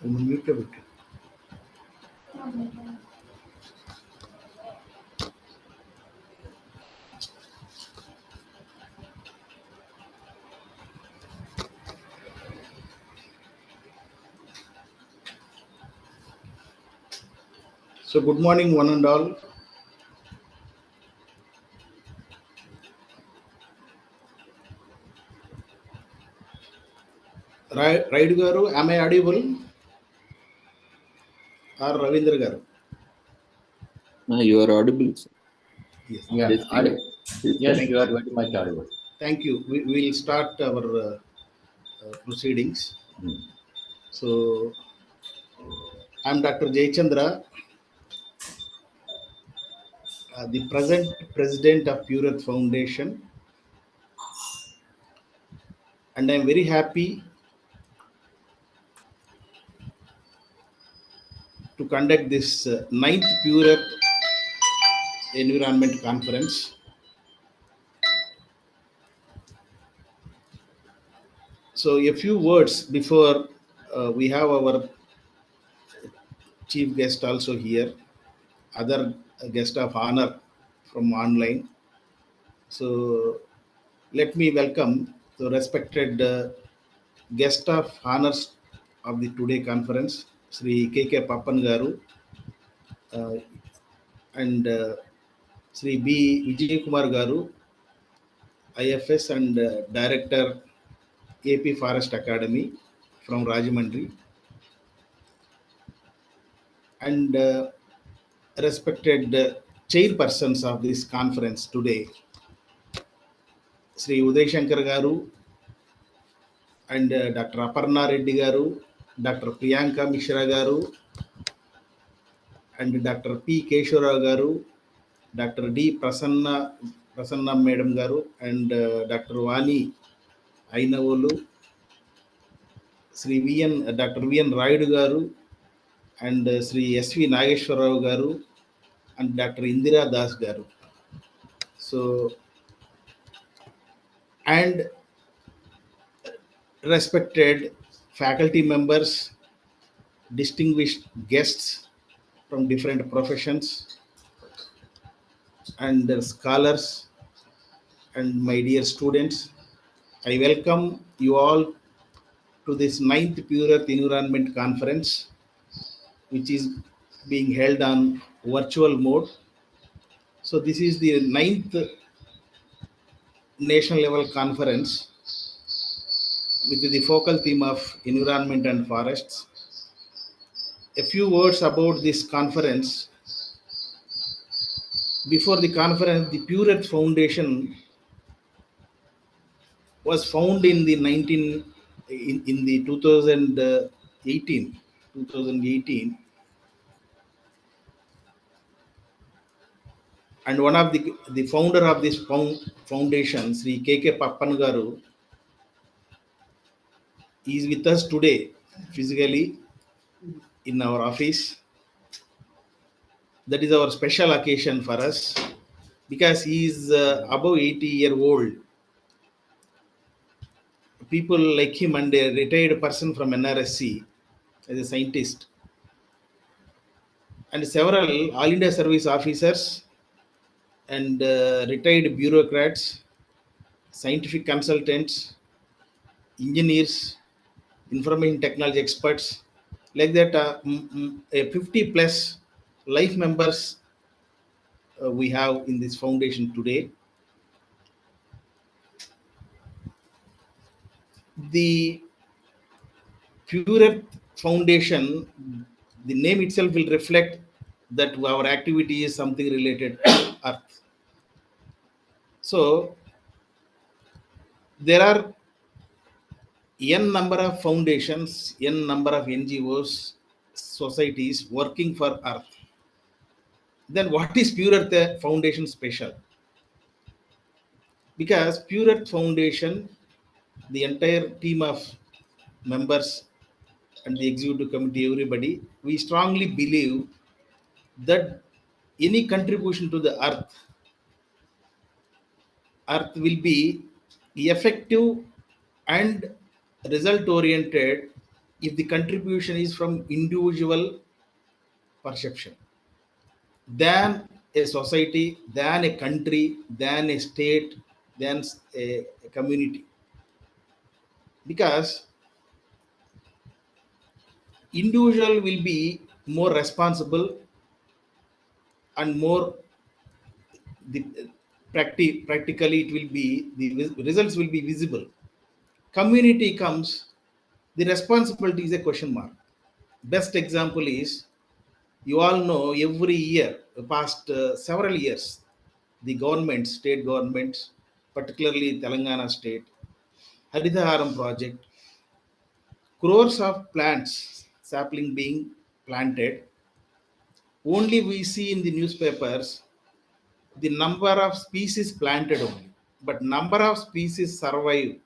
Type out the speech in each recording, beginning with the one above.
Mute a bit. So, good morning, one and all. Raidu garu, am I audible? Or Ravindra garu? You are audible, sir. Yes. Yeah, Yes, audible. Yes, Thank you are very much audible. Thank you. We will start our proceedings. So, I'm Dr. Jayachandra, the present president of Pure Earth Foundation, and I'm very happy to conduct this ninth Pure Earth Environment Conference. So, a few words before we have our chief guest also here, other guest of honor from online. So, let me welcome the respected guest of honors of the today conference, Sri K.K. Pappan Garu, and Sri B. Vijay Kumar Garu, IFS and Director AP Forest Academy from Rajahmundry, and respected chairpersons of this conference today, Sri Uday Shankar Garu and Dr. Aparna Reddy Garu, Dr. Priyanka Mishra Garu, and Dr. P. Keshwara Garu, Dr. D. Prasanna Madam Garu, and Dr. Vani Ainavolu, Dr. V.N. Raidu Garu, and Sri S.V. Nageshwarao Garu, and Dr. Indira Das Garu. So, and respected faculty members, distinguished guests from different professions, and scholars, and my dear students, I welcome you all to this ninth Pure Earth Environment Conference, which is being held on virtual mode. So this is the ninth national level conference with the focal theme of environment and forests. A few words about this conference. Before the conference, the Pure Earth Foundation was found in the 2018, and one of the founder of this foundation, Sri K.K. Pappan Garu, is with us today physically in our office. That is our special occasion for us because he is above 80-year-old. People like him and a retired person from NRSC as a scientist, and several All India service officers and retired bureaucrats, scientific consultants, engineers, information technology experts, like that, a 50 plus life members we have in this foundation today. The Pure Earth Foundation, the name itself will reflect that our activity is something related to Earth. So there are n number of foundations, n number of NGOs, societies working for Earth. Then what is Pure Earth Foundation special? Because Pure Earth Foundation, the entire team of members and the executive committee, everybody, we strongly believe that any contribution to the earth will be effective and result oriented if the contribution is from individual perception, than a society, than a country, than a state, than a community. Because individual will be more responsible and more the practically it will be the results will be visible. Community comes, the responsibility is a question mark. Best example is, you all know, every year past several years, the government, state governments, particularly Telangana state, Haridharam project, crores of plants sapling being planted. Only we see in the newspapers the number of species planted only, but number of species survive.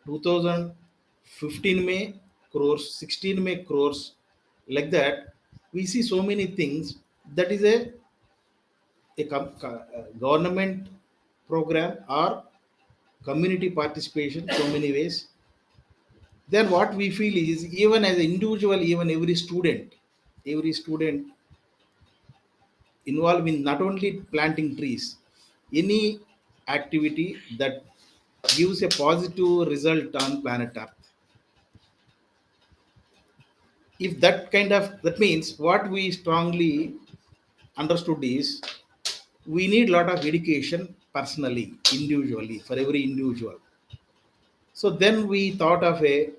2015 may crores, 16 may crores, like that. We see so many things. That is a government program or community participation, so many ways. Then what we feel is, even as an individual, even every student involved in not only planting trees, any activity that gives a positive result on planet earth. If that kind of, that means what we strongly understood is, we need a lot of education personally, individually, for every individual. So then we thought of a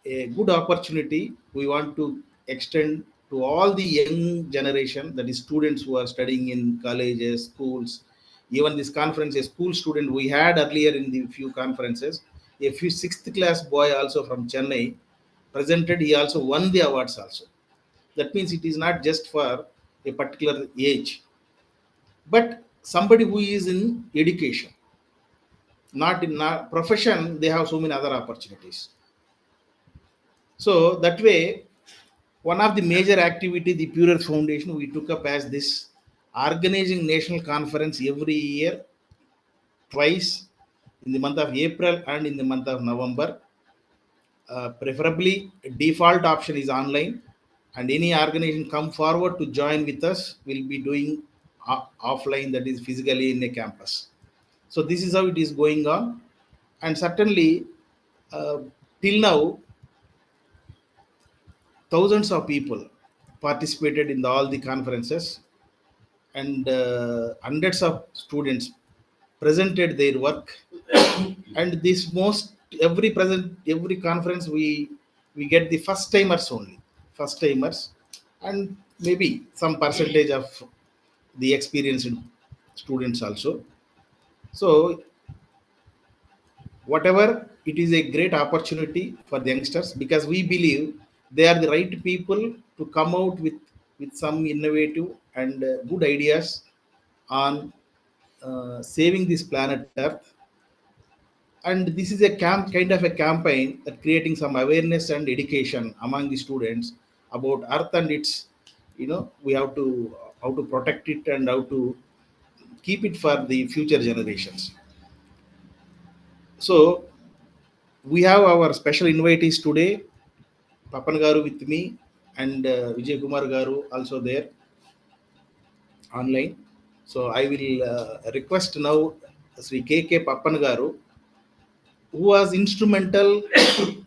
good opportunity we want to extend to all the young generation, that is students who are studying in colleges, schools. Even this conference, a school student we had earlier in the few conferences, a few sixth class boy also from Chennai presented. He also won the awards also. That means it is not just for a particular age, but somebody who is in education, not in not profession, they have so many other opportunities. So that way, one of the major activity the Pure Earth Foundation we took up as this, organizing national conference every year, twice, in the month of April and in the month of November. Preferably, default option is online, and any organization come forward to join with us will be doing offline, that is physically in a campus. So this is how it is going on, and certainly uh, till now thousands of people participated in all the conferences, and hundreds of students presented their work. And this most, every conference we get the first timers only, first timers, and maybe some percentage of the experienced students also. So whatever, it is a great opportunity for the youngsters, because we believe they are the right people to come out with some innovative and good ideas on saving this planet earth. And this is a kind of a campaign that creating some awareness and education among the students about earth and its, we have to how to protect it and how to keep it for the future generations. So we have our special invitees today, Papan garu with me, and Vijay Kumar garu also there online. So I will request now Sri KK Papan garu, who was instrumental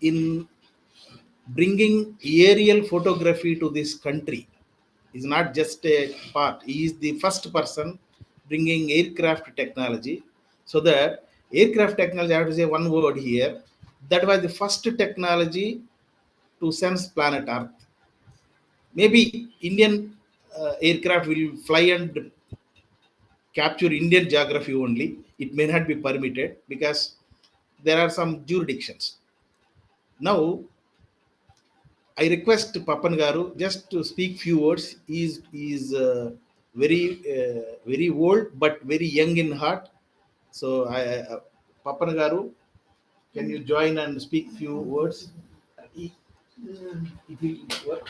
in bringing aerial photography to this country. Is not just a part, he is the first person bringing aircraft technology. So that aircraft technology, I have to say one word here, that was the first technology to sense planet earth. Maybe Indian aircraft will fly and capture Indian geography only. It may not be permitted because there are some jurisdictions. Now I request Papan Garu just to speak few words. He is very very old but very young in heart. So Papan Garu, can you join and speak few words? If you what?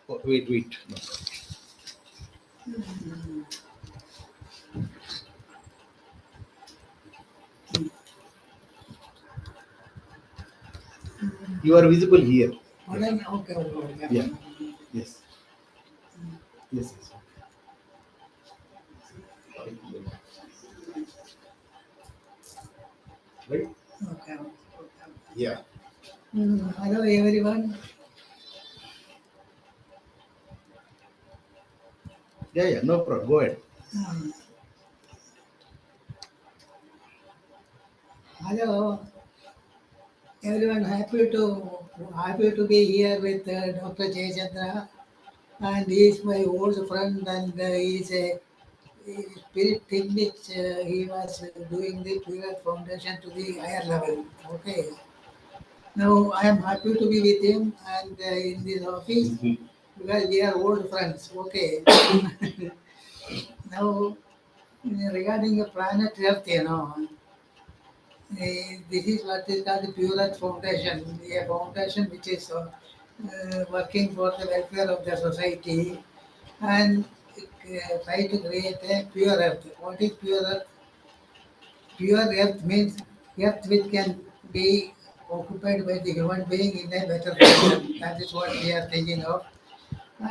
Oh, wait. No. You are visible here. Okay. Yeah. Yes. Yes. Right? Okay. Yeah. Hello everyone. Yeah. No problem. Go ahead. Um, Hello everyone. Happy to be here with Dr. Jayachandra, and he is my old friend, and he is a spirit thing which he was doing the Pure Foundation to the higher level. Okay. Now I am happy to be with him and in this office because we are old friends. Okay. Now regarding the planet Earth, this is what is called the Pure Earth Foundation, a foundation which is working for the welfare of the society and try to create a pure earth. What is pure earth? Pure earth means earth which can be occupied by the human being in a better fashion. That is what we are thinking of,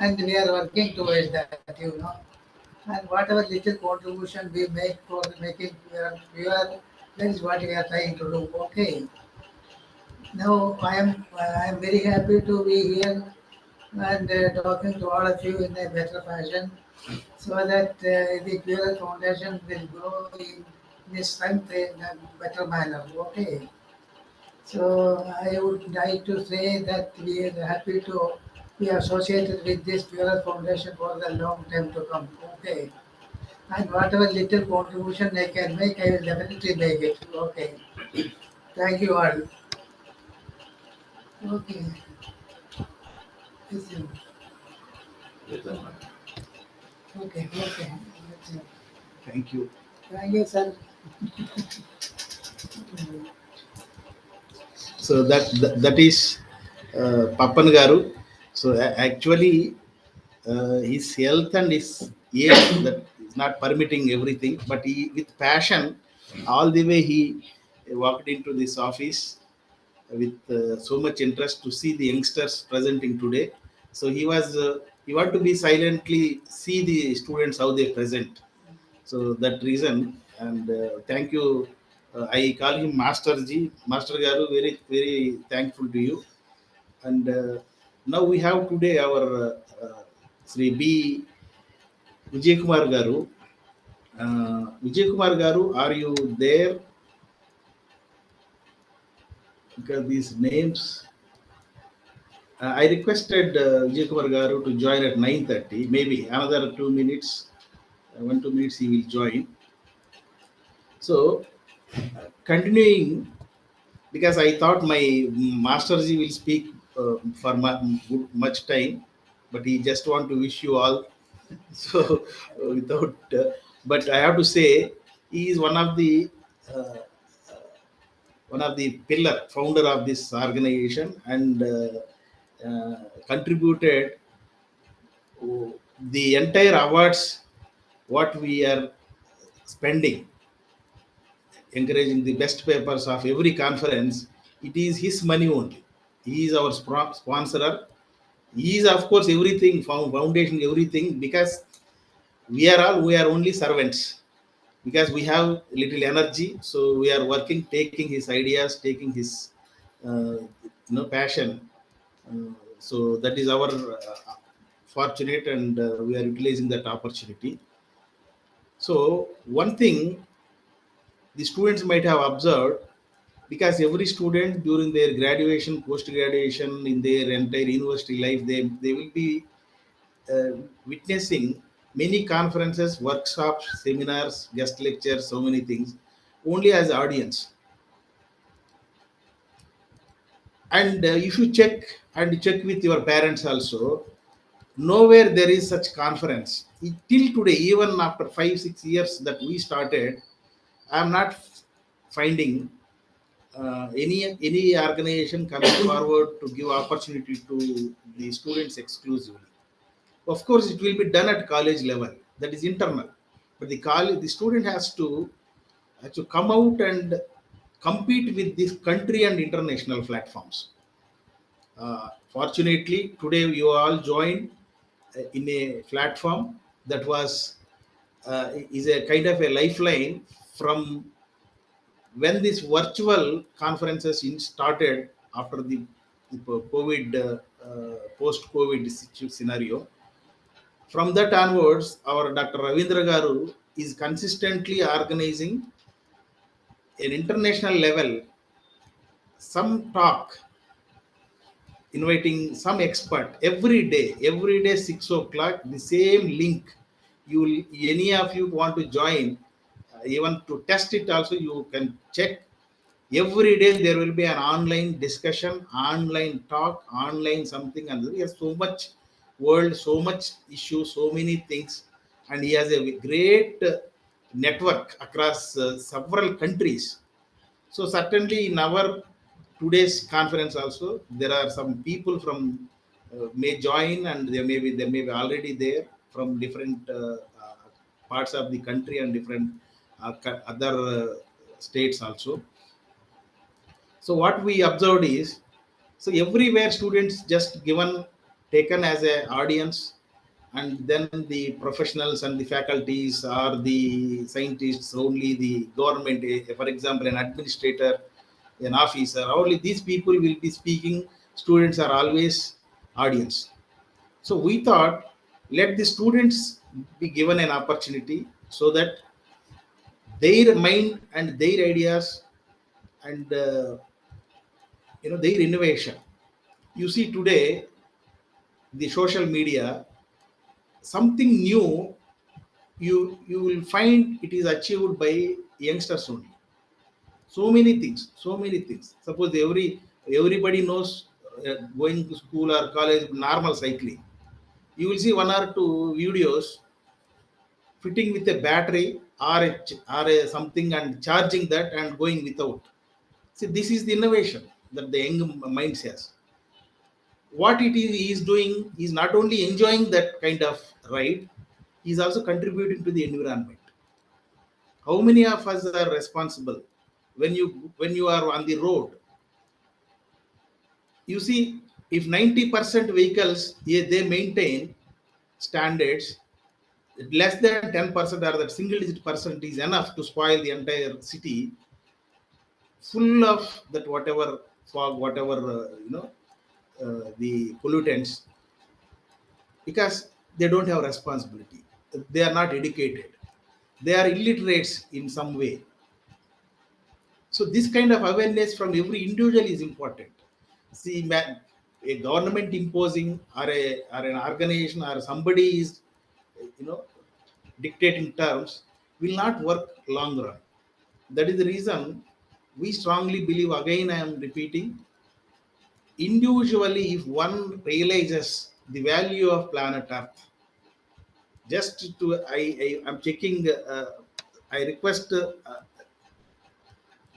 and we are working towards that. And whatever little contribution we make for making pure, that is what we are trying to do. Okay. Now I am very happy to be here and talking to all of you in a better fashion so that the Pure Foundation will grow in the strength in a better manner. Okay. So I would like to say that we are happy to be associated with this Pure Foundation for the long time to come. Okay. And whatever little contribution I can make, I will definitely make it. Okay. Thank you all. Okay. Yes, sir. Okay. Thank you. Thank you, sir. So that is Papan Garu. So actually, his health and his age that is not permitting everything, but he with passion, all the way he walked into this office with so much interest to see the youngsters presenting today. So he want to be silently see the students how they present. So that reason, and thank you. I call him Master Ji, Master Garu. Very thankful to you. And now we have today our Sri B. Vijay Kumar Garu. Vijay Kumar Garu, are you there? Because these names, I requested Vijay Kumar Garu to join at 9:30. Maybe another 2 minutes, 1 2 minutes he will join. So continuing, because I thought my Masterji will speak for much time, but he just want to wish you all. So without, but I have to say, he is uh, one of the pillar founder of this organization and contributed the entire awards what we are spending encouraging the best papers of every conference. It is his money only. He is our sponsor. He is of course everything foundation everything because we are only servants because we have little energy, so we are working taking his ideas, taking his passion. So that is our fortunate, and we are utilizing that opportunity. So one thing the students might have observed, because every student during their graduation, post graduation, in their entire university life, they will be uh, witnessing many conferences, workshops, seminars, guest lectures, so many things only as audience. And if you check with your parents also, nowhere there is such conference. Till today, even after 5 6 years that we started, I am not finding any organization coming forward to give opportunity to the students exclusively. Of course, it will be done at college level. That is internal. But the student has to come out and compete with this country and international platforms. Fortunately, today you all joined in a platform that was is a kind of a lifeline from when this virtual conferences started after the COVID, post-COVID scenario. From that onwards, our Dr. Ravindra Garu is consistently organizing an international level some talk, inviting some expert every day 6 o'clock, the same link. You will, any of you want to join, even to test it also, you can check. Every day there will be an online discussion, online talk, online something, and he has so much world, so much issue, so many things, and he has a great network across several countries. So certainly in our today's conference also, there are some people from may join, and they may be already there from different parts of the country and different other states also. So what we observed is, so everywhere students just given taken as a audience, and then the professionals and the faculties or the scientists, only the government, for example, an administrator, an officer, only these people will be speaking. Students are always audience. So we thought, let the students be given an opportunity so that their mind and their ideas and their innovation. You see today the social media, something new, you will find it is achieved by youngsters only. So many things. Suppose everybody knows going to school or college normal cycling. You will see one or two videos fitting with a battery or a something and charging that and going without. See, this is the innovation that the young minds has. What it is he is doing is not only enjoying that kind of ride, he is also contributing to the environment. How many of us are responsible when you are on the road? You see, if 90% vehicles, they maintain standards, less than 10% or that single digit percent is enough to spoil the entire city full of that whatever fog, whatever the pollutants, because they don't have responsibility. They are not educated. They are illiterates in some way. So this kind of awareness from every individual is important. See, a government imposing or an organization or somebody is, you know, dictating terms will not work long run. That is the reason we strongly believe. Again, I am repeating. Individually, if one realizes the value of planet Earth, just to I am checking. I request that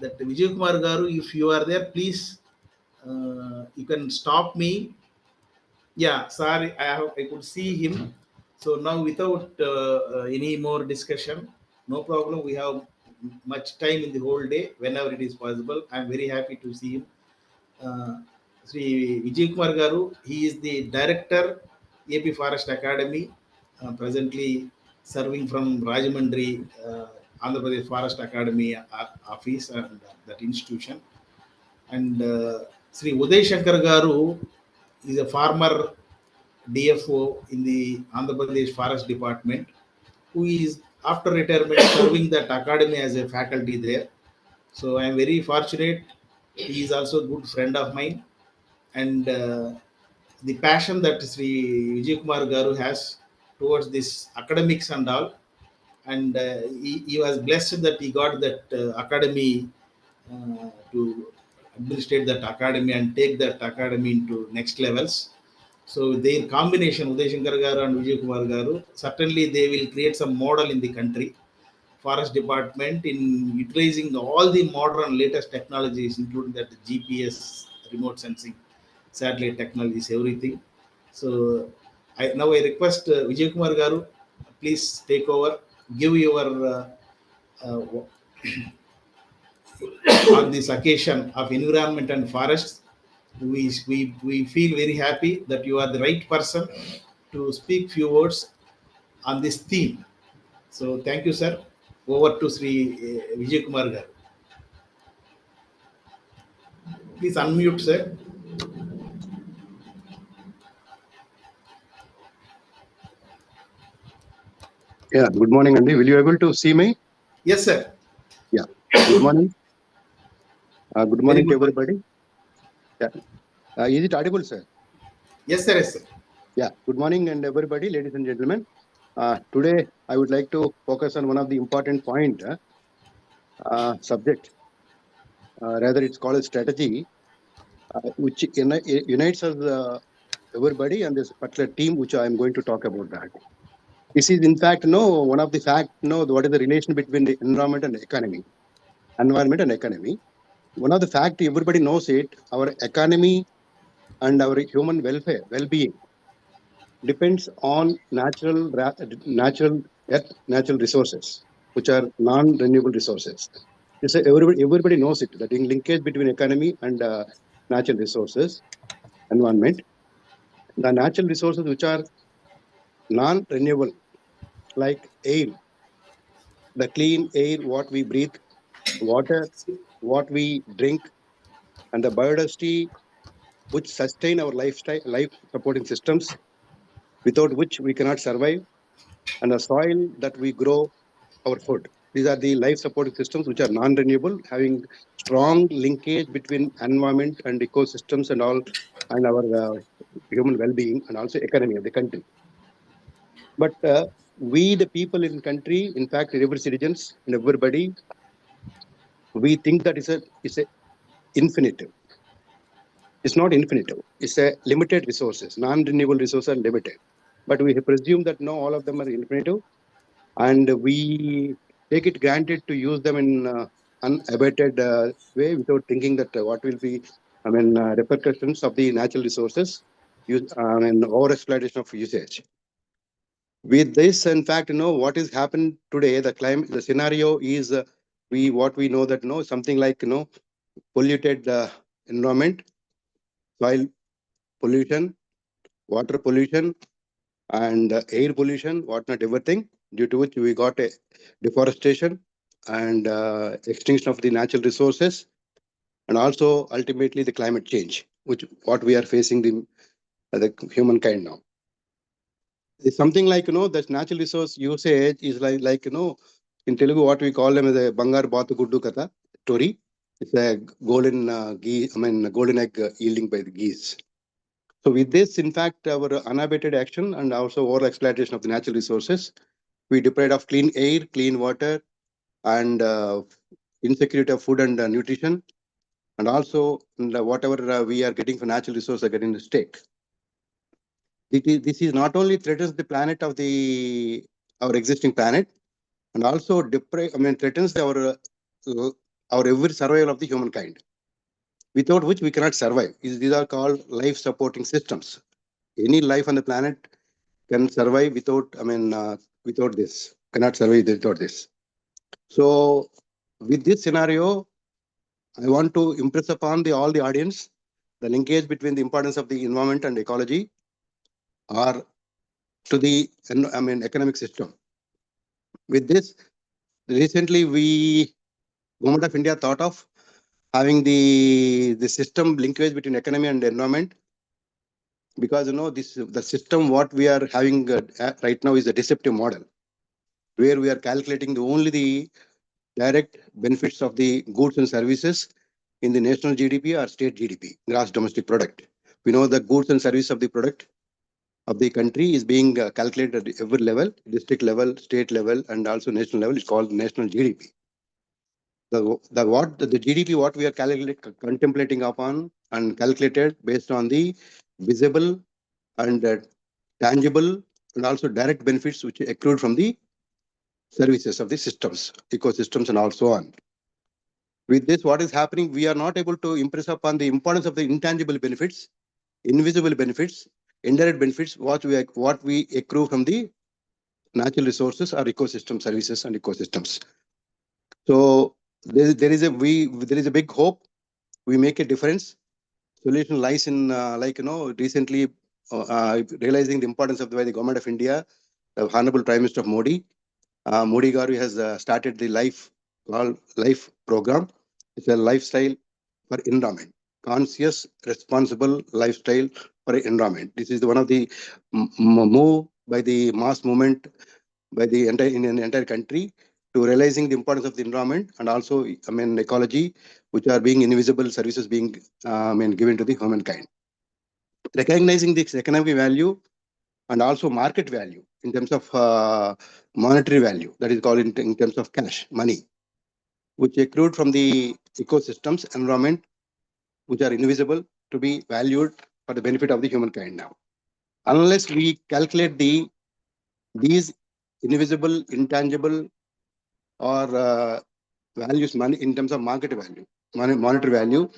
Vijay Kumar Garu, if you are there, please you can stop me. Yeah, sorry, I could see him. So now without any more discussion, no problem. We have much time in the whole day whenever it is possible. I am very happy to see him. Uh, Sri Vijay Kumar Garu, he is the director, AP Forest Academy, presently serving from Rajahmundry, Andhra Pradesh Forest Academy office and that institution. And Sri Uday Shankar Garu is a former DFO in the Andhra Pradesh Forest Department, who is after retirement serving that academy as a faculty there. So I am very fortunate. He is also a good friend of mine, and the passion that Sri Vijay Kumar Garu has towards this academics and all, and he was blessed that he got that academy to administrate that academy and take that academy into next levels. So their combination, Uday Shankar Garu and Vijay Kumar Garu, certainly they will create some model in the country forest department in utilizing all the modern latest technologies, including that GPS, remote sensing, satellite technologies, everything. So now I request Vijay Kumar Garu, please take over, give your uh, on this occasion of environment and forests. We feel very happy that you are the right person to speak few words on this theme. So thank you, sir. Over to Sri Vijay Kumar Garu. Please unmute, sir. Yeah, good morning, Andy. Will you able to see me? Yes, sir. Yeah. Good morning. Good Very morning to good morning. everybody. Yeah. Is it audible, sir? Yes, sir. Yes, sir. Yeah. Good morning, and everybody, ladies and gentlemen. Today, I would like to focus on one of the important subject. Rather, it's called a strategy, which unites us everybody and this particular team, which I am going to talk about that. This is, in fact, one of the fact. What is the relation between the environment and economy? Environment and economy. One of the fact everybody knows it. Our economy and our human welfare, well-being, depends on natural resources, which are non-renewable resources. Everybody knows it. That in linkage between economy and natural resources, environment, the natural resources which are non-renewable, like air, the clean air, what we breathe, water, what we drink, and the biodiversity which sustain our lifestyle, life supporting systems, without which we cannot survive, and the soil that we grow our food. These are the life supporting systems which are non-renewable, having strong linkage between environment and ecosystems and all, and our human well-being and also economy of the country. But we, the people in country, in fact, every citizens and everybody, we think that it's a infinitive. It's not infinitive. It's a limited resources. Non-renewable resources are limited. But we presume that no, all of them are infinitive, and we take it granted to use them in unabated way without thinking that what will be, repercussions of the natural resources, and over exploitation of usage. With this, in fact, what is happened today. The climate, the scenario is what we know that something like polluted environment, soil pollution, water pollution, and air pollution, whatnot, everything, due to which we got a deforestation and extinction of the natural resources, and also ultimately the climate change, which what we are facing the humankind now. It's something like this natural resource usage is like in Telugu what we call them as a bangar batu guddu kata story. It's a golden golden egg yielding by the geese. So with this, in fact, our unabated action and also over exploitation of the natural resources, we deprive of clean air, clean water, and insecurity of food and nutrition, and also whatever we are getting from natural resources are getting at stake. This is not only threatens the planet of our existing planet, and also threatens our every survival of the humankind, without which we cannot survive. These are called life supporting systems. Any life on the planet can survive without, without this, cannot survive without this. So with this scenario, I want to impress upon all the audience the linkage between the importance of the environment and ecology or to the economic system. With this, recently Government of India thought of having the system linkage between economy and environment, because the system what we are having right now is a deceptive model, where we are calculating only the direct benefits of the goods and services in the national GDP or state GDP, gross domestic product. We know the goods and service of the product of the country is being calculated at every level, district level, state level, and also national level. It's called national GDP. The GDP what we are contemplating upon and calculated based on the visible and tangible and also direct benefits which accrued from the services of the systems, ecosystems, and also on. With this, what is happening? We are not able to impress upon the importance of the intangible benefits, invisible benefits, indirect benefits, what we accrue from the natural resources or ecosystem services and ecosystems. So there is a big hope. We make a difference. Solution lies in recently realizing the importance of the government of India, the Honorable Prime Minister Modi. Modi Garu has started the life program. It's a lifestyle for environment, conscious, responsible lifestyle for environment. This is one of the move by the mass movement by the entire country to realizing the importance of the environment and also, ecology, which are being invisible services being, given to the humankind. Recognizing this economic value and also market value in terms of monetary value, that is called in terms of cash, money, which accrued from the ecosystems, environment, which are invisible to be valued for the benefit of the humankind now. Unless we calculate these invisible, intangible, or values, money in terms of market value, monetary value,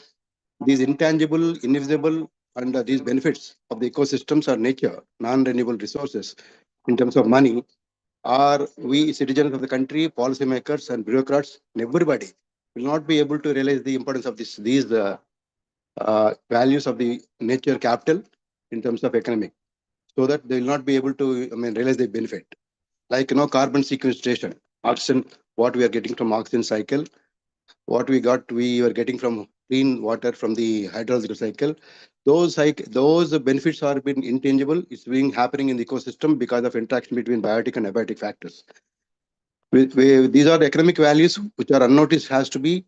these intangible, invisible, and these benefits of the ecosystems or nature, non-renewable resources, in terms of money, are we citizens of the country, policymakers and bureaucrats, and everybody will not be able to realize the importance of these values of the nature capital in terms of economic, so that they will not be able to realize the benefit. Like carbon sequestration, oxygen, what we are getting from oxygen cycle, what we were getting from clean water from the hydrological cycle. Those benefits are been intangible. It's being happening in the ecosystem because of interaction between biotic and abiotic factors. These are the economic values which are unnoticed. Has to be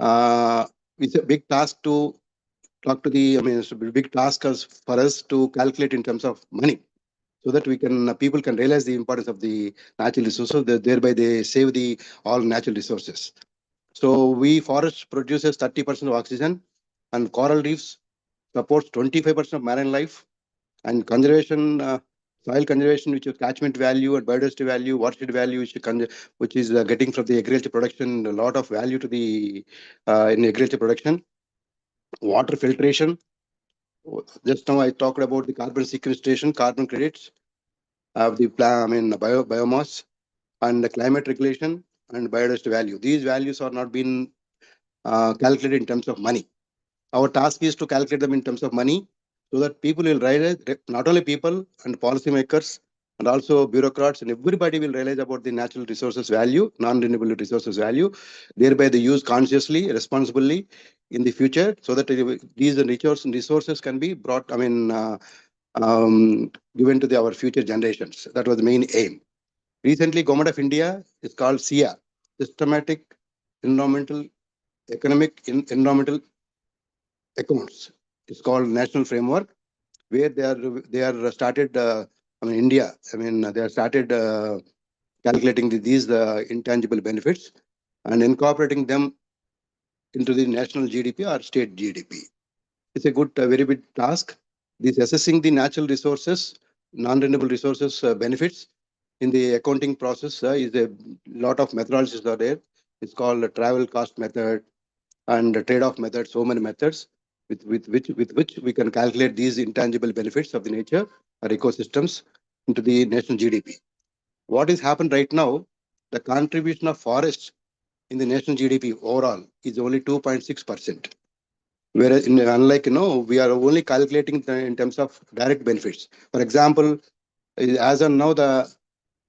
it's a big task to talk to the. It's a big task for us to calculate in terms of money, so that we can people can realize the importance of the natural resources. Thereby they save the all natural resources. So forest produces 30% of oxygen, and coral reefs supports 25% of marine life, and conservation, soil conservation, which is catchment value and biodiversity value, watershed value, which is getting from the agriculture production a lot of value to the in agriculture production. Water filtration. Just now I talked about the carbon sequestration, carbon credits, the biomass, and the climate regulation and biodiversity value. These values are not being calculated in terms of money. Our task is to calculate them in terms of money, so that people will realize, not only people and policymakers and also bureaucrats and everybody will realize about the natural resources value, non-renewable resources value. Thereby they use consciously, responsibly in the future, so that these resources can be brought, given to our future generations. That was the main aim. Recently, Government of India is called SIA, Systematic Environmental Environmental Accounts. It's called National Framework, where they are started. India. They are started calculating these intangible benefits and incorporating them into the national GDP or state GDP. It's a very big task. This assessing the natural resources, non-renewable resources benefits in the accounting process is a lot of methodologies are there. It's called the travel cost method and the trade-off method. So many methods with which we can calculate these intangible benefits of the nature or ecosystems into the national GDP. What is happened right now? The contribution of forests in the national GDP overall is only 2.6%. Whereas, unlike, we are only calculating in terms of direct benefits. For example, as of now, the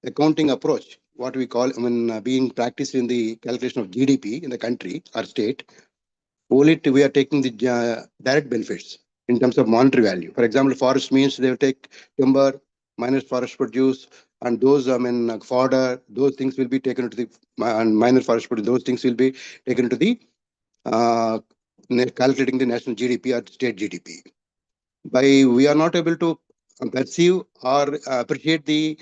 accounting approach, what we call, being practiced in the calculation of GDP in the country or state, only we are taking the direct benefits in terms of monetary value. For example, forest means they will take timber minus forest produce, and those, fodder, those things will be taken to the minor forest produce. Those things will be taken to the calculating the national GDP or state GDP. We are not able to perceive or appreciate the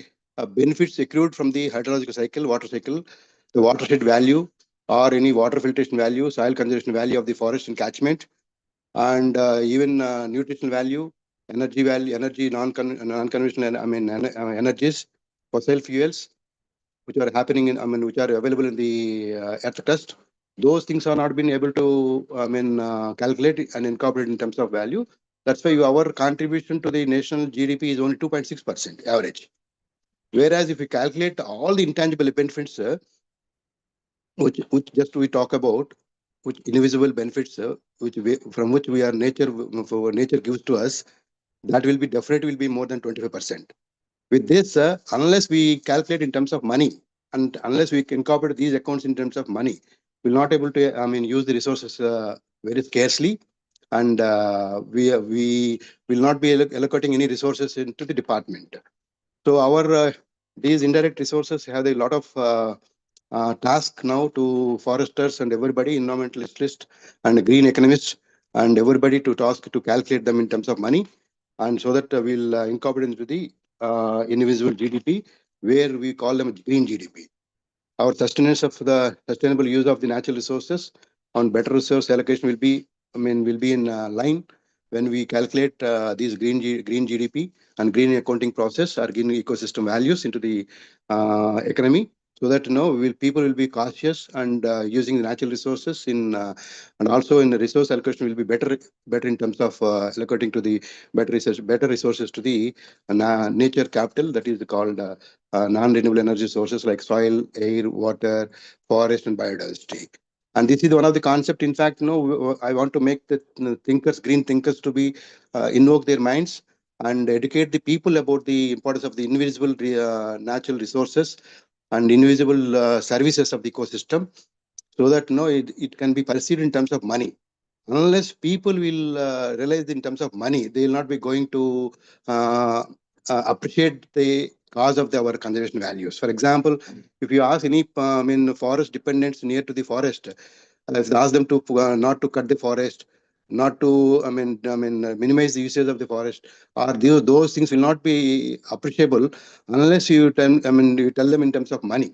benefits accrued from the hydrological cycle, water cycle, the watershed value, or any water filtration value, soil conservation value of the forest and catchment, and even nutritional value, energy value, energy non-conventional, energies, fossil fuels, which are happening in, which are available in the earth crust. Those things are not been able to, calculate and incorporate in terms of value. That's why our contribution to the national GDP is only 2.6% average. Whereas if we calculate all the intangible benefits, which just we talk about, which invisible benefits, from which we are nature gives to us, that will be definitely will be more than 25%. With this, unless we calculate in terms of money, and unless we incorporate these accounts in terms of money, we'll not able to, use the resources very scarcely, and we will not be allocating any resources into the department. So our these indirect resources have a lot of task now to foresters and everybody, environmentalists and green economists, and everybody to task to calculate them in terms of money, and so that we'll incorporate into the individual GDP, where we call them green GDP. Our sustenance of the sustainable use of the natural resources on better resource allocation will be, will be in line when we calculate these green GDP and green accounting process or green ecosystem values into the economy, so that people will be cautious and using the natural resources in and also in the resource allocation will be better in terms of allocating to the better resources to the nature capital, that is called non-renewable energy sources like soil, air, water, forest, and biodiversity. And this is one of the concept. In fact, I want to make the thinkers, green thinkers, to be invoke their minds and educate the people about the importance of the invisible natural resources and invisible services of the ecosystem, so that it can be perceived in terms of money. Unless people will realize in terms of money, they will not be going to appreciate the cause of our conservation values. For example, if you ask any forest dependents near to the forest, if you ask them to not to cut the forest, not to minimize the usage of the forest, or those things will not be appreciable unless you you tell them in terms of money.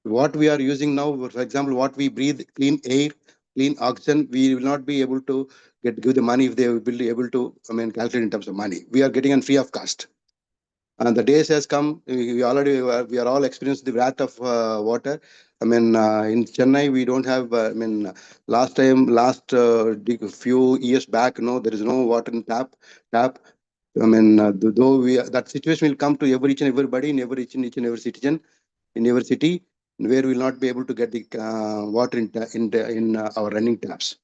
What we are using now, for example, what we breathe, clean air, clean oxygen, we will not be able to give the money if they will be able to calculate in terms of money. We are getting on free of cost. And the days has come. We are all experienced the wrath of water. In Chennai, we don't have. Last few years back, there is no water in tap. Though that situation will come to each and everybody in each and every citizen in every city, where we will not be able to get the water in our running taps.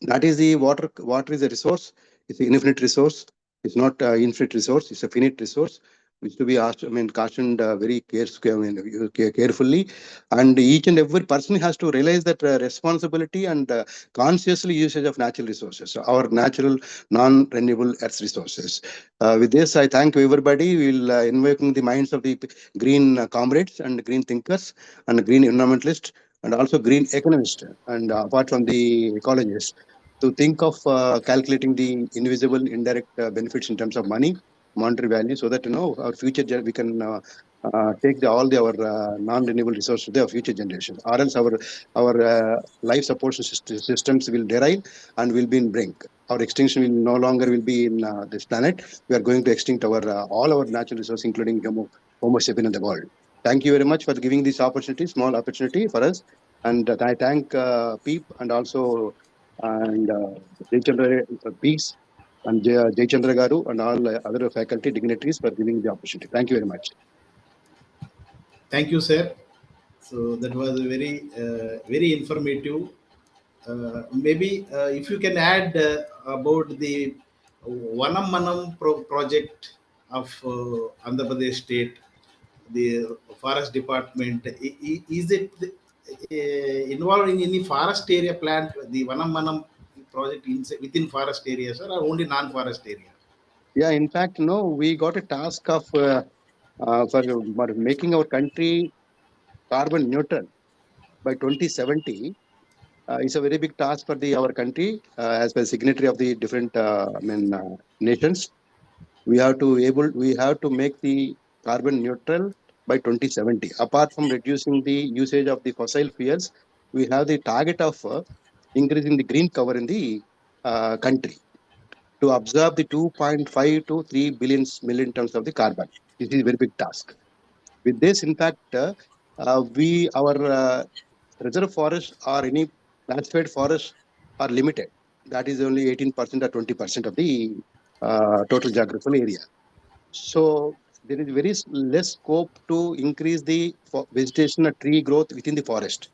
That is the water. Water is a resource. It's an infinite resource. It's not infinite resource. It's a finite resource, which to be asked, cautioned very carefully. And each and every person has to realize that responsibility and consciously usage of natural resources, our natural non-renewable earth resources. With this, I thank everybody. We'll invoking the minds of the green comrades and green thinkers and green environmentalists and also green economists, and apart from the ecologists, to think of calculating the invisible indirect benefits in terms of money, monetary value, so that our future we can take our non-renewable resources to the future generations, or else our life support systems will derail and will be in brink. Our extinction will no longer will be in this planet. We are going to extinct our all our natural resources, including Homo sapien in the world. Thank you very much for giving this opportunity, small opportunity for us. And I thank Peep and also Jayachandra Peace and Jayachandra Garu and all other faculty dignitaries for giving the opportunity. Thank you very much. Thank you, sir. So that was very informative. Maybe if you can add about the Vanam Manam project of Andhra Pradesh state, the forest department, is it involved in any forest area plant, the Vanam Manam project within forest areas, or only non-forest area? Yeah, in fact, we got a task of for making our country carbon neutral by 2070. It's a very big task for our country as a signatory of the different nations. We have to make the carbon neutral by 2070. Apart from reducing the usage of the fossil fuels, we have the target of increasing the green cover in the country to absorb the 2.5 to 3 billion million tons of the carbon. This is a very big task. With this, in fact, our reserve forests or any classified forests are limited. That is only 18% or 20% of the total geographical area. So there is very less scope to increase the vegetation or tree growth within the forest.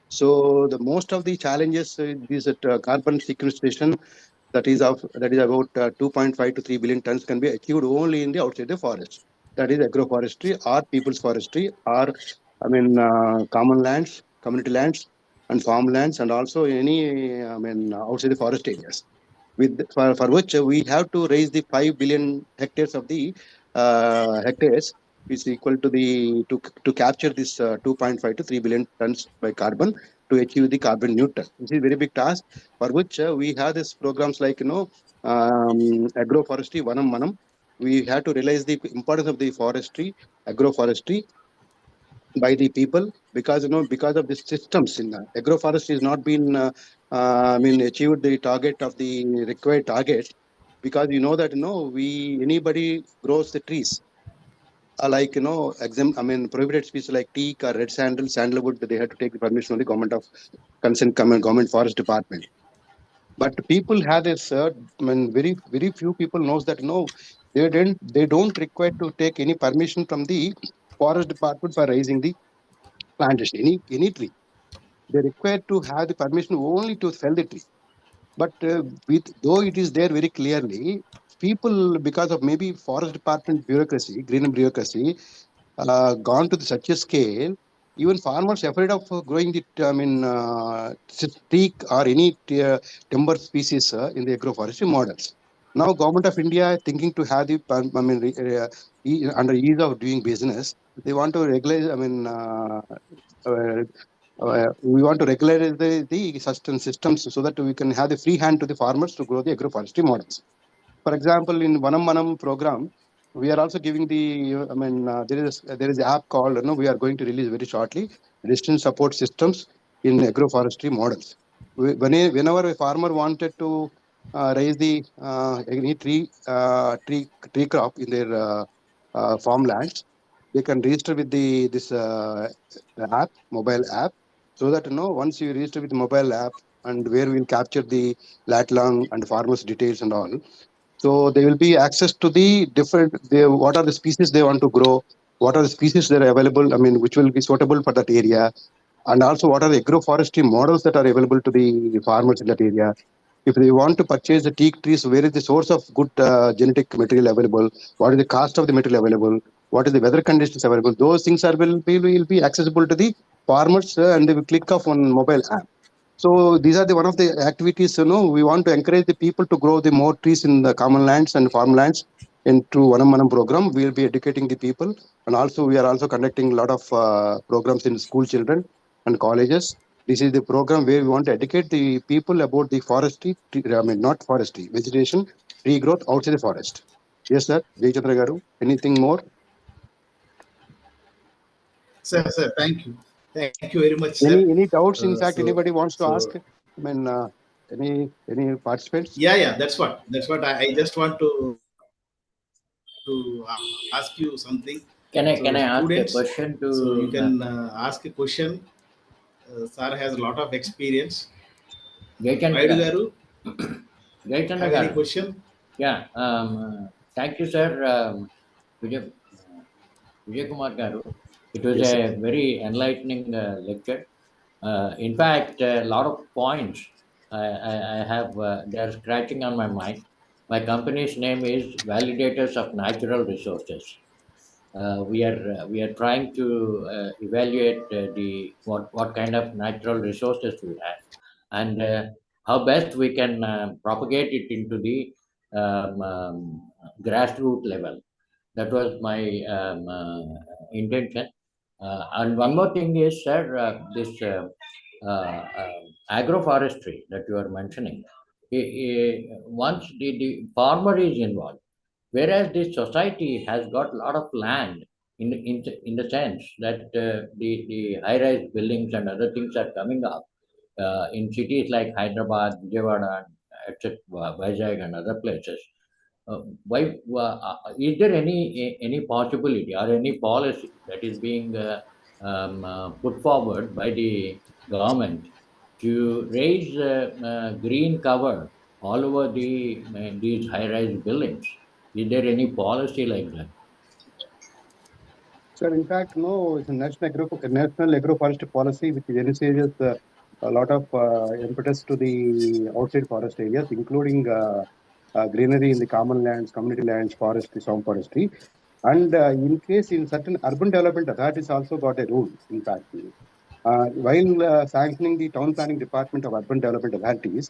So the most of the challenges is that carbon sequestration that is about 2.5 to 3 billion tons can be achieved only in the outside the forest. That is agroforestry or people's forestry or common lands, community lands, and farmlands, and also any outside the forest areas. For which we have to raise the 5 billion hectares of the hectares is equal to to capture this 2.5 to 3 billion tons by carbon to achieve the carbon neutral. This is a very big task for which we have these programs like agroforestry Vanam Manam. We have to realize the importance of the forestry, agroforestry by the people, because because of the systems in agroforestry has not been achieved the target of the required target, because that we anybody grows the trees like prohibited species like teak or red sandalwood, they have to take the permission of the government of consent government forest department. But people have this very few people knows that they don't require to take any permission from the forest department for raising the plantation, any tree. They require to have the permission only to fell the tree. But though it is there very clearly, people, because of maybe forest department bureaucracy, green bureaucracy, gone to such a scale, even farmers afraid of growing the teak or any timber species in the agroforestry models. Now, government of India is thinking to have the under ease of doing business, they want to regulate. Uh, we want to regulate the sustenance systems so that we can have the free hand to the farmers to grow the agroforestry models. For example, in Vanam Manam program, we are also giving there is an app called, we are going to release very shortly, distance support systems in agroforestry models. Whenever a farmer wanted to raise the any tree crop in their farmlands, they can register with this app, mobile app, so that once you register with mobile app, and where we'll capture the lat long and farmers details and all, so there will be access to the what are the species they want to grow, what are the species that are available, which will be suitable for that area, and also what are the agroforestry models that are available to the farmers in that area. If they want to purchase the teak trees, where is the source of good genetic material available? What is the cost of the material available? What is the weather conditions available? Those things will be accessible to the farmers, and they will click off on mobile app. So these are the one of the activities. We want to encourage the people to grow the more trees in the common lands and farmlands. Into Vanam Manam program, we will be educating the people, and also we are also conducting a lot of programs in school children and colleges. This is the program where we want to educate the people about the forestry, not forestry, vegetation, tree growth outside the forest. Yes, sir. Jayachandra Garu, anything more? Sir, thank you. Thank you very much, sir. Any doubts? In fact, So- anybody wants to so- ask? Any participants? Yeah, that's what I just want to ask you something. Can I So, can I ask a students, question to? So you can ask a question. Sir has a lot of experience. Raidu Garu, Jayachandra have any garu. question? Yeah. Thank you, sir. Vijay, Vijay Kumar garu. It was Yes, a very enlightening lecture. In fact, a lot of points I have, they're scratching on my mind. My company's name is Validators of Natural Resources. We are trying to evaluate the what kind of natural resources we have, and how best we can propagate it into the grassroots level. That was my intention. And one more thing is, sir, this agroforestry that you are mentioning. Once the farmer is involved, whereas this society has got a lot of land in the sense that the high-rise buildings and other things are coming up in cities like Hyderabad, Vijayawada, etc., Vizag and other places. why is there any possibility or any policy that is being put forward by the government to raise green cover all over these high-rise buildings? Is there any policy like that? Sir, in fact, no, it's a national agroforestry policy which encourages a lot of impetus to the outside forest areas, including greenery in the common lands, community lands, forestry, sound forestry. And in case in certain urban development authorities also got a rule, in fact. While sanctioning the town planning department of urban development authorities,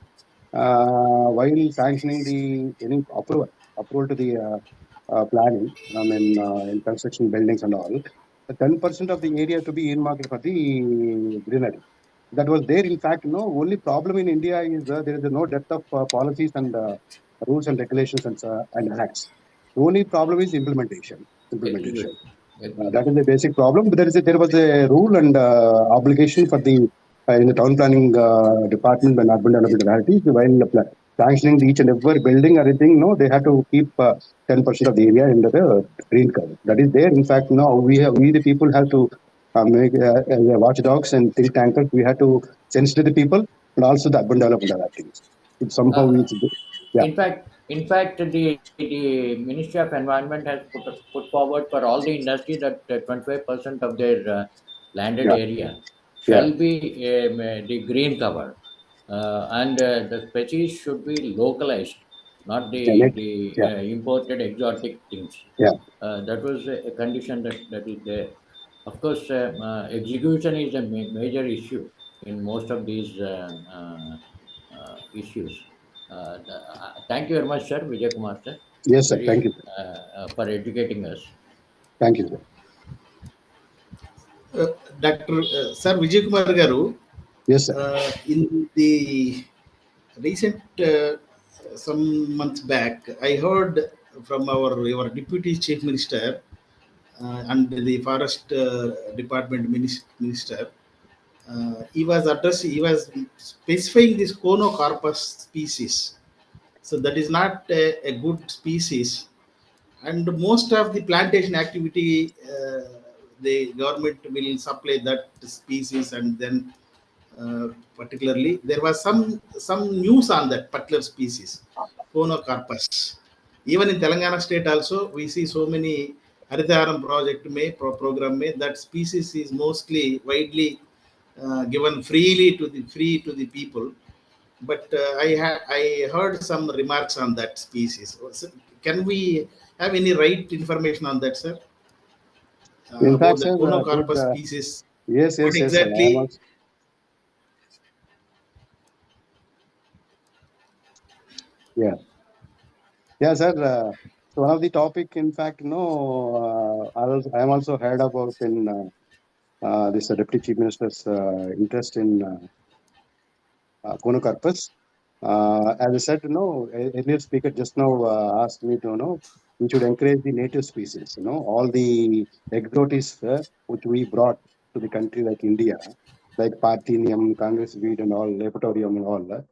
while sanctioning the any approval to the planning, in construction buildings and all, the 10% of the area to be earmarked for the greenery. That was there. In fact, no. Only problem in India is there is no depth of policies and rules and regulations and acts. The only problem is implementation. Implementation. That is the basic problem. But there was a rule and obligation for the in the town planning department and urban development authorities while sanctioning each and every building or anything. No, they have to keep 10% of the area into the green cover. That is there. In fact, now we the people have to make as watchdogs and think tankers. We have to sensitive the people and also the urban development authorities. It somehow it's yeah. In fact, the Ministry of Environment has put forward for all the industry that 25% of their landed Yeah. area shall be the green cover, and the species should be localized, not the imported exotic things. Yeah. That was a condition that is there. Of course, execution is a major issue in most of these issues. Thank you very much, sir, Vijay Kumar, sir. Yes, sir. Thank you. For educating us. Thank you, sir. Dr. Sir Vijay Kumar Garu. Yes, sir. In the recent some months back, I heard from your Deputy Chief Minister and the Forest Department Minister. He was specifying this Conocarpus species. So that is not a good species, and most of the plantation activity, the government will supply that species, and then particularly there was some news on that particular species, Conocarpus. Even in Telangana state also, we see so many Haritharam project program that species is mostly widely given freely to the people. But I heard some remarks on that species. So can we have any right information on that, sir? In About fact, the sir, Conocarpus species. Yes, What exactly? Yes, yeah. Yeah, sir. So one of the topic, in fact, I am also heard about in this Deputy Chief Minister's interest in Conocarpus. As I said, earlier speaker just now asked me to know we should encourage the native species. All the exotics which we brought to the country like India, like Parthenium, Congress weed, and all, Lepitorium and all.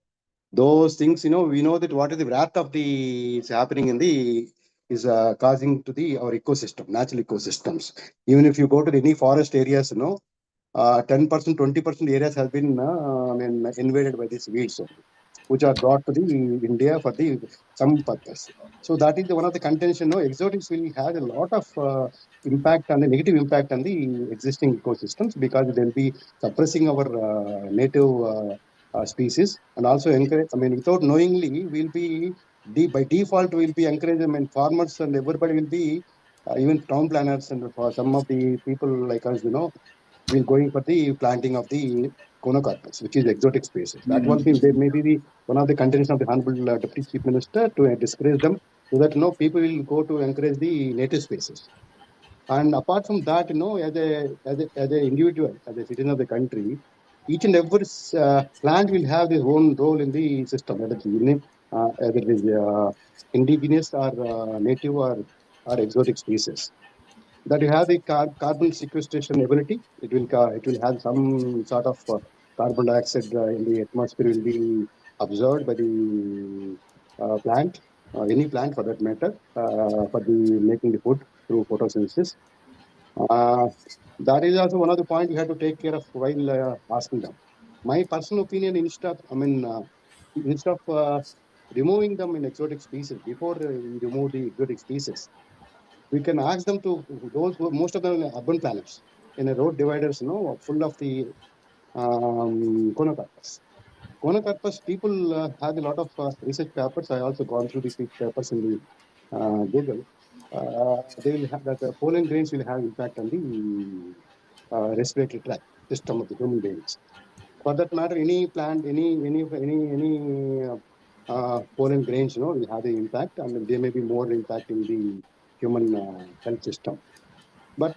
Those things, we know that what is the wrath of the is happening in the is causing to the our ecosystem, natural ecosystems. Even if you go to any forest areas, 10%, 20% areas have been invaded by these weeds, which are brought to the India for the some purpose. So that is one of the contention. Exotics will have a lot of impact on the negative impact on the existing ecosystems because they'll be suppressing our native species, and also encourage. Without knowingly, we'll be by default we'll be encouraging. Farmers and everybody will be even town planners and for some of the people like us, we're going for the planting of the Conocarpus, which is exotic species. That one thing, they may be one of the contention of the Honorable Deputy Chief Minister to discourage them, so that people will go to encourage the native species. And apart from that, as an individual, as a citizen of the country, each and every plant will have their own role in the system, whether it is indigenous or native or exotic species. That you have the carbon sequestration ability. It will have some sort of carbon dioxide in the atmosphere will be absorbed by the plant, any plant for that matter, for the making the food through photosynthesis. That is also one of the points we have to take care of while asking them. My personal opinion, instead of removing them in exotic species, before we remove the exotic species, we can ask them to, those who, most of them in urban planets, in a road dividers, full of the Conocarpus. Conocarpus, people have a lot of research papers. I also gone through the papers in the Google. They will have that pollen grains will have impact on the respiratory tract system of the human beings. For that matter, any plant, any pollen grains, will have the impact, and there may be more impact in the human health system. But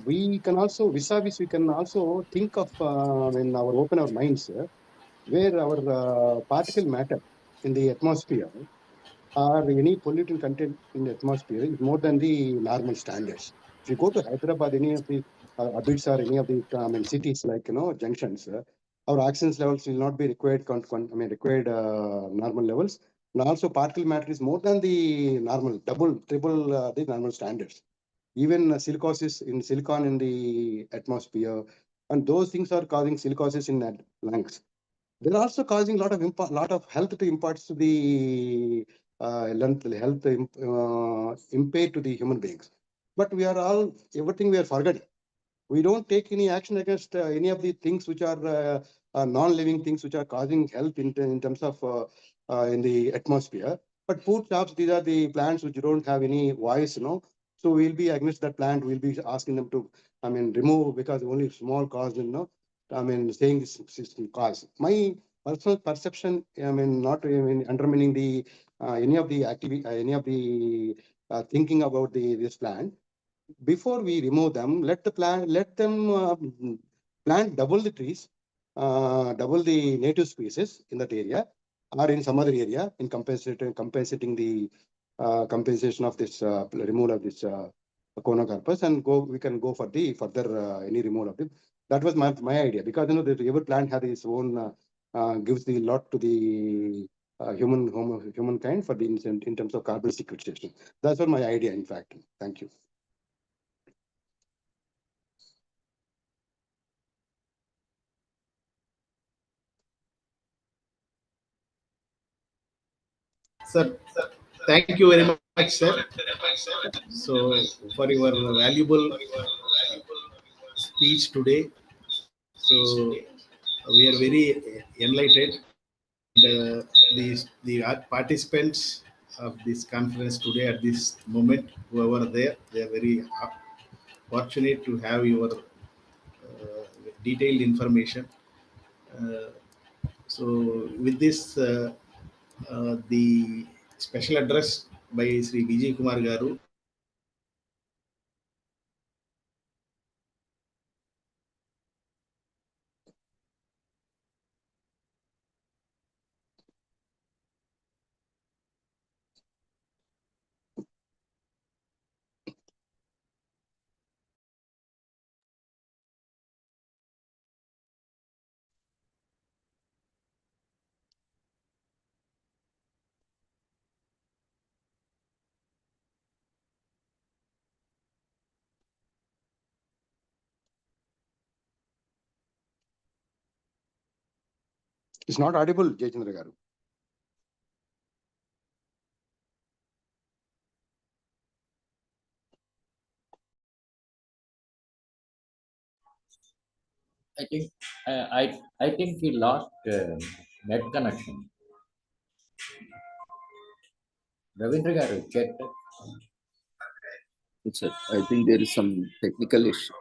we can also, vis-a-vis, we can also think of in our open our minds, where our particle matter in the atmosphere or any pollutant content in the atmosphere is more than the normal standards. If you go to Hyderabad, any of the Abids or any of the cities like junctions, our oxygen levels will not be required. Required normal levels, and also particle matter is more than the normal, double, triple the normal standards. Even silicosis in silicon in the atmosphere, and those things are causing silicosis in lungs. They're also causing a lot of health to impacts to the health impaired to the human beings. But we are all, everything we are forgetting. We don't take any action against any of the things which are non-living things which are causing health in terms of in the atmosphere. But food crops, these are the plants which don't have any voice, So we'll be against that plant. We'll be asking them to, remove, because only small cause, saying this system cause. My personal perception, not undermining the any of the activity, any of the thinking about this plant. Before we remove them, let them plant double the trees, double the native species in that area, or in some other area, in compensating the compensation of this removal of this Conocarpus, and we can go for the further any removal of it. That was my idea, because every plant has its own gives the lot to the humankind for the in terms of carbon sequestration. That's what my idea, in fact. Thank you. Sir, thank you very much, sir. So, for your valuable speech today. So, we are very enlightened. The participants of this conference today at this moment, whoever there, they are very fortunate to have your detailed information. So, with this, the special address by Sri Vijay Kumar Garu. It's not audible, Jayachandra Garu. I think he lost net connection. Ravindra garu, check. Sir, I think there is some technical issue.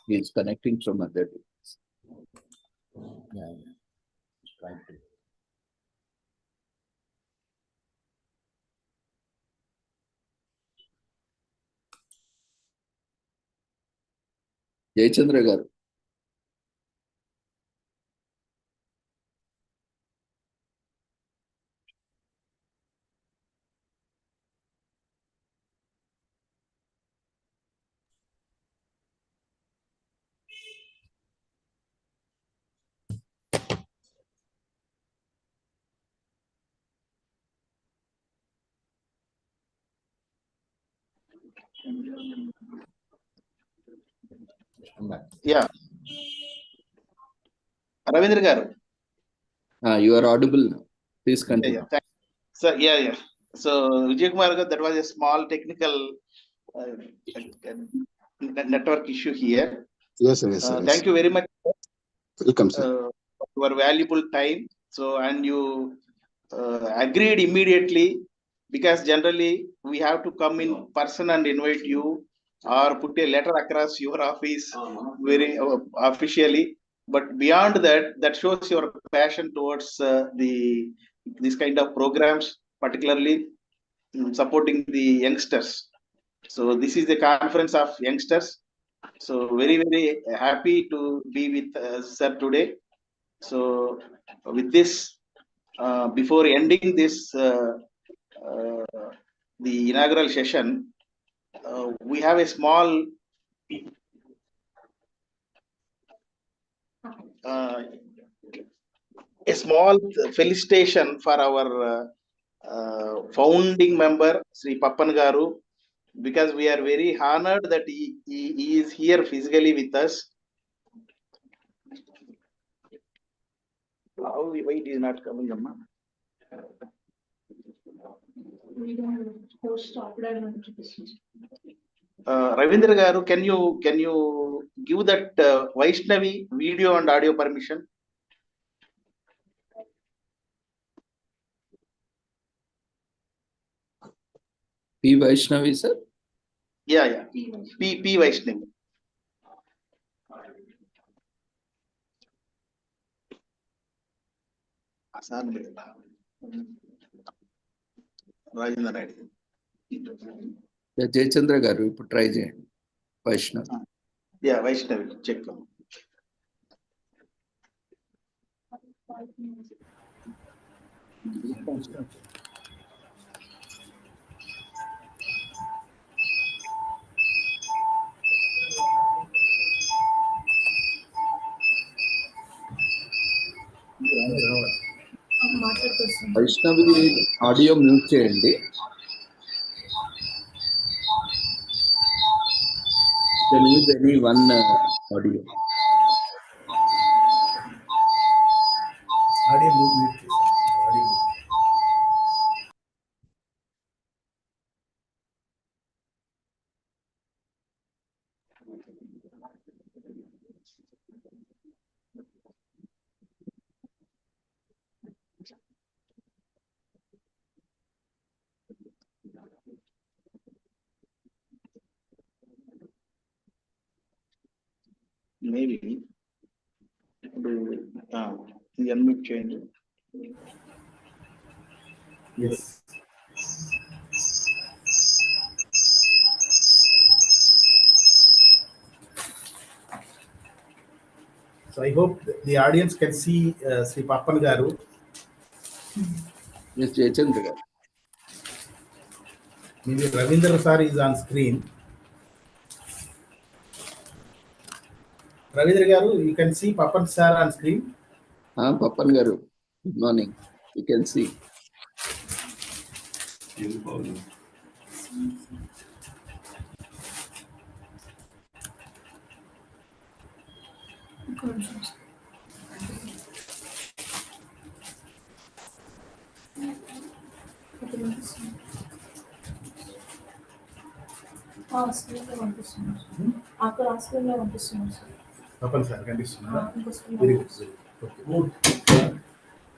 He is connecting from other device. Yeah. He's trying to. Jayachandra Garu. Come back. Yeah. Ravindra garu. You are audible now. Please Yeah, continue. yeah. So yeah. So Vijay Kumar garu, that was a small technical network issue here. Yes, sir. Yes, sir. Yes. Thank you very much Welcome, sir. for your valuable time. So, and you agreed immediately, because generally we have to come in person and invite you or put a letter across your office very officially. But beyond that, that shows your passion towards this kind of programs, particularly supporting the youngsters. So this is the conference of youngsters. So very, very happy to be with sir today. So with this, before ending this, the inaugural session, we have a small felicitation for our founding member Sri Pappan Garu, because we are very honored that he is here physically with us. Why it is not coming, Amma? Ravindra garu, can you give that Vaishnavi video and audio permission? P. Vaishnavi, sir. Yeah. P. Vaishnavi. Rajendra Reddy. Jayachandra garu, ఇప్పుడు try చేయండి. Vaishnavi. Yeah, Vaishnavi, check. Vaishnavi audio mute చేయండి. You can use any one audio. Audio mute. Audio mute. Maybe unmute change. Yes. So I hope the audience can see Sri Pappan Garu. Yes, Jayachandra garu. Maybe Ravindra sir is on screen. Ravindra Garu, you can see Pappan sir on screen. Pappan garu. Good morning. You can see. అక్కడ హాస్పిటల్లో పంపిస్తున్నాం sir. Pappan sir, కండిస్తున్నా. పంపిస్తున్నాం.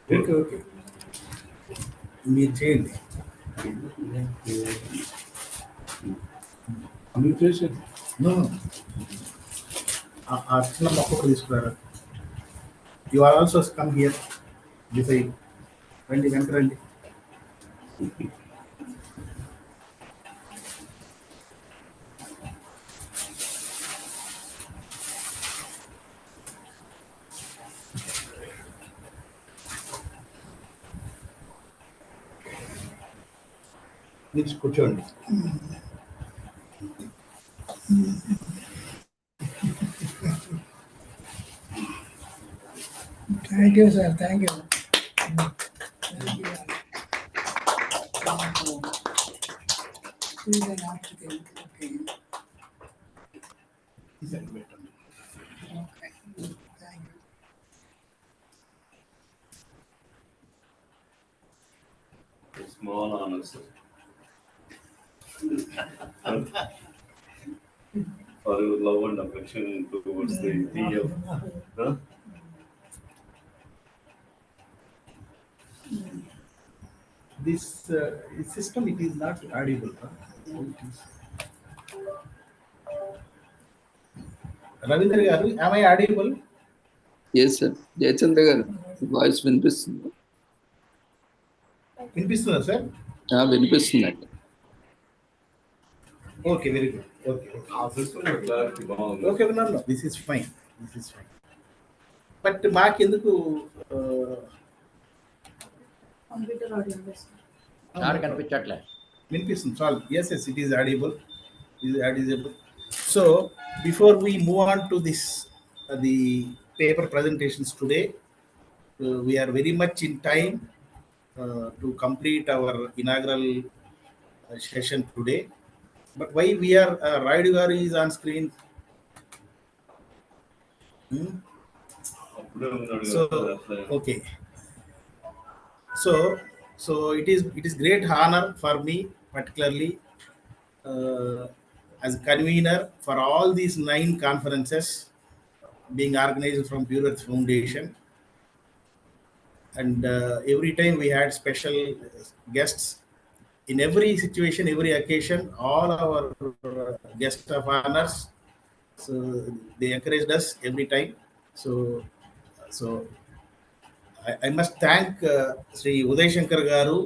Very good. Okay. మీరు చేయండి. No. ఆ చిన్న మొక్క కూడా తీసుకున్నారా? You are also come here. రండి వెనక రండి. ప్లీజ్ కూర్చోండి. Thank you, sir. Thank you. This is an article. Okay. Small honor, sir. For your love and affection towards the TF. Huh? This system, it is not audible. Huh? Ravindra garu, am I audible? Yes, sir. Jayachandra garu, voice వినిపిస్తుంది. వినిపిస్తుందా sir? వినిపిస్తుందండి. Okay, very good. Okay. Okay, no, this is fine. This is fine. But మాకెందుకు computer audio sir. Sir కనిపించట్లే. వినిపిస్తుంది చాలు. Yes, it is audible. Is audible. So before we move on to this, the paper presentations today, we are very much in time to complete our inaugural session today. But why we are Raidu garu is on screen? So okay. So it is great honor for me, particularly as convener for all these 9 conferences being organized from Pure Earth Foundation. And every time we had special guests. In every situation, every occasion, all our guests of honors, so they encouraged us every time. So I must thank Sri Uday Shankar garu,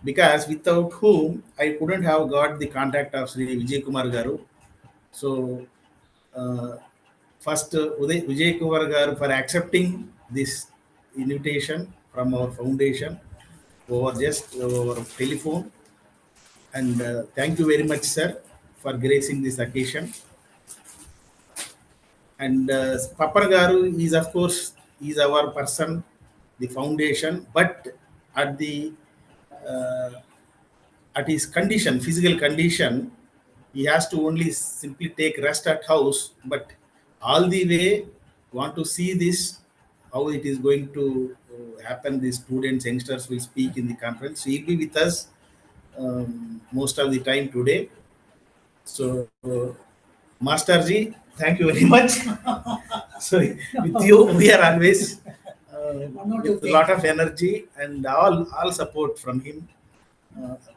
because without whom I couldn't have got the contact of Sri Vijay Kumar garu. So first Vijay Kumar garu for accepting this invitation from our foundation over telephone. And thank you very much, sir, for gracing this occasion. And Papan garu is, of course, is our person, the foundation, but at his condition, physical condition, he has to only simply take rest at house. But all the way want to see this, how it is going to happen. The students, youngsters will speak in the conference. So he'll be with us most of the time today. So Masterji, thank you very much. So with you we are always with a lot of energy and all support from him.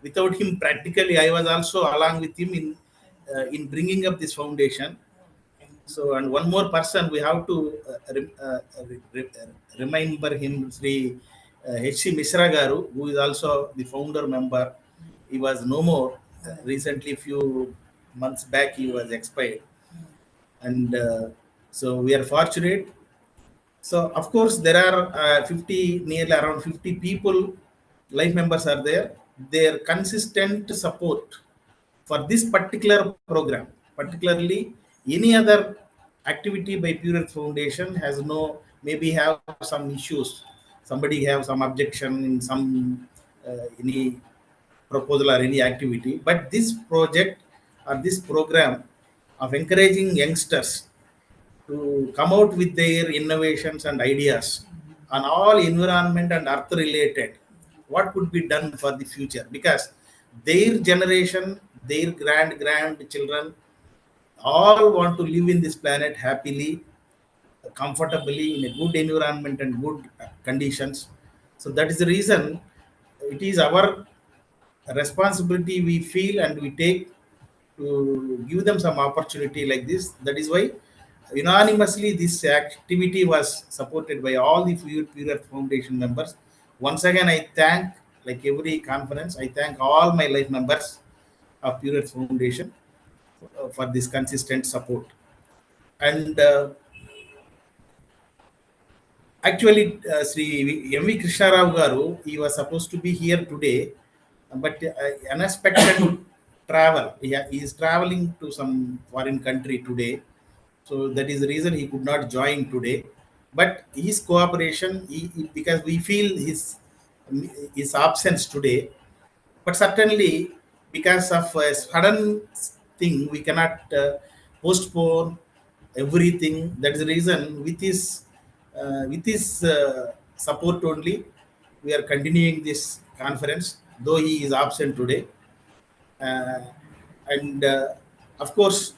Without him, practically I was also along with him in bringing up this foundation. So, and one more person we have to remember him, Sri H.C. Mishra garu, who is also the founder member. He was no more. Recently, few months back, he was expired. And so we are fortunate. So, of course, there are nearly around 50 people, life members are there. Their consistent support for this particular program, particularly any other activity by Pure Earth Foundation has maybe have some issues. Somebody have some objection in some any proposal or any activity. But this project or this program of encouraging youngsters to come out with their innovations and ideas on all environment and earth related, what could be done for the future, because their generation, their grandchildren all want to live in this planet happily, comfortably, in a good environment and good conditions. So that is the reason it is our responsibility we feel and we take to give them some opportunity like this. That is why unanimously this activity was supported by all the Pure Earth Foundation members. Once again, I thank, like every conference, I thank all my life members of Pure Earth Foundation for this consistent support. And actually, Sri M.V. Krishna Rao garu, he was supposed to be here today, but unexpected travel. He is traveling to some foreign country today. So that is the reason he could not join today. But his cooperation, because we feel his absence today, but certainly because of a sudden thing, we cannot postpone everything. That is the reason with his support only we are continuing this conference, though he is absent today. Uh, and of course,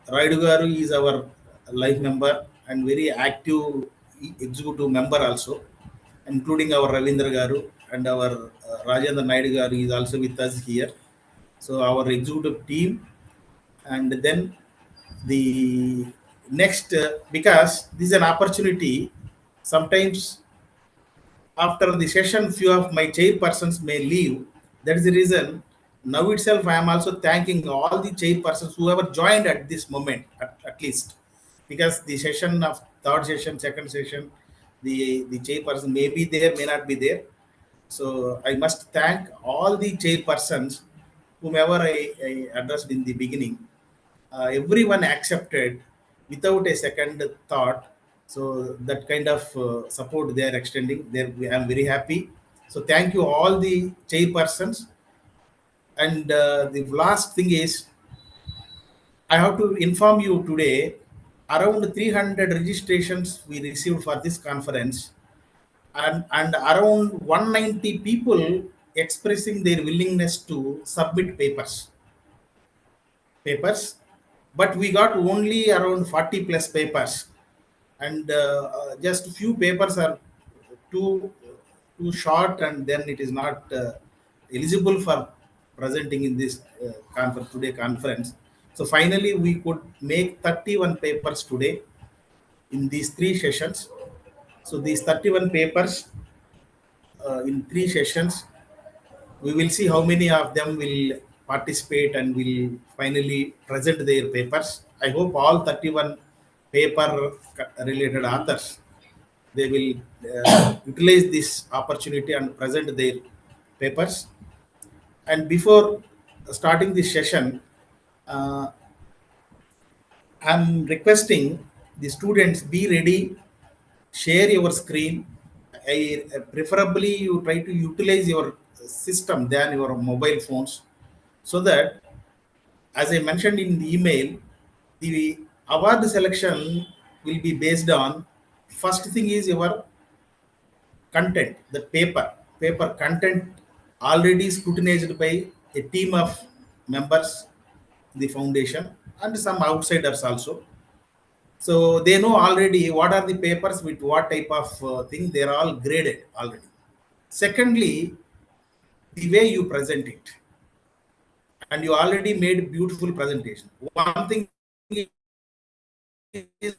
Raidu Garu is our life member and very active executive member also, including our Ravindra Garu and our Rajendra Naidu Garu is also with us here. So our executive team, and then the next, because this is an opportunity, sometimes after the session, few of my chairpersons may leave. That is the reason now itself I am also thanking all the chairpersons whoever joined at this moment, at least, because the session of third session, second session, the chairperson may be there, may not be there. So I must thank all the chairpersons, whomever I addressed in the beginning. Everyone accepted without a second thought. So that kind of support they are extending. There, I am very happy. So thank you all the chairpersons. And the last thing is, I have to inform you today, around 300 registrations we received for this conference, and around 190 people expressing their willingness to submit papers, but we got only around 40 plus papers, and just few papers are too short, and then it is not eligible for presenting in this conference. So finally we could make 31 papers today in these 3 sessions. So these 31 papers in 3 sessions, we will see how many of them will participate and will finally present their papers. I hope all 31 paper related authors, they will utilize this opportunity and present their papers. And before starting this session, I'm requesting the students, be ready, share your screen. I preferably you try to utilize your system than your mobile phones, so that, as I mentioned in the email, the award selection will be based on, first thing is your content, the paper content already scrutinized by a team of members in the foundation and some outsiders also. So they know already what are the papers with what type of thing, they are all graded already. Secondly, the way you present it, and you already made beautiful presentation. One thing is,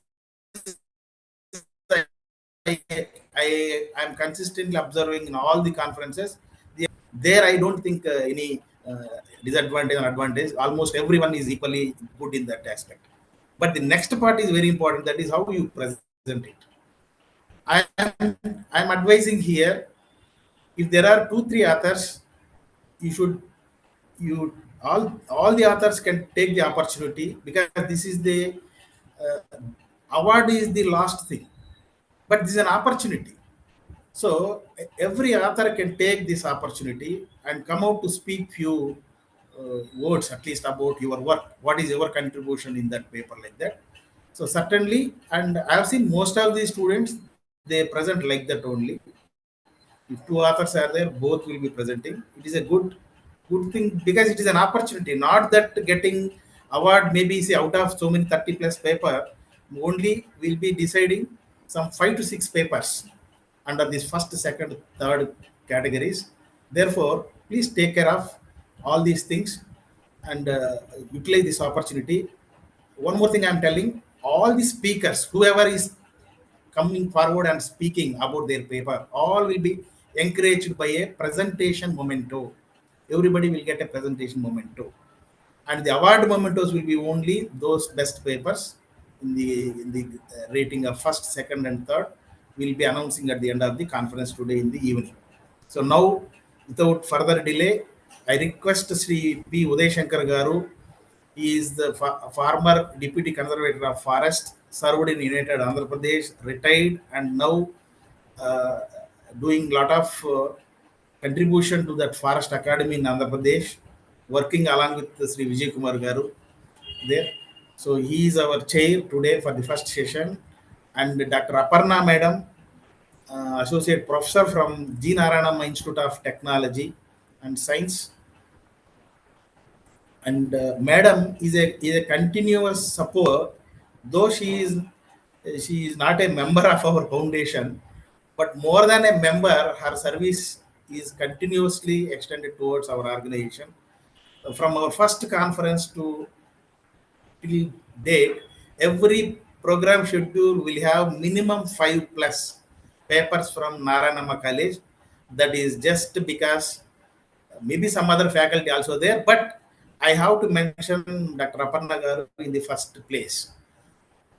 I am consistently observing in all the conferences. There, I don't think any disadvantage or advantage. Almost everyone is equally good in that aspect. But the next part is very important. That is how you present it. I am advising here, if there are 2-3 authors, you all the authors can take the opportunity, because this is the award is the last thing, but this is an opportunity. So every author can take this opportunity and come out to speak few words at least about your work. What is your contribution in that paper, like that? So certainly, and I have seen most of the students, they present like that only. If 2 authors are there, both will be presenting. It is a good thing, because it is an opportunity. Not that getting award, maybe say out of so many 30 plus paper, only will be deciding some 5 to 6 papers under this first, second, third categories. Therefore, please take care of all these things and utilize this opportunity. One more thing I'm telling, all the speakers, whoever is coming forward and speaking about their paper, all will be encouraged by a presentation memento. Everybody will get a presentation memento, and the award mementos will be only those best papers in the rating of first, second, and third. We'll be announcing at the end of the conference today in the evening. So now, without further delay, I request Sri P. Uday Shankar Garu. He is the former Deputy Conservator of Forest, served in United Andhra Pradesh, retired, and now doing lot of contribution to that Forest Academy in Andhra Pradesh, working along with Sri Vijay Kumar Garu there. So he is our chair today for the first session, and Dr. Aparna Madam, Associate Professor from G. Narayanam Institute of Technology and Science. And Madam is a continuous support, though she is not a member of our foundation, but more than a member, her service is continuously extended towards our organization. From our first conference to till date, every program schedule will have minimum 5+ papers from Narayanama College. That is just because maybe some other faculty also there, but I have to mention Dr. Aparna Garu in the first place.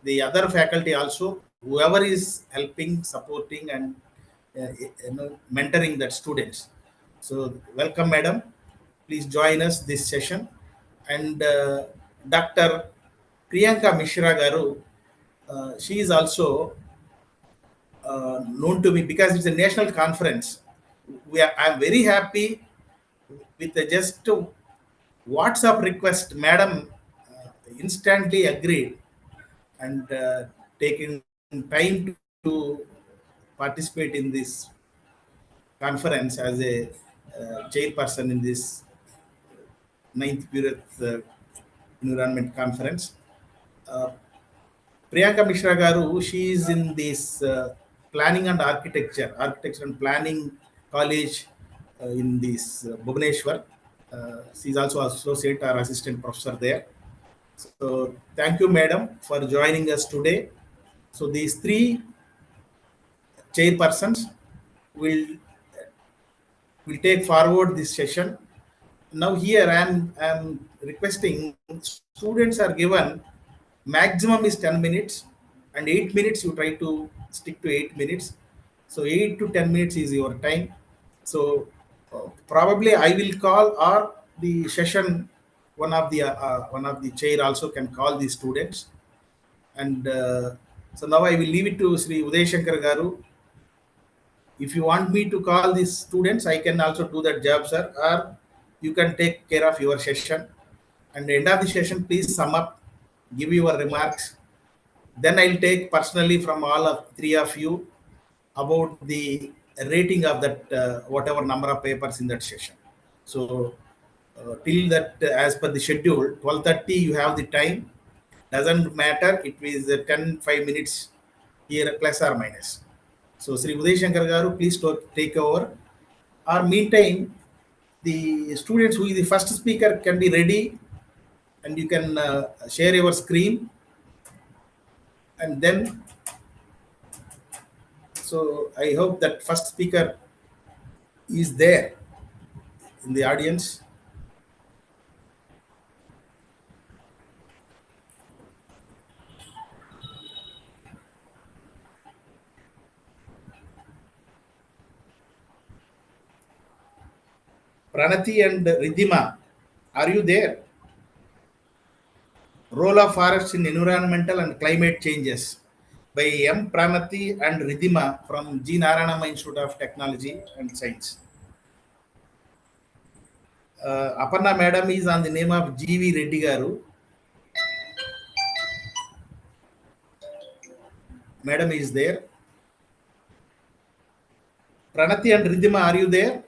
The other faculty also, whoever is helping, supporting, and mentoring that students. So welcome, madam. Please join us this session. And Dr. Priyanka Mishra Garu, she is also known to me because it's a national conference. I'm very happy with just WhatsApp request, madam instantly agreed and taking time to participate in this conference as a chairperson in this 9th period environment conference. Priyanka Mishra Garu, she is in this planning and architecture and planning college in this Bhubaneswar. She is also associate or assistant professor there. So thank you, madam, for joining us today. So these three chairpersons will take forward this session. Now here I am requesting students are given maximum is 10 minutes and 8 minutes you try to stick to 8 minutes. So 8 to 10 minutes is your time. So probably I will call or the session one of the chair also can call the students. And so now I will leave it to Sri Uday Shankar Garu. If you want me to call these students, I can also do that job, sir, or you can take care of your session. And end of the session, please sum up, give your remarks. Then I'll take personally from all of three of you about the rating of that whatever number of papers in that session. So till that, as per the schedule, 12:30 you have the time. Doesn't matter. It is 5 minutes here plus or minus. So Sri Uday Shankar Garu, please take over. Or meantime, the students who is the first speaker can be ready and you can share your screen. And then, so I hope that first speaker is there in the audience. Pranati and Ridhima, are you there? Role of forests in environmental and climate changes by M. Pranati and Ridhima from G. Narayanama Institute of Technology and Science. Aparna madam is on the name of G.V. Reddy Garu. Madam is there. Pranati and Ridhima, are you there?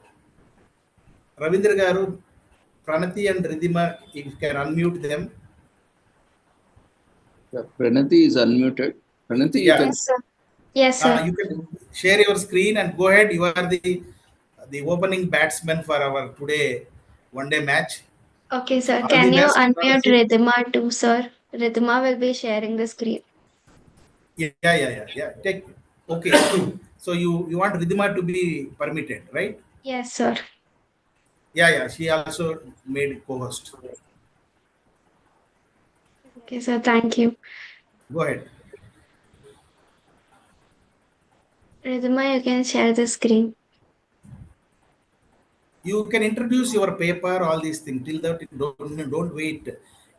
Ravindra Garu, Pranati and Ridhima, if you can unmute them. Yeah, Pranati is unmuted. Pranati, Yeah. Yes, sir. Yes, sir. You can share your screen and go ahead. You are the opening batsman for our today one-day match. Okay, sir. All Can the you best, unmute Pranati. Ridhima too, sir? Ridhima will be sharing the screen. Yeah. Take okay. So you want Ridhima to be permitted, right? Yes, sir. Yeah. She also made co-host. Okay, sir. Thank you. Go ahead. Ridhima, you can share the screen. You can introduce your paper, all these things. Till that, don't wait.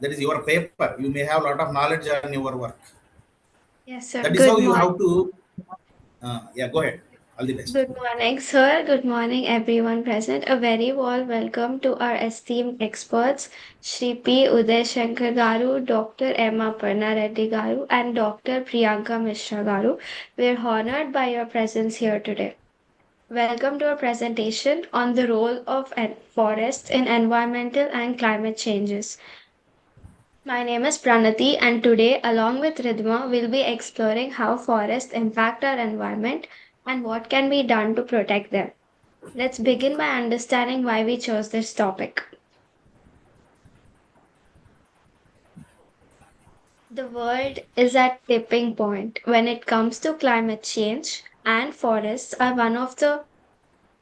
That is your paper. You may have a lot of knowledge on your work. Yes, sir. That is Good how you morning. have to. Yeah, go ahead. All the best. Good morning, sir. Good morning, everyone present. A very warm welcome to our esteemed experts, Shri P. Uday Shankar Garu, Dr. Emma Parna Reddy Garu, and Dr. Priyanka Mishra Garu. We are honored by your presence here today. Welcome to our presentation on the role of forests in environmental and climate changes. My name is Pranati, and today, along with Ridhima, we'll be exploring how forests impact our environment and what can be done to protect them. Let's begin by understanding why we chose this topic. The world is at tipping point when it comes to climate change, and forests are one of the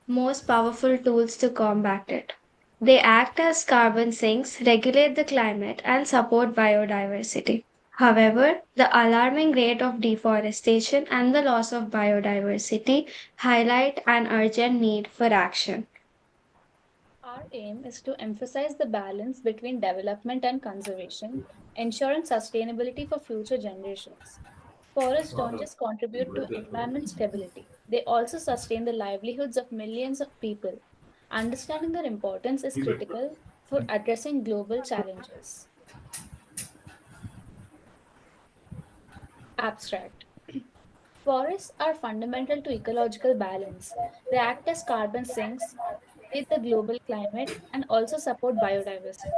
most powerful tools to combat it. They act as carbon sinks, regulate the climate, and support biodiversity. However, the alarming rate of deforestation and the loss of biodiversity highlight an urgent need for action. Our aim is to emphasize the balance between development and conservation, ensuring sustainability for future generations. Forests don't just contribute to environment stability, they also sustain the livelihoods of millions of people. Understanding their importance is critical for addressing global challenges. Abstract. Forests are fundamental to ecological balance. They act as carbon sinks, regulate the global climate, and also support biodiversity.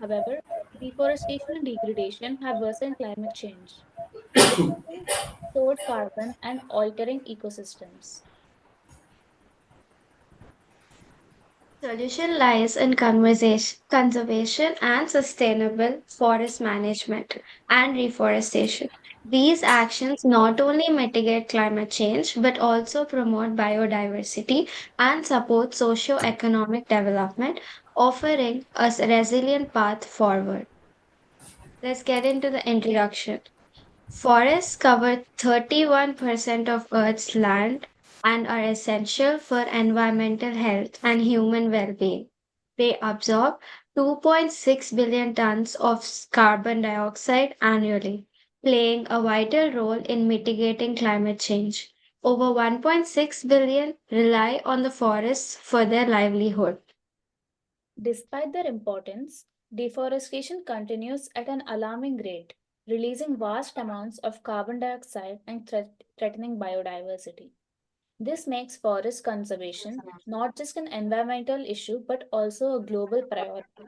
However, deforestation and degradation have worsened climate change, reducing stored carbon and altering ecosystems. Solution lies in conservation and sustainable forest management and reforestation. These actions not only mitigate climate change but also promote biodiversity and support socio-economic development, offering a resilient path forward. Let's get into the introduction. Forests cover 31% of Earth's land and are essential for environmental health and human well being. They absorb 2.6 billion tons of carbon dioxide annually, playing a vital role in mitigating climate change. Over 1.6 billion rely on the forests for their livelihood. Despite their importance, deforestation continues at an alarming rate, releasing vast amounts of carbon dioxide and threatening biodiversity. This makes forest conservation not just an environmental issue but also a global priority.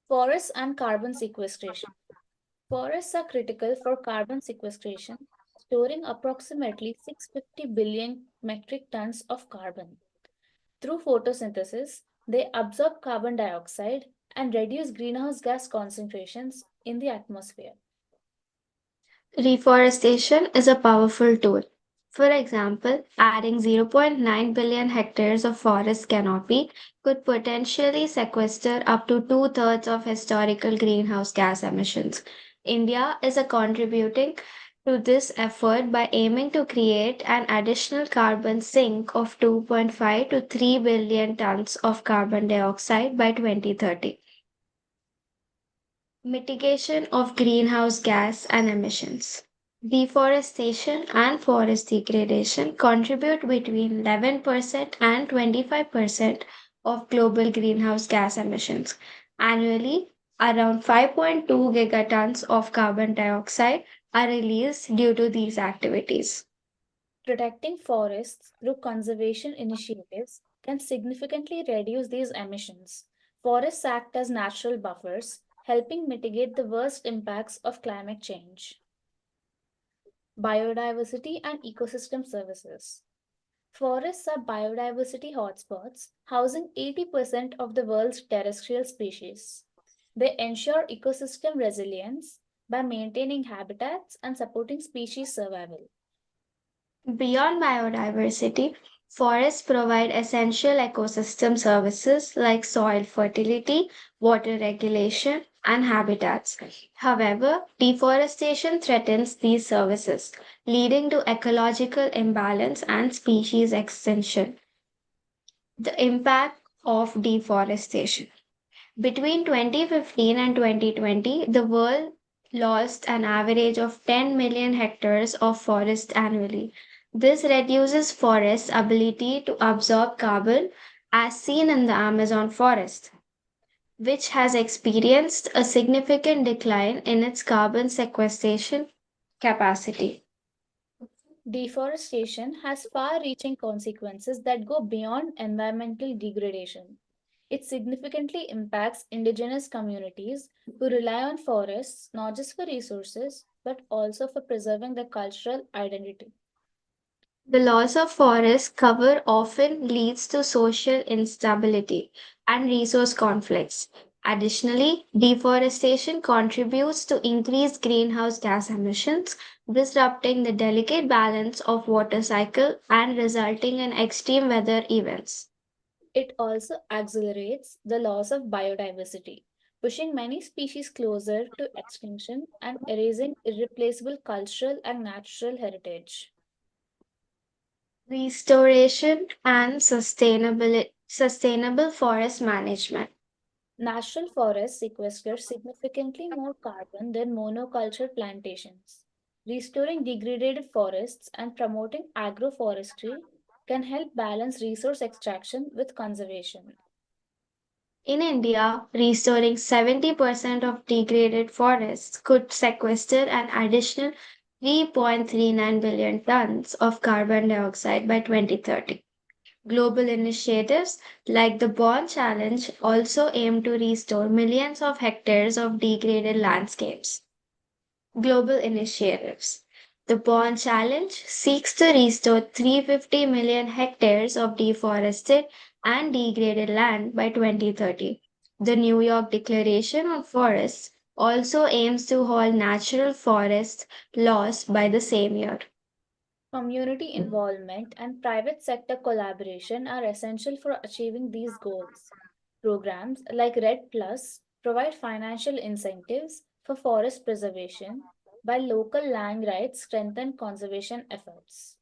Forests and carbon sequestration. Forests are critical for carbon sequestration, storing approximately 650 billion metric tons of carbon. Through photosynthesis, they absorb carbon dioxide and reduce greenhouse gas concentrations in the atmosphere. Reforestation is a powerful tool. For example, adding 0.9 billion hectares of forest canopy could potentially sequester up to two-thirds of historical greenhouse gas emissions. India is a contributing to this effort by aiming to create an additional carbon sink of 2.5 to 3 billion tons of carbon dioxide by 2030. Mitigation of greenhouse gas and emissions. Deforestation and forest degradation contribute between 11% and 25% of global greenhouse gas emissions. Annually, around 5.2 gigatons of carbon dioxide are released due to these activities. Protecting forests through conservation initiatives can significantly reduce these emissions. Forests act as natural buffers, helping mitigate the worst impacts of climate change. Biodiversity and ecosystem services. Forests are biodiversity hotspots, housing 80% of the world's terrestrial species. They ensure ecosystem resilience by maintaining habitats and supporting species survival. Beyond biodiversity, forests provide essential ecosystem services like soil fertility, water regulation, and habitats. However, deforestation threatens these services, leading to ecological imbalance and species extinction. The impact of deforestation. Between 2015 and 2020, the world lost an average of 10 million hectares of forest annually. This reduces forest's ability to absorb carbon, as seen in the Amazon forest, which has experienced a significant decline in its carbon sequestration capacity. Deforestation has far reaching consequences that go beyond environmental degradation. It significantly impacts indigenous communities who rely on forests not just for resources but also for preserving their cultural identity. The loss of forest cover often leads to social instability and resource conflicts. Additionally, deforestation contributes to increased greenhouse gas emissions, disrupting the delicate balance of water cycle and resulting in extreme weather events. It also accelerates the loss of biodiversity, pushing many species closer to extinction and erasing irreplaceable cultural and natural heritage. Restoration and sustainable forest management. Natural forests sequester significantly more carbon than monoculture plantations. Restoring degraded forests and promoting agroforestry can help balance resource extraction with conservation. In India, restoring 70% of degraded forests could sequester an additional 3.39 billion tons of carbon dioxide by 2030. Global initiatives like the Bond Challenge also aim to restore millions of hectares of degraded landscapes. Global initiatives. The Bond Challenge seeks to restore 350 million hectares of deforested and degraded land by 2030. The New York Declaration on Forests also aims to halt natural forest loss by the same year. Community involvement and private sector collaboration are essential for achieving these goals. Programs like RED Plus provide financial incentives for forest preservation, while local land rights strengthen conservation efforts.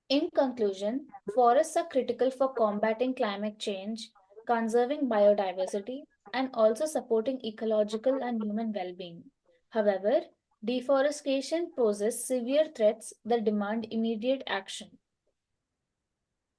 In conclusion, forests are critical for combating climate change, conserving biodiversity, and also supporting ecological and human well being. However, deforestation poses severe threats that demand immediate action.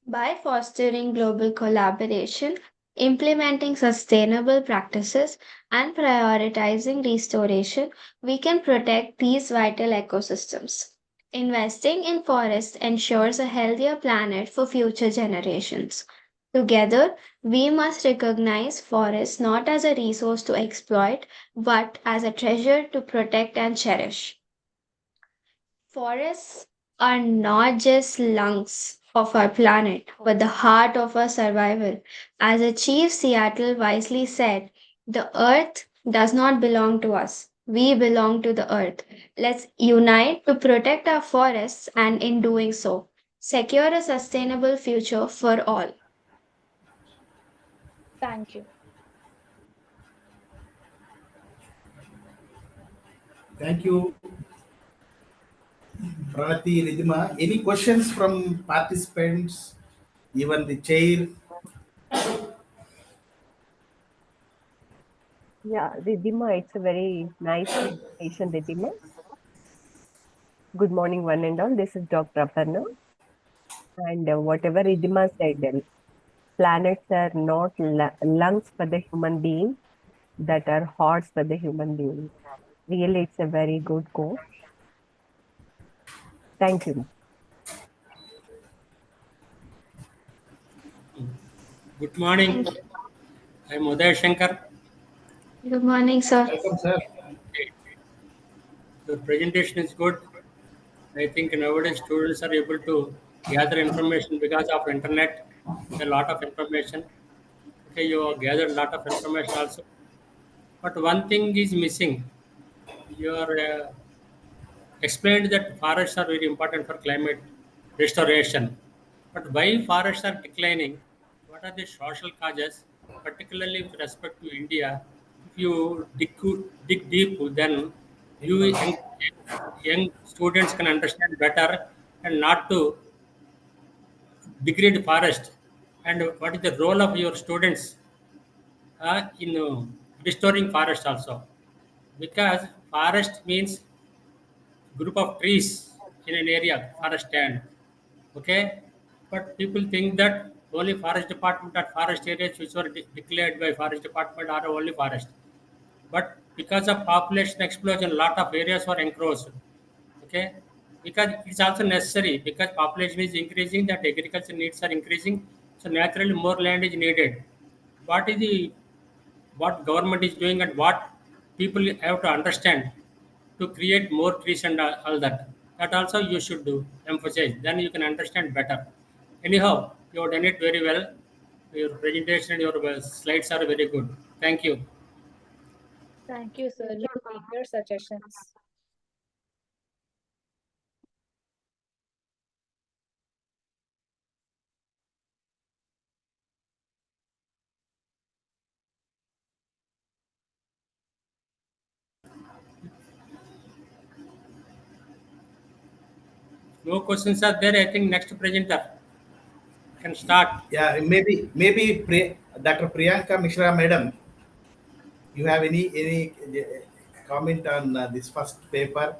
By fostering global collaboration, implementing sustainable practices, and prioritizing restoration, we can protect these vital ecosystems. Investing in forests ensures a healthier planet for future generations. Together, we must recognize forests not as a resource to exploit, but as a treasure to protect and cherish. Forests are not just lungs of our planet, but the heart of our survival. As a Chief Seattle wisely said, the earth does not belong to us. We belong to the earth. Let's unite to protect our forests and in doing so, secure a sustainable future for all. Thank you. Thank you, Prati Ridhima. Any questions from participants, even the chair? Yeah, Ridhima, it's a very nice presentation, Ridhima. Good morning, one and all. This is Dr. Aparna. And whatever Ridhima said, planets are not lungs for the human being, that are hearts for the human being. Really, it's a very good quote. Thank you. Good morning. I'm Uday Shankar. Good morning, sir. Welcome, sir. Your presentation is good. I think nowadays students are able to gather information because of internet. A lot of information. Okay, you have gathered a lot of information also. But one thing is missing. You are explained that forests are very important for climate restoration. But why forests are declining? What are the social causes, particularly with respect to India? If you dig deep, then young students can understand better and not to degrade forest. And what is the role of your students in restoring forest also, because forest means group of trees in an area, forest stand. Okay, but people think that only forest department or forest areas which were declared by forest department are only forest. But because of population explosion, lot of areas were encroached. Okay, because it's also necessary, because population is increasing, that agriculture needs are increasing, so naturally more land is needed. What is the what government is doing and what people have to understand to create more trees and all that. That also you should do emphasize. Then you can understand better. Anyhow, you have done it very well. Your presentation, your slides are very good. Thank you. Thank you, sir. We take your suggestions. No questions are there. I think next presenter can start. Yeah, maybe Dr. Priyanka Mishra, madam, you have any comment on this first paper?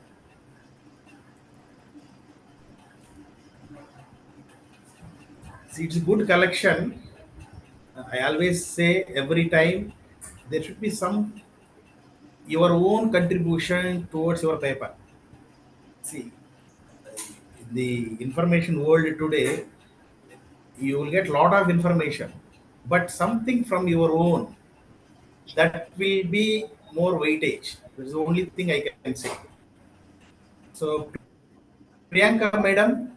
See, it's a good collection. I always say every time there should be some your own contribution towards your paper. See, the information world today, you will get lot of information, but something from your own that will be more weightage. That's the only thing I can say. So, Priyanka, madam,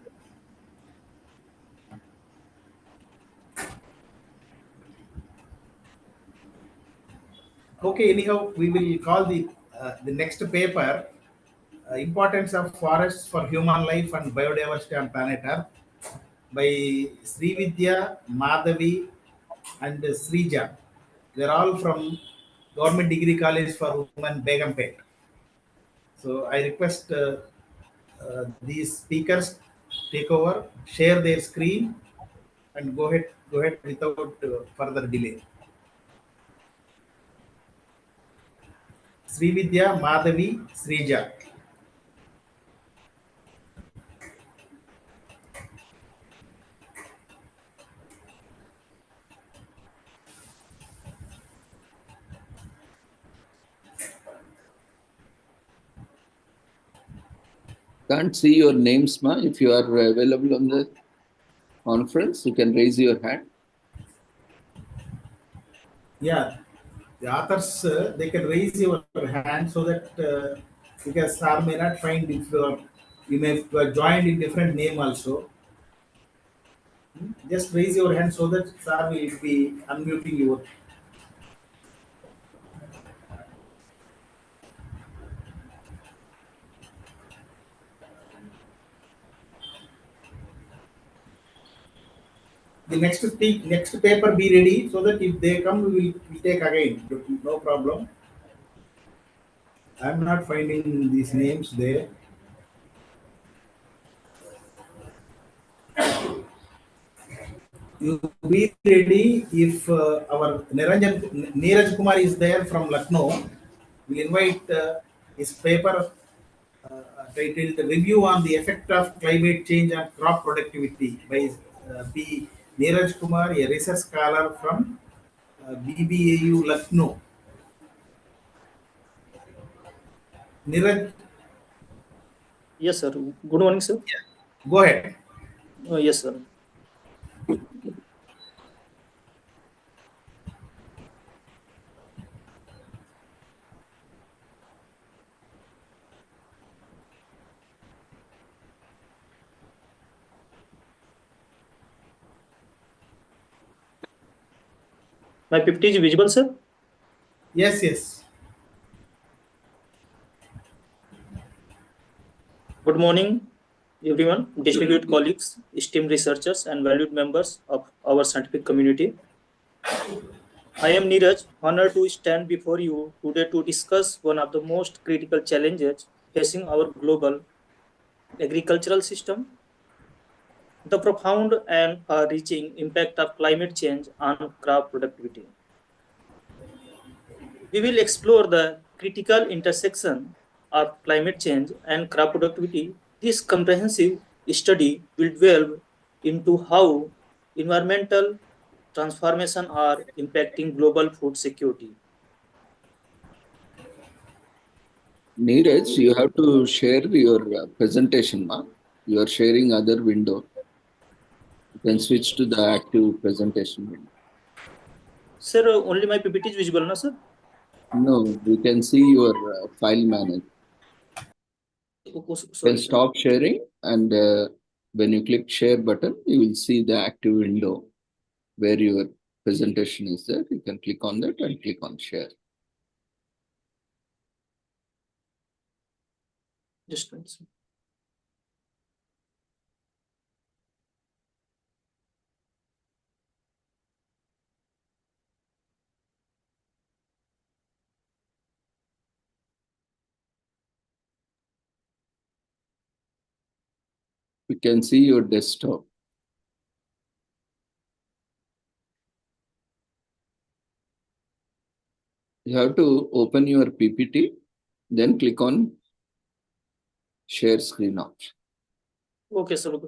okay. Anyhow, we will call the next paper importance of forests for human life and biodiversity on planet Earth by Srividya, Madhavi, and Srija. They're all from Government Degree College for Women, Begumpet. So I request these speakers take over, share their screen, and go ahead without further delay. Srividya, Madhavi, Srija. Can't see your names, ma. If you are available on the conference, you can raise your hand. Yeah, the authors they can raise your hand so that because sir may not find if you may have joined in different name also. Just raise your hand so that sir will be unmuting your. The next paper be ready so that if they come we will take again. No problem. I'm not finding these names there. You be ready if our Neeraj Kumar is there from Lucknow. We invite his paper titled Review on the Effect of Climate Change on Crop Productivity by P. Neeraj Kumar, a research scholar from BBAU Lucknow. Neeraj, Yes, sir. Good morning, sir. go ahead. Yes, sir. My PPT is visible, sir? Yes, yes. Good morning, everyone, distinguished colleagues, esteemed researchers, and valued members of our scientific community. I am Neeraj, honored to stand before you today to discuss one of the most critical challenges facing our global agricultural system, the profound and far-reaching impact of climate change on crop productivity. We will explore the critical intersection of climate change and crop productivity. This comprehensive study will delve into how environmental transformation are impacting global food security. Neeraj, you have to share your presentation, ma. You are sharing other window. You can switch to the active presentation window. Sir, only my PPT is visible, no, sir? No, we can see your file manager. You Sorry, can stop sharing, and when you click share button, you will see the active window where your presentation is there. You can click on that and click on share. Just one second. You can see your desktop. You have to open your PPT, then click on share screen option. Okay, sir. Okay.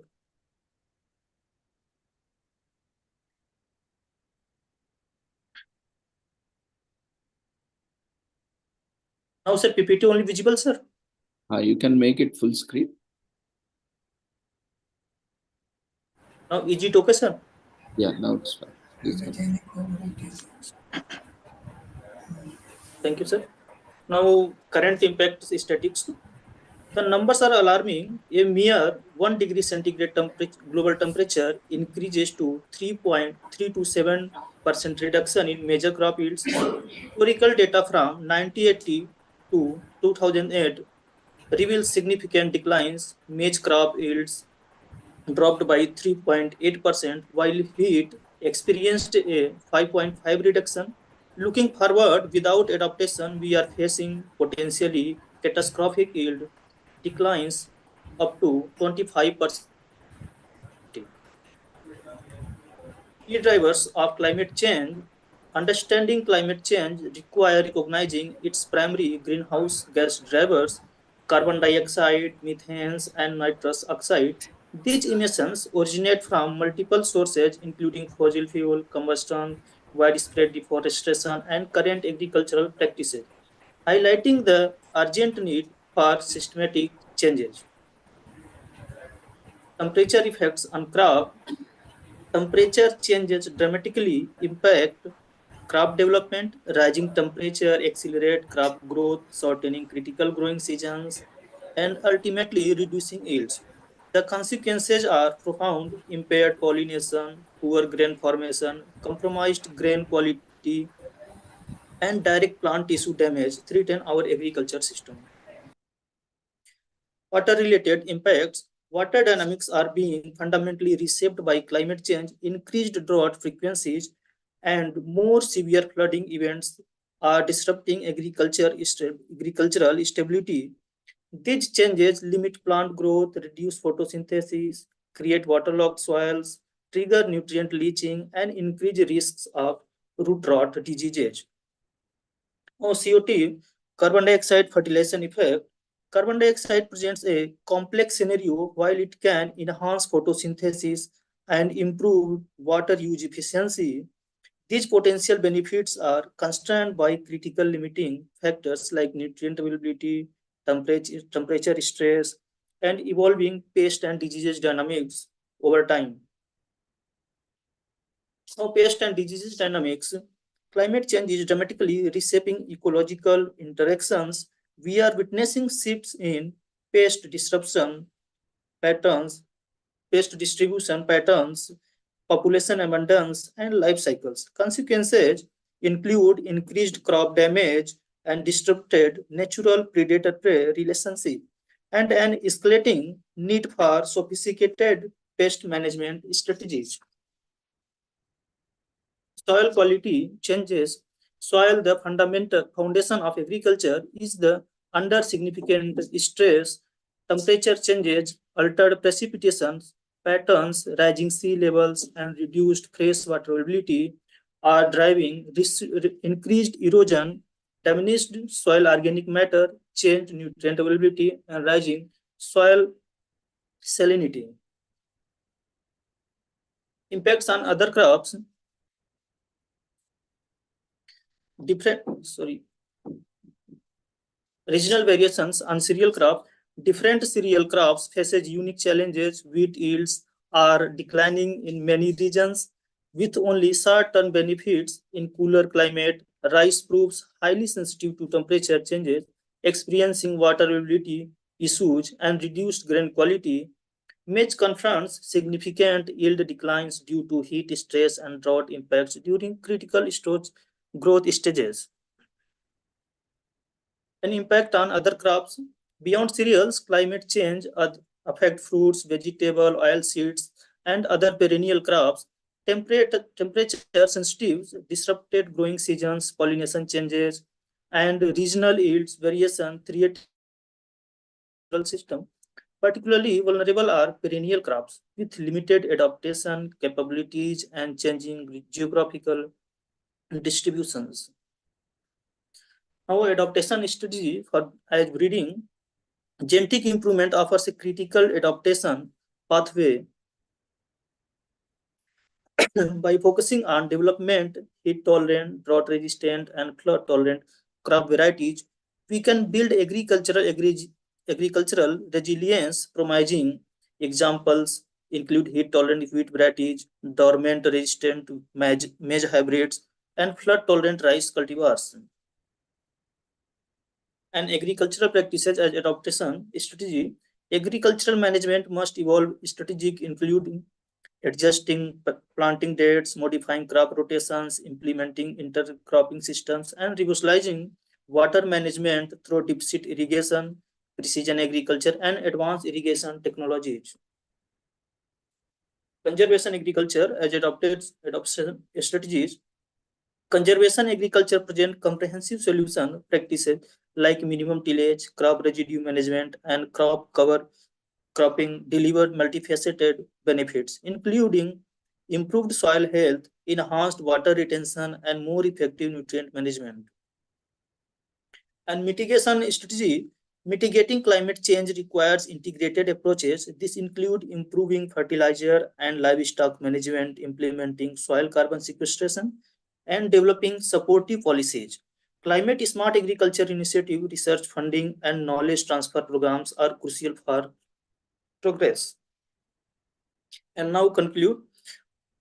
Now, sir, PPT only visible, sir? You can make it full screen. Now, is it okay, sir? Yeah, now it's fine. Please continue. Thank you, sir. Now, current impact statistics. The numbers are alarming. A mere 1 degree centigrade global temperature increases to 3.327% reduction in major crop yields. Historical data from 1980 to 2008 reveals significant declines. Maize crop yields dropped by 3.8%, while wheat experienced a 5.5 reduction. Looking forward, without adaptation, we are facing potentially catastrophic yield declines up to 25%. Key drivers of climate change. Understanding climate change require recognizing its primary greenhouse gas drivers, carbon dioxide, methane, and nitrous oxide. These emissions originate from multiple sources, including fossil fuel combustion, widespread deforestation, and current agricultural practices, highlighting the urgent need for systematic changes. Temperature effects on crop. Temperature changes dramatically impact crop development. Rising temperature accelerate crop growth, shortening critical growing seasons, and ultimately reducing yields. The consequences are profound: impaired pollination, poor grain formation, compromised grain quality, and direct plant tissue damage threaten our agriculture system. Water-related impacts. Water dynamics are being fundamentally reshaped by climate change. Increased drought frequencies and more severe flooding events are disrupting agricultural stability. These changes limit plant growth, reduce photosynthesis, create waterlogged soils, trigger nutrient leaching, and increase risks of root rot diseases. CO2, carbon dioxide fertilization effect. Carbon dioxide presents a complex scenario. While it can enhance photosynthesis and improve water use efficiency, these potential benefits are constrained by critical limiting factors like nutrient availability, temperature stress, and evolving pest and diseases dynamics over time. Now, pest and diseases dynamics. Climate change is dramatically reshaping ecological interactions. We are witnessing shifts in pest disruption patterns, pest distribution patterns, population abundance, and life cycles. Consequences include increased crop damage and disrupted natural predator-prey relationship, and an escalating need for sophisticated pest management strategies. Soil quality changes. Soil, the fundamental foundation of agriculture, is the under significant stress. Temperature changes, altered precipitation patterns, rising sea levels, and reduced freshwater availability are driving increased erosion, diminished soil organic matter, changed nutrient availability, and rising soil salinity. Impacts on other crops. Regional variations on cereal crop. Different cereal crops faces unique challenges. Wheat yields are declining in many regions with only short-term benefits in cooler climate. Rice proves highly sensitive to temperature changes, experiencing water availability issues and reduced grain quality. Maize confronts significant yield declines due to heat stress and drought impacts during critical growth stages. An impact on other crops. Beyond cereals, climate change affect fruits, vegetable, oilseeds, and other perennial crops. Temperature sensitive, disrupted growing seasons, pollination changes, and regional yields variation create system. Particularly vulnerable are perennial crops with limited adaptation capabilities and changing geographical distributions. Our adaptation strategy for as breeding, genetic improvement offers a critical adaptation pathway by focusing on development, heat-tolerant, drought-resistant, and flood-tolerant crop varieties. We can build agricultural resilience, promising examples include heat-tolerant wheat varieties, dormant-resistant maize hybrids, and flood-tolerant rice cultivars. And agricultural practices as adaptation strategy. Agricultural management must evolve strategic, including adjusting planting dates, modifying crop rotations, implementing intercropping systems, and revitalizing water management through deep-seed irrigation, precision agriculture, and advanced irrigation technologies. Conservation agriculture as adoption strategies. Conservation agriculture presents comprehensive solution practices like minimum tillage, crop residue management, and crop cover cropping delivered multifaceted benefits, including improved soil health, enhanced water retention, and more effective nutrient management. And mitigation strategy. Mitigating climate change requires integrated approaches. This includes improving fertilizer and livestock management, implementing soil carbon sequestration, and developing supportive policies. Climate smart agriculture initiative, research funding, and knowledge transfer programs are crucial for progress. And now conclude.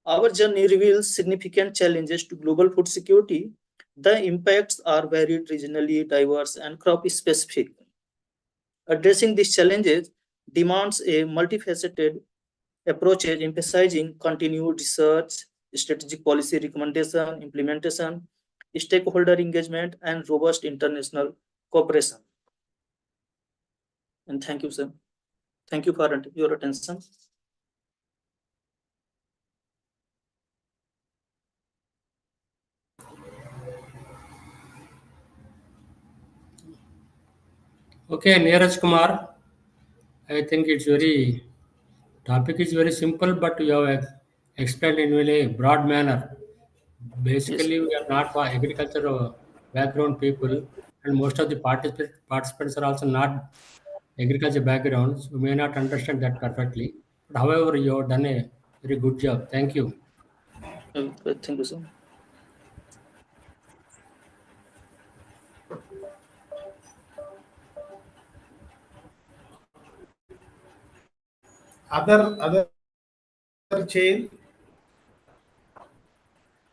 Our journey reveals significant challenges to global food security. The impacts are varied, regionally diverse, and crop specific. Addressing these challenges demands a multifaceted approach, emphasizing continued research, strategic policy recommendation, implementation, stakeholder engagement, and robust international cooperation. And thank you, sir. Thank you for your attention. Okay, Neeraj Kumar, I think topic is very simple, but you have explained in a very broad manner. Basically, we are not for agriculture background people, and most of the participants are also not agriculture backgrounds. We may not understand that perfectly. But however, you have done a very good job. Thank you. Thank you, sir. Other chair,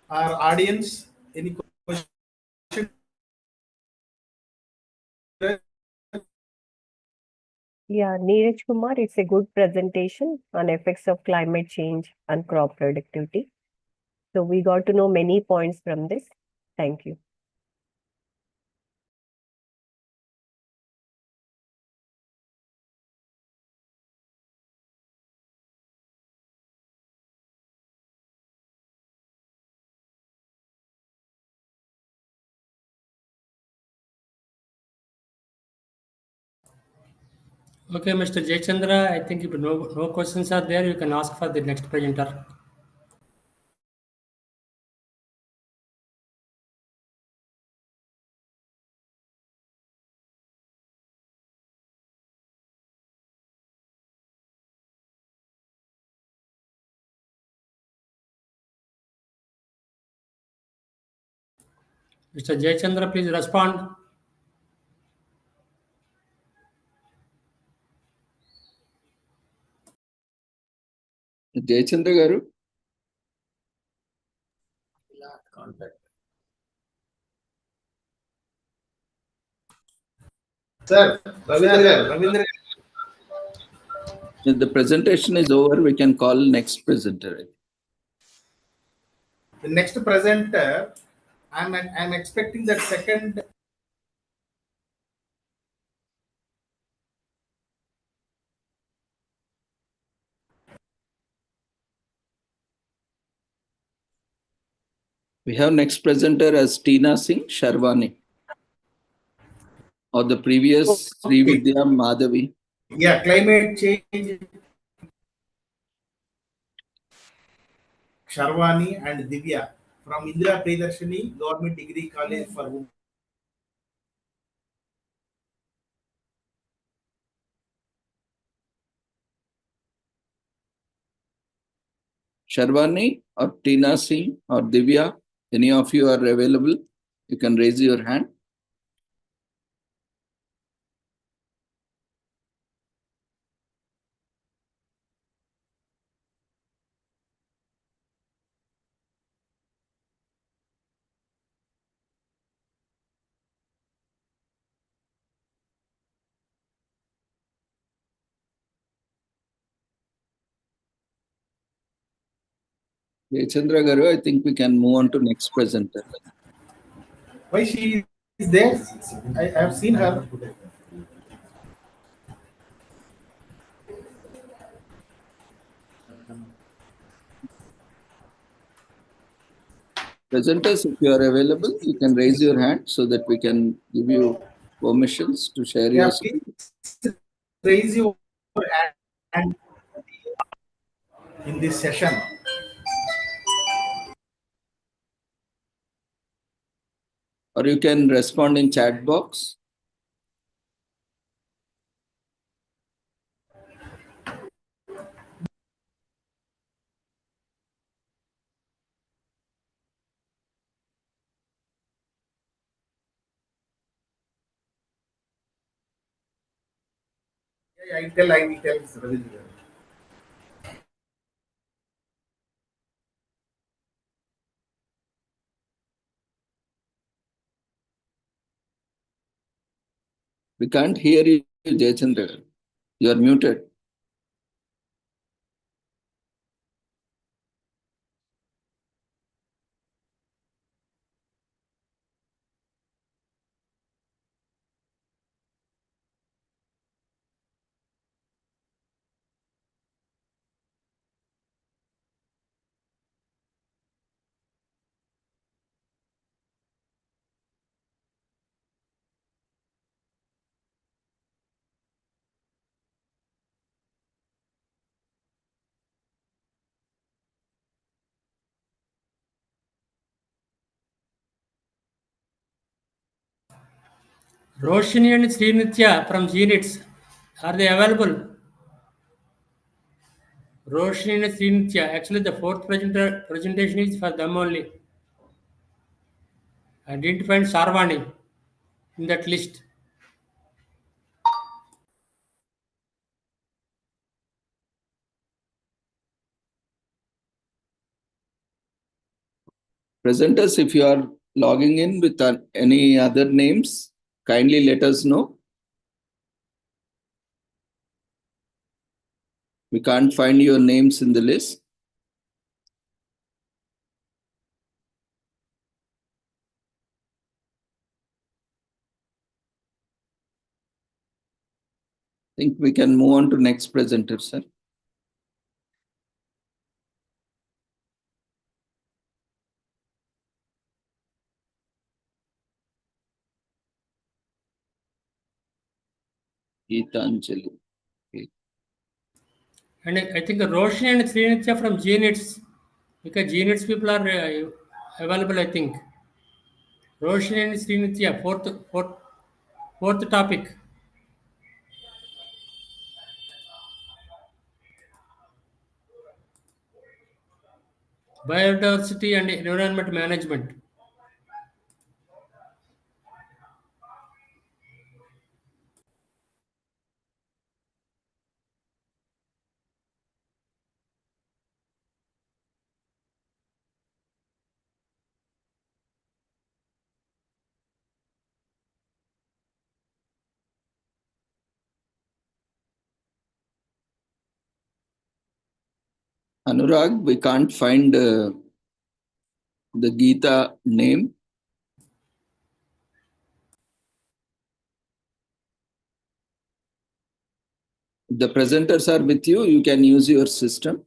our audience, any question? Yeah, Neeraj Kumar, it's a good presentation on effects of climate change and crop productivity. So we got to know many points from this. Thank you. Okay, Mr. Jayachandra, I think if no questions are there, you can ask for the next presenter. Mr. Jayachandra, please respond. Jayachandra garu. Contact. Sir, Ravindra. If the presentation is over, we can call next presenter. The next presenter, I'm expecting that second. We have next presenter as Tina Singh Sharwani, or the previous Sri Vidya Madhavi. Yeah, climate change. Sharwani and Divya from Indira Priyadarshini Government Degree College for Women. Sharwani or Tina Singh or Divya, any of you are available, you can raise your hand. Jayachandra garu, I think we can move on to next presenter. Why she is there? I have seen her. Presenters, if you are available, you can raise your hand so that we can give you permissions to share Yeah, your please screen. raise your hand in this session. Or you can respond in chat box. Yeah, I will tell Ravindra. We can't hear you, Jayachandra. You are muted. Roshini and Srinitya from GNITS, are they available? Roshini and Srinitya, actually the fourth presentation is for them only. I didn't find Sarvani in that list. Presenters, if you are logging in with any other names, kindly let us know. We can't find your names in the list. I think we can move on to next presenter, sir. Geetanjali. Okay. And I think Roshini and Srinitya from GNITS, because GNITS people are available, I think. Roshini and Srinitya, fourth topic. Biodiversity and environment management. Anurag, we can't find the Gita name. The presenters are with you. You can use your system.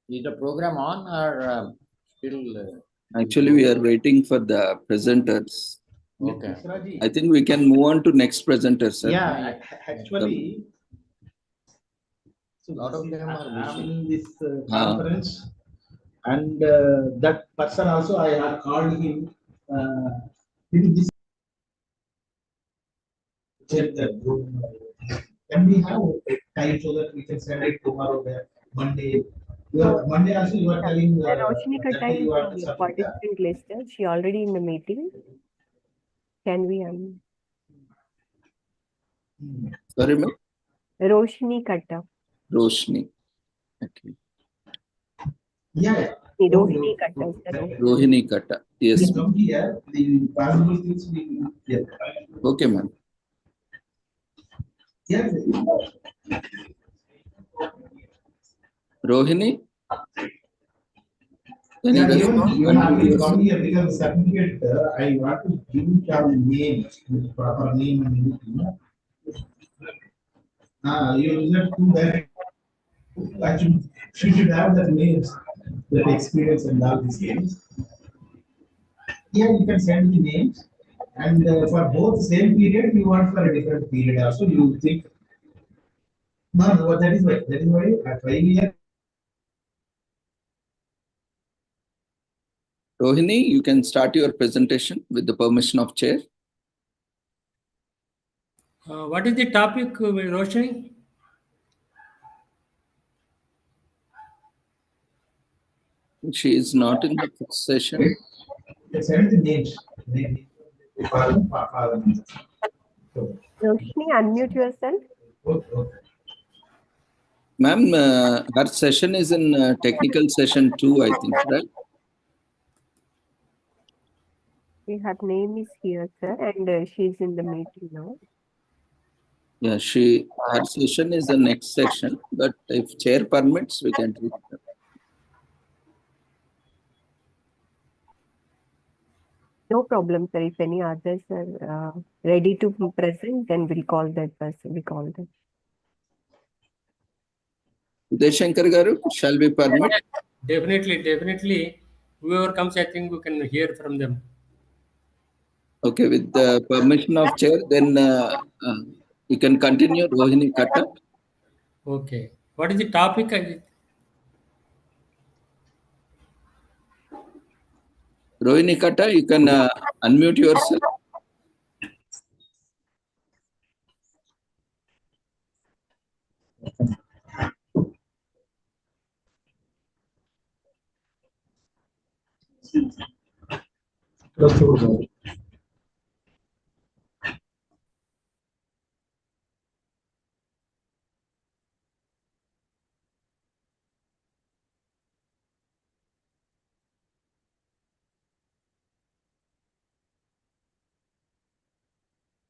Is the program on or still? Actually, we are waiting for the presenters. Okay. Misraji. I think we can move on to next presenter, sir. Yeah, actually, so Lot of them are I'm busy. in this conference, and that person also I have called him. In this check that group. Can we have time so that we can send it tomorrow there, Monday? Monday also you are telling Roshni that Katta day you are to is the submit that. participant list. She already in the meeting. Can we Sorry, ma'am? Roshni Katta. Roshni. Okay. Yeah. Rohini Katta. Rohini Katta. Yes. Come here. The possible things we will get. Okay, ma'am. Yes. Rohini? Can Yeah, you even respond? you Unmute have to yourself. come here because certificate I want to give your name, proper name and everything. You just do that. Actually, she should have that names, that experience and all these things. Here you can send the names, and for both same period, you want for a different period also. You think, no, that is why. That is why at 5 years. Rohini, you can start your presentation with the permission of chair. What is the topic, Roshni? She is not in the first session. Send the names. Roshni, unmute yourself. Ma'am, her session is in technical session 2, I think, right? Her name is here, sir, and she's in the meeting now. Yeah, her session is the next section, but if chair permits, we can treat her. No problem, sir. If any others are ready to be present, then we'll call that person. We call them. Udeshankar Garu, shall we permit? Definitely. Whoever comes, I think we can hear from them. Okay, with the permission of chair, then you can continue, Rohini Katta. Okay. What is the topic? Rohini Katta, you can unmute yourself.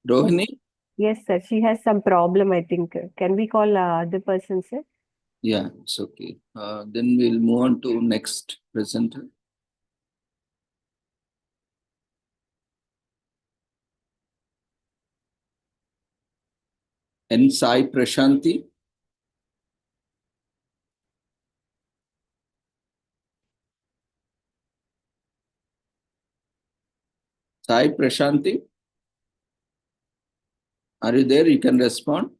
Rohini? Yes, sir. She has some problem, I think. Can we call other person, sir? Yeah, it's okay. Then we'll move on to next presenter. N. Sai Prashanti. Sai Prashanti. Are you there? You can respond.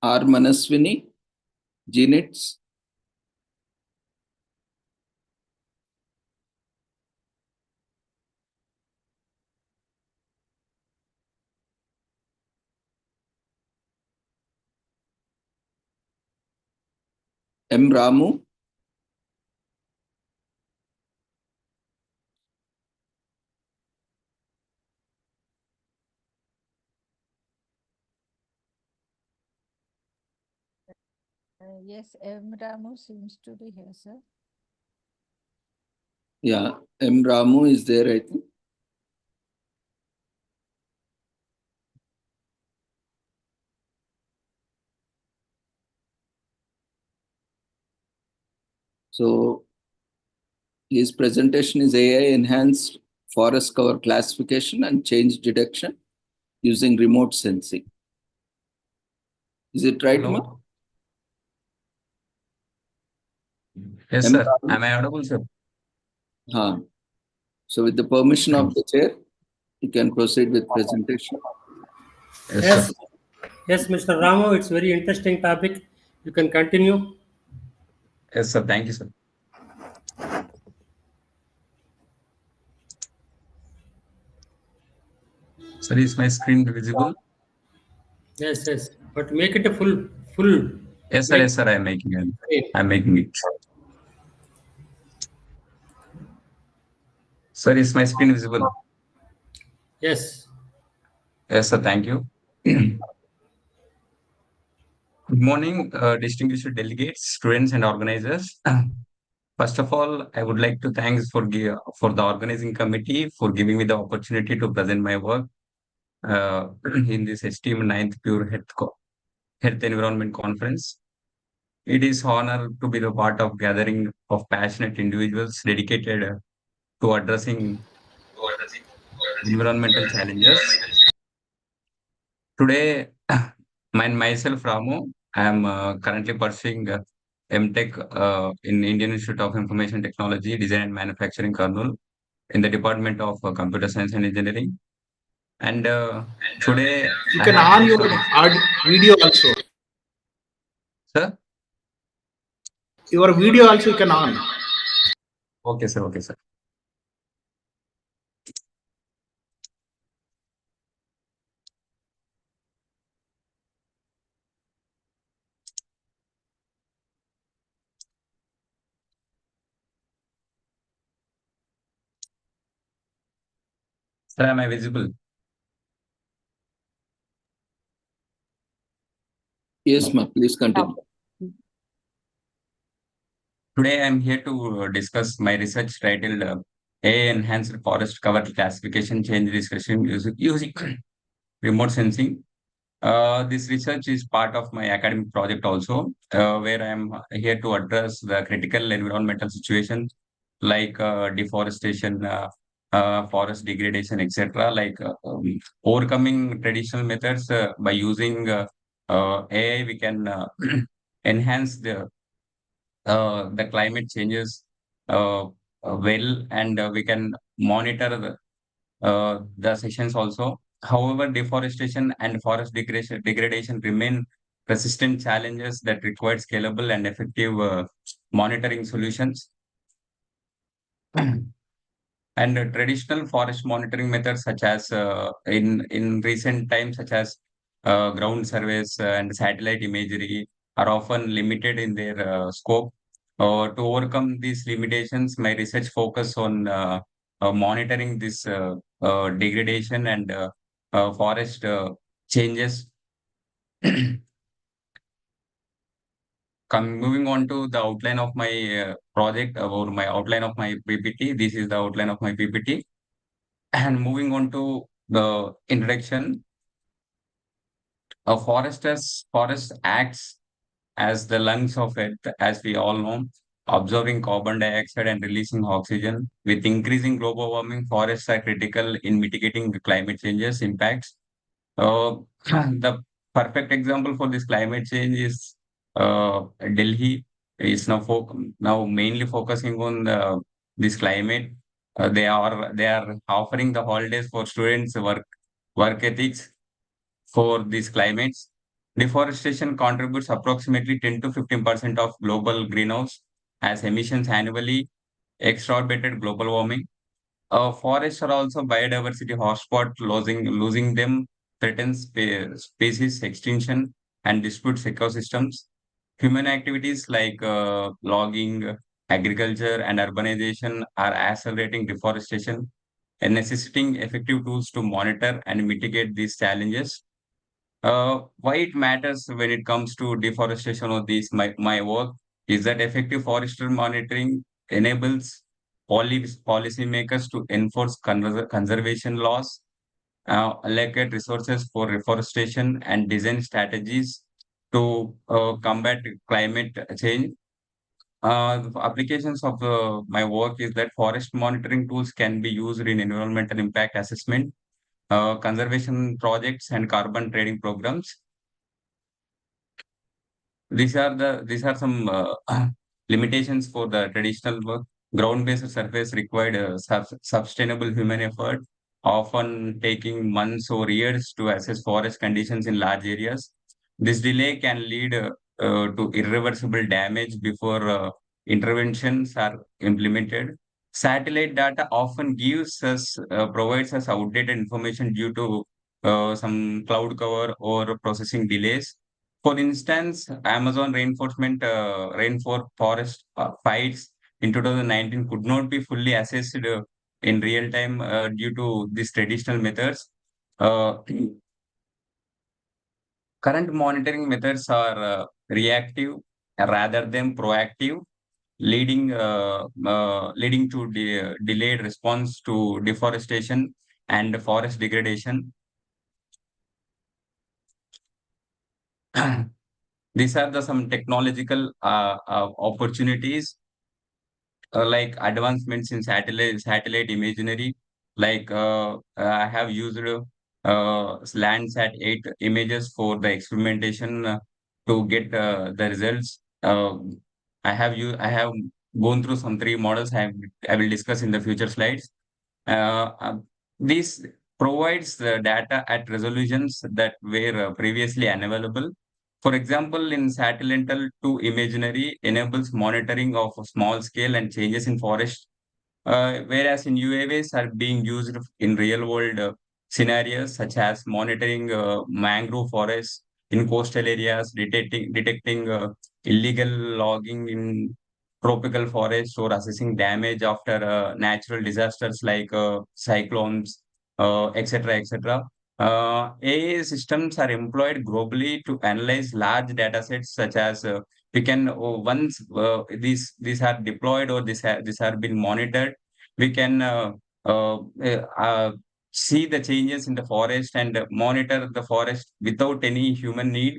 R. Manaswini, GNITS. M. Ramu. Yes, M. Ramu seems to be here, sir. Yeah, M. Ramu is there, I think. So his presentation is AI enhanced forest cover classification and change detection using remote sensing. Is it right, Hello? Ma? Yes, M. sir. Ramu? Am I audible, sir? So with the permission of the chair, you can proceed with presentation. Yes, Yes, sir. yes, Mr. Ramu, it's very interesting topic. You can continue. Yes, sir. Thank you, sir. Sir, is my screen visible? Yes, yes, but make it a full. Yes, sir. Make Yes, sir. I'm making it. screen. I'm making it. Sir, is my screen visible? Yes. Yes, sir. Thank you. Good morning, distinguished delegates, students, and organizers. First of all, I would like to thank for the organizing committee for giving me the opportunity to present my work in this esteemed 9th Pure Health Environment Conference. It is honor to be the part of gathering of passionate individuals dedicated to addressing environmental challenges. Today, myself, Ramu, I am currently pursuing MTech in Indian Institute of Information Technology, Design and Manufacturing, Kurnool, in the Department of Computer Science and Engineering. And today, You can on your video also. Sir? Your video also you can on. Okay, sir. Okay, sir. Sir, am I visible? Yes, ma. Please continue. Today, I am here to discuss my research titled AI Enhanced Forest Cover Classification Change Discussion using remote sensing. This research is part of my academic project also, where I am here to address the critical environmental situations like deforestation, forest degradation, etc. Like overcoming traditional methods by using AI, we can enhance the climate changes well, and we can monitor the sessions also. However, deforestation and forest degradation remain persistent challenges that require scalable and effective monitoring solutions. And traditional forest monitoring methods, such as in recent times, such as ground surveys and satellite imagery, are often limited in their scope. To overcome these limitations, my research focus on monitoring this degradation and forest changes. Moving on to the outline of my project, or my outline of my PPT. This is the outline of my PPT. And moving on to the introduction, forest acts as the lungs of Earth, as we all know, absorbing carbon dioxide and releasing oxygen. With increasing global warming, forests are critical in mitigating the climate changes impacts. The perfect example for this climate change is Delhi is now mainly focusing on this climate. They are offering the holidays for students work ethics for these climates. Deforestation contributes approximately 10 to 15% of global greenhouse as emissions annually, exacerbated global warming. Forests are also biodiversity hotspot. Losing them threatens species extinction and disputes ecosystems. Human activities like logging, agriculture, and urbanization are accelerating deforestation and necessitating effective tools to monitor and mitigate these challenges. Why it matters when it comes to deforestation of these my work is that effective forester monitoring enables policymakers to enforce conservation laws, allocate resources for reforestation, and design strategies to combat climate change. The applications of my work is that forest monitoring tools can be used in environmental impact assessment, conservation projects, and carbon trading programs. These are some limitations for the traditional work. Ground-based surveys required sustainable human effort, often taking months or years to assess forest conditions in large areas. This delay can lead to irreversible damage before interventions are implemented. Satellite data often provides us outdated information due to some cloud cover or processing delays. For instance, Amazon rainforest fires in 2019 could not be fully assessed in real time due to these traditional methods. Current monitoring methods are reactive rather than proactive, leading to delayed response to deforestation and forest degradation. These are some technological opportunities like advancements in satellite imagery. Like I have used Landsat 8 images for the experimentation to get the results. I have gone through some 3 models. I will discuss in the future slides. This provides the data at resolutions that were previously unavailable. For example, in satellite to imagery enables monitoring of small scale and changes in forest, whereas in UAVs are being used in real world scenarios such as monitoring mangrove forests in coastal areas, detecting illegal logging in tropical forests, or assessing damage after natural disasters like cyclones, etc., etc. AI systems are employed globally to analyze large data sets, such as we can once these are deployed or these are been monitored, we can uh, uh, see the changes in the forest and monitor the forest without any human need.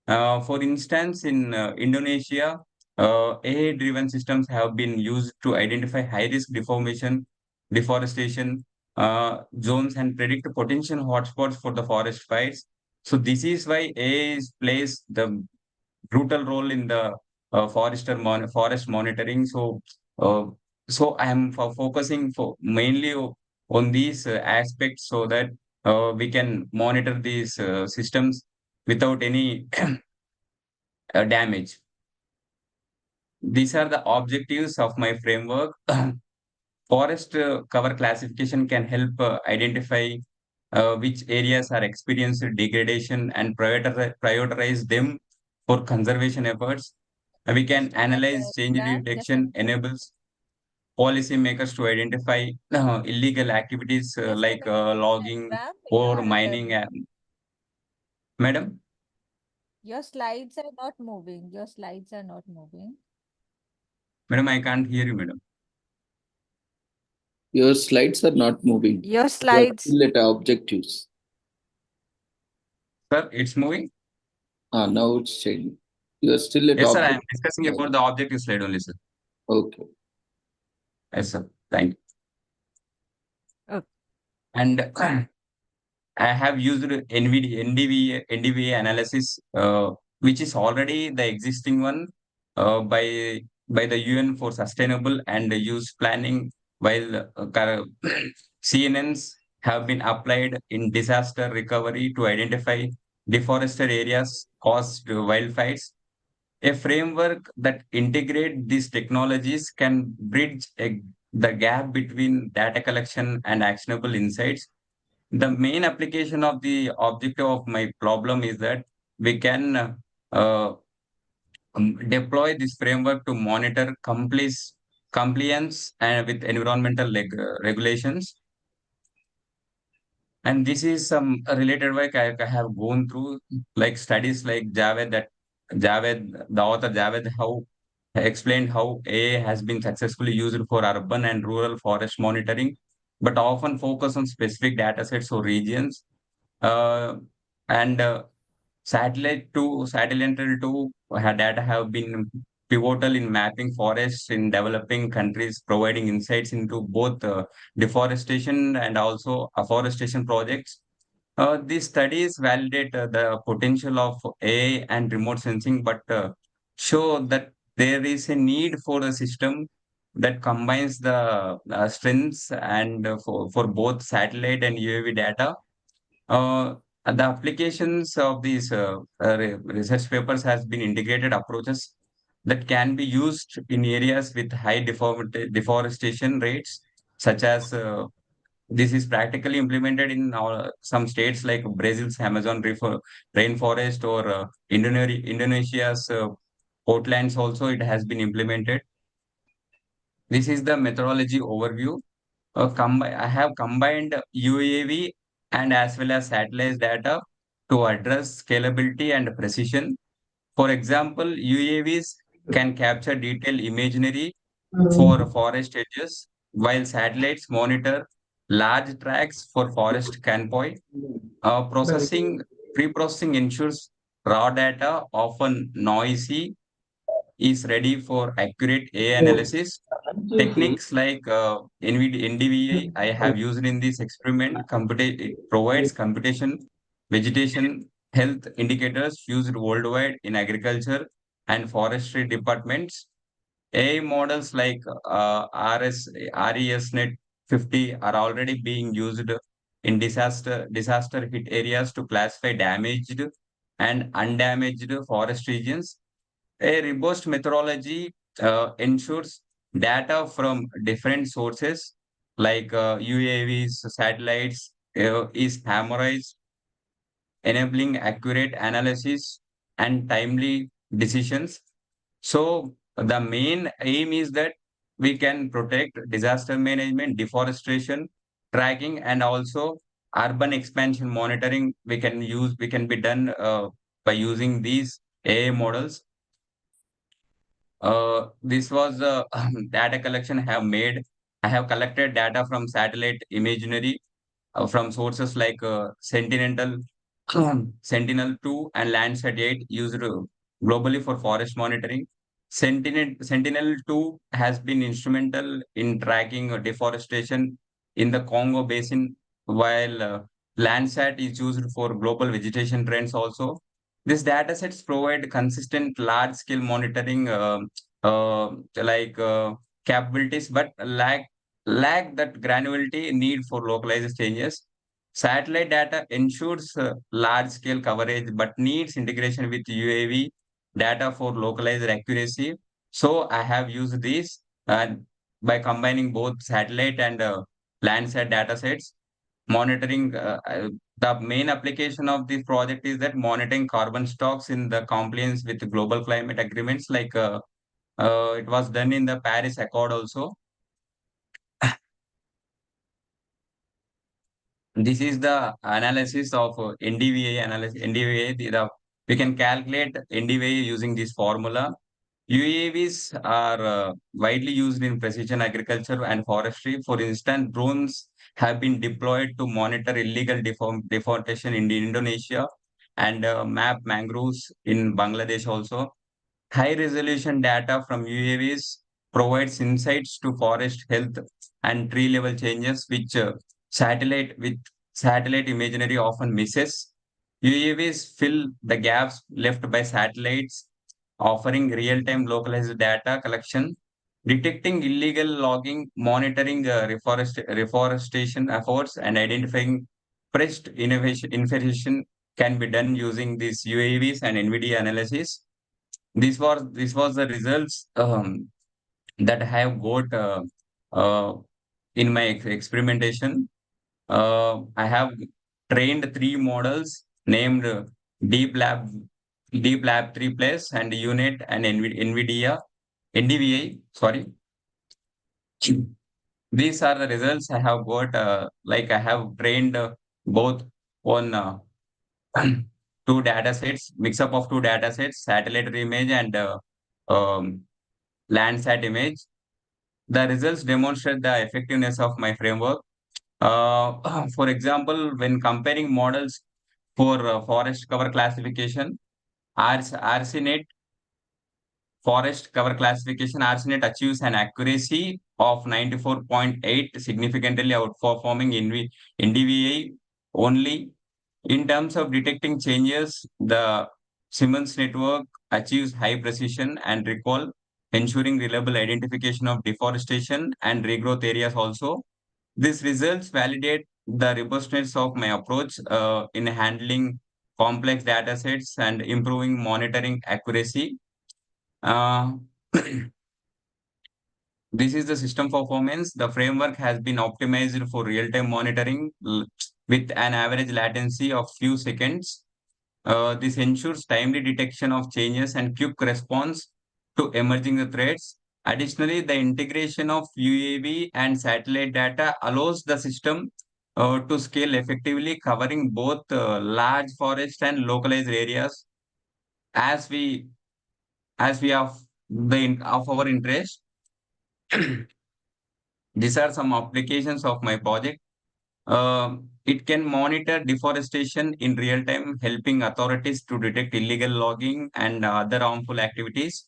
For instance, in Indonesia, AI-driven systems have been used to identify high-risk deforestation zones and predict potential hotspots for the forest fires. So this is why AI plays the brutal role in the forest monitoring. Uh, so I am focusing mainly on these aspects so that we can monitor these systems without any damage. These are the objectives of my framework. Forest cover classification can help identify which areas are experiencing degradation and prioritize them for conservation efforts. We can analyze change detection, enables policymakers to identify illegal activities like logging or mining. Madam? Your slides are not moving. Your slides are not moving. Madam, I can't hear you, madam. Your slides are not moving. Your You are slides. still at objectives. Sir, it's moving? Now it's changing. You are still at Yes, sir, I am objectives. discussing about the objective slide only, sir. Okay. Yes, sir. Thank you. Okay. And I have used NDVA analysis, which is already the existing one by the UN for sustainable and use planning, while CNNs have been applied in disaster recovery to identify deforested areas caused wildfires. A framework that integrate these technologies can bridge the gap between data collection and actionable insights. The main application of the objective of my problem is that we can uh, deploy this framework to monitor compliance and with environmental regulations. And this is some related work I have gone through, like studies like the author Javed, how explained how AI has been successfully used for urban and rural forest monitoring, but often focus on specific data sets or regions. And satellite to data have been pivotal in mapping forests in developing countries, providing insights into both deforestation and also afforestation projects. These studies validate the potential of AI and remote sensing, but show that there is a need for a system that combines the strengths and for both satellite and UAV data. uh, the applications of these research papers has been integrated approaches that can be used in areas with high deforestation rates, such as this is practically implemented in some states like Brazil's Amazon rainforest or Indonesia's portlands. Also, it has been implemented. This is the methodology overview. I have combined UAV and as well as satellite data to address scalability and precision. For example, UAVs can capture detailed imagery for forest edges, while satellites monitor large tracts for forest canopy. Pre-processing ensures raw data, often noisy, is ready for accurate AI analysis. Techniques like NVDA I have used in this experiment. It provides computation, vegetation, health indicators used worldwide in agriculture and forestry departments. AI models like RESNet 50 are already being used in disaster hit areas to classify damaged and undamaged forest regions. A robust methodology ensures data from different sources like UAVs, satellites, is harmonized, enabling accurate analysis and timely decisions. So the main aim is that we can protect disaster management, deforestation, tracking, and also urban expansion monitoring. We can be done by using these AI models. This was the data collection I have made. I have collected data from satellite imagery from sources like Sentinel-2 and Landsat 8 used globally for forest monitoring. Sentinel-2 has been instrumental in tracking deforestation in the Congo basin, while Landsat is used for global vegetation trends also. These data sets provide consistent large-scale monitoring like capabilities, but lack that granularity need for localized changes. Satellite data ensures large-scale coverage, but needs integration with UAV data for localized accuracy. So I have used these by combining both satellite and Landsat data sets. Monitoring the main application of this project is that monitoring carbon stocks in the compliance with global climate agreements, like it was done in the Paris Accord also. This is the analysis of NDVI analysis. We can calculate NDVI using this formula. UAVs are widely used in precision agriculture and forestry. For instance, drones have been deployed to monitor illegal deforestation in Indonesia and map mangroves in Bangladesh also. High resolution data from UAVs provides insights to forest health and tree level changes, which with satellite imagery often misses. UAVs fill the gaps left by satellites, offering real-time localized data collection, detecting illegal logging, monitoring reforestation efforts, and identifying infestation can be done using these UAVs and NVIDIA analysis. This was the results that I have got in my experimentation. I have trained 3 models named Deep Lab 3 Plus and UNIT and NDVI. Sorry. These are the results I have got. Like I have trained both on 2 data sets, mix up of 2 data sets, satellite image and Landsat image. The results demonstrate the effectiveness of my framework. For example, when comparing models for forest cover classification, ARCINET forest cover classification, ARCINET achieves an accuracy of 94.8, significantly outperforming NDVI only. In terms of detecting changes, the Siemens network achieves high precision and recall, ensuring reliable identification of deforestation and regrowth areas also. These results validate the robustness of my approach in handling complex data sets and improving monitoring accuracy. This is the system performance. The framework has been optimized for real-time monitoring with an average latency of few seconds. This ensures timely detection of changes and quick response to emerging threats. Additionally, the integration of UAV and satellite data allows the system to scale effectively, covering both large forest and localized areas as we have of our interest. These are some applications of my project. It can monitor deforestation in real time, helping authorities to detect illegal logging and other harmful activities.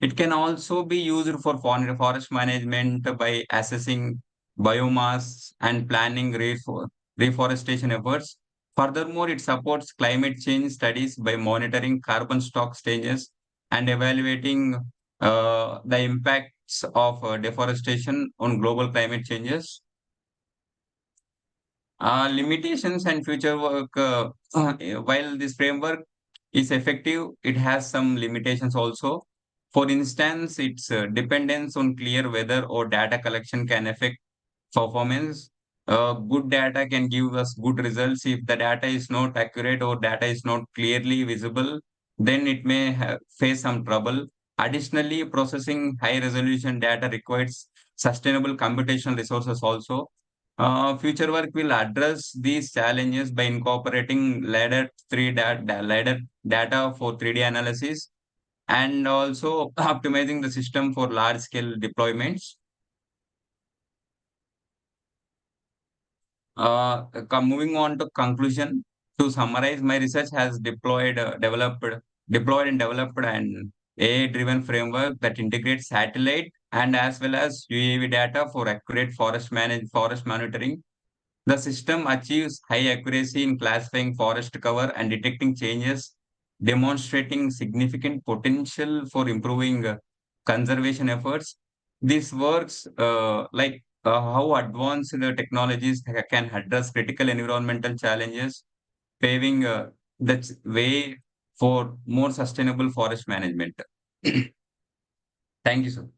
It can also be used for forest management by assessing biomass and planning reforestation efforts. Furthermore, it supports climate change studies by monitoring carbon stock stages and evaluating the impacts of deforestation on global climate changes. Limitations and future work. While this framework is effective, it has some limitations also. For instance, its dependence on clear weather or data collection can affect performance. Good data can give us good results. If the data is not accurate or data is not clearly visible, then it may face some trouble. Additionally, processing high resolution data requires sustainable computational resources also. Future work will address these challenges by incorporating ladder data for 3D analysis and also optimizing the system for large scale deployments. Moving on to conclusion, to summarize, my research has deployed and developed an AI-driven framework that integrates satellite and as well as UAV data for accurate forest monitoring. The system achieves high accuracy in classifying forest cover and detecting changes, demonstrating significant potential for improving conservation efforts. This works like how advanced technologies can address critical environmental challenges, paving the way for more sustainable forest management. Thank you, sir.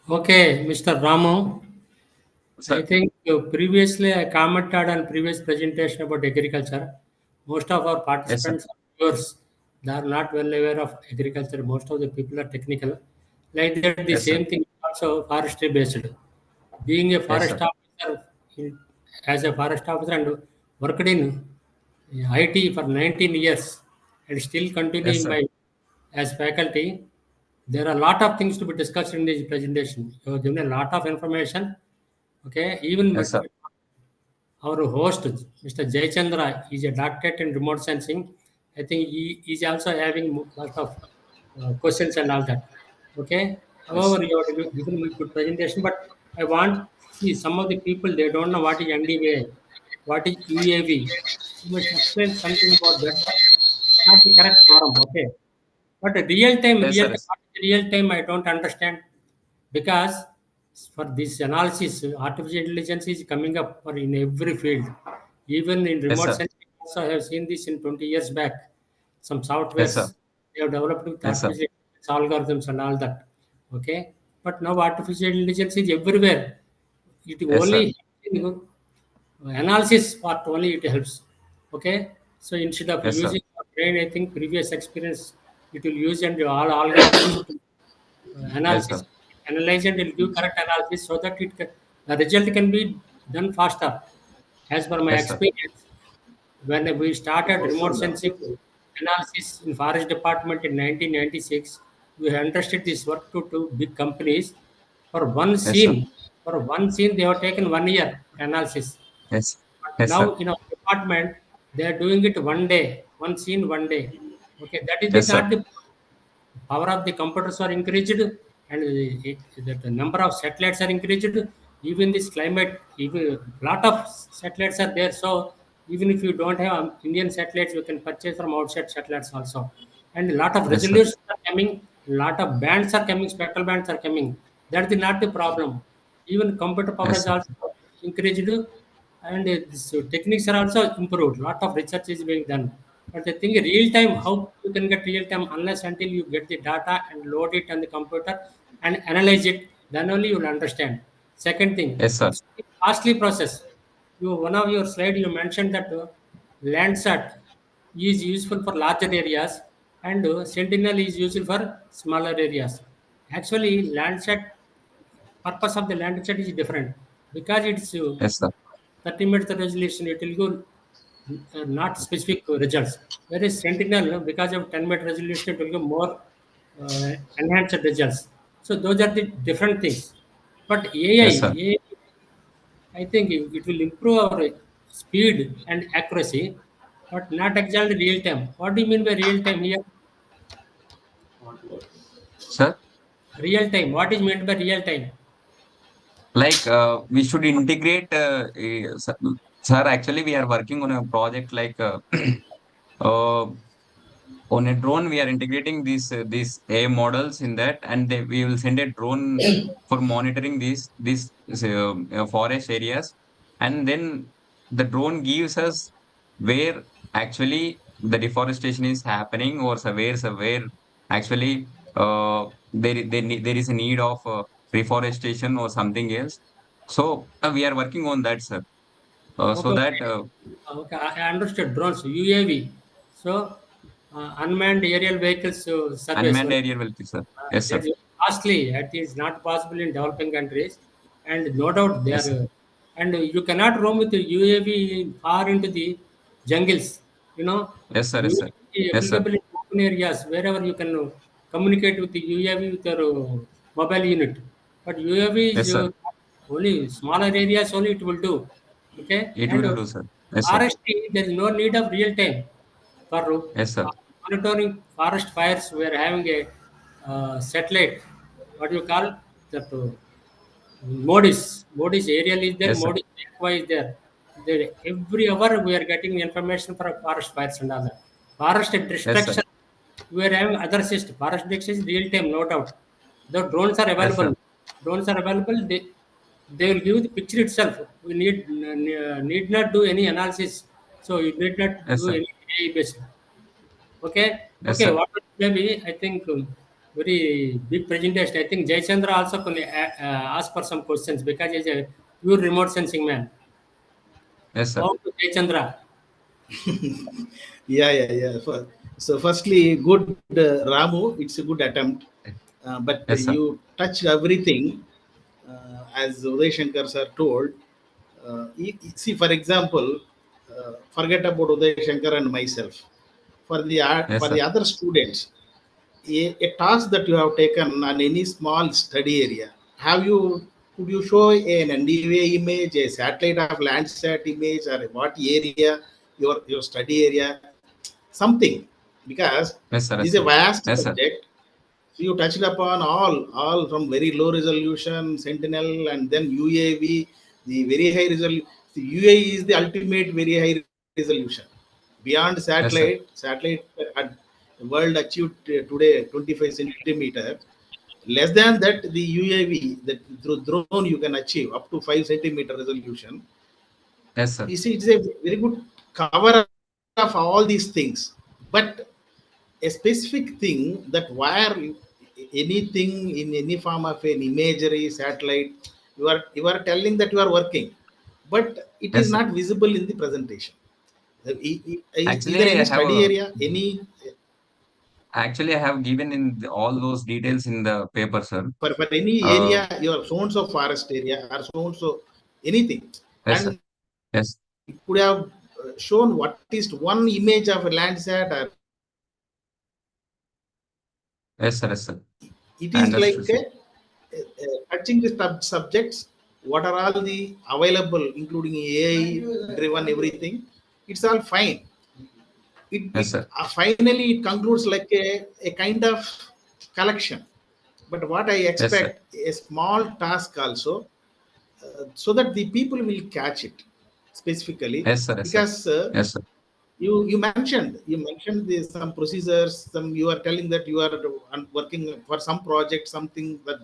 Okay, Mr. Ramu. Sir. I think previously I commented on previous presentation about agriculture. Most of our participants are viewers. They are not well aware of agriculture. Most of the people are technical. Like that, the Yes, sir. same thing is also forestry based. Being a forest sir. officer, as a forest officer and worked in IT for 19 years and still continuing sir. my as faculty, there are a lot of things to be discussed in this presentation. You have given a lot of information. Okay, even Yes, sir. our host, Mr. Jayachandra, is a doctorate in remote sensing. I think he is also having a lot of questions and all that. Okay. However, you have given me good presentation, but I want see some of the people they don't know what is NDVA, what is UAV. You must explain something about that. Not the correct forum. Okay. But real time, Yes, sir. I don't understand because for this analysis, artificial intelligence is coming up for in every field. Even in remote sir. sensing, also I have seen this in 20 years back. Some Yes, sir. softwares they have developed with Yes, sir. artificial intelligence algorithms and all that. Okay, but now artificial intelligence is everywhere. It Yes, sir. only analysis part only it helps. Okay, so instead of Yes, sir. using our brain, I think previous experience it will use and all algorithms to Yes, analysis, sir. analyze and it will give correct analysis so that it can, the result can be done faster. As per my Yes, sir. experience, when we started remote sensing analysis in forest department in 1996, we have entrusted this work to big companies. For one Yes, sir. scene, they have taken 1 year analysis. Yes. But Yes, now sir. in our department, they are doing it 1 day, one scene 1 day. Okay, that is Yes, sir. not the power of the computers are increased and the number of satellites are increased. Even this climate, even lot of satellites are there. So even if you don't have Indian satellites, you can purchase from outside satellites also. And a lot of Yes, sir. resolutions are coming, lot of bands are coming, spectral bands are coming. That is not the problem. Even computer power Yes, is sir. also increased and this techniques are also improved. Lot of research is being done. But the thing real time, how you can get real time unless until you get the data and load it on the computer and analyze it, then only you will understand. Second thing, Yes, sir. it's a costly process. You one of your slide you mentioned that Landsat is useful for larger areas and Sentinel is useful for smaller areas. Actually, Landsat purpose of the Landsat is different because it's Yes, sir. 30 minutes resolution. It will go not specific results. Whereas Sentinel, because of 10-minute resolution, it will give more enhanced results. So those are the different things. But Yes, sir. I think it will improve our speed and accuracy, but not exactly real time. What do you mean by real time here? Sir, Real time. What is meant by real time? like we should integrate, sir, actually we are working on a project like uh, on a drone. We are integrating these AI models in that, and we will send a drone for monitoring these forest areas, and then the drone gives us where actually the deforestation is happening, or where actually there is a need of reforestation or something else. So we are working on that, sir. So Okay, that okay. I understood drones, UAV. So unmanned aerial vehicles surveys. unmanned area will be, sir. Yes, sir. That is costly. That is not possible in developing countries, and no doubt they Yes, sir. are. And you cannot roam with the UAV far into the jungles. You know, Yes, sir. Yes, sir. UAV Yes, sir. applicable in open areas wherever you can communicate with the UAV with your mobile unit. But UAV Yes, is sir. only smaller areas only it will do. Okay, It and will do, sir. Yes, sir. RST there is no need of real time for Yes, sir. monitoring forest fires. We are having a satellite. What do you call that? Modis aerial is there. Yes, sir. Modis aqua is there. There every hour we are getting information for forest fires and other forest Yes, sir. destruction. We are having other system. Forest destruction is real time, no doubt. The drones are Yes, sir. available. Drones are available. They will give the picture itself. We need not do any analysis. So you need not Yes, do sir. any AI based. Okay, Yes, okay. sir. What maybe I think very big presentation. I think Jaychandra also can ask for some questions because he's a pure remote sensing man. Yes, sir. Over to Jaychandra. Yeah. So, firstly, good Ramu. It's a good attempt, but Yes, sir. you touched everything, as Uday Shankar sir told. See, for example, forget about Uday Shankar and myself. Yes, For sir. the other students, a task that you have taken on any small study area, could you show an NDVA image, a satellite of Landsat image, or what area your study area, something, because Yes, sir. this Yes, is a sir. vast Yes, sir. subject. So you touched upon all from very low resolution, Sentinel, and then UAV, the very high resolution. The UAV is the ultimate very high resolution. Beyond Yes, sir. satellite had the world achieved today 25 centimeter. Less than that, the UAV, that through drone you can achieve up to 5 centimeter resolution. Yes, sir. You see, it's a very good cover of all these things. But a specific thing that wire anything in any form of an imagery satellite, you are telling that you are working, but it Yes, is sir. not visible in the presentation. Actually, Either I any have study a, area, any actually I have given in all those details in the paper, sir. for any Uh, area, your so and so forest area or so and so anything, yes, sir. and Yes. it could have shown what is one image of a Landsat, or Yes, sir. Yes, sir. it I is like understood, sir. touching the subjects. What are all the available, including AI driven everything? It's all fine. Yes, sir. Finally it concludes like a kind of collection. But what I Yes, sir. expect a small task also, so that the people will catch it specifically, Yes, sir. Yes, sir. because Yes, sir. you mentioned the, some procedures, some you are telling that you are working for some project, something that,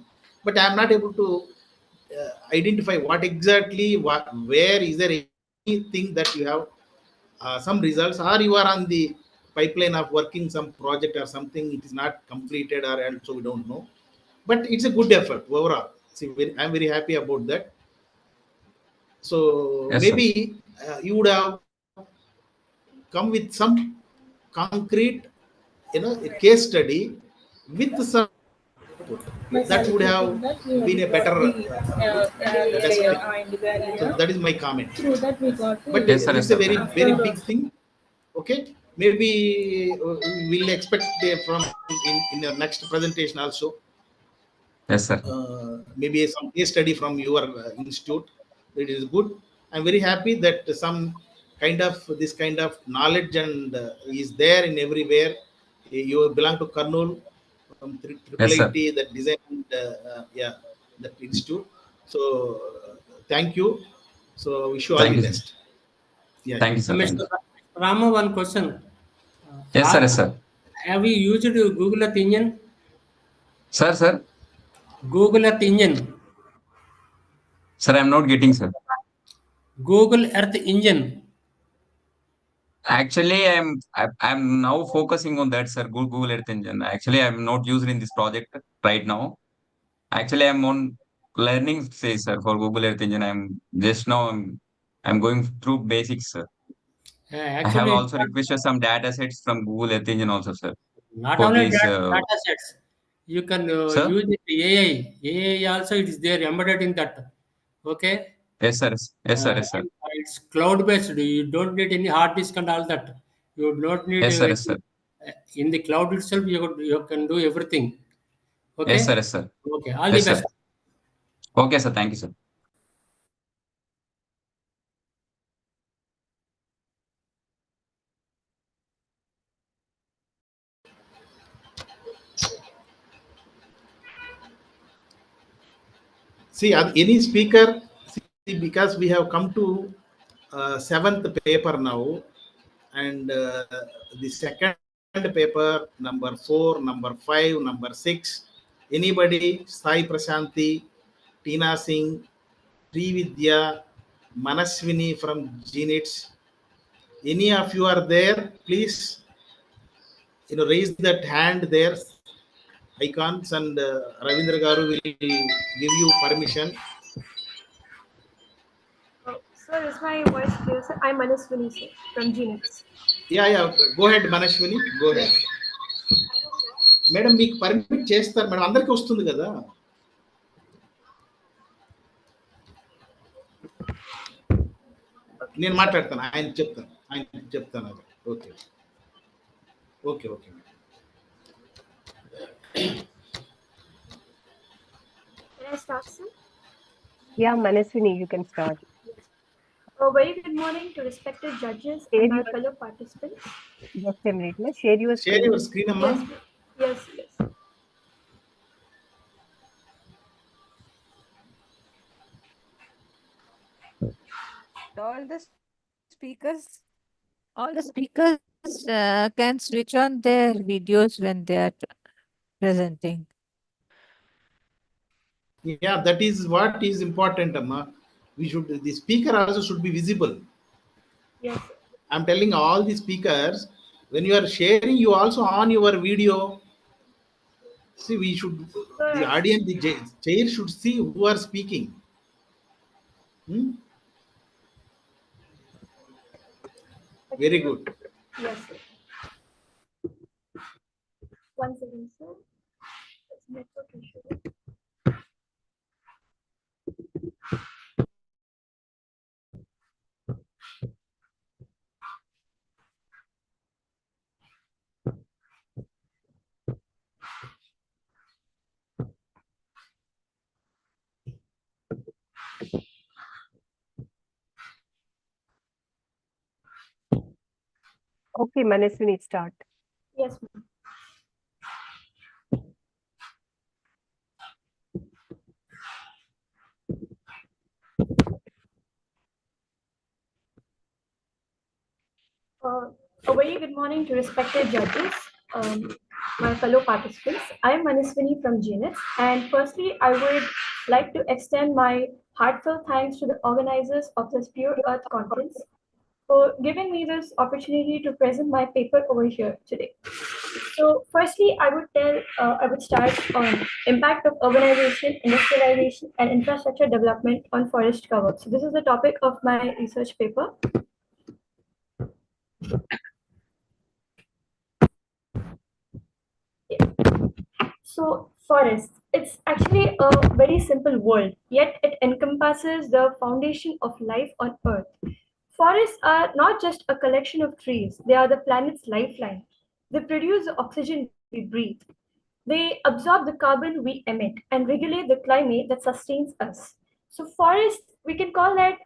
but I am not able to identify what exactly, what, where is there anything that you have some results, or you are on the pipeline of working some project or something, it is not completed, or and so we don't know. But it's a good effort overall. See, I'm very happy about that. So Yes, sir. maybe you would have come with some concrete, a case study with some, that would have been a better perspective. So that is my comment. But Yes, sir. Yes, it's a sir. very big thing. Okay, maybe we'll expect from in your next presentation also. Yes, sir. Maybe some case study from your institute. It is good. I'm very happy that some kind of this kind of knowledge and is there in everywhere. You belong to Kurnool from Yes, Triple sir. IT, that design, yeah, that institute. So thank you. So wish you all Thank the you, sir. best. Yeah. Thank you, sir. Thank Mr. you. Rama, one question. Yes, sir. Yes, sir. Have you used Google Earth Engine? Sir, sir. Google Earth Engine. Sir, I'm not getting, sir. Google Earth Engine. Actually, I'm now focusing on that, sir. Google Earth Engine. Actually, I'm not used in this project right now. Actually, I'm on learning phase, sir, for Google Earth Engine. I'm just now I'm going through basics, sir. I have Actually, also requested some data sets from Google Earth Engine also, sir. not For only these, data sets, you can sir. use it AI. AI also it is there embedded in that. Okay. Yes, sir. Yes, sir. Yes, sir. It's cloud based. You don't need any hard disk and all that. You don't need Yes, sir. Yes, sir. in the cloud itself. You can do everything. Okay. Yes, sir. Yes, sir. Okay. All Yes, the best. sir. Okay, sir. Thank you, sir. See, any speaker, see, because we have come to seventh paper now, and the second paper, number 4, number 5, number 6. Anybody, Sai Prashanti, Tina Singh, Trividya, Manaswini from GNITS, any of you are there, please, raise that hand there, icons, and Ravindra Garu will give you permission. Sir, is my voice clear, sir? I'm Manaswini, sir, from GNITS. Yeah. Go ahead, Manashwini. Go ahead. Madam మీకు permit చేస్తారు madam, అందరికీ వస్తుంది కదా. నేను మాట్లాడతాను, ఆయన చెప్తాను అది. Okay okay okay Can I start, sir? Yeah, Manaswini, you can start. A very good morning to respected judges and my fellow participants. Just a minute, na. Share your screen. Amma. Yes. All the speakers can switch on their videos when they are presenting. Yeah, that is what is important, Amma. We should, the speaker also should be visible. Yes. I'm telling all the speakers, when you are sharing, you also on your video. See, we should, the audience, the chair should see who are speaking. Hmm? Very good. Yes, sir. One second, sir. It's network issue. Okay, Manaswini, start. Yes, ma'am. A very good morning to respected judges, my fellow participants. I am Manaswini from GNS, and firstly, I would like to extend my heartfelt thanks to the organizers of this Pure Earth conference for giving me this opportunity to present my paper over here today. So, firstly, I would start on impact of urbanization, industrialization, and infrastructure development on forest cover. So, this is the topic of my research paper. So, forest, it's actually a very simple word, yet it encompasses the foundation of life on Earth. Forests are not just a collection of trees, they are the planet's lifeline. They produce the oxygen we breathe. They absorb the carbon we emit and regulate the climate that sustains us. So, forests, we can call that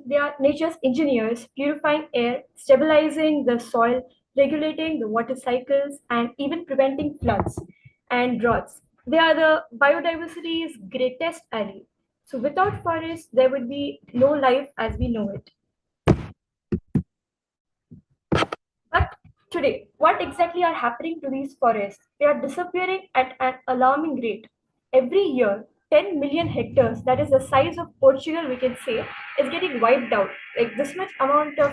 they are nature's engineers, purifying air, stabilizing the soil, regulating the water cycles, and even preventing floods and droughts. They are the biodiversity's greatest ally. So, without forests, there would be no life as we know it. But today, what exactly are happening to these forests? They are disappearing at an alarming rate. Every year, 10 million hectares, that is the size of Portugal, we can say, is getting wiped out. Like this much amount of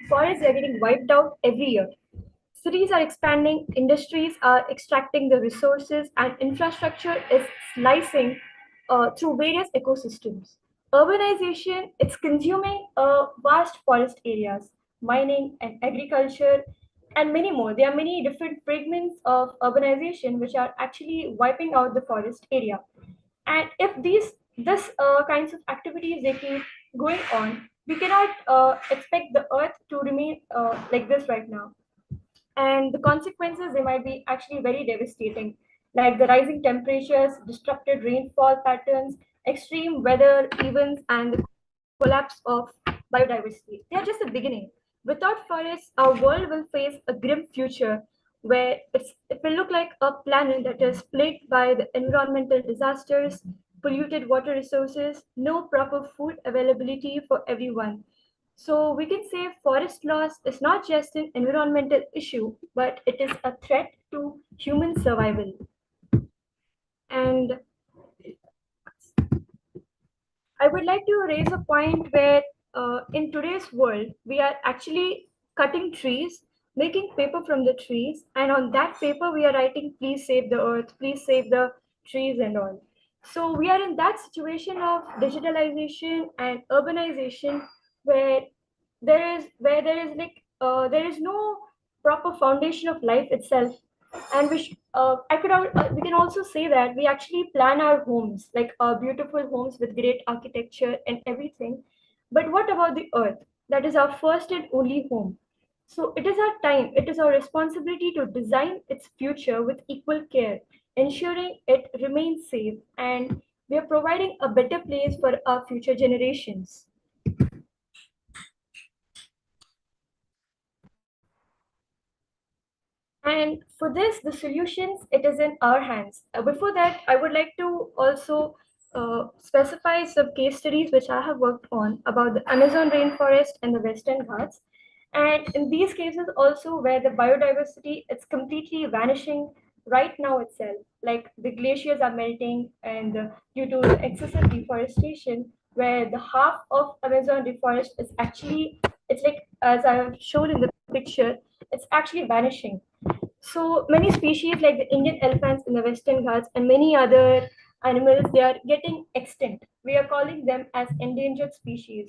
forests are getting wiped out every year. Cities are expanding, industries are extracting the resources, and infrastructure is slicing through various ecosystems. Urbanization, it's consuming vast forest areas, mining and agriculture, and many more. There are many different fragments of urbanization which are actually wiping out the forest area. And if this kinds of activities they keep going on, we cannot expect the earth to remain like this right now, and the consequences they might be actually very devastating, like the rising temperatures, disrupted rainfall patterns, extreme weather events, and the collapse of biodiversity. They are just the beginning. Without forests, our world will face a grim future where it will look like a planet that is plagued by the environmental disasters, polluted water resources, no proper food availability for everyone. So we can say forest loss is not just an environmental issue, but it is a threat to human survival. And I would like to raise a point where in today's world, we are actually cutting trees, making paper from the trees, and on that paper, we are writing, please save the earth, please save the trees, and all. So we are in that situation of digitalization and urbanization where there is no proper foundation of life itself, and we can also say that we actually plan our homes like beautiful homes with great architecture and everything. But what about the earth? That is our first and only home. So it is our time, it is our responsibility to design its future with equal care, ensuring it remains safe, and we are providing a better place for our future generations. And for this, the solutions, it is in our hands. Before that, I would like to also specify some case studies which I have worked on about the Amazon rainforest and the Western Ghats. And in these cases also where the biodiversity is completely vanishing, right now itself. Like the glaciers are melting, and due to the excessive deforestation, where the half of Amazon forest is actually, it's like as I have shown in the picture, it's actually vanishing. So many species like the Indian elephants in the Western Ghats and many other animals, they are getting extinct. We are calling them as endangered species.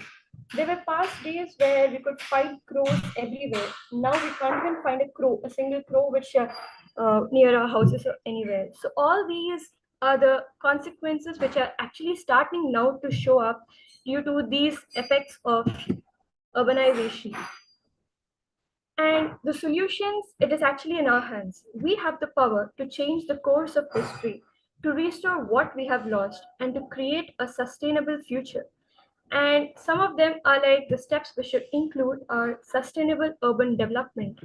There were past days where we could find crows everywhere. Now we can't even find a crow, a single crow which near our houses or anywhere. So all these are the consequences which are actually starting now to show up due to these effects of urbanization. And the solutions, it is actually in our hands. We have the power to change the course of history, to restore what we have lost, and to create a sustainable future. And some of them are like the steps we should include are sustainable urban development,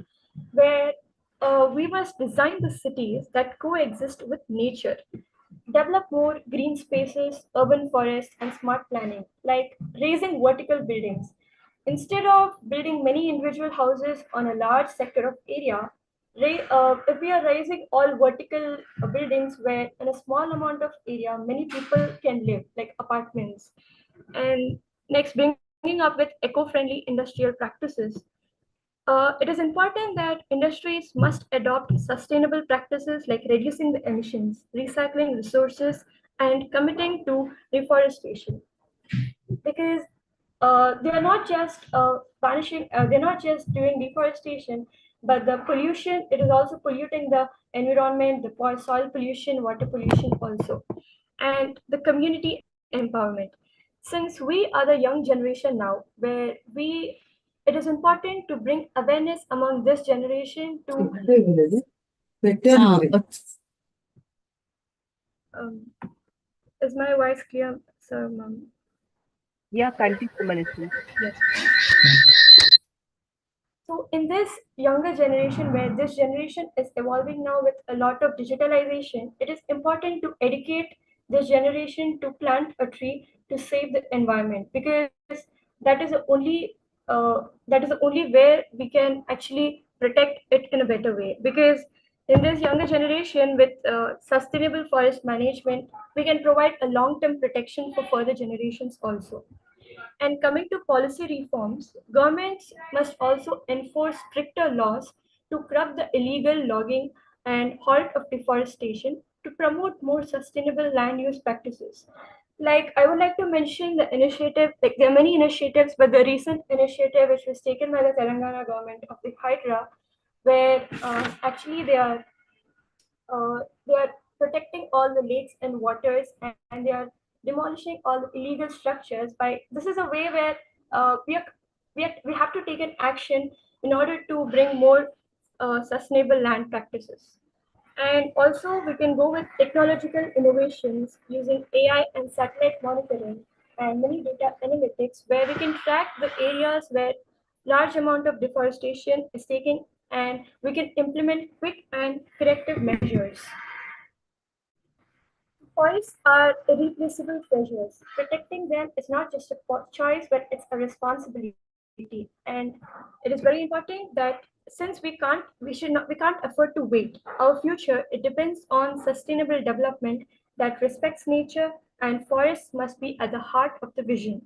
where we must design the cities that coexist with nature, develop more green spaces, urban forests, and smart planning, like raising vertical buildings. Instead of building many individual houses on a large sector of area, if we are raising all vertical buildings where in a small amount of area many people can live, like apartments. And next, bringing up with eco-friendly industrial practices. It is important that industries must adopt sustainable practices like reducing the emissions, recycling resources, and committing to reforestation. Because they are not just they're not just doing deforestation, but the pollution, it is also polluting the environment, the soil pollution, water pollution also, and the community empowerment. Since we are the young generation now, where it is important to bring awareness among this generation to is my voice clear, sir, ma'am? Yeah, continue, Manaswini. Yes. So in this younger generation, where this generation is evolving now with a lot of digitalization, it is important to educate this generation to plant a tree to save the environment, because that is the only way we can actually protect it in a better way. Because in this younger generation, with sustainable forest management, we can provide a long-term protection for further generations also. And coming to policy reforms, governments must also enforce stricter laws to curb the illegal logging and halt of deforestation to promote more sustainable land use practices. Like I would like to mention the initiative, like there are many initiatives, but the recent initiative which was taken by the Telangana government of the Hydra, where actually they are protecting all the lakes and waters, and they are demolishing all the illegal structures. By this is a way where we have to take an action in order to bring more sustainable land practices. And also we can go with technological innovations using AI and satellite monitoring and many data analytics, where we can track the areas where large amount of deforestation is taking, and we can implement quick and corrective measures. Forests are irreplaceable treasures. Protecting them is not just a choice, but it's a responsibility. And it is very important that since we can't afford to wait. Our future, it depends on sustainable development that respects nature, and forests must be at the heart of the vision.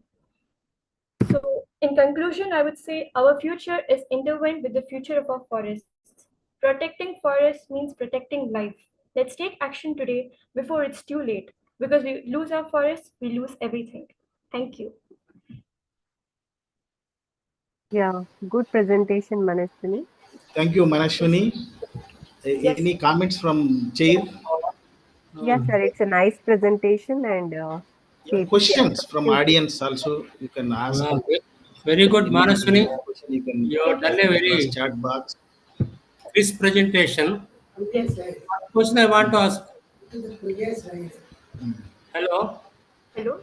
So, in conclusion, I would say our future is intertwined with the future of our forests. Protecting forests means protecting life. Let's take action today before it's too late. Because we lose our forests, we lose everything. Thank you. Yeah, good presentation, Manaswini. Thank you, Manashwini. Any comments from chair? Yes, sir. It's a nice presentation, and Questions from audience also you can ask. Very good, Manaswini. You can You have done a very chat box. crisp presentation. Yes. One question I want to ask. Hello. Hello.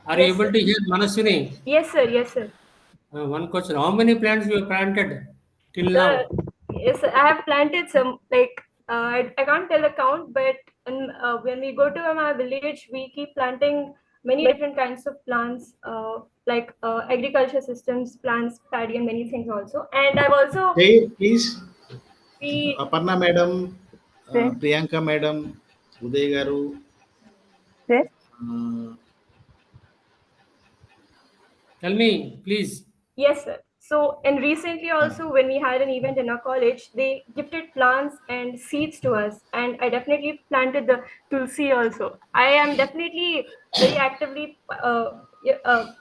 Are you able to hear Manaswini? Yes, sir. Yes, sir. One question: how many plants you have planted till now? Yes, sir. I have planted some. Like I can't tell the count, but when we go to my village, we keep planting many different kinds of plants, like agriculture systems, plants, paddy, and many things also. And I've also Chair, please. we Aparna madam, Sir. Priyanka madam, Uday garu. Sir. Tell me, please. Yes, sir. So, and recently also, when we had an event in our college, they gifted plants and seeds to us, and I definitely planted the tulsi also. I am definitely very actively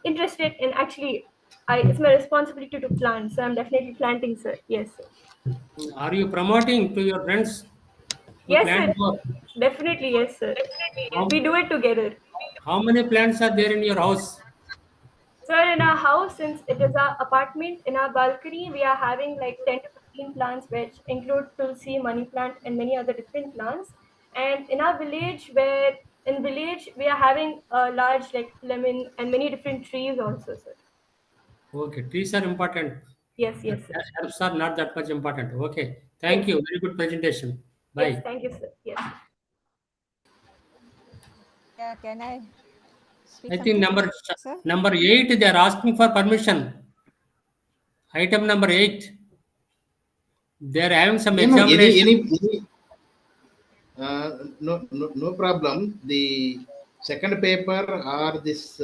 interested in actually. It's my responsibility to plant, so I'm definitely planting, sir. Yes, sir. Are you promoting to your friends to Yes, plant sir. more? Definitely, yes, sir. We do it together. How many plants are there in your house? Sir, in our house, since it is our apartment, in our balcony, we are having like 10 to 15 plants, which include tulsi, money plant, and many other different plants. And in our village, we are having a large like lemon and many different trees also, sir. Okay, trees are important. Yes, yes, sir. Herbs are not that much important. Okay, thank Yes. you. Very good presentation. Bye. Yes, thank you, sir. Yes. Yeah, can I speak I think something, sir? number 8, they are asking for permission. Item number 8. They are having some examination. No problem. The second paper or this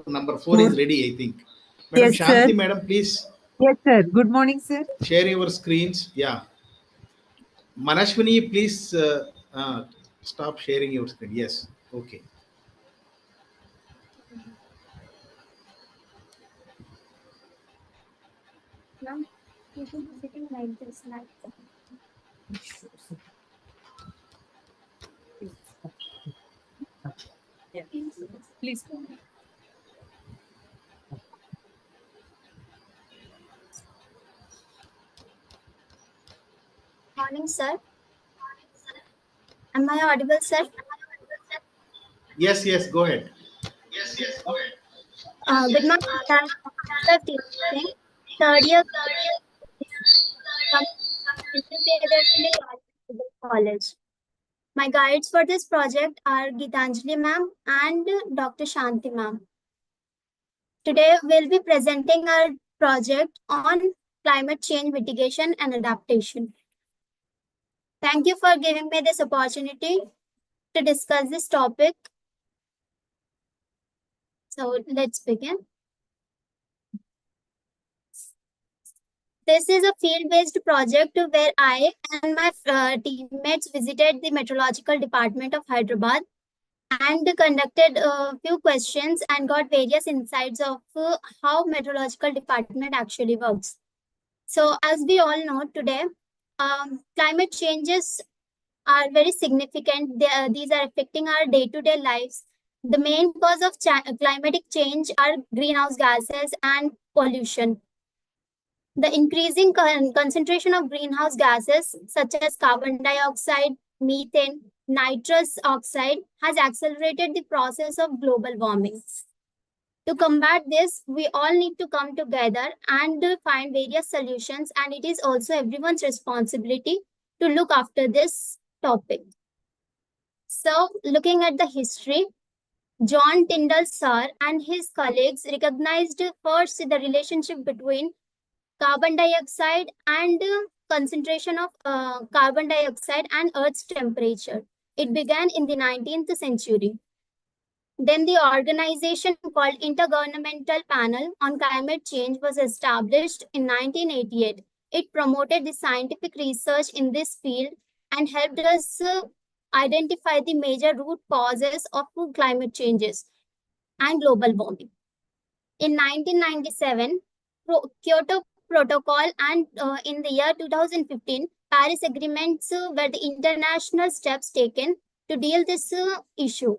number 4 is ready, I think. Madam Yes, sir. Shanti, madam, please Yes, sir. Good morning, sir. share your screens. Yeah. Manashwini, please stop sharing your screen. Yes. Okay. Ma'am, you should be sitting like this, like that. Yeah. Please. Morning, sir. Am I audible, sir? Yes, go ahead. Good morning, sir. Third year from college. My guides for this project are Gitanjali ma'am and Dr. Shanti ma'am. Today we'll be presenting our project on climate change mitigation and adaptation. Thank you for giving me this opportunity to discuss this topic. So let's begin. This is a field-based project where I and my teammates visited the Meteorological Department of Hyderabad and conducted a few questions and got various insights of how Meteorological Department actually works. So as we all know today, climate changes are very significant. These are affecting our day-to-day lives. The main cause of climatic change are greenhouse gases and pollution. The increasing concentration of greenhouse gases such as carbon dioxide, methane, nitrous oxide has accelerated the process of global warming. To combat this, we all need to come together and find various solutions, and it is also everyone's responsibility to look after this topic. So, looking at the history, John Tyndall sir and his colleagues recognized first the relationship between carbon dioxide and concentration of carbon dioxide and Earth's temperature. It began in the 19th century. Then the organization called Intergovernmental Panel on Climate Change was established in 1988. It promoted the scientific research in this field and helped us identify the major root causes of climate changes and global warming. In 1997, Kyoto Protocol and in the year 2015, Paris agreements were the international steps taken to deal this issue.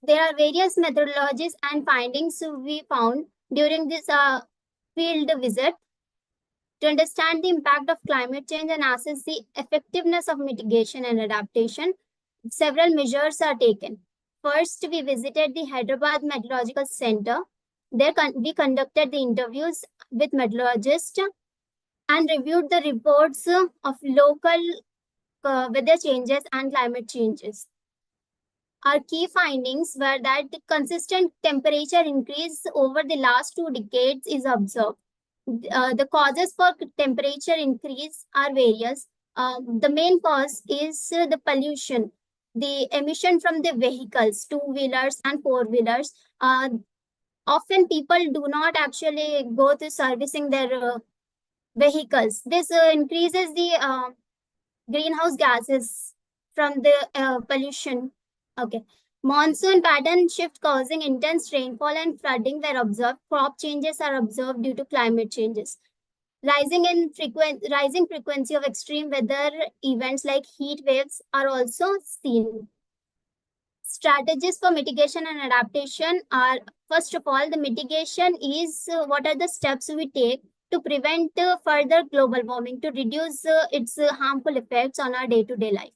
There are various methodologies and findings we found during this field visit. To understand the impact of climate change and assess the effectiveness of mitigation and adaptation, several measures are taken. First, we visited the Hyderabad Meteorological Center. There we conducted the interviews with meteorologists and reviewed the reports of local weather changes and climate changes. Our key findings were that the consistent temperature increase over the last 2 decades is observed. The causes for temperature increase are various. The main cause is the pollution, the emission from the vehicles, two-wheelers and four-wheelers. Often people do not actually go to servicing their vehicles. This increases the greenhouse gases from the pollution. Okay. Monsoon pattern shift causing intense rainfall and flooding were observed. Crop changes are observed due to climate changes. Rising frequency of extreme weather events like heat waves are also seen. Strategies for mitigation and adaptation are, first of all, the mitigation is what are the steps we take to prevent further global warming, to reduce its harmful effects on our day-to-day life.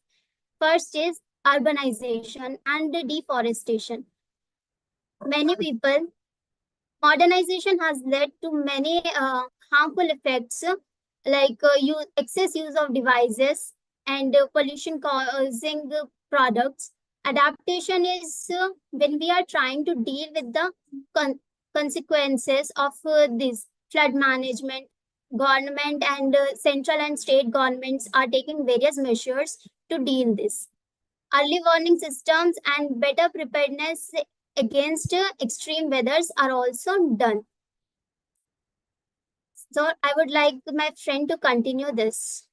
First is urbanization and deforestation. Many people, modernization has led to many harmful effects like excess use of devices and pollution causing products. Adaptation is when we are trying to deal with the consequences of this flood management. Government and central and state governments are taking various measures to deal this. Early warning systems and better preparedness against extreme weathers are also done. So I would like my friend to continue this.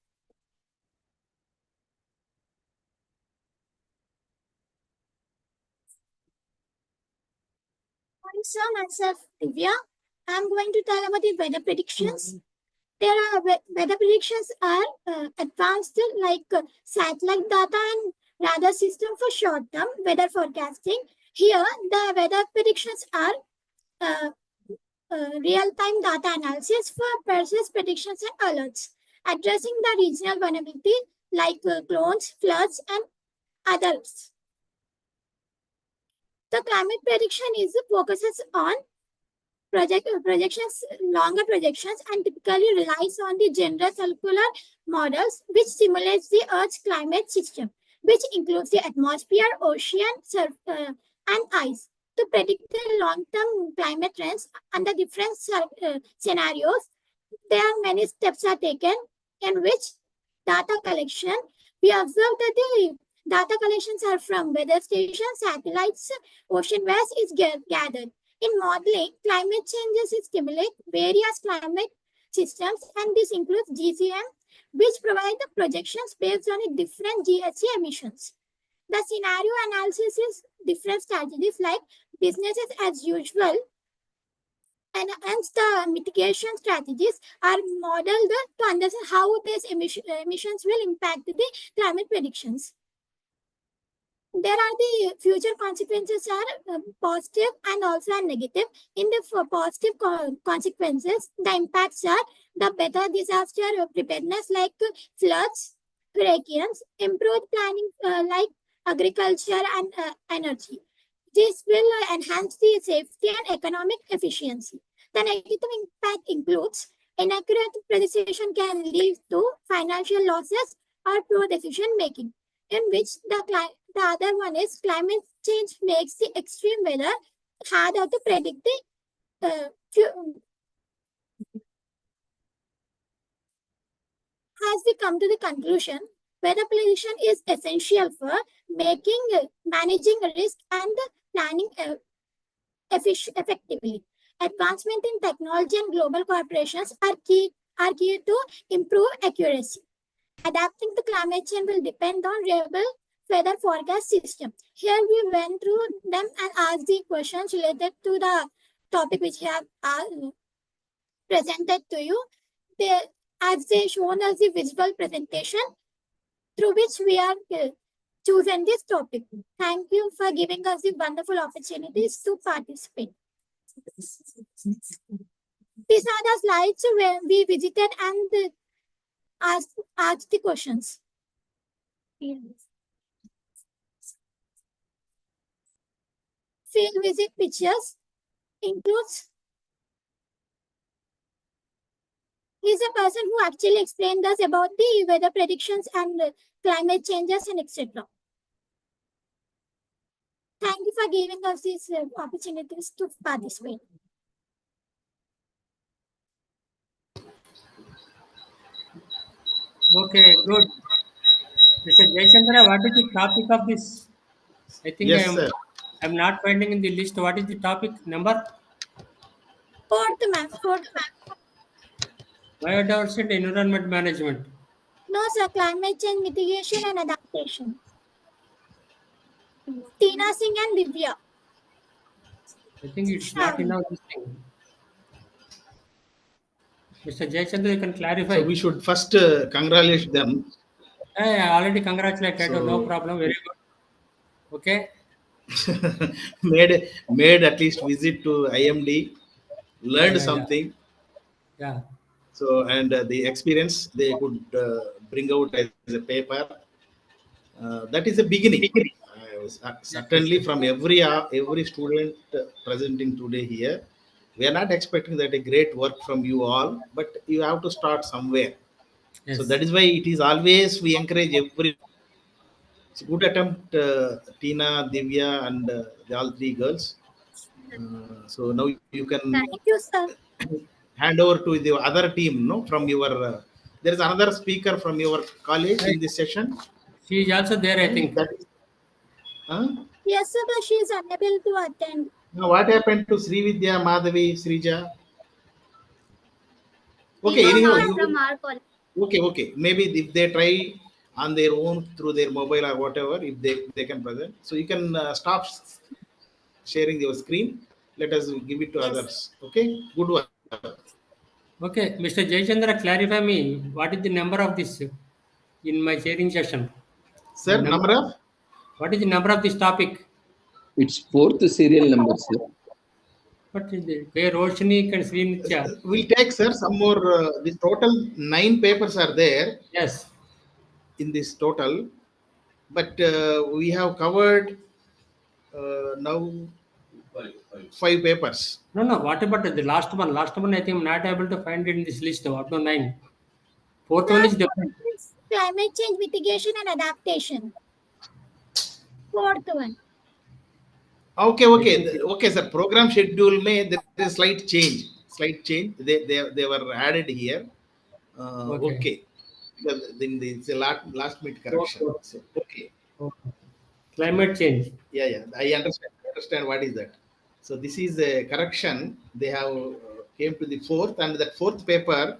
So myself, Divya. I'm going to tell about the weather predictions. There are weather predictions are advanced like satellite data and radar system for short-term weather forecasting. Here, the weather predictions are real-time data analysis for precise predictions and alerts, addressing the regional vulnerability like clones, floods, and others. The climate prediction is focuses on projections, longer projections, and typically relies on the general circular models which simulates the Earth's climate system, which includes the atmosphere, ocean, and ice. To predict the long-term climate trends under different scenarios, there are many steps are taken in which data collection. We observe that the data collections are from weather stations, satellites, ocean waves is gathered. In modeling, climate changes stimulate various climate systems, and this includes GCM, which provide the projections based on different GHG emissions. The scenario analysis is different strategies like businesses as usual, and hence the mitigation strategies are modeled to understand how these emissions will impact the climate predictions. There are the future consequences are positive and also negative. In the positive consequences, the impacts are the better disaster preparedness like floods, hurricanes, improved planning like agriculture and energy. This will enhance the safety and economic efficiency. The negative impact includes inaccurate precision can lead to financial losses or poor decision making, in which the other one is climate change makes the extreme weather harder to predict. As we come to the conclusion, weather prediction is essential for managing risk and planning effectively. Advancement in technology and global corporations are key to improve accuracy. Adapting to climate change will depend on reliable weather forecast system. Here we went through them and asked the questions related to the topic which I have presented to you. As they shown us the visual presentation through which we are chosen this topic. Thank you for giving us the wonderful opportunities to participate. These are the slides where we visited and asked the questions. Field visit pictures includes. He's a person who actually explained us about the weather predictions and climate changes and etc. Thank you for giving us these opportunities to participate. Okay, good. Mr. Jayachandra, what is the topic of this? I think Yes, sir. I'm not finding in the list. What is the topic number? Fourth, ma'am. Fourth. Biodiversity and environment management. No, sir. Climate change mitigation and adaptation. Tina Singh and Divya. I think it's not enough this thing. Mr. Jayachandra, you can clarify. So we should first congratulate them. I already congratulated. So- No problem. Very good. Okay. made at least visit to IMD, learned Yeah. something. Yeah. So and the experience they could bring out as a paper. That is a beginning. Certainly, from every student presenting today here, we are not expecting that a great work from you all, but you have to start somewhere. Yes. So that is why it is always we encourage every. It's a good attempt, Tina, Divya, and all three girls. So now you can Thank you, sir. hand over to the other team, no, from your. There is another speaker from your college in this session. She is also there, I think. Yes, sir, but she is unable to attend. Now, what happened to Srividya, Madhavi, Srija? Okay, anyhow, From our college. okay. Maybe if they try on their own through their mobile or whatever, if they can present. So you can stop sharing your screen. Let us give it to others. Okay, good one. Okay, Mr. Jayachandra, clarify me. What is the number of this in my sharing session? Sir, number of? What is the number of this topic? It's fourth serial number, sir. What is it? Where Roshni and Srinitya? We'll take, sir, some more. This total 9 papers are there. Yes. In this total, but we have covered now 5 papers. No. What about the last one? Last one, I think I'm not able to find it in this list. What no 9? Fourth one is different. Climate change mitigation and adaptation. Fourth one. Okay, sir. Program schedule there is a slight change. They were added here. Okay. Then it's a last minute correction. So, okay. Climate change. Yeah. I understand what is that. So this is a correction. They have came to the fourth, and that fourth paper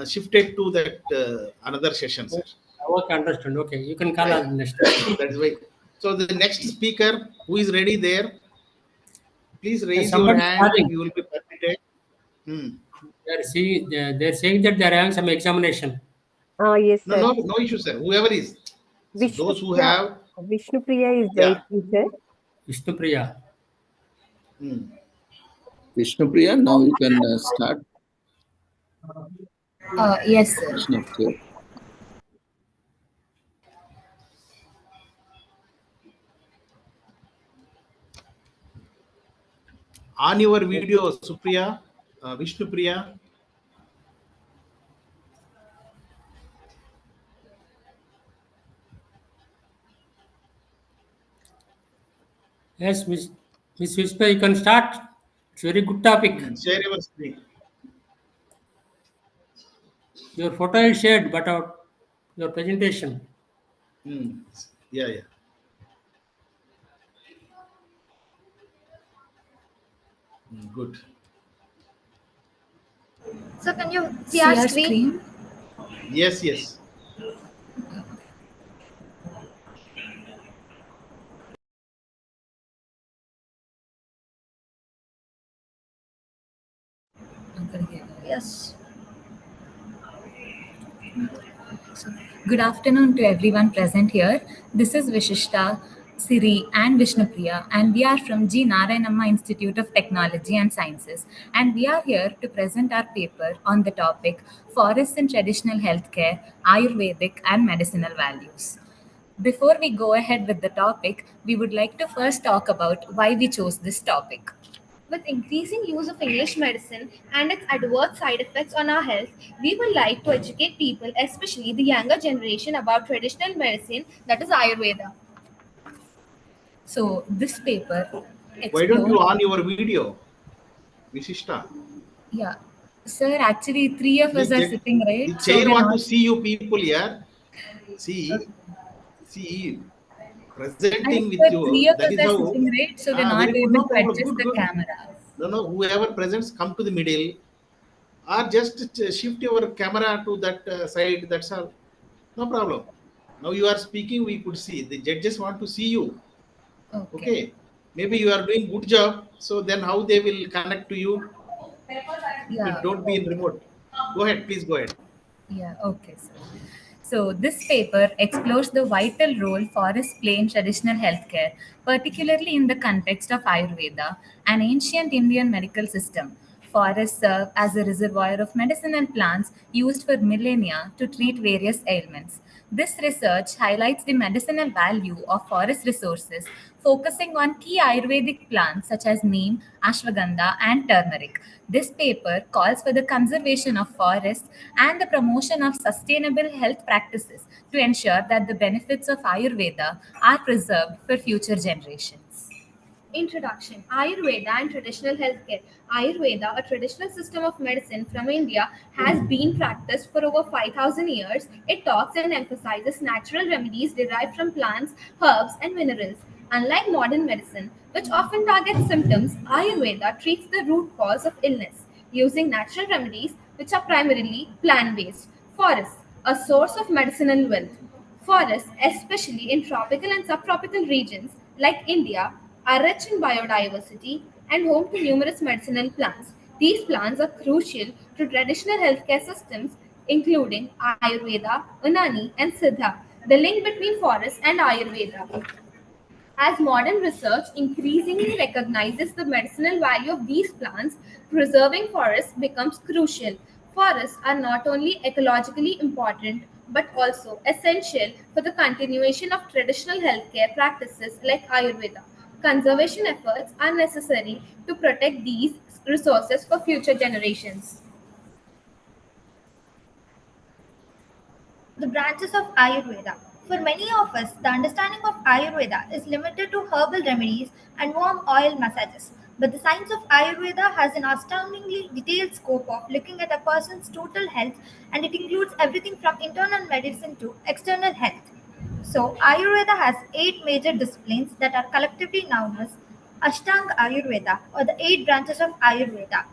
shifted to that another session, sir. Okay, understand. Okay, you can call us next. That's why. So the next speaker who is ready there, please raise your somebody hand. starting. You will be permitted. They're saying that they're having some examination. Yes, sir. No issue, sir. Whoever is. Those who have. Vishnupriya is waiting, sir. Vishnupriya. Vishnupriya, now you can start. Yes, sir. Vishnupriya. On your video, Supriya, Vishnupriya. Yes, Miss Vishnupriya, you can start. It's a very good topic. Share your screen. Your photo is shared, but your presentation. Yeah. Good. So can you see our screen? Yes. Yes. Good afternoon to everyone present here. This is Vishishta, Siri and Vishnupriya, and we are from G. Narayanamma Institute of Technology and Sciences, and we are here to present our paper on the topic Forests in Traditional Healthcare, Ayurvedic and Medicinal Values. Before we go ahead with the topic, we would like to first talk about why we chose this topic. With increasing use of English medicine and its adverse side effects on our health, we would like to educate people, especially the younger generation, about traditional medicine, that is Ayurveda. So this paper Why don't you on your video, Vishishta? Yeah. Sir, actually, three of us are sitting, The right? So chair we're want not. to see you people here. See, presenting with Sir, you. three of That us is are how. sitting, right? So we're not Very good. able No to problem. adjust Good, the good. camera. No. Whoever presents, come to the middle, or just shift your camera to that side. That's all. No problem. Now you are speaking. We could see. The judges want to see you. Okay. Okay. Maybe you are doing good job. So then, how they will connect to you? Yeah. If don't be in remote. Go ahead. Please go ahead. Yeah, okay, sir. So, this paper explores the vital role forests play in traditional healthcare, particularly in the context of Ayurveda, an ancient Indian medical system. Forests serve as a reservoir of medicinal plants used for millennia to treat various ailments. This research highlights the medicinal value of forest resources, focusing on key Ayurvedic plants such as neem, ashwagandha, and turmeric. This paper calls for the conservation of forests and the promotion of sustainable health practices to ensure that the benefits of Ayurveda are preserved for future generations. Introduction: Ayurveda and traditional healthcare. Ayurveda, a traditional system of medicine from India, has been practiced for over 5,000 years. It talks and emphasizes natural remedies derived from plants, herbs, and minerals. Unlike modern medicine, which often targets symptoms, Ayurveda treats the root cause of illness using natural remedies which are primarily plant based. Forests, a source of medicinal wealth. Forests, especially in tropical and subtropical regions like India, are rich in biodiversity and home to numerous medicinal plants. These plants are crucial to traditional healthcare systems, including Ayurveda, Unani, and Siddha. The link between forests and Ayurveda. As modern research increasingly recognizes the medicinal value of these plants, preserving forests becomes crucial. Forests are not only ecologically important but also essential for the continuation of traditional healthcare practices like Ayurveda. Conservation efforts are necessary to protect these resources for future generations. The branches of Ayurveda. For many of us, the understanding of Ayurveda is limited to herbal remedies and warm oil massages. But the science of Ayurveda has an astoundingly detailed scope of looking at a person's total health, and it includes everything from internal medicine to external health. So, Ayurveda has 8 major disciplines that are collectively known as Ashtanga Ayurveda, or the 8 branches of Ayurveda.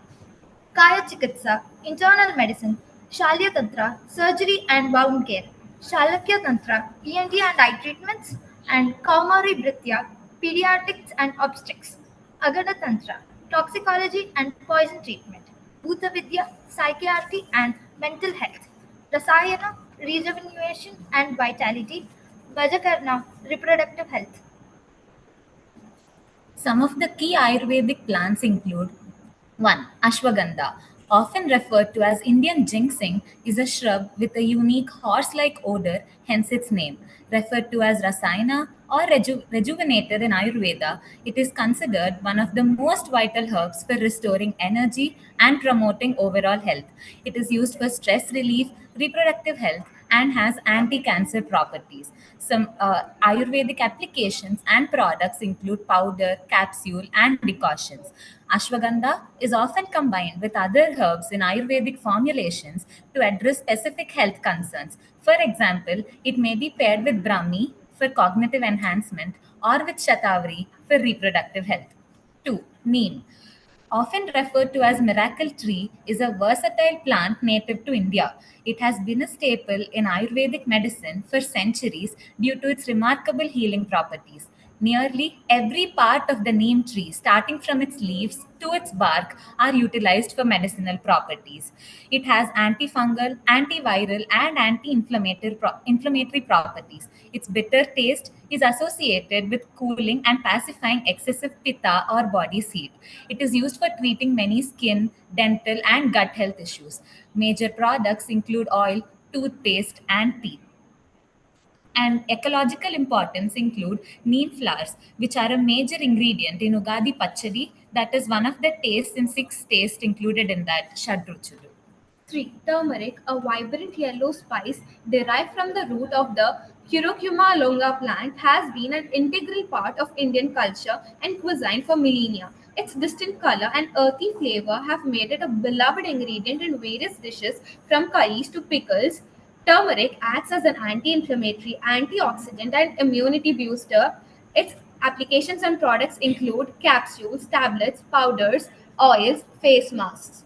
Kaya Chikitsa, internal medicine; Shalya Tantra, surgery and wound care; Shalakya Tantra, ENT and eye treatments; and Kaumari Bhritya, pediatrics and obstetrics; Agada Tantra, toxicology and poison treatment; Bhuta Vidya, psychiatry and mental health; Rasayana, rejuvenation and vitality; Vajakarna, reproductive health. Some of the key Ayurvedic plants include 1. Ashwagandha, often referred to as Indian ginseng, is a shrub with a unique horse-like odor, hence its name. Referred to as Rasayana or rejuvenator in Ayurveda, it is considered one of the most vital herbs for restoring energy and promoting overall health. It is used for stress relief, reproductive health, and has anti-cancer properties. Some Ayurvedic applications and products include powder, capsule, and decoctions. Ashwagandha is often combined with other herbs in Ayurvedic formulations to address specific health concerns. For example, it may be paired with Brahmi for cognitive enhancement or with Shatavari for reproductive health. 2. Neem, often referred to as miracle tree, is a versatile plant native to India. It has been a staple in Ayurvedic medicine for centuries due to its remarkable healing properties. Nearly every part of the neem tree, starting from its leaves to its bark, are utilized for medicinal properties. It has antifungal, antiviral, and inflammatory properties. Its bitter taste is associated with cooling and pacifying excessive pitta or body heat. It is used for treating many skin, dental, and gut health issues. Major products include oil, toothpaste, and tea. And ecological importance include neem flowers, which are a major ingredient in Ugadi Pachadi, that is one of the tastes in 6 tastes included in that Shadruchudu. 3. Turmeric, a vibrant yellow spice derived from the root of the Curcuma longa plant, has been an integral part of Indian culture and cuisine for millennia. Its distinct color and earthy flavor have made it a beloved ingredient in various dishes from curries to pickles. Turmeric acts as an anti-inflammatory, antioxidant, and immunity booster. Its applications and products include capsules, tablets, powders, oils, face masks.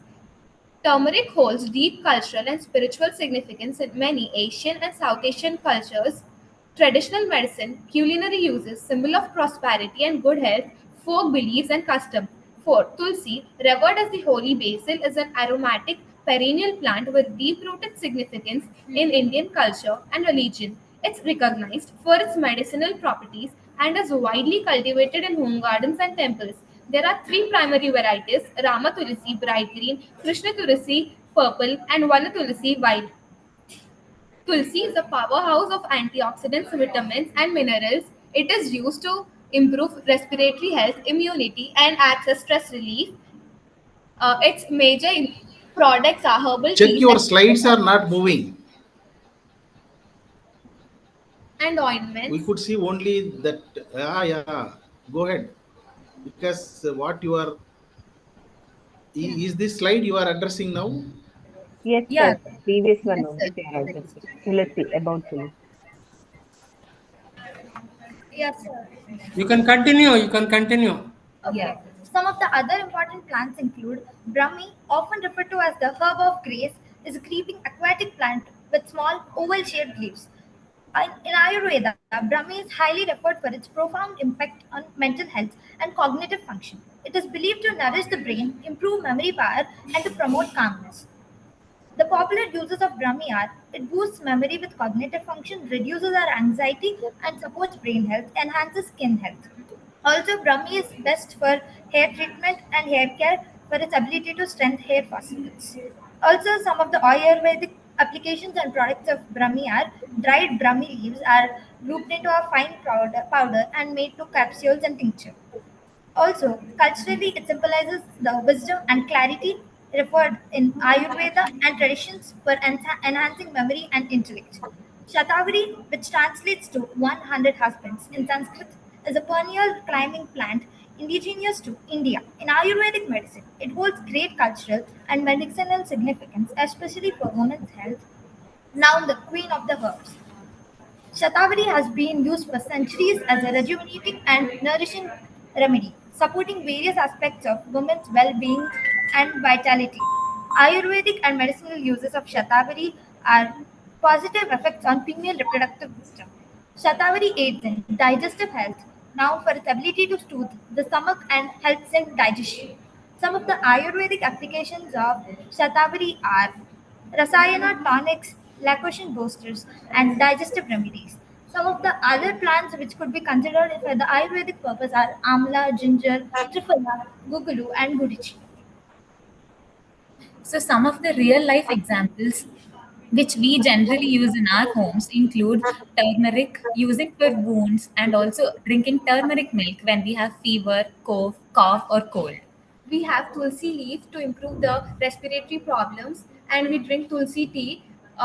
Turmeric holds deep cultural and spiritual significance in many Asian and South Asian cultures. Traditional medicine, culinary uses, symbol of prosperity and good health, folk beliefs and custom. 4. Tulsi, revered as the holy basil, is an aromatic perennial plant with deep-rooted significance in Indian culture and religion. It's recognized for its medicinal properties and is widely cultivated in home gardens and temples. There are three primary varieties: Rama Tulsi bright green, Krishna Tulsi purple, and Vala Tulsi white. Tulsi is a powerhouse of antioxidants, vitamins, and minerals. It is used to improve respiratory health, immunity, and acts as stress relief. Its major products are herbal Check teas your slides are not moving. and ointments. We could see only that. Yeah. Go ahead. Because what you are, is this slide you are addressing now? Yes, Yeah. sir. Previous one Yes, only sir. they are addressing. Tulsi, about Tulsi. Yes, sir. You can continue. You can continue. Okay. Yeah. Some of the other important plants include Brahmi, often referred to as the herb of grace, is a creeping aquatic plant with small oval-shaped leaves. In Ayurveda, Brahmi is highly referred for its profound impact on mental health and cognitive function. It is believed to nourish the brain, improve memory power, and to promote calmness. The popular uses of Brahmi are: it boosts memory with cognitive function, reduces our anxiety, and supports brain health, enhances skin health. Also, Brahmi is best for hair treatment and hair care for its ability to strengthen hair follicles. Also, some of the Ayurvedic applications and products of Brahmi are: dried Brahmi leaves are grouped into a fine powder and made to capsules and tincture. Also, culturally, it symbolizes the wisdom and clarity referred in Ayurveda and traditions for enhancing memory and intellect. Shatavari, which translates to 100 husbands in Sanskrit, is a perennial climbing plant indigenous to India. In Ayurvedic medicine, it holds great cultural and medicinal significance, especially for women's health. Now, the queen of the herbs. Shatavari has been used for centuries as a rejuvenating and nourishing remedy, supporting various aspects of women's well-being and vitality. Ayurvedic and medicinal uses of Shatavari are positive effects on female reproductive system. Shatavari aids in digestive health, now for its ability to soothe the stomach and helps in digestion. Some of the Ayurvedic applications of Shatavari are Rasayana tonics, lactation boosters, and digestive remedies. Some of the other plants which could be considered for the Ayurvedic purpose are amla, ginger, triphala, gugulu, and gudichi. So, some of the real life examples which we generally use in our homes include turmeric, using for wounds, and also drinking turmeric milk when we have fever, cough, or cold. We have tulsi leaf to improve the respiratory problems, and we drink tulsi tea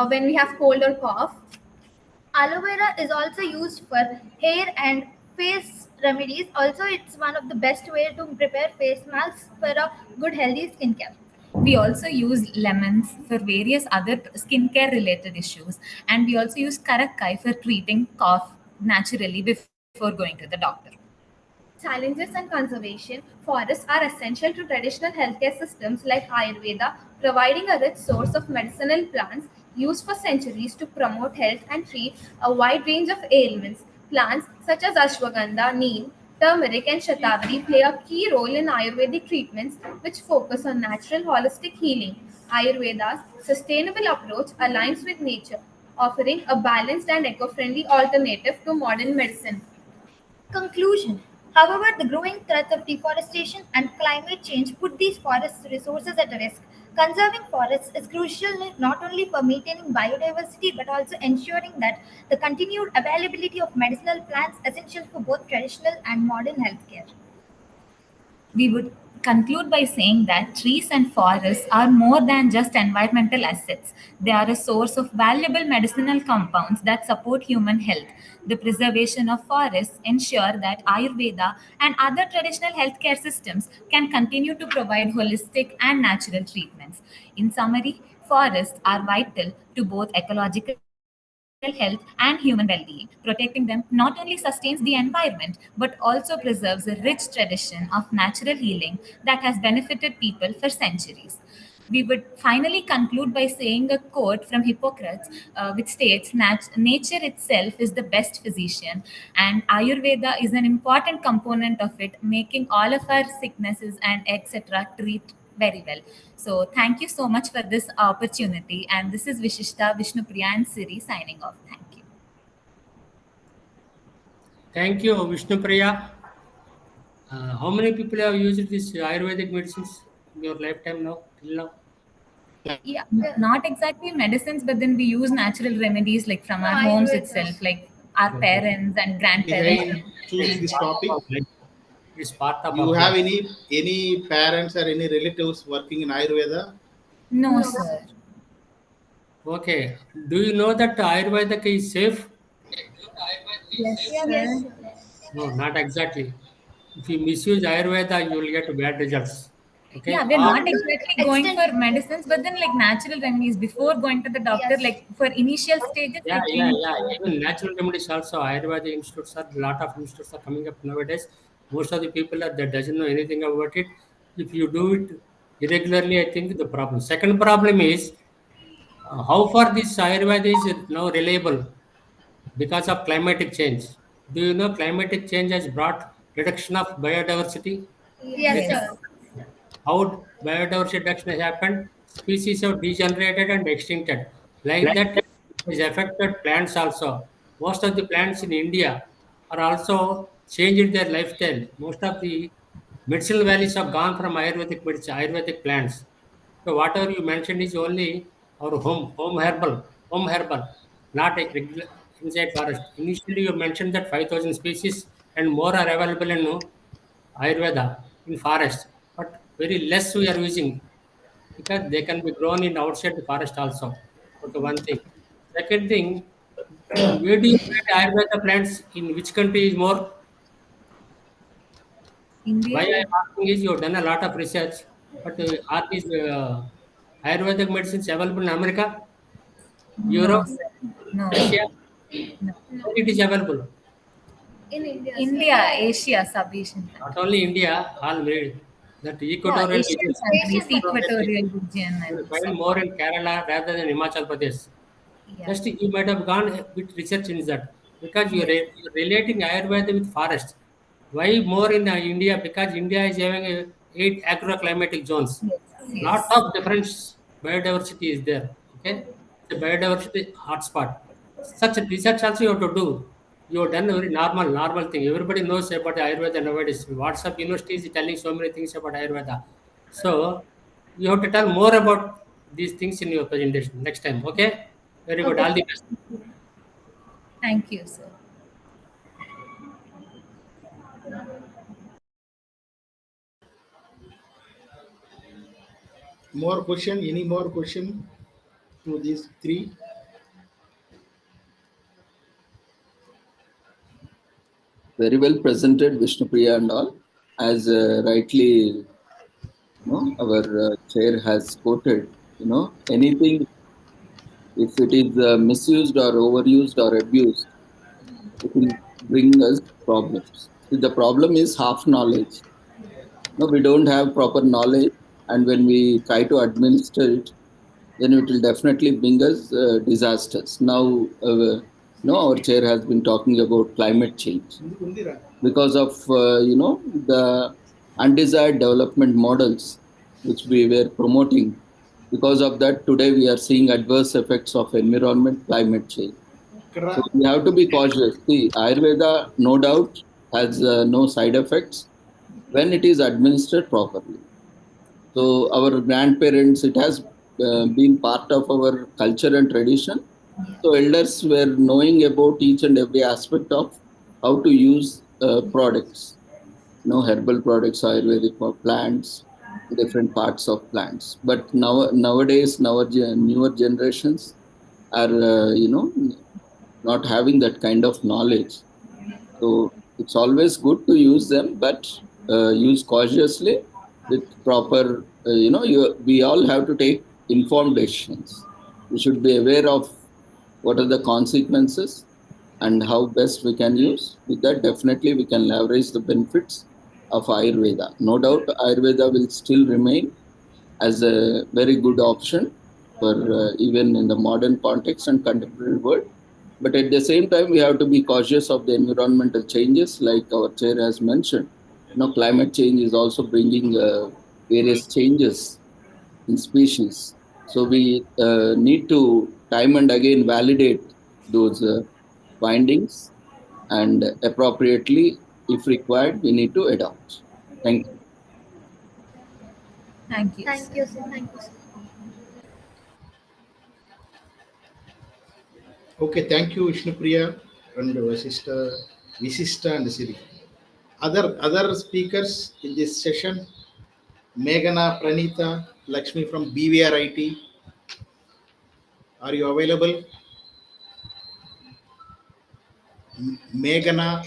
when we have cold or cough. Aloe vera is also used for hair and face remedies. Also, it's one of the best way to prepare face masks for a good healthy skincare. We also use lemons for various other skincare related issues, and we also use karakkai for treating cough naturally before going to the doctor. Challenges and conservation. Forests are essential to traditional healthcare systems like Ayurveda, providing a rich source of medicinal plants used for centuries to promote health and treat a wide range of ailments. Plants such as ashwagandha, neem, turmeric, and shatavari play a key role in Ayurvedic treatments, which focus on natural holistic healing. Ayurveda's sustainable approach aligns with nature, offering a balanced and eco-friendly alternative to modern medicine. Conclusion. However, the growing threats of deforestation and climate change put these forest resources at risk. Conserving forests is crucial not only for maintaining biodiversity but also ensuring that the continued availability of medicinal plants essential for both traditional and modern healthcare. We would conclude by saying that trees and forests are more than just environmental assets. They are a source of valuable medicinal compounds that support human health. The preservation of forests ensure that Ayurveda and other traditional healthcare systems can continue to provide holistic and natural treatments. In summary, forests are vital to both ecological health and human well-being. Protecting them not only sustains the environment but also preserves a rich tradition of natural healing that has benefited people for centuries. We would finally conclude by saying a quote from Hippocrates, which states, nature itself is the best physician, and Ayurveda is an important component of it, making all of our sicknesses and etc. treat very well. So thank you so much for this opportunity. And this is Vishishta, Vishnupriya and Siri signing off. Thank you. Thank you, Vishnupriya. How many people have used this Ayurvedic medicines in your lifetime now, till now? Yeah, not exactly medicines, but then we use natural remedies like from our homes itself, like our parents and grandparents. Choose this topic. It's part of You have any parents or any relatives working in Ayurveda? No, sir. Okay. Do you know that Ayurveda is safe? Yes, sir. No, not exactly. If you misuse Ayurveda, you will get bad results. Okay. Yeah, we're not exactly going for medicines, but then like natural remedies before going to the doctor, like for initial stages. Yeah, I yeah, think, yeah. Even natural remedies also, Ayurveda institutes are, a lot of institutes are coming up nowadays. Most of the people that doesn't know anything about it. If you do it irregularly, I think the problem. Second problem is how far this Ayurveda is now reliable because of climatic change. Do you know climatic change has brought reduction of biodiversity? Yes, sir. How biodiversity reduction has happened? Species have degenerated and extincted. Like that, it has affected plants also. Most of the plants in India are also changed their lifestyle. Most of the medicinal values have gone from Ayurvedic plants. So whatever you mentioned is only our home herbal, not a regular inside forest. Initially, you mentioned that 5,000 species and more are available in Ayurveda in forest, but very less we are using because they can be grown in outside the forest also. Okay, one thing. Second thing, where do you find Ayurveda plants? In which country is more? India. Why I am asking is you have done a lot of research, but are these Ayurvedic medicines available in America, No, Europe, sir. No. Asia? No. Where it is available? In India. India, Asia, sub-Asian. Not only India, all made. That Yeah, equatorial Asian region. countries, equatorial region. I You will would find say. more in Kerala rather than Himachal Pradesh. Yeah. Just you might have gone with research in that because you're Yes. relating Ayurveda with forest. Why more in India? Because India is having 8 agroclimatic zones. Yes. Lot of different biodiversity is there. Okay, the biodiversity hotspot. Such a research also you have to do. You have done a very normal thing. Everybody knows about Ayurveda nowadays. WhatsApp University is telling so many things about Ayurveda. So you have to tell more about these things in your presentation next time. Okay, very good. Okay. All the best. Thank you, sir. More question? Any more question to these three? Very well presented, Vishnupriya and all. As rightly our chair has quoted, anything, if it is misused or overused or abused, it will bring us problems. The problem is half knowledge. No, we don't have proper knowledge, and when we try to administer it, then it will definitely bring us disasters. Now, our chair has been talking about climate change because of the undesired development models which we were promoting. Because of that, today we are seeing adverse effects of environment, climate change. So we have to be cautious. See, Ayurveda, no doubt, has no side effects when it is administered properly. So our grandparents, it has been part of our culture and tradition. So elders were knowing about each and every aspect of how to use products. herbal products, Ayurvedic for plants, different parts of plants. But nowadays, newer generations are, not having that kind of knowledge. So it's always good to use them, but use cautiously with proper, we all have to take informed decisions. We should be aware of what are the consequences and how best we can use. With that, definitely we can leverage the benefits of Ayurveda. No doubt, Ayurveda will still remain as a very good option for even in the modern context and contemporary world. But at the same time, we have to be cautious of the environmental changes, like our chair has mentioned. Climate change is also bringing various changes in species. So we need to time and again validate those findings, and appropriately, if required, we need to adopt. Thank you. Thank you. Thank you, sir. Thank you, sir. Okay, thank you, Vishnupriya and Visishta and Siri. Other speakers in this session, Meghana, Pranita, Lakshmi from BVR IT. Are you available? Meghana,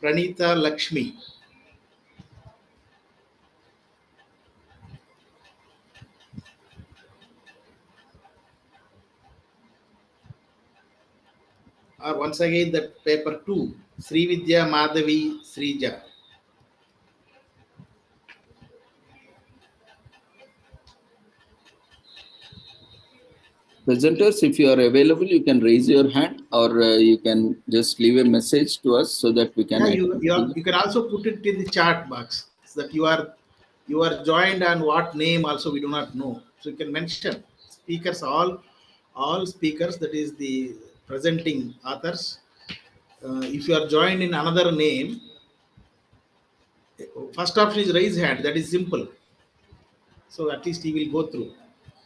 Pranita, Lakshmi. Or once again, that paper 2, Srividya, Madhavi, Srija. Presenters, if you are available, you can raise your hand, or you can just leave a message to us so that we can. Yeah, you can also put it in the chat box so that you are joined and what name also we do not know. So you can mention speakers, all speakers, that is the presenting authors. If you are joined in another name, first option is raise hand. That is simple. So at least he will go through.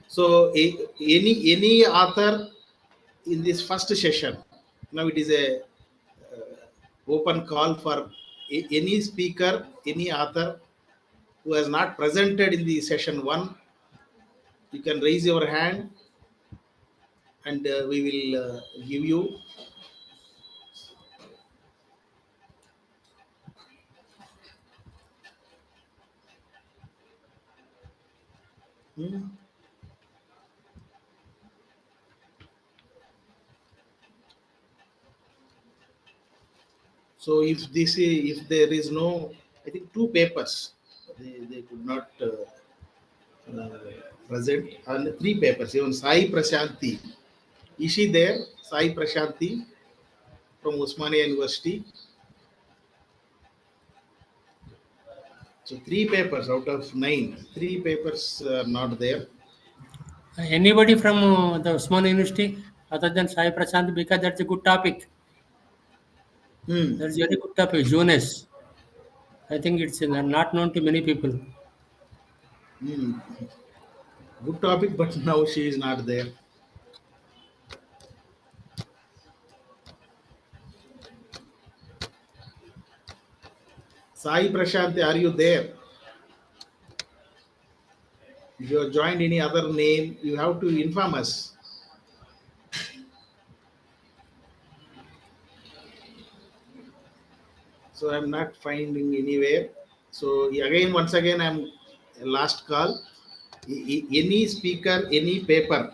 So any author in this first session, now it is a open call for any speaker, any author who has not presented in the session 1. You can raise your hand and we will give you. So if there is no, I think 2 papers, they could not present, and 3 papers. Even Sai Prashanti, is she there? Sai Prashanti from Osmania University. So 3 papers out of 9. 3 papers are not there. Anybody from the Osmania University other than Sai Prashant, because that's a good topic. That's a very good topic. Jonas. I think it's not known to many people. Good topic, but now she is not there. Sai Prashanti, are you there? If you have joined any other name, you have to inform us. So I'm not finding anywhere. So again, once again, I'm last call. Any speaker, any paper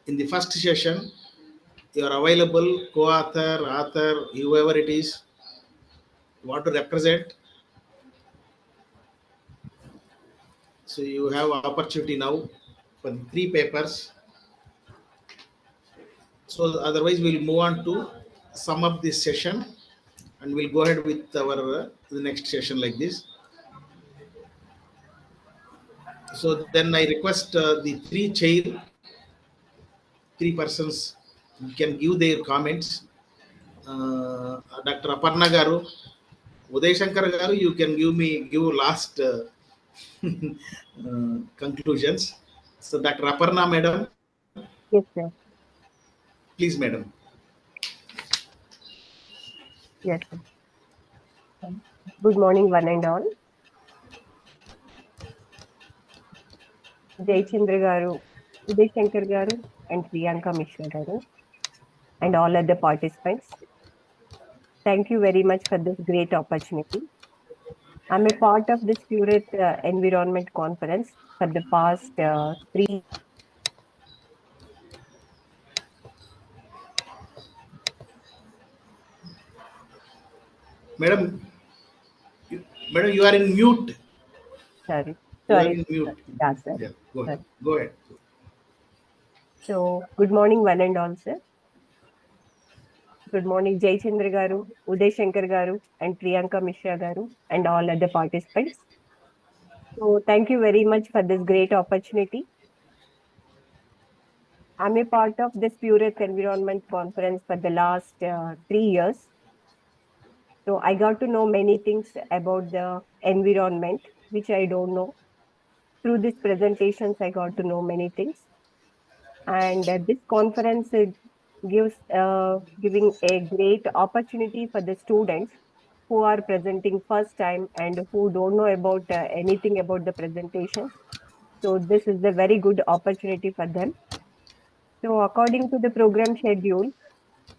in the first session, you are available, co-author, author, whoever it is, want to represent. So you have opportunity now for the 3 papers. So otherwise we'll move on to sum up this session and we'll go ahead with our the next session like this. So then I request the 3 persons can give their comments. Dr. Aparna Garu, Uday Shankar Garu, you can give last conclusions. So Dr. Aparna Madam. Yes, sir. Please, Madam. Yes, sir. Good morning, one and all. Jayachandra garu, Uday Shankar garu, and Priyanka Mishra garu, and all other participants. Thank you very much for this great opportunity. I'm a part of this Pureit Environment Conference for the past 3. Madam, madam, you are in mute. Sorry. You are Sorry. in mute. Yeah, sir. Yeah, go ahead. Sorry. Go ahead. So, good morning, one and all, sir. Good morning, Jayachandra garu, Uday Shankar garu, and Priyanka Mishra garu, and all other participants. So, thank you very much for this great opportunity. I'm a part of this Pureit Environment Conference for the last 3 years. So, I got to know many things about the environment, which I don't know. Through these presentations, I got to know many things. And this conference gives giving a great opportunity for the students who are presenting first time and who don't know about anything about the presentations. So this is a very good opportunity for them. So according to the program schedule,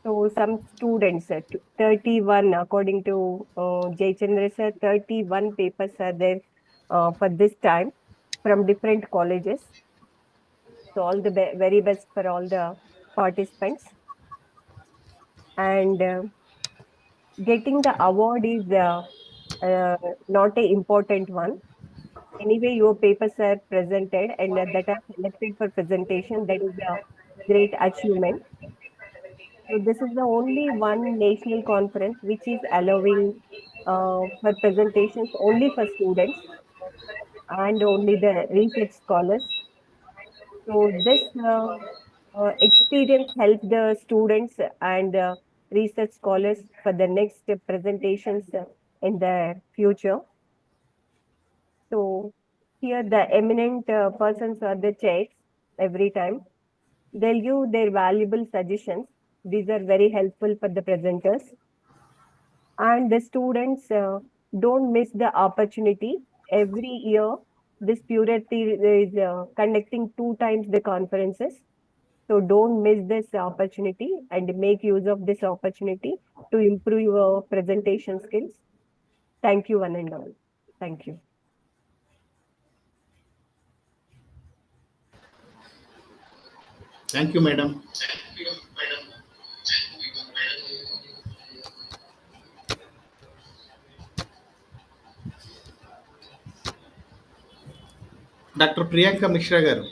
so some students, 31 according to Jayachandra sir, 31 papers are there for this time from different colleges. So all the very best for all the participants. And getting the award is not a important one. Anyway, your papers are presented and that are selected for presentation. That is a great achievement. So this is the only one national conference which is allowing for presentations only for students and only the research scholars. So this experience helped the students and research scholars for the next presentations in the future. So here the eminent persons are the chairs every time. They'll give their valuable suggestions. These are very helpful for the presenters. And the students don't miss the opportunity. Every year, this Purity is conducting 2 times the conferences. So don't miss this opportunity and make use of this opportunity to improve your presentation skills. Thank you, one and all. Thank you. Thank you, madam. Dr. Priyanka Mishra garu.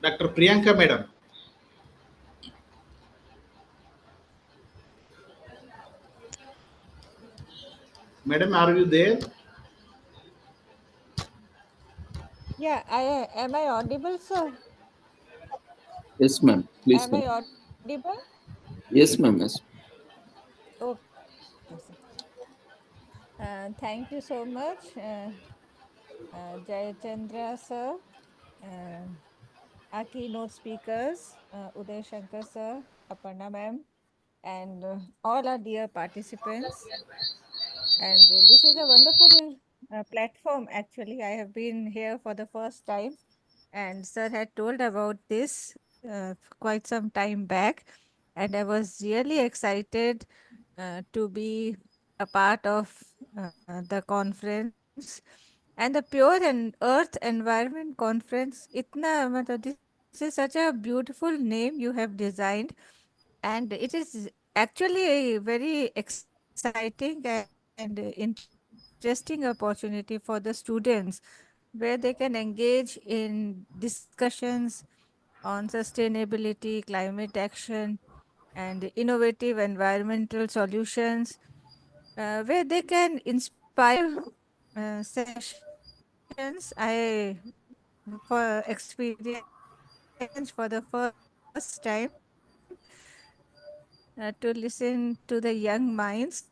Dr. Priyanka madam. Madam, are you there? Yeah, am I audible, sir? Yes, ma'am. Please. Am I audible? Yes, ma'am. Yes. Okay, sir. Thank you so much, Jayachandra, sir, our keynote speakers, Uday Shankar, sir, Aparna ma'am, and all our dear participants. And this is a wonderful platform, actually. I have been here for the first time, and sir had told about this quite some time back. And I was really excited to be a part of the conference. And the Pure and Earth Environment Conference, this is such a beautiful name you have designed. And it is actually a very exciting and interesting opportunity for the students where they can engage in discussions on sustainability, climate action, and innovative environmental solutions, where they can inspire sessions. I for experience for the first time to listen to the young minds.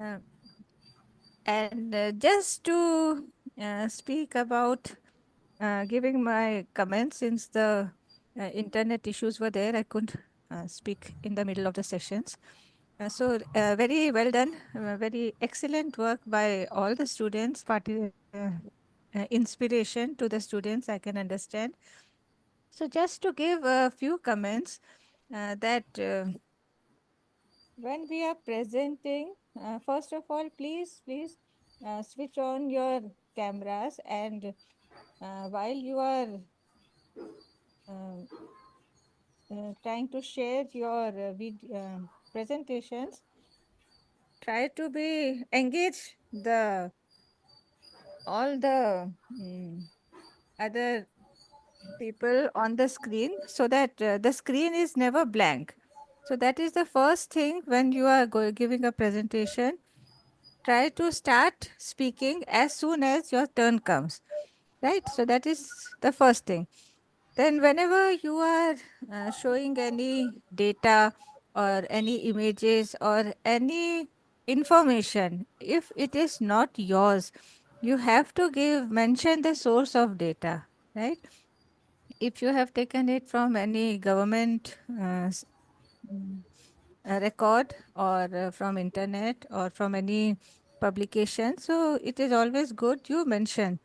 Uh, and just to speak about giving my comments since the internet issues were there. I couldn't speak in the middle of the sessions. Very well done, very excellent work by all the students, inspiration to the students, I can understand. So just to give a few comments that when we are presenting, first of all, please switch on your cameras, and while you are uh, trying to share your presentations, try to be engage all the other people on the screen, so that the screen is never blank. So that is the first thing when you are giving a presentation. Try to start speaking as soon as your turn comes, right? So that is the first thing. Then whenever you are showing any data or any images or any information, if it is not yours, you have to mention the source of data, right? If you have taken it from any government record, or from internet, or from any publication, so it is always good you mention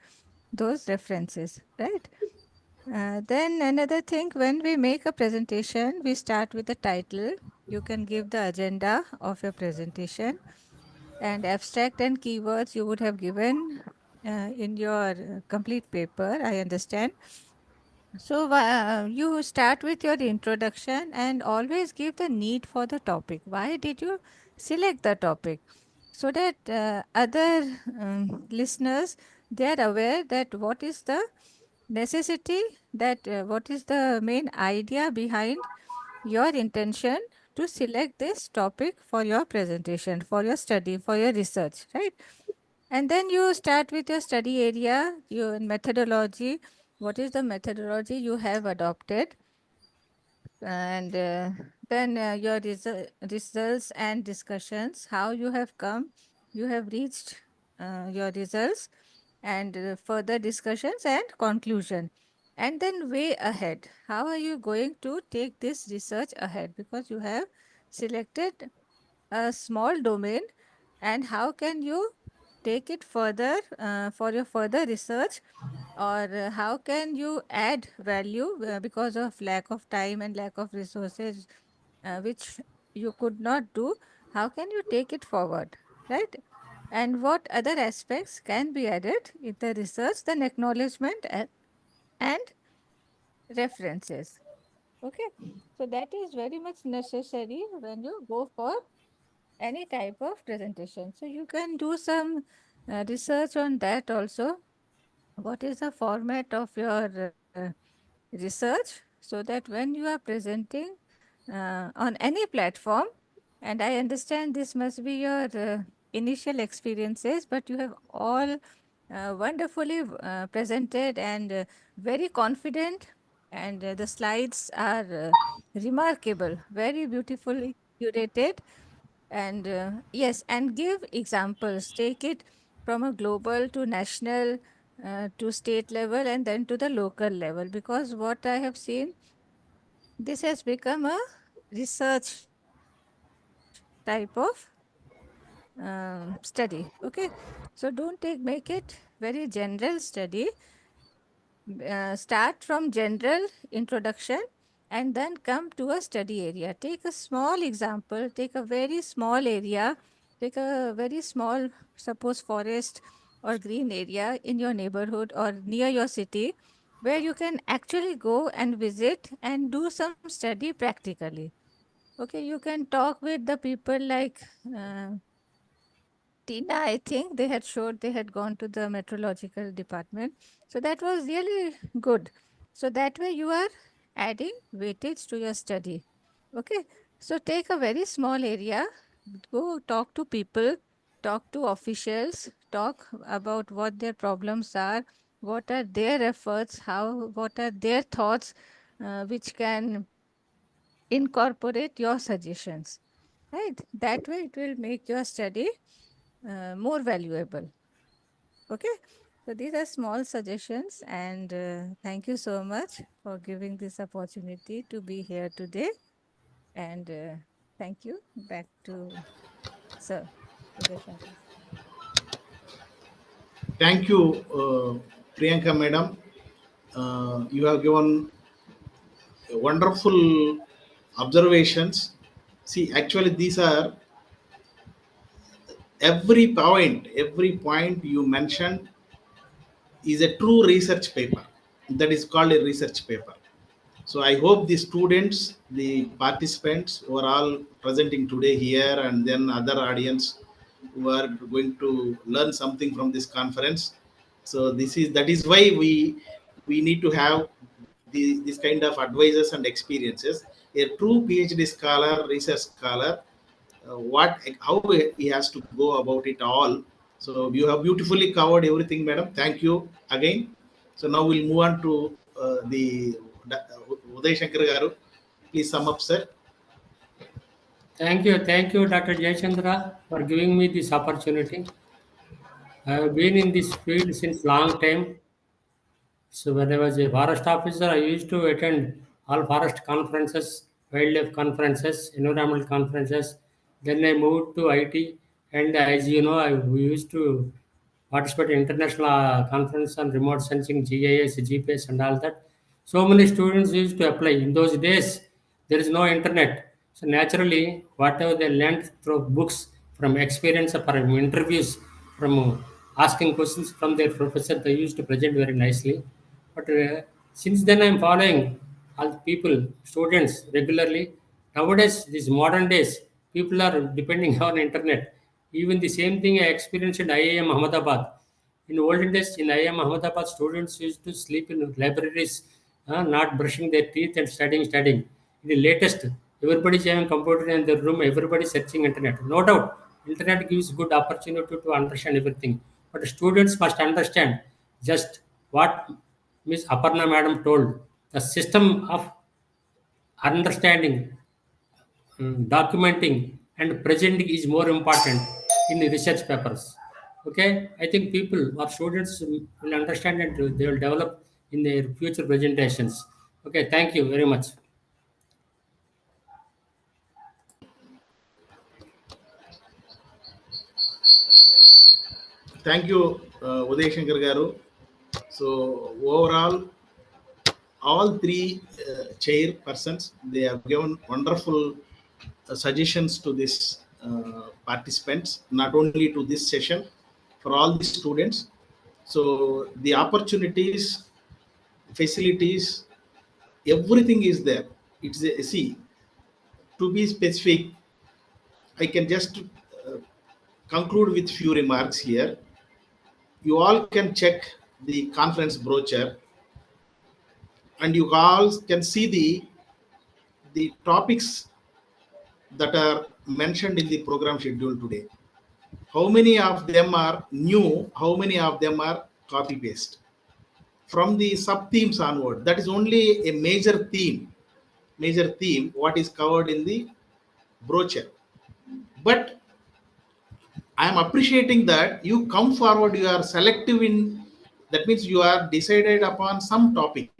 those references, right? Then another thing, when we make a presentation, we start with the title. You can give the agenda of your presentation, and abstract and keywords you would have given in your complete paper, I understand. So you start with your introduction and always give the need for the topic. Why did you select the topic? So that other listeners, they are aware that what is the necessity, that what is the main idea behind your intention to select this topic for your presentation, for your study, for your research, right? And then you start with your study area, your methodology. What is the methodology you have adopted? And then your results and discussions, how you have come, you have reached your results, and further discussions and conclusion. And then way ahead, how are you going to take this research ahead, because you have selected a small domain, and how can you take it further for your further research, or how can you add value because of lack of time and lack of resources, which you could not do, how can you take it forward, right? And what other aspects can be added in the research, then acknowledgement and references. Okay, so that is very much necessary when you go for any type of presentation. So you can do some research on that also. What is the format of your research, so that when you are presenting on any platform, and I understand this must be your initial experiences, but you have all wonderfully presented, and very confident, and the slides are remarkable, very beautifully curated. And yes, and give examples, take it from a global to national to state level, and then to the local level, because what I have seen, this has become a research type of study. Okay, so don't make it very general study. Start from general introduction, and then come to a study area. Take a small example, take a very small area, take a very small, suppose forest or green area in your neighborhood or near your city, where you can actually go and visit and do some study practically. Okay, you can talk with the people like Tina, I think they had showed they had gone to the meteorological department. So that was really good. So that way you are adding weightage to your study. Okay. So take a very small area, go talk to people, talk to officials, talk about what their problems are, what are their efforts, what are their thoughts, which can incorporate your suggestions. Right. That way it will make your study more valuable. Okay. So these are small suggestions, and thank you so much for giving this opportunity to be here today. And thank you. Back to Sir Uday Shankar. Thank you, Priyanka madam. You have given wonderful observations. See, actually, these are every point you mentioned is a true research paper. That is called a research paper. So I hope the students, the participants who are all presenting today here, and then other audience who are going to learn something from this conference. So that is why we need to have this kind of advisors and experiences. A true PhD scholar, research scholar, how he has to go about it all. So you have beautifully covered everything, madam. Thank you again. So now we'll move on to the Uday Shankar garu. Please sum up, sir. Thank you, Dr. Jayachandra, for giving me this opportunity. I have been in this field since long time. So when I was a forest officer, I used to attend all forest conferences, wildlife conferences, environmental conferences. Then I moved to IT, and as you know, we used to participate in international conference on remote sensing, GIS, GPS, and all that. So many students used to apply. In those days, there is no internet. So naturally, whatever they learned through books, from experience, from interviews, from asking questions from their professor, they used to present very nicely. But since then, I'm following all the people, students regularly. Nowadays, these modern days, people are depending on internet. Even the same thing I experienced in IIM Ahmedabad. In olden days, in IIM Ahmedabad, students used to sleep in libraries, not brushing their teeth and studying. In the latest, everybody is having computer in their room, everybody is searching internet. No doubt, internet gives good opportunity to understand everything. But students must understand just what Miss Aparna madam told. The system of understanding, documenting, and presenting is more important in the research papers. Okay, I think people or students will understand and they will develop in their future presentations. Okay, thank you very much. Thank you, Uday Shankar garu. So overall, all three chairpersons, they have given wonderful suggestions to this participants, not only to this session, for all the students. So the opportunities, facilities, everything is there. It's a, see, to be specific, I can just conclude with few remarks here. You all can check the conference brochure, and you all can see the topics that are mentioned in the program schedule today. How many of them are new? How many of them are copy paste? From the sub themes onward, that is only a major theme. What is covered in the brochure. But I am appreciating that you come forward, you are selective in, that means you are decided upon some topic.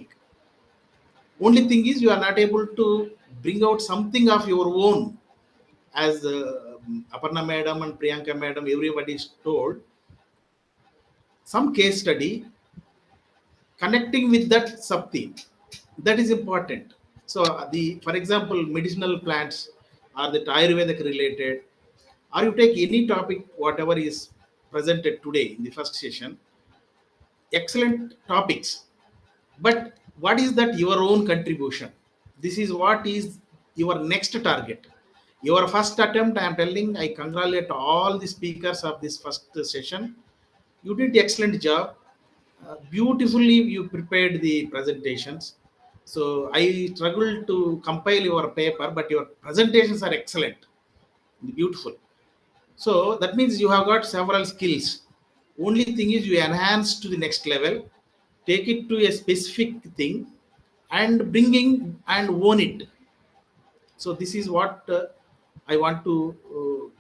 Only thing is you are not able to bring out something of your own. As Aparna madam and Priyanka madam, everybody is told, some case study connecting with that sub theme. That is important. So for example, medicinal plants or the Ayurvedic related, or you take any topic, whatever is presented today in the first session, excellent topics. But what is that your own contribution? This is what is your next target. Your first attempt, I am telling, I congratulate all the speakers of this first session. You did excellent job. Beautifully you prepared the presentations. So I struggled to compile your paper, but your presentations are excellent, beautiful. So that means you have got several skills. Only thing is you enhance to the next level, take it to a specific thing, and bringing and own it. So this is what I want to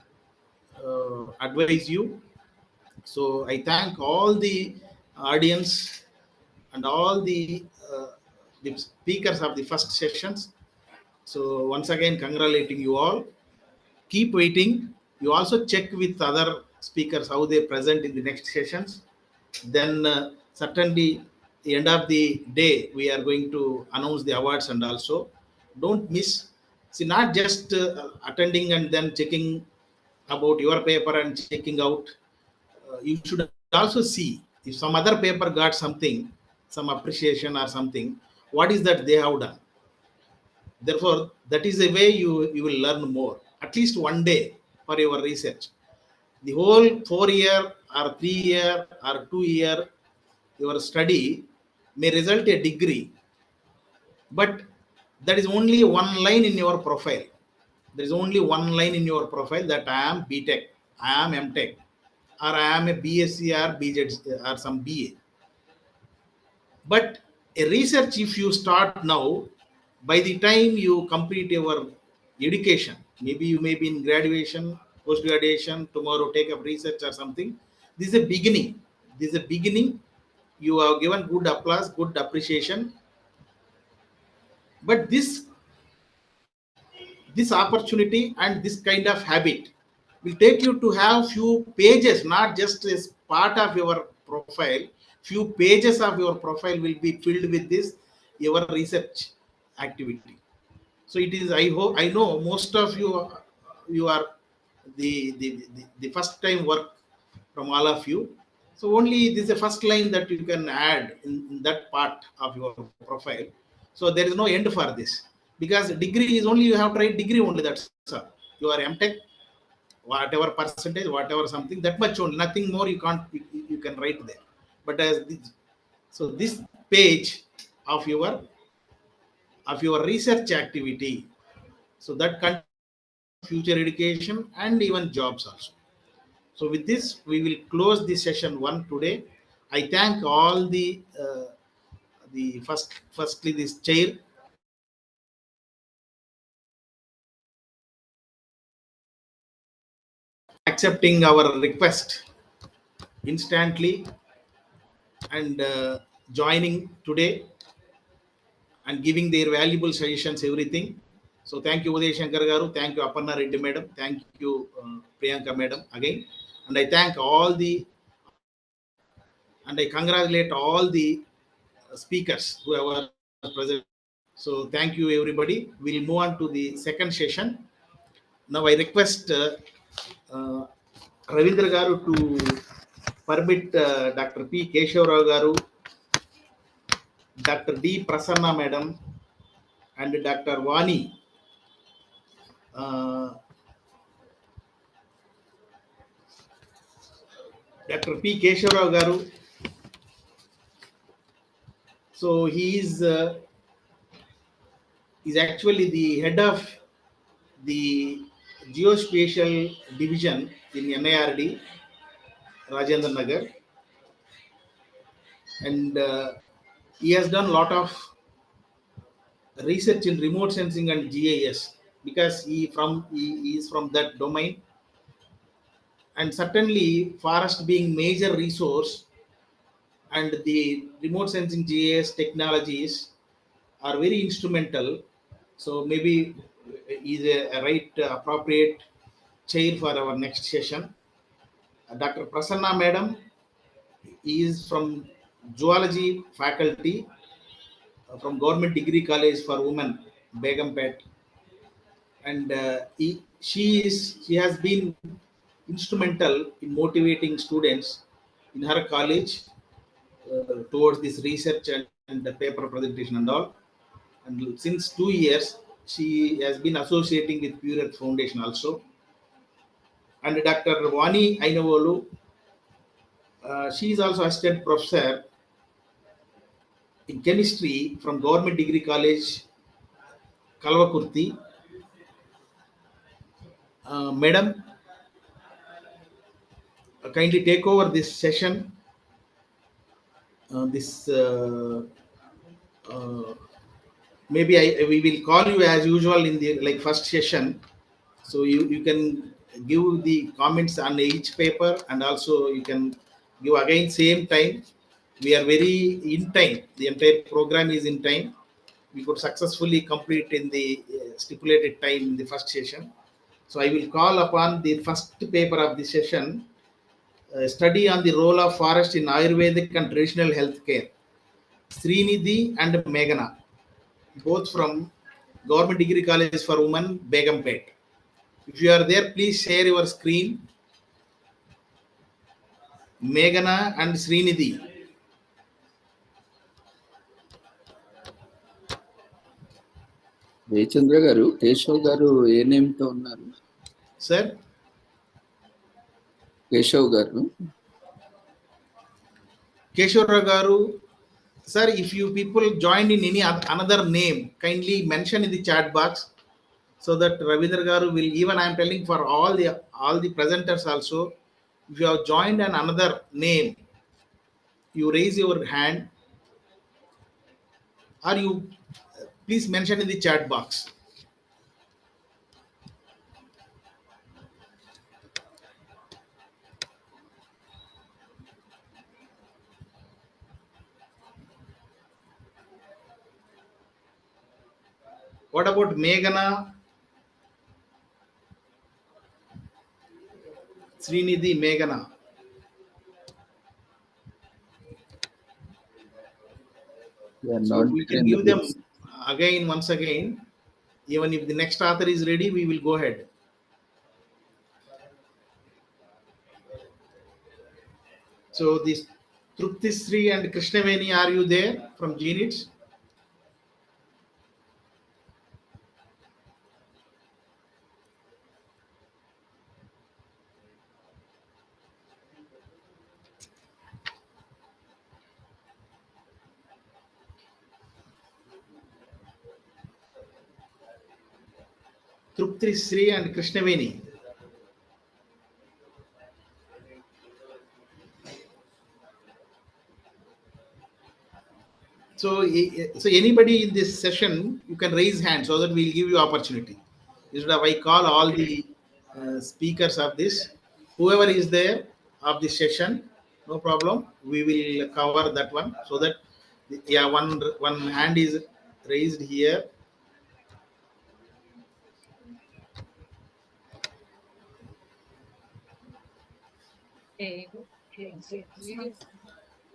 advise you. So I thank all the audience, and all the speakers of the first sessions. So once again, congratulating you all. Keep waiting. You also check with other speakers how they present in the next sessions. Then certainly, the end of the day, we are going to announce the awards, and also don't miss. See, not just attending and then checking about your paper and checking out. You should also see if some other paper got something, some appreciation or something, what is that they have done. Therefore, that is the way you will learn more. At least one day for your research. The whole 4 year or 3 year or 2 year your study may result a degree, but that is only one line in your profile. There is only one line in your profile that I am BTech, I am MTech, or I am a BSc or BZ or some BA. But a research, if you start now, by the time you complete your education, maybe you may be in graduation, post graduation, tomorrow take up research or something. This is a beginning. This is a beginning. You have given good applause, good appreciation. But this opportunity and this kind of habit will take you to have few pages, not just as part of your profile. Few pages of your profile will be filled with this your research activity. So it is, I hope, I know most of you are the first time work from all of you. So only this is the first line that you can add in that part of your profile. So there is no end for this, because degree is only, you have to write degree only, that's all. You are MTech, whatever percentage, whatever something, that much only, nothing more you can't, you can write there. But as this, so this page of your research activity, so that future education and even jobs also. So with this, we will close the session 1 today. I thank all the firstly this chair, accepting our request instantly and joining today and giving their valuable suggestions, everything. So thank you, Uday Shankar Garu. Thank you, Aparna Reddy Madam. Thank you, Priyanka Madam again. And I thank and I congratulate all the speakers who are present. So thank you, everybody. We'll move on to the second session. Now I request Ravindra Garu to permit Dr. P. Keshavarao Garu, Dr. D. Prasanna Madam, and Dr. Vani Dr. P. Keshavarao Garu. So he is actually the head of the Geospatial Division in NIRD, Rajendra Nagar, and he has done a lot of research in remote sensing and GIS, because he is from that domain. And certainly forest being major resource, and the remote sensing GIS technologies are very instrumental. So maybe is a right appropriate chair for our next session. Dr. Prasanna Madam is from Zoology faculty from Government Degree College for Women, Begumpet, and she has been instrumental in motivating students in her college towards this research and the paper presentation and all. And since 2 years, she has been associating with Pure Earth Foundation also. And Dr. Vani Ainavolu, she is also assistant professor in chemistry from Government Degree College, Kalvakurti. Madam, kindly take over this session. Maybe we will call you as usual in the first session. So you can give the comments on each paper, and also you can give again same time. We are very in time. The entire program is in time. We could successfully complete in the stipulated time in the first session. So I will call upon the first paper of the session, study on the role of forest in Ayurvedic and traditional healthcare. Srinidhi and Meghana, both from Government Degree College for Women, Begumpet. If you are there, please share your screen. Meghana and Srinidhi. Jayachandra గారు, కేశవ్ గారు ఏ name తో ఉన్నారు? Sir Keshav గారు. Keshwara garu, sir, if you people joined in any another name, kindly mention in the chat box so that Ravindra garu will, even I am telling for all the presenters also, if you have joined an another name, you raise your hand or you please mention in the chat box. What about Meghana, Srinidhi, Meghana? So we can give them again, once again. Even if the next author is ready, we will go ahead. So this Truptisri and Krishnaveni, are you there from GNITS? Truptisri and Krishnaveni. So anybody in this session, you can raise hand so that we'll give you opportunity. Instead of I call all the speakers of this, whoever is there of this session, no problem. We will cover that one so that, yeah, one hand is raised here.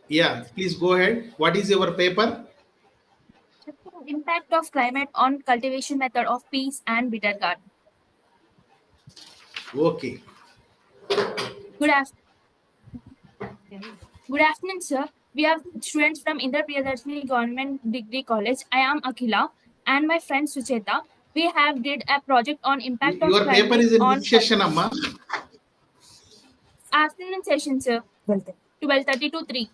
Yeah, please go ahead. What is your paper? Impact of climate on cultivation method of peas and bitter gourd. Okay. Good afternoon, sir. We are students from Indra Priyadarshini Government Degree College. I am Akhila and my friend Sucheta. We have did a project on impact of your climate paper is in on which session, Amma? Afternoon session, sir. 12:30 to 3.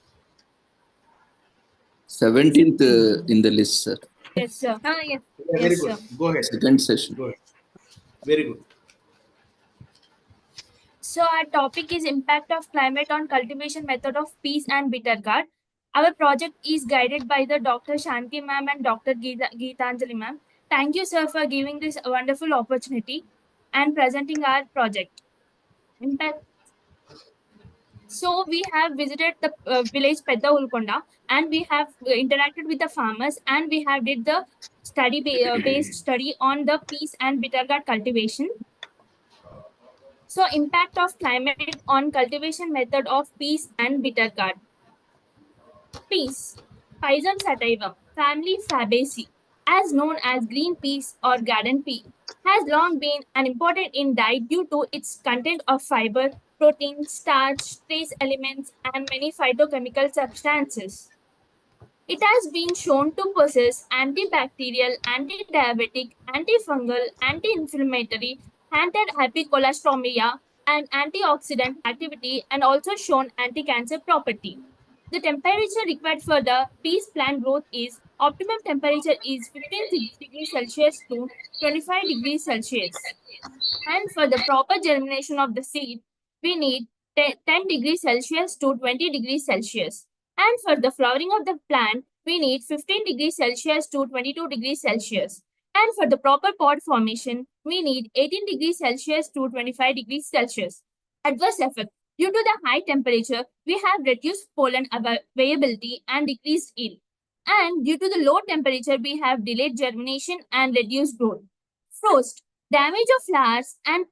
17th in the list, sir. Yes, sir. Yes. Yeah, very good. Sir. Go ahead. Second session. Go ahead. Very good. So our topic is impact of climate on cultivation method of peas and bitter gourd. Our project is guided by the Dr. Shanti ma'am and Dr. Geetanjali ma'am. Thank you, sir, for giving this wonderful opportunity and presenting our project. Impact. So we have visited the village Pedda Ulkonda and we have interacted with the farmers and we have did the study based study on the peas and bitter gourd cultivation. So impact of climate on cultivation method of peas and bitter gourd. Peas, Pisum sativum, family Fabaceae, as known as green peas or garden pea, has long been an important in diet due to its content of fiber, protein, starch, trace elements, and many phytochemical substances. It has been shown to possess antibacterial, anti-diabetic, antifungal, anti-inflammatory, anti-hypercholesteremia, and antioxidant activity, and also shown anti-cancer property. The temperature required for the peas plant growth is optimum temperature is 15 degrees Celsius to 25 degrees Celsius. And for the proper germination of the seed, we need 10 degrees Celsius to 20 degrees Celsius. And for the flowering of the plant, we need 15 degrees Celsius to 22 degrees Celsius. And for the proper pod formation, we need 18 degrees Celsius to 25 degrees Celsius. Adverse effect. Due to the high temperature, we have reduced pollen availability and decreased yield. And due to the low temperature, we have delayed germination and reduced growth. Frost, damage of flowers and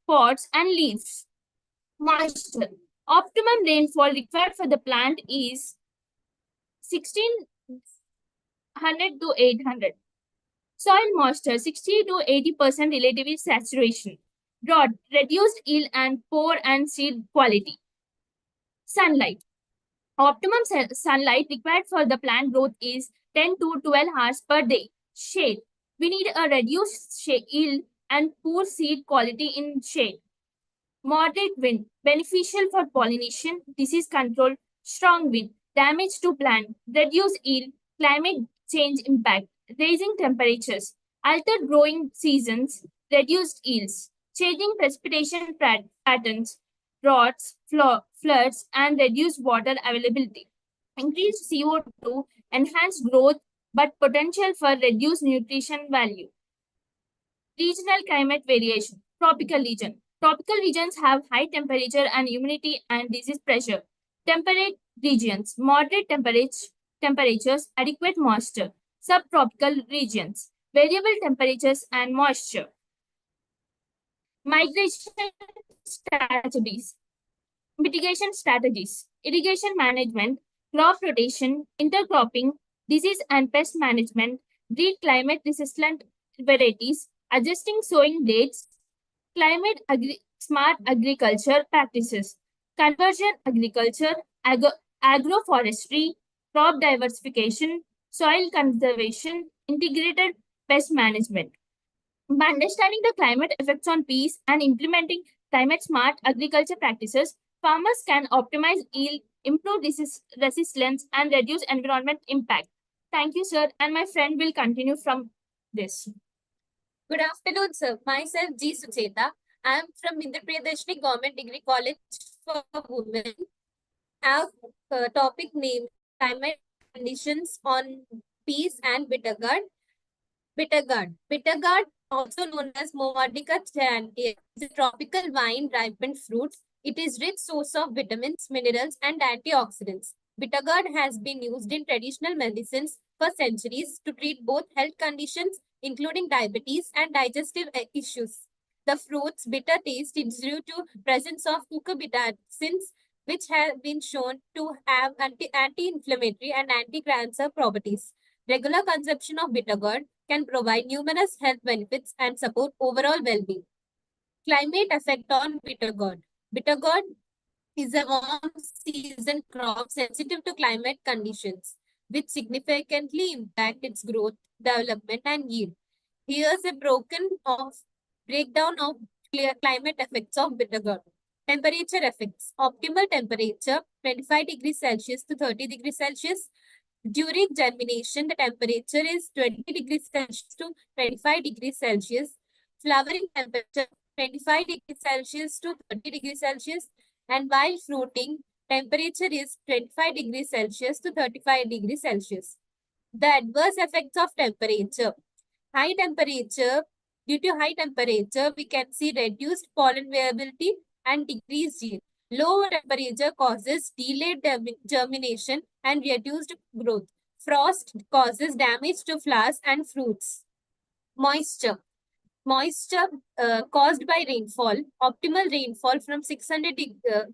pods and leaves. Moisture, optimum rainfall required for the plant is 1600 to 800. Soil moisture, 60 to 80% relative saturation. Drought, reduced yield and poor and seed quality. Sunlight. Optimum sunlight required for the plant growth is 10 to 12 hours per day. Shade. We need a reduced yield and poor seed quality in shade. Moderate wind. Beneficial for pollination, disease control. Strong wind. Damage to plant. Reduced yield. Climate change impact. Raising temperatures. Altered growing seasons. Reduced yields. Changing precipitation patterns. Droughts, floods, and reduced water availability. Increased CO2, enhanced growth, but potential for reduced nutrition value. Regional climate variation. Tropical region. Tropical regions have high temperature and humidity and disease pressure. Temperate regions. Moderate temperatures, adequate moisture. Subtropical regions. Variable temperatures and moisture. Migration strategies. Mitigation strategies. Irrigation management, crop rotation, intercropping, disease and pest management, breed climate-resistant varieties, adjusting sowing dates, smart agriculture practices, conversion agriculture, agroforestry, crop diversification, soil conservation, integrated pest management. By understanding the climate effects on peas and implementing climate-smart agriculture practices, farmers can optimize yield, improve disease resistance, and reduce environment impact. Thank you, sir, and my friend will continue from this. Good afternoon, sir. Myself, G. Sucheta. I am from Indra Priyadashini Government Degree College for Women. I have a topic named Climate Conditions on Peas and Bitter Gourd. Bitter gourd, also known as Movardica charantia, is a tropical vine-ripened fruit. It is rich source of vitamins, minerals, and antioxidants. Bitter gourd has been used in traditional medicines for centuries to treat both health conditions, including diabetes and digestive issues. The fruit's bitter taste is due to presence of cucurbitacins, which have been shown to have anti-inflammatory and anti-cancer properties. Regular consumption of bitter gourd can provide numerous health benefits and support overall well-being. Climate effect on bitter gourd. Bitter gourd is a warm season crop sensitive to climate conditions, which significantly impact its growth, development, and yield. Here's a breakdown of climate effects of bitter gourd. Temperature effects. Optimal temperature, 25 degrees Celsius to 30 degrees Celsius. During germination, the temperature is 20 degrees Celsius to 25 degrees Celsius. Flowering temperature, 25 degrees Celsius to 30 degrees Celsius. And while fruiting, temperature is 25 degrees Celsius to 35 degrees Celsius. The adverse effects of temperature. High temperature. Due to high temperature, we can see reduced pollen viability and decreased yield. Low temperature causes delayed germination and reduced growth. Frost causes damage to flowers and fruits. Moisture. Moisture caused by rainfall. Optimal rainfall from 600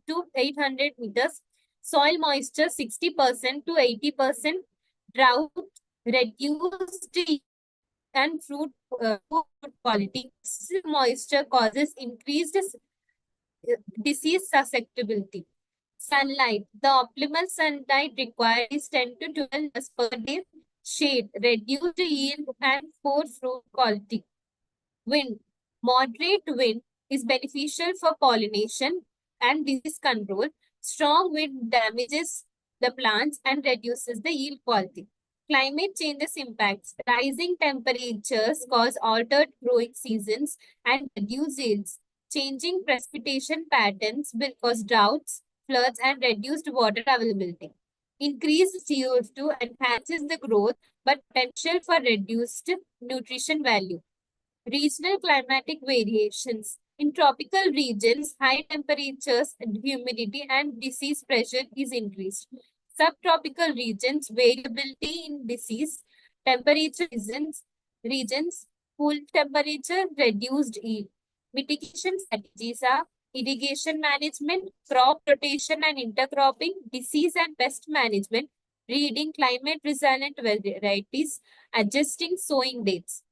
to 800 meters. Soil moisture 60% to 80%. Drought, reduced and fruit quality. Moisture causes increased disease susceptibility. Sunlight. The optimal sunlight required is 10 to 12 hours per day. Shade, reduced yield, and poor fruit quality. Wind. Moderate wind is beneficial for pollination and disease control. Strong wind damages the plants and reduces the yield quality. Climate changes impacts. Rising temperatures cause altered growing seasons and reduce yields. Changing precipitation patterns will cause droughts, floods, and reduced water availability. Increased CO2 enhances the growth, but potential for reduced nutrition value. Regional climatic variations. In tropical regions, high temperatures and humidity and disease pressure is increased. Subtropical regions, variability in disease, temperature regions, cool temperature, reduced yield. Mitigation strategies are irrigation management, crop rotation and intercropping, disease and pest management, breeding climate resilient varieties, adjusting sowing dates.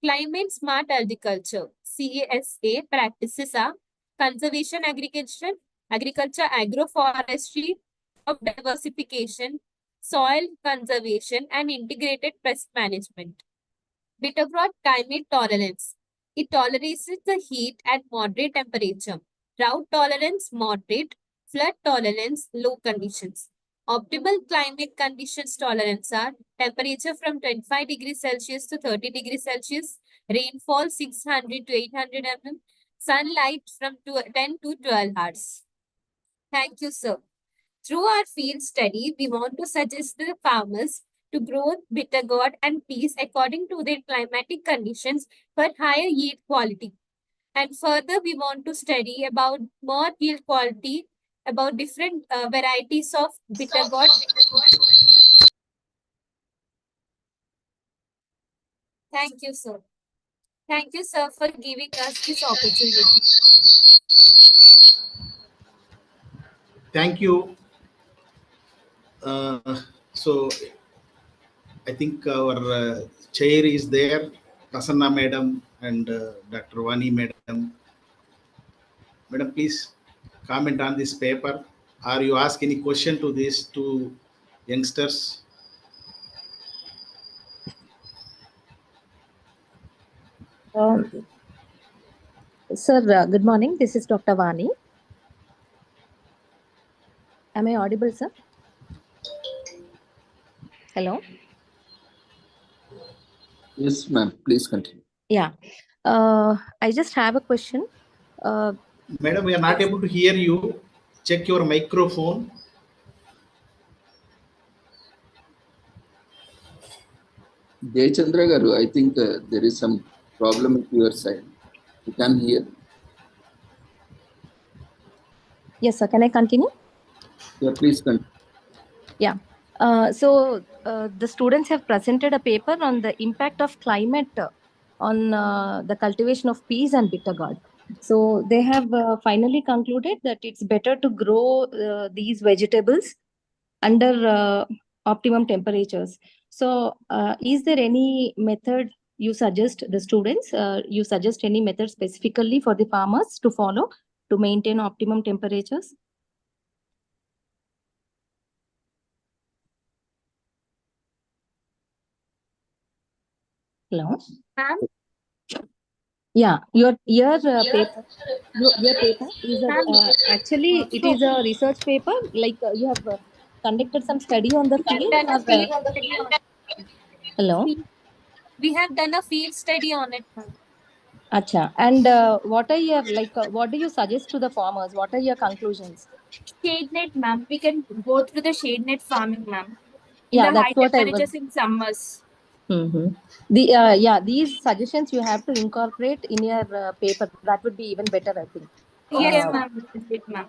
Climate smart agriculture, CASA practices are conservation agriculture, agroforestry, crop diversification, soil conservation, and integrated pest management. Bittergourd climate tolerance. It tolerates the heat at moderate temperature. Drought tolerance, moderate. Flood tolerance, low conditions. Optimal climate conditions tolerance are temperature from 25 degrees Celsius to 30 degrees Celsius, rainfall 600 to 800 mm, sunlight from 10 to 12 hours. Thank you, sir. Through our field study, we want to suggest the farmers to grow bittergourd and peas according to their climatic conditions for higher yield quality. And further, we want to study about more yield quality, about different varieties of bittergourd. Thank you, sir. Thank you, sir, for giving us this opportunity. Thank you. So I think our chair is there, Prasanna Madam and Dr. Vani Madam. Madam, please comment on this paper. Or you ask any question to these two youngsters? Sir, good morning. This is Dr. Vani. Am I audible, sir? Hello? Yes, ma'am. Please continue. Yeah. I just have a question. Madam, we are not able to hear you. Check your microphone. Jayachandra Garu, I think there is some problem with your side. You can hear. Yes, sir. Can I continue? Yeah, please continue. Yeah. The students have presented a paper on the impact of climate on the cultivation of peas and bittergourd. So they have finally concluded that it's better to grow these vegetables under optimum temperatures. So is there any method you suggest the students, you suggest any method specifically for the farmers to follow to maintain optimum temperatures? Hello? Ma'am? Yeah, your paper is actually it is a research paper. Like you have conducted some study on the field. Hello. We have done a field study on it, ma'am. Acha. And what are your what do you suggest to the farmers? What are your conclusions? Shade net, ma'am. We can go through the shade net farming, ma'am. In Yeah, the that's high what I was. temperatures in summers. These suggestions you have to incorporate in your paper. That would be even better, I think. Yes, ma'am. Ma'am.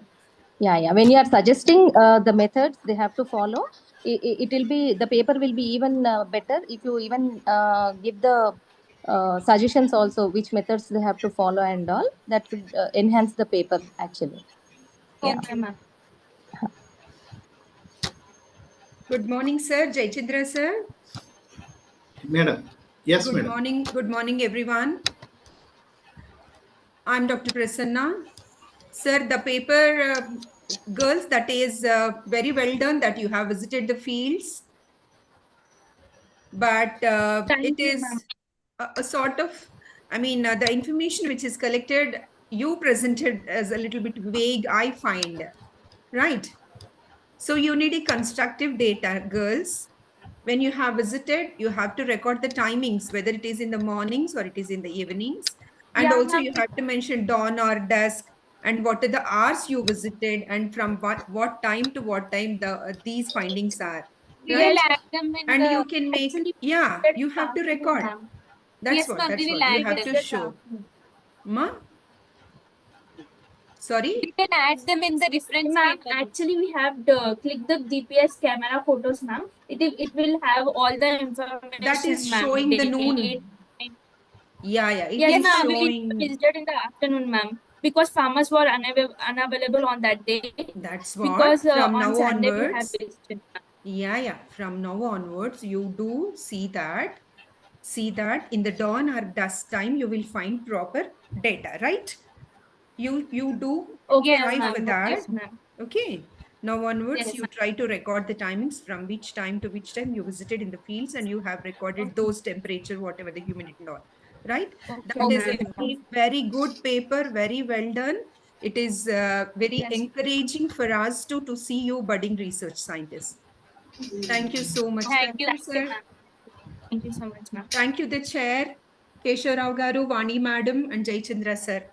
Yeah. When you are suggesting the methods they have to follow, it will be, the paper will be even better if you even give the suggestions also which methods they have to follow and all. That would enhance the paper actually. Yeah. Okay, ma'am. Good morning, sir. Jayachandra, sir. Madam. Yes, Good madam. morning. Good morning, everyone. I'm Dr. Prasanna. Sir, the paper, girls, that is very well done that you have visited the fields. But it is a sort of, the information which is collected, you presented as a little bit vague, I find. Right? So you need a constructive data, girls. When you have visited, you have to record the timings, whether it is in the mornings or it is in the evenings. And also you have to mention dawn or dusk and what are the hours you visited and from what time to what time these findings are. We Right? will add them in And the you can make, you have to record. That's Yes, ma'am. We will you add have them. to show. Ma? Sorry? We can add them in the reference. Ma'am, actually we have to click the GPS camera photos, ma'am. It will have all the information. That is ma'am. showing the Date, noon. Yeah, it yes, is ma'am. showing. We visited in the afternoon, ma'am, because farmers were unavailable on that day. That's what. Because From on now Sunday we have onwards. visited. Yeah. From now onwards, you do see that in the dawn or dusk time, you will find proper data, right? You do Okay, try ma'am. for that. Yes, ma'am. Okay. Now onwards, Yes, you ma'am. try to record the timings from which time to which time you visited in the fields, and you have recorded those temperature, whatever the humidity and all. Right? That is a very good paper, very well done. It is very encouraging for us to see you budding research scientists. Thank you so much. Thank you, sir. ma'am. Thank you so much, ma'am. Thank you, the chair, Keshav Rao Garu, Vani madam, and Jaychandra sir.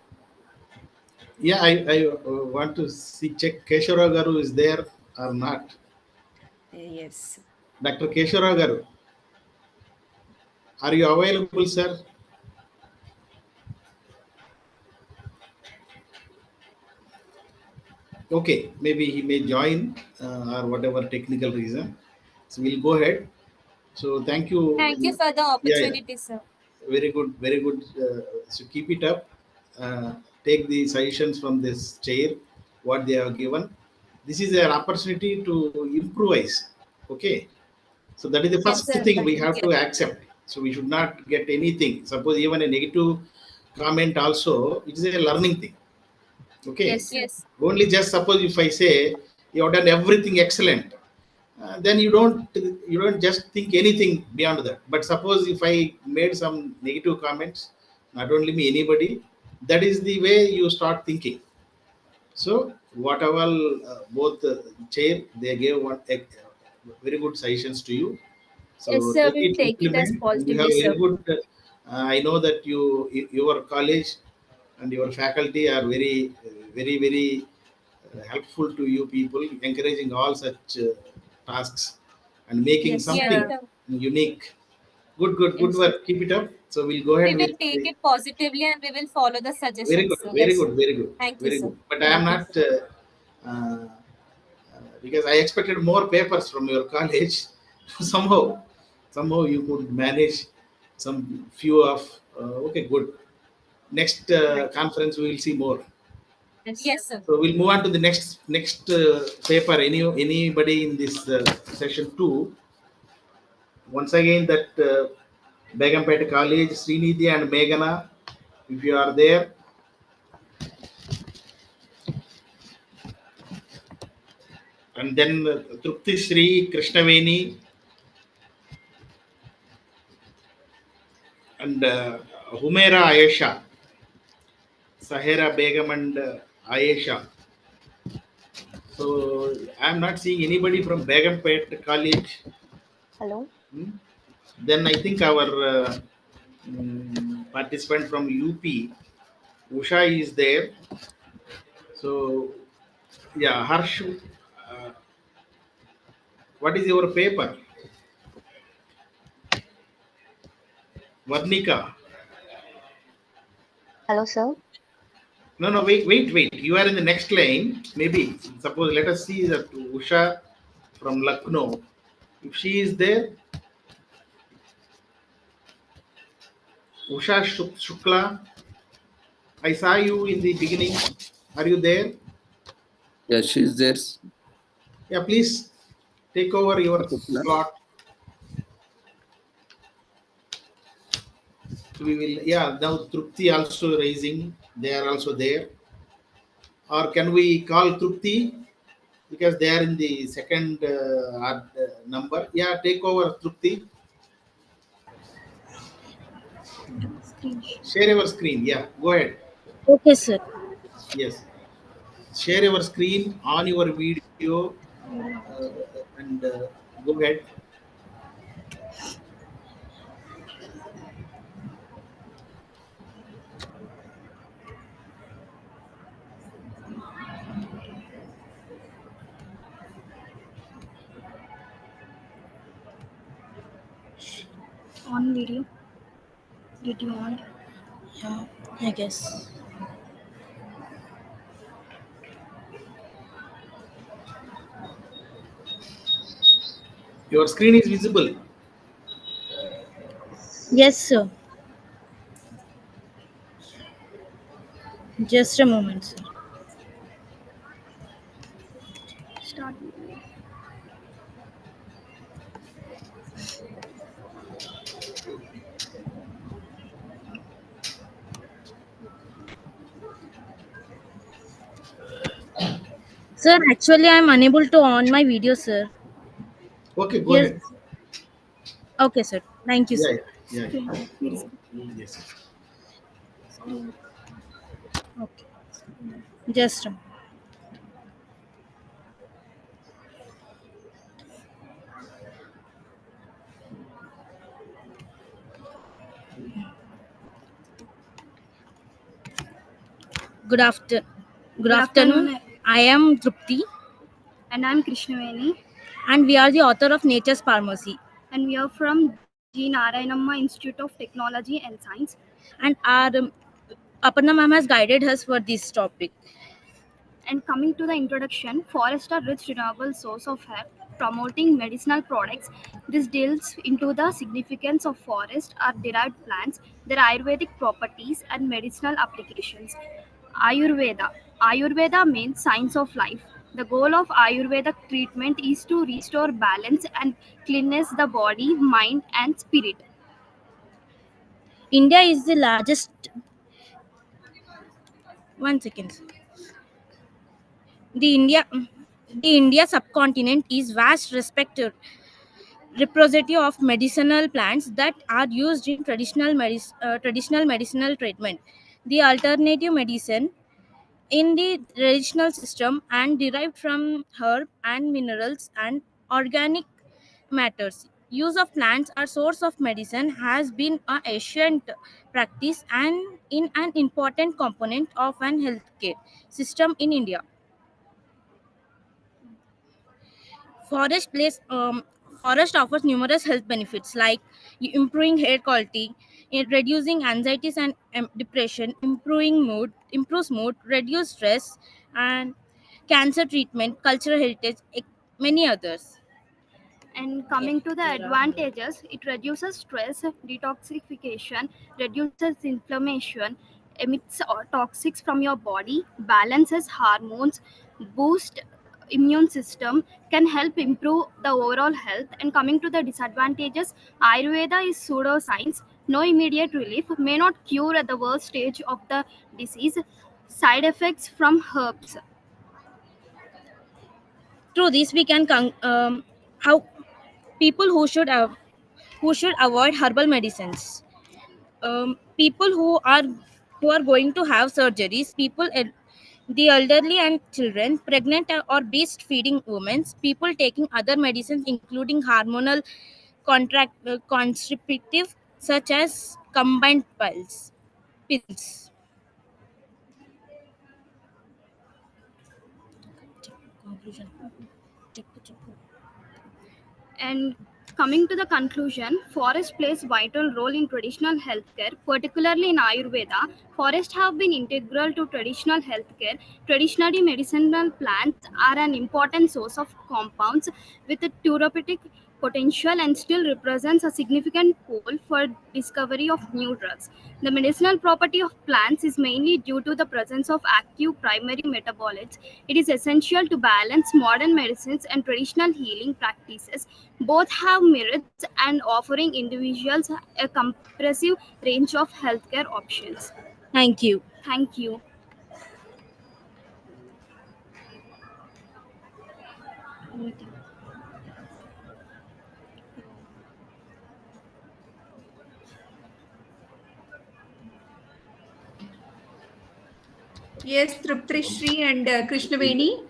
Yeah, I want to check Keshwara Garu is there or not. Yes. Dr. Keshwara Garu, are you available, sir? Okay, maybe he may join or whatever technical reason. So we'll go ahead. So thank you. Thank you for the opportunity, sir. Very good, very good. So keep it up. Take the suggestions from this chair, what they have given. This is an opportunity to improvise. Okay. So that is the first thing we have to accept. So we should not get anything. Suppose even a negative comment also, it is a learning thing. Okay. Yes. Only just suppose if I say you have done everything excellent, then you don't just think anything beyond that. But suppose if I made some negative comments, not only me, anybody, that is the way you start thinking. So whatever both chair, they gave one very good suggestions to you. So Yes, sir, we'll take it as implement. You positively, have very sir. good. I know that your college and your faculty are very, very helpful to you people, encouraging all such tasks and making Yes, something unique. Good Yes. work. Keep it up. So we'll go We ahead will with take it positively and we will follow the suggestions. very good, sir. very good, very good, Thank you, very sir. good. But I am not because I expected more papers from your college. somehow you could manage some few of. Okay, good. Next conference we will see more. Yes, sir. So we'll move on to the next paper. Anybody in this session 2? Once again, that Begumpet College, Srinidhi and Meghana, if you are there. And then Trupti Sri, Krishnaveni, and Humaira Ayesha, Sahera Begum and Ayesha. So I'm not seeing anybody from Begumpet College. Hello. Then I think our participant from UP, Usha, is there. So yeah, Harsh, what is your paper? Varnika. Hello, sir. No, wait. You are in the next line. Maybe, suppose, let us see that Usha from Lucknow. If she is there, Usha Shukla, I saw you in the beginning. Are you there? Yeah, she's there. Yeah, please take over your slot. So we will, yeah, now Trupti also raising. They are also there. Or can we call Trupti? Because they are in the second number. Yeah, take over, Trupti. Share your screen. Yeah, go ahead. Okay, sir. Yes. Share your screen on your video and go ahead. On video. Did you on? Yeah, I guess. Your screen is visible. Yes, sir. Just a moment, sir. Start. Sir, actually, I'm unable to on my video, sir. Okay, go Yes. ahead. Okay, sir. Thank you, sir. Yeah. Yes. Okay. Just a moment. Good after. Good afternoon. I am Trupti. And I'm Krishnaveni. And we are the author of Nature's Pharmacy. And we are from G. Narayanamma Institute of Technology and Science. And our Aparna ma'am has guided us for this topic. And coming to the introduction, forests are rich renewable source of health, promoting medicinal products. This delves into the significance of forest or derived plants, their Ayurvedic properties and medicinal applications. Ayurveda. Ayurveda means science of life. The goal of Ayurvedic treatment is to restore balance and cleanliness the body, mind and spirit. India is the largest. 1 second. The India subcontinent is vast repository of medicinal plants that are used in traditional medicinal treatment. The alternative medicine in the traditional system and derived from herb and minerals and organic matters. Use of plants as source of medicine has been an ancient practice and in an important component of an healthcare system in India. Forest plays Forest offers numerous health benefits like improving hair quality, reducing anxieties and depression, improves mood, reduce stress, and cancer treatment, cultural heritage, many others. And coming to the advantages, it reduces stress, detoxification, reduces inflammation, emits toxics from your body, balances hormones, boost immune system, can help improve the overall health. And coming to the disadvantages, Ayurveda is pseudoscience, no immediate relief, may not cure at the worst stage of the disease, side effects from herbs. Through this, we can how people who should avoid herbal medicines. People who are going to have surgeries, the elderly and children, pregnant or breastfeeding women, people taking other medicines including hormonal contraceptive such as combined pills. Conclusion. And coming to the conclusion, forest plays vital role in traditional healthcare, particularly in Ayurveda. Forests have been integral to traditional healthcare. Traditionally, medicinal plants are an important source of compounds with a therapeutic potential and still represents a significant pool for discovery of new drugs. The medicinal property of plants is mainly due to the presence of active primary metabolites. It is essential to balance modern medicines and traditional healing practices. Both have merits and offering individuals a comprehensive range of healthcare options. Thank you. Thank you. Yes, Truptrishri and Krishnaveni,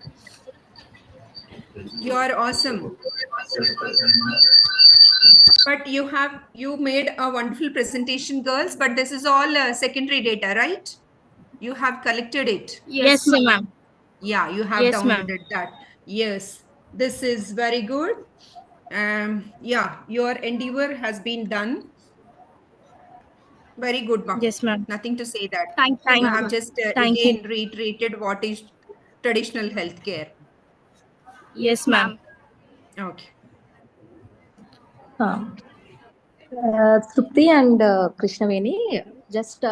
you are awesome. But you made a wonderful presentation, girls, but this is all secondary data, right? You have collected it. Yes, ma'am. Yeah, you have Yes, ma'am. downloaded that. Yes, this is very good. Yeah, your endeavor has been done. Very good, ma'am. Yes, ma'am. Nothing to say that. Thank you. You have just Thank again you. reiterated what is traditional healthcare. Yes, ma'am. Okay. Trupti and Krishnaveni, just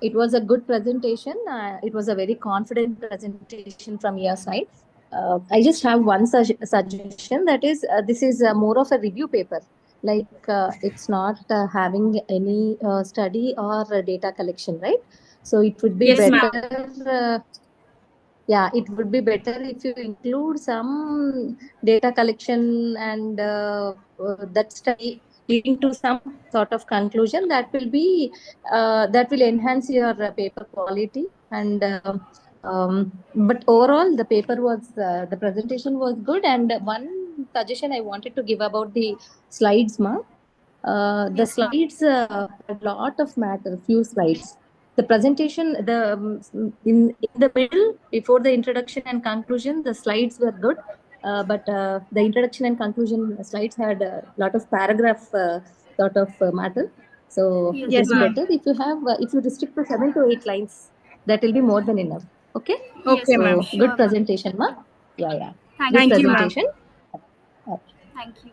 it was a good presentation. It was a very confident presentation from your side. I just have one suggestion, that is, this is more of a review paper. Like it's not having any study or data collection, right? So it would be Yes, ma'am. better. Yeah, it would be better if you include some data collection and that study leading to some sort of conclusion that will be that will enhance your paper quality. And but overall the paper was the presentation was good. And one suggestion I wanted to give about the slides, ma. The Yes, ma'am. slides had a lot of matter, few slides. The presentation, in the middle, before the introduction and conclusion, the slides were good. But the introduction and conclusion slides had a lot of paragraph sort of matter. So it Yes, will be ma'am. better if you have, if you restrict to 7 to 8 lines, that will be more than enough. Okay? Okay, So ma'am. good Sure, ma'am. presentation, ma. Yeah. Good Thank you, ma'am. presentation. Thank you.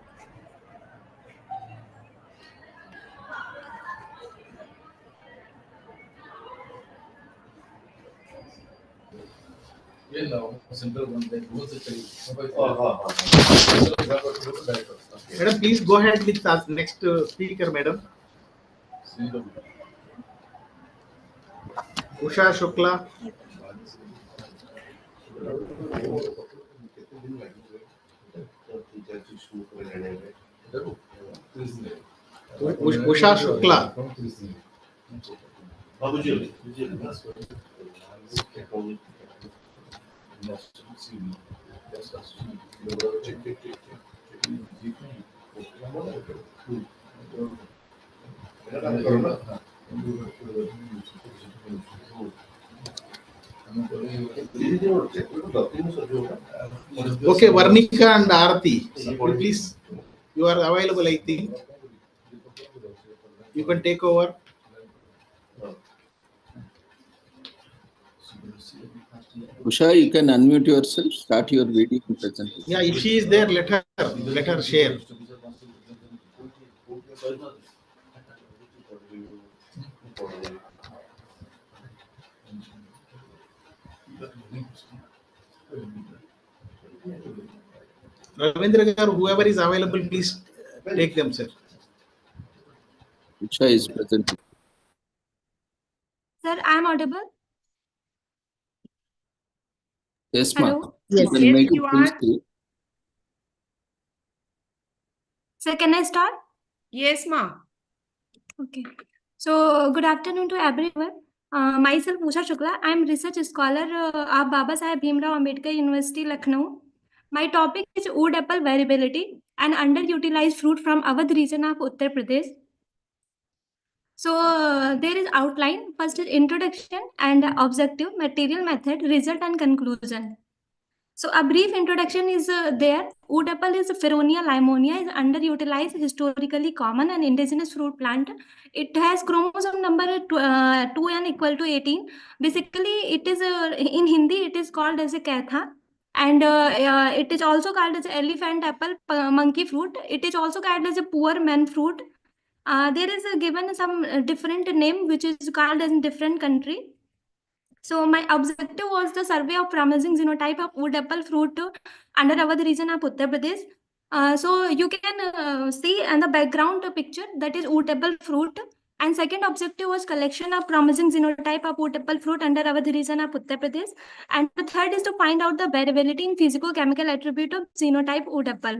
Madam, please go ahead with the next speaker, madam. Usha Shukla. Usha Shukla. Okay, Varnika and Arati, please, you are available, I think. You can take over. Usha, you can unmute yourself, start your video and presentation. Yeah, if she is there, let her share. Ravindra Garu, whoever is available, please take them, sir. Usha is presenting. Sir, I am audible? Yes, ma'am. Hello? You can Yes, make you it full are. screen. Sir, can I start? Yes, ma. Okay. So, good afternoon to everyone. Myself, Usha Shukla. I am research scholar of Baba Saheb Bhimrao Ambedkar University, Lucknow. My topic is wood apple variability and underutilized fruit from Awadh region of Uttar Pradesh. So, there is outline. First is introduction and objective, material method, result and conclusion. So a brief introduction is there. Wood apple is Feronia limonia, is underutilized, historically common and indigenous fruit plant. It has chromosome number 2n equal to 18. Basically, it is in Hindi it is called as a kaitha, and it is also called as elephant apple, monkey fruit. It is also called as a poor man fruit. There is given some different name which is called as in different country. So my objective was the survey of promising genotype of wood apple fruit under Awadh region of Uttar Pradesh. So you can see in the background picture that is wood apple fruit. And second objective was collection of promising genotype of wood apple fruit under Awadh region of Uttar Pradesh. And the third is to find out the variability in physico-chemical attribute of genotype wood apple.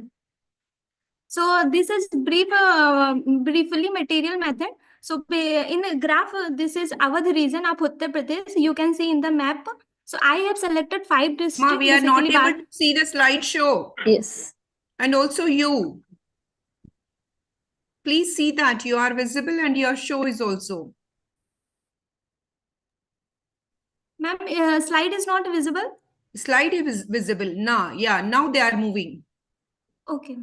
So this is briefly material method. So in the graph, this is Awadh region of Uttar Pradesh. You can see in the map. So I have selected 5 districts. Ma, we are not basically able to see the slideshow. Yes. And also you. Please see that you are visible and your show is also. Ma'am, slide is not visible. Slide is visible. Now they are moving. Okay.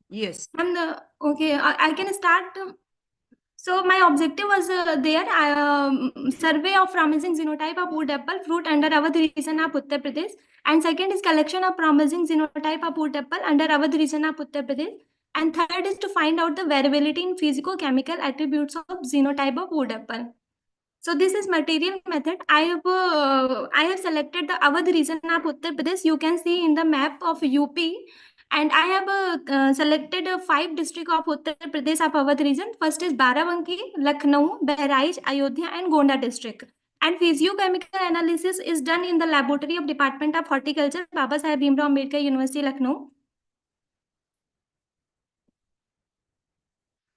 Yes. And okay, I can start. So my objective was survey of promising genotype of wood apple fruit under Awadh region of Uttar Pradesh. And second is collection of promising genotype of wood apple under Awadh region of Uttar Pradesh. And third is to find out the variability in physicochemical attributes of genotype of wood apple. So this is material method. I have selected the Awadh region of Uttar Pradesh. You can see in the map of UP. And I have selected 5 districts of Uttar Pradesh of Awadh region. First is Barabanki, Lucknow, Bahraich, Ayodhya and Gonda district. And physiochemical analysis is done in the laboratory of Department of Horticulture, Baba Saheb Bhimrao Ambedkar University, Lucknow.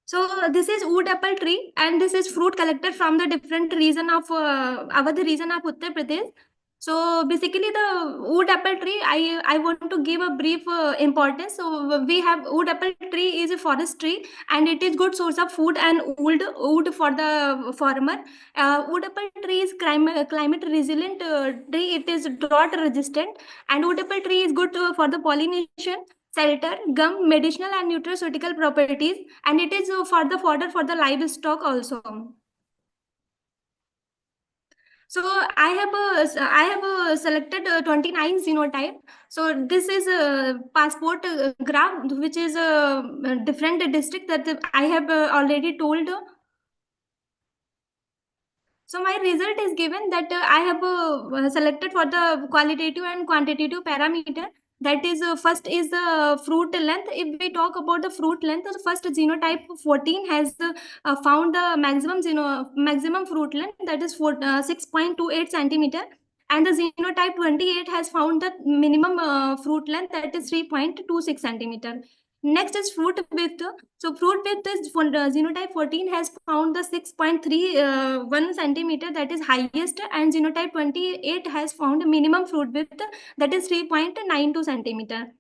So this is wood apple tree, and this is fruit collected from the different region of Awadh region of Uttar Pradesh. So basically, the wood apple tree, I want to give a brief importance. So we have wood apple tree is a forest tree, and it is good source of food and wood for the farmer. Wood apple tree is climate resilient tree. It is drought resistant, and wood apple tree is good for the pollination, shelter, gum, medicinal and nutraceutical properties, and it is for the fodder for the livestock also. So I have selected 29 genotype. So this is a passport graph, which is a different district that I have already told. So my result is given that I have selected for the qualitative and quantitative parameter. That is, first is the fruit length. If we talk about the fruit length, the first genotype 14 has found the maximum fruit length, that is 6.28 centimeter, and the genotype 28 has found the minimum fruit length, that is 3.26 centimeter. Next is fruit width. So fruit width is for genotype 14 has found the 6.31 centimeter, that is highest, and genotype 28 has found a minimum fruit width, that is 3.92 centimeter.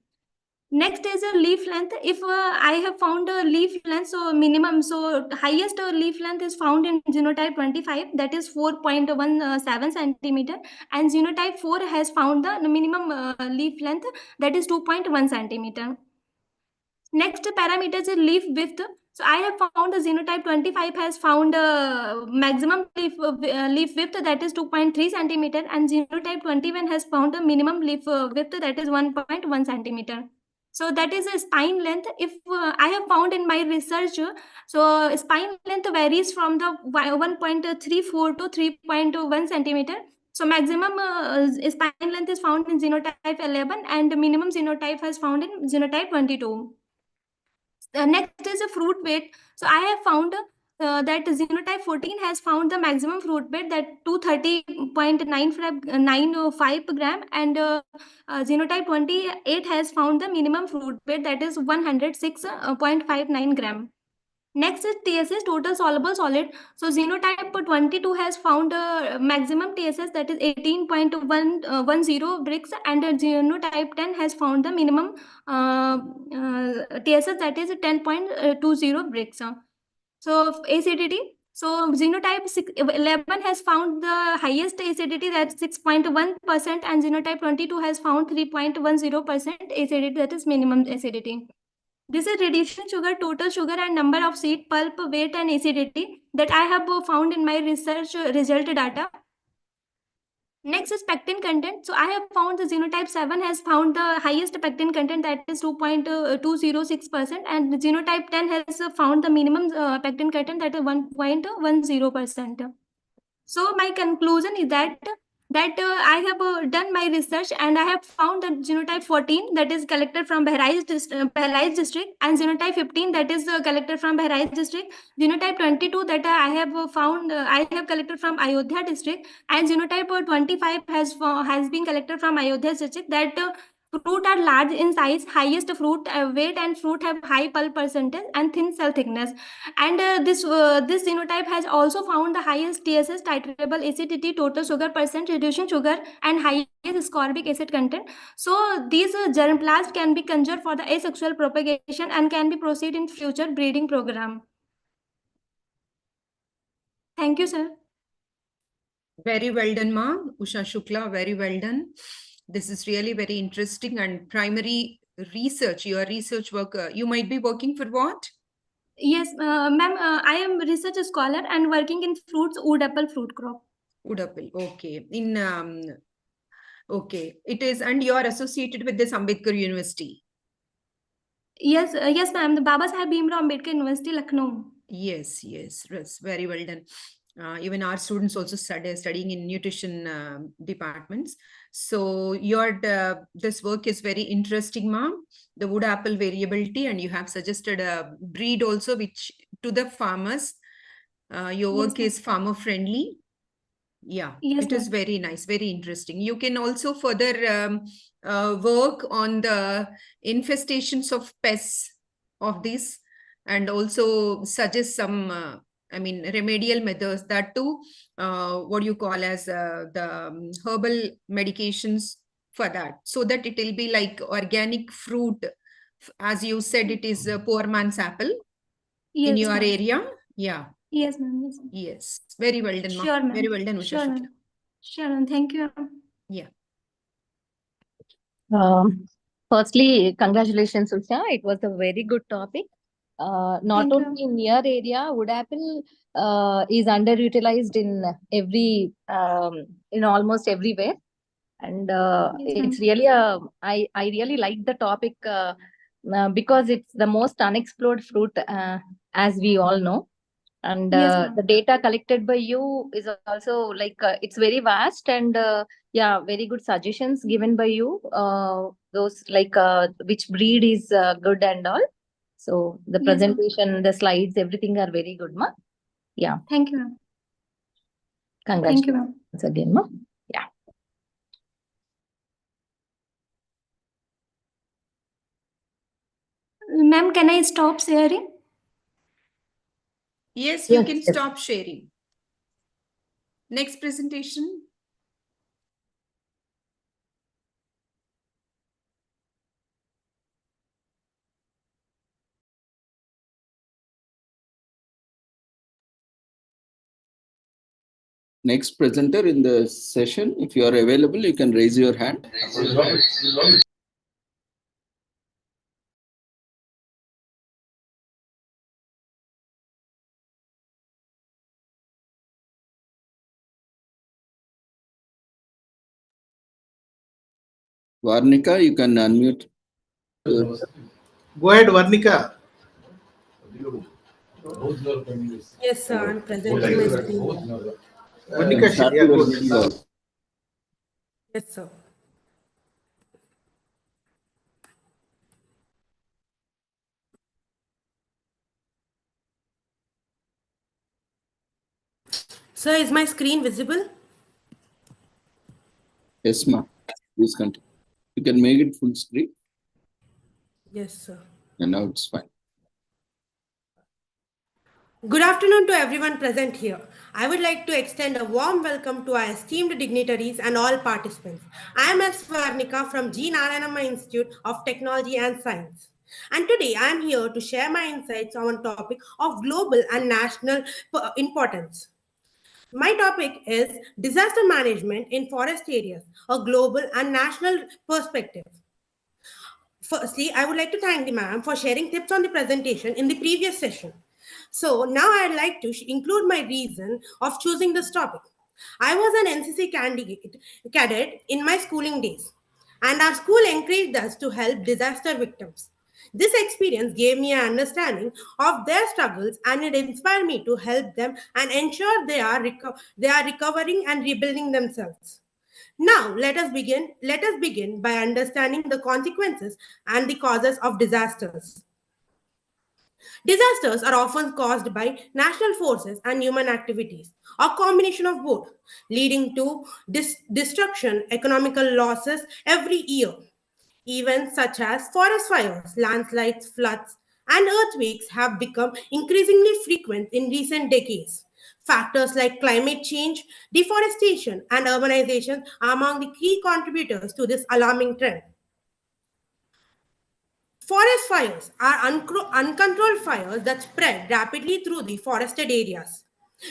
Next is a leaf length. If I have found a leaf length, so minimum, so highest leaf length is found in genotype 25, that is 4.17 centimeter, and genotype 4 has found the minimum leaf length, that is 2.1 centimeter. Next parameter is leaf width. So I have found the genotype 25 has found maximum leaf width, that is 2.3 centimeter, and genotype 21 has found the minimum leaf width, that is 1.1 centimeter. So that is a spine length. If I have found in my research, so spine length varies from the 1.34 to 3.1 centimeter. So maximum spine length is found in genotype 11, and minimum genotype has found in genotype 22. Next is a fruit weight. So I have found that genotype 14 has found the maximum fruit weight, that 230.95 gram, and genotype 28 has found the minimum fruit weight, that is 106.59 gram. Next is TSS, total soluble solid. So genotype 22 has found a maximum TSS, that is 18.10 bricks, and genotype 10 has found the minimum TSS, that is 10.20 bricks. So acidity. So genotype 11 has found the highest acidity, that 6.1%, and genotype 22 has found 3.10% acidity, that is minimum acidity. This is reduction sugar, total sugar, and number of seed, pulp, weight, and acidity that I have found in my research result data. Next is pectin content. So I have found the genotype 7 has found the highest pectin content, that is 2.206%, and the genotype 10 has found the minimum pectin content, that is 1.10%. So my conclusion is that I have done my research, and I have found that genotype 14, that is collected from Bahraich district, and genotype 15, that is collected from Bahraich district, genotype 22 that I have found I have collected from Ayodhya district, and genotype 25 has been collected from Ayodhya district. That fruit are large in size, highest fruit weight, and fruit have high pulp percentage and thin cell thickness. And this genotype has also found the highest TSS, titrable acidity, total sugar percent, reducing sugar, and highest ascorbic acid content. So these germplasm can be conjured for the asexual propagation and can be proceed in future breeding program. Thank you, sir. Very well done, Ma. Usha Shukla, very well done. This is really very interesting and primary research, your research work. You might be working for what? Yes, ma'am, I am research scholar and working in fruits, wood apple fruit crop. Wood apple, okay. Okay, it is, and you are associated with this Ambedkar University. Yes, yes, ma'am. The Baba Saheb Bhimrao Ambedkar University, Lucknow. Yes, very well done. Even our students also studying in nutrition departments. So this work is very interesting, ma'am. The wood apple variability, and you have suggested a breed also, which to the farmers. Your work ma'am. is farmer friendly. Yeah, Yes, it is ma'am. very nice, very interesting. You can also further work on the infestations of pests of this, and also suggest some remedial methods, that too what you call as the herbal medications for that, so that it will be like organic fruit. As you said, it is a poor man's apple in Yes, your ma'am. area. Yeah. Yes, ma'am. Yes, ma'am. Yes, very well done, ma. Sure, ma'am. Very well done, Sure, Usha. ma'am. Sure, ma'am. Thank you, ma'am. Yeah. Firstly, congratulations, Usha. It was a very good topic. Not Thank you, only in your area, wood apple is underutilized in almost everywhere, and Yes, it's ma'am. really I really like the topic because it's the most unexplored fruit, as we all know. And Yes, ma'am. the data collected by you is also like it's very vast, and yeah, very good suggestions given by you. Those like which breed is good and all. So the Yes, ma'am. presentation, the slides, everything are very good, ma. Yeah, Thank you, ma'am. congratulations Thank you, ma'am. once again, ma. Yeah. Ma'am, can I stop sharing? Yes, you Yes, can yes. stop sharing. Next presentation. Next presenter in the session, if you are available, you can raise your hand. Varnika, you can unmute. Go ahead, Varnika. Yes, sir. I'm presenting my screen. Varnika, Start yeah, your good. video. Yes, sir. Sir, is my screen visible? Yes, ma'am. Please continue. You can make it full screen, Yes, sir. and now it's fine. Good afternoon to everyone present here. I would like to extend a warm welcome to our esteemed dignitaries and all participants. I am S. Varnika from G. Narayanamma Institute of Technology and Science. And today I am here to share my insights on a topic of global and national importance. My topic is disaster management in forest areas, a global and national perspective. Firstly, I would like to thank the ma'am for sharing tips on the presentation in the previous session. So now I'd like to include my reason of choosing this topic. I was an NCC cadet in my schooling days, and our school encouraged us to help disaster victims. This experience gave me an understanding of their struggles, and it inspired me to help them and ensure they are recovering and rebuilding themselves. Now, let us begin. Let us begin by understanding the consequences and the causes of disasters. Disasters are often caused by natural forces and human activities, a combination of both, leading to destruction, economical losses every year. Events such as forest fires, landslides, floods, and earthquakes have become increasingly frequent in recent decades. Factors like climate change, deforestation, and urbanization are among the key contributors to this alarming trend. Forest fires are uncontrolled fires that spread rapidly through the forested areas,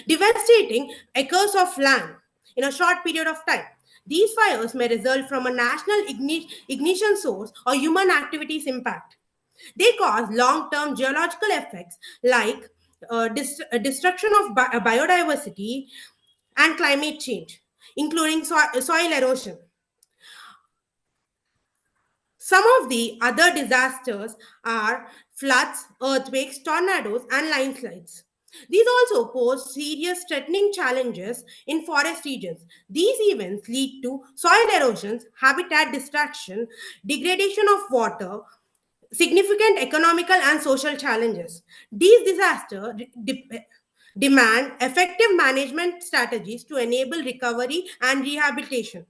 devastating acres of land in a short period of time. These fires may result from a national ignition source or human activities impact. They cause long-term geological effects like destruction of biodiversity and climate change, including soil erosion. Some of the other disasters are floods, earthquakes, tornadoes, and landslides. These also pose serious threatening challenges in forest regions. These events lead to soil erosions, habitat destruction, degradation of water, significant economical and social challenges. These disasters demand effective management strategies to enable recovery and rehabilitation.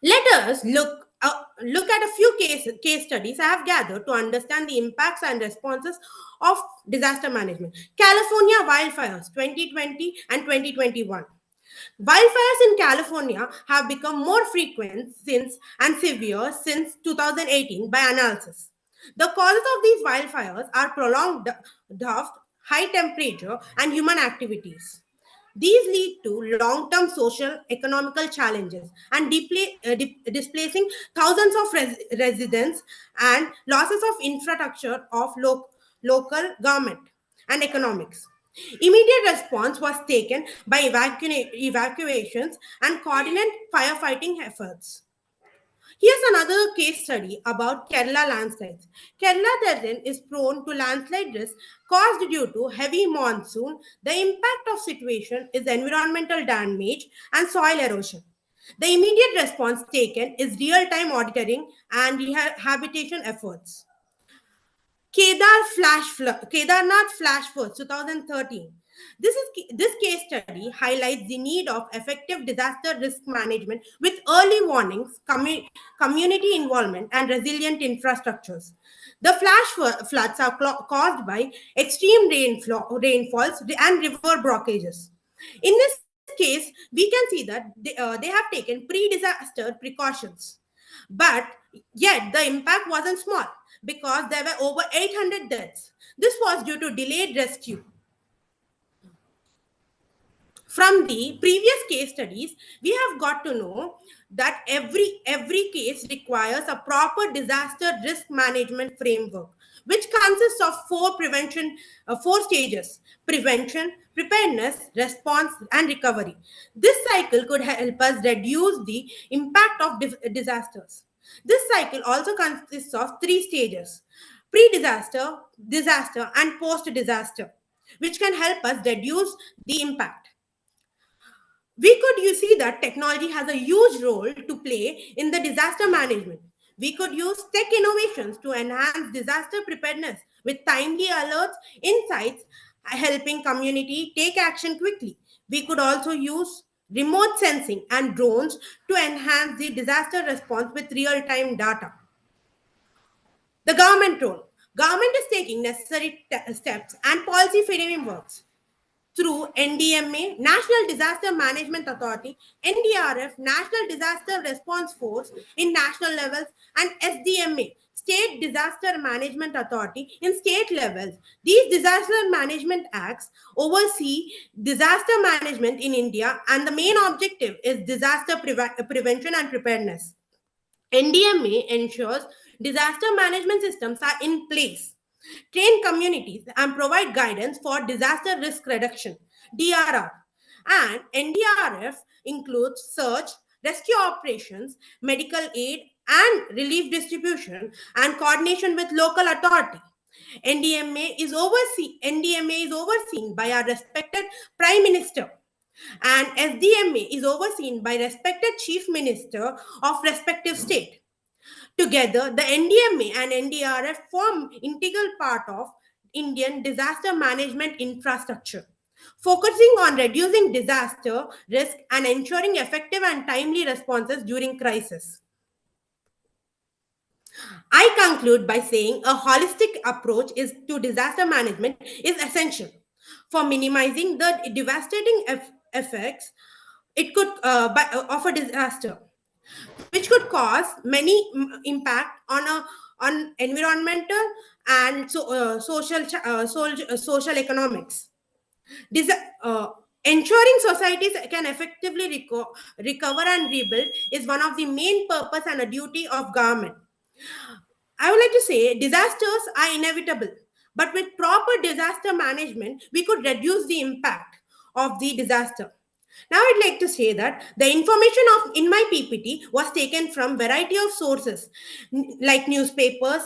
Let us look at a few case studies I have gathered to understand the impacts and responses of disaster management. California wildfires 2020 and 2021. Wildfires in California have become more frequent and severe since 2018 by analysis. The causes of these wildfires are prolonged drought, high temperature, and human activities. These lead to long-term social, economical challenges and displacing thousands of residents and losses of infrastructure of local government and economics. Immediate response was taken by evacuations and coordinated firefighting efforts. Here's another case study about Kerala landslides. Kerala terrain is prone to landslide risk caused due to heavy monsoon. The impact of situation is environmental damage and soil erosion. The immediate response taken is real-time auditing and rehabilitation efforts. Kedarnath flash floods 2013. This case study highlights the need of effective disaster risk management with early warnings, community involvement, and resilient infrastructures. The flash floods are caused by extreme rainfalls and river blockages. In this case, we can see that they have taken pre-disaster precautions. But yet the impact wasn't small because there were over 800 deaths. This was due to delayed rescue. From the previous case studies, we have got to know that every case requires a proper disaster risk management framework, which consists of four stages: prevention, preparedness, response, and recovery. This cycle could help us reduce the impact of disasters. This cycle also consists of three stages: pre-disaster, disaster, and post-disaster, which can help us reduce the impact. You see that technology has a huge role to play in the disaster management. We could use tech innovations to enhance disaster preparedness with timely alerts, insights, helping community take action quickly. We could also use remote sensing and drones to enhance the disaster response with real-time data. The government role. Government is taking necessary steps and policy frameworks through NDMA, National Disaster Management Authority, NDRF, National Disaster Response Force in national levels, and SDMA, State Disaster Management Authority in state levels. These disaster management acts oversee disaster management in India, and the main objective is disaster prevention and preparedness. NDMA ensures disaster management systems are in place, train communities, and provide guidance for disaster risk reduction, DRR. And NDRF includes search, rescue operations, medical aid, and relief distribution, and coordination with local authority. NDMA is overseen by our respected Prime Minister, and SDMA is overseen by respected Chief Minister of respective state. Together, the NDMA and NDRF form integral part of Indian disaster management infrastructure, focusing on reducing disaster risk and ensuring effective and timely responses during crisis. I conclude by saying a holistic approach to disaster management is essential for minimizing the devastating effects of a disaster, which could cause many impact on environmental and social economics. Ensuring societies can effectively recover and rebuild is one of the main purpose and a duty of government. I would like to say disasters are inevitable, but with proper disaster management, we could reduce the impact of the disaster. Now I'd like to say that the information in my PPT was taken from variety of sources like newspapers,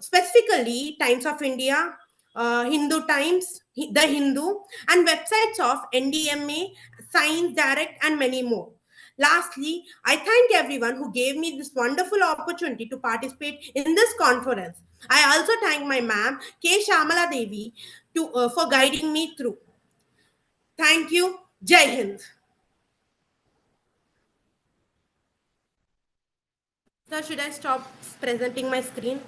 specifically Times of India, Hindu Times, The Hindu, and websites of NDMA, Science Direct, and many more. Lastly, I thank everyone who gave me this wonderful opportunity to participate in this conference. I also thank my ma'am, K. Shamala Devi, for guiding me through. Thank you. Jai Hind. Sir, should I stop presenting my screen?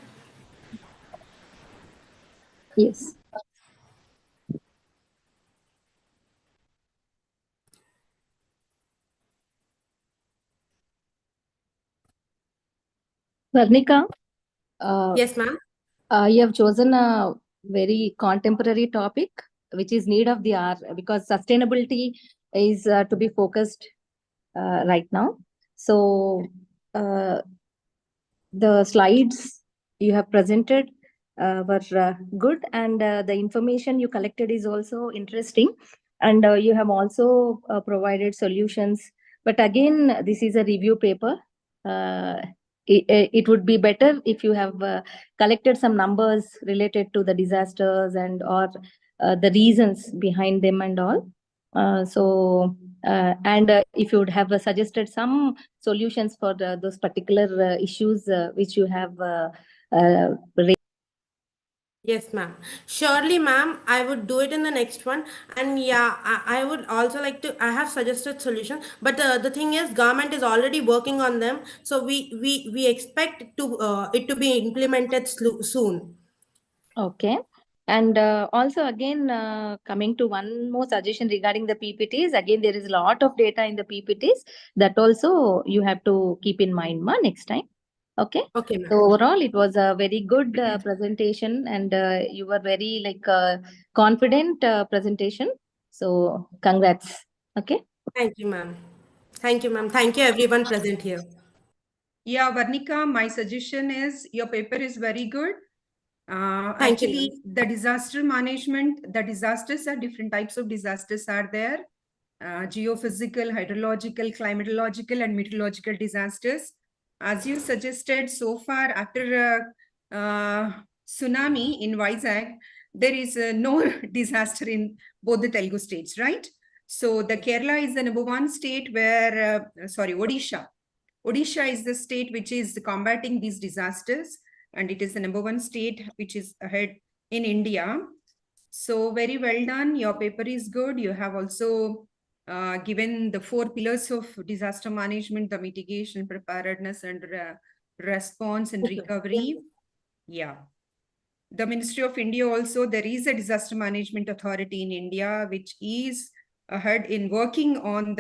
Yes. Varnika? Yes, ma'am. You have chosen a very contemporary topic, which is need of the hour, because sustainability is to be focused right now. So the slides you have presented were good, and the information you collected is also interesting, and you have also provided solutions. But again, this is a review paper. It would be better if you have collected some numbers related to the disasters and or the reasons behind them and all. And if you would have suggested some solutions for those particular issues which you have raised. Yes, ma'am. Surely, ma'am, I would do it in the next one. And yeah, I would also like to, I have suggested solution, but the thing is, government is already working on them. So we expect it to be implemented soon. Okay. And also again, coming to one more suggestion regarding the PPTs, again, there is a lot of data in the PPTs that also you have to keep in mind next time. Okay. Okay, ma'am. So overall, it was a very good presentation, and you were very confident presentation. So congrats. Okay. Thank you, ma'am. Thank you, ma'am. Thank you, everyone present here. Yeah, Varnika, my suggestion is your paper is very good. Thank you, Actually, the disaster management, the disasters are different types of disasters are there. Geophysical, hydrological, climatological, and meteorological disasters. As you suggested, so far after tsunami in Vizag, there is no disaster in both the Telugu states, right? So the Kerala is the #1 state where, Odisha. Odisha is the state which is combating these disasters, and it is the #1 state which is ahead in India. So very well done. Your paper is good. You have also given the 4 pillars of disaster management, the mitigation, preparedness, and response and recovery. Yeah. The Ministry of India also, there is a disaster management authority in India, which is ahead in working on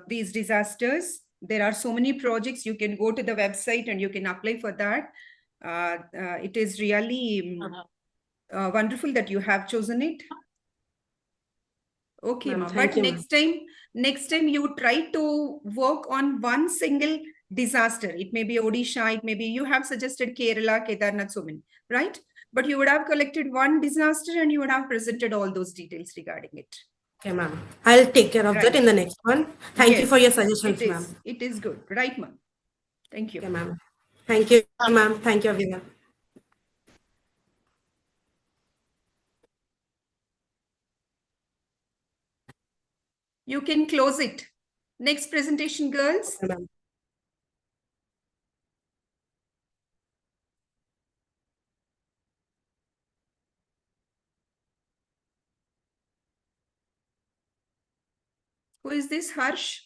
these disasters. There are so many projects. You can go to the website and you can apply for that. It is really wonderful that you have chosen it. Okay, ma. But next time you try to work on one single disaster. It may be Odisha, it may be, you have suggested Kerala, Kedarnath, so many, right? But you would have collected one disaster and you would have presented all those details regarding it. Okay, ma'am. I'll take care of that in the next one. Thank you for your suggestions, ma'am. It is good. Right, ma'am. Thank you. Okay, ma'am. Thank you, ma'am. Thank you, everyone. You can close it. Next presentation, girls. Okay, ma'am. Who is this, Harsh?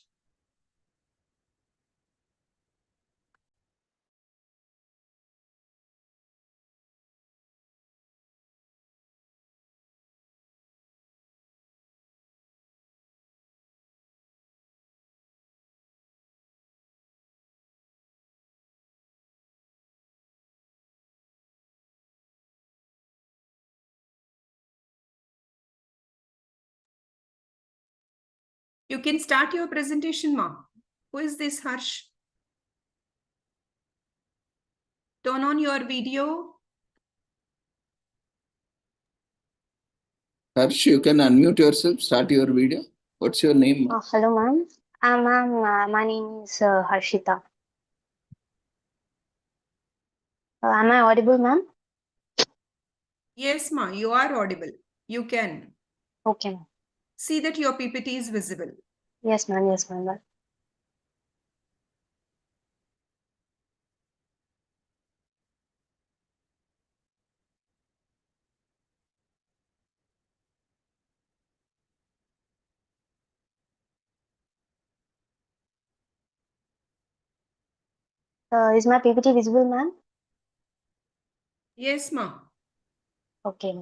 You can start your presentation, ma. Who is this, Harsh? Turn on your video. Harsh, you can unmute yourself, start your video. What's your name? Hello, ma'am. Ma'am, my name is Harshita. Am I audible, ma'am? Yes, ma, you are audible. You can. Okay. See that your PPT is visible. Yes, ma'am. Yes, ma'am. Is my PPT visible, ma'am? Yes, ma. Okay.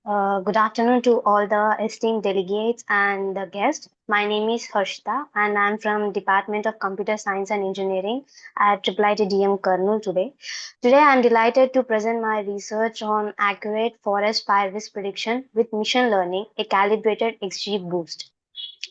Good afternoon to all the esteemed delegates and the guests. My name is Harshita and I'm from Department of Computer Science and Engineering at IIIT DM Kurnool today. Today I'm delighted to present my research on accurate forest fire risk prediction with machine learning, a calibrated XG boost.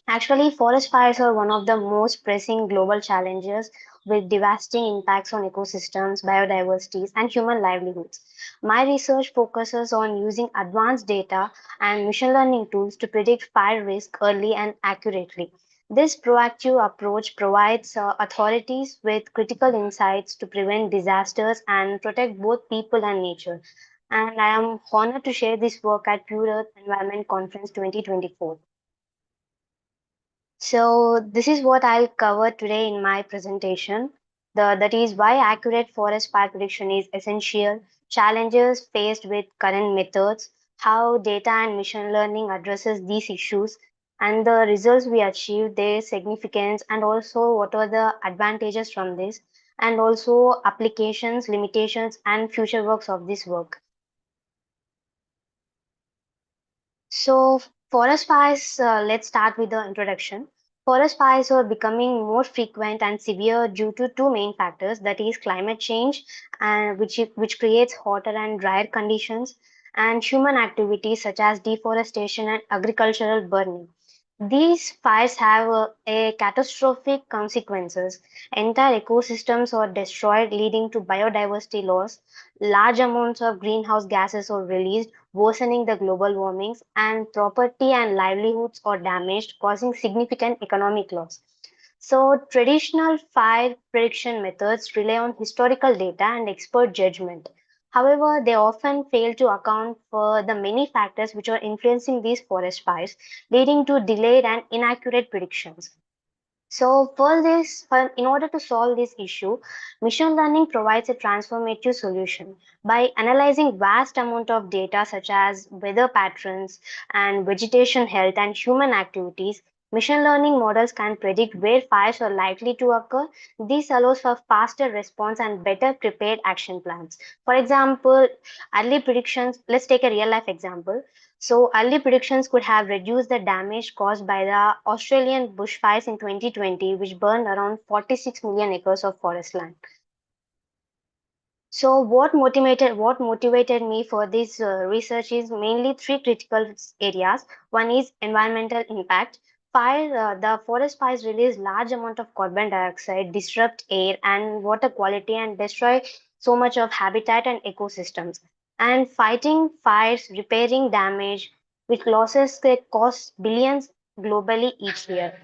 Actually, forest fires are one of the most pressing global challenges with devastating impacts on ecosystems, biodiversity, and human livelihoods. My research focuses on using advanced data and machine learning tools to predict fire risk early and accurately. This proactive approach provides authorities with critical insights to prevent disasters and protect both people and nature. And I am honored to share this work at Pure Earth Environment Conference 2024. So this is what I'll cover today in my presentation. That is why accurate forest fire prediction is essential, challenges faced with current methods, how data and machine learning addresses these issues, and the results we achieved, their significance, and also what are the advantages from this, and also applications, limitations, and future works of this work. So forest fires, let's start with the introduction. Forest fires are becoming more frequent and severe due to two main factors, that is climate change, and which creates hotter and drier conditions, and human activities such as deforestation and agricultural burning. These fires have a catastrophic consequences. Entire ecosystems are destroyed, leading to biodiversity loss. Large amounts of greenhouse gases are released, worsening the global warmings, and property and livelihoods are damaged, causing significant economic loss. So, traditional fire prediction methods rely on historical data and expert judgment. However, they often fail to account for the many factors which are influencing these forest fires, leading to delayed and inaccurate predictions. So in order to solve this issue, machine learning provides a transformative solution. By analyzing vast amount of data such as weather patterns and vegetation health and human activities, machine learning models can predict where fires are likely to occur. This allows for faster response and better prepared action plans. For example, early predictions, let's take a real life example. So early predictions could have reduced the damage caused by the Australian bushfires in 2020, which burned around 46 million acres of forest land. So what motivated me for this research is mainly three critical areas. One is environmental impact. The forest fires release large amount of carbon dioxide, disrupt air and water quality, and destroy so much of habitat and ecosystems. And fighting fires, repairing damage, with losses that cost billions globally each year.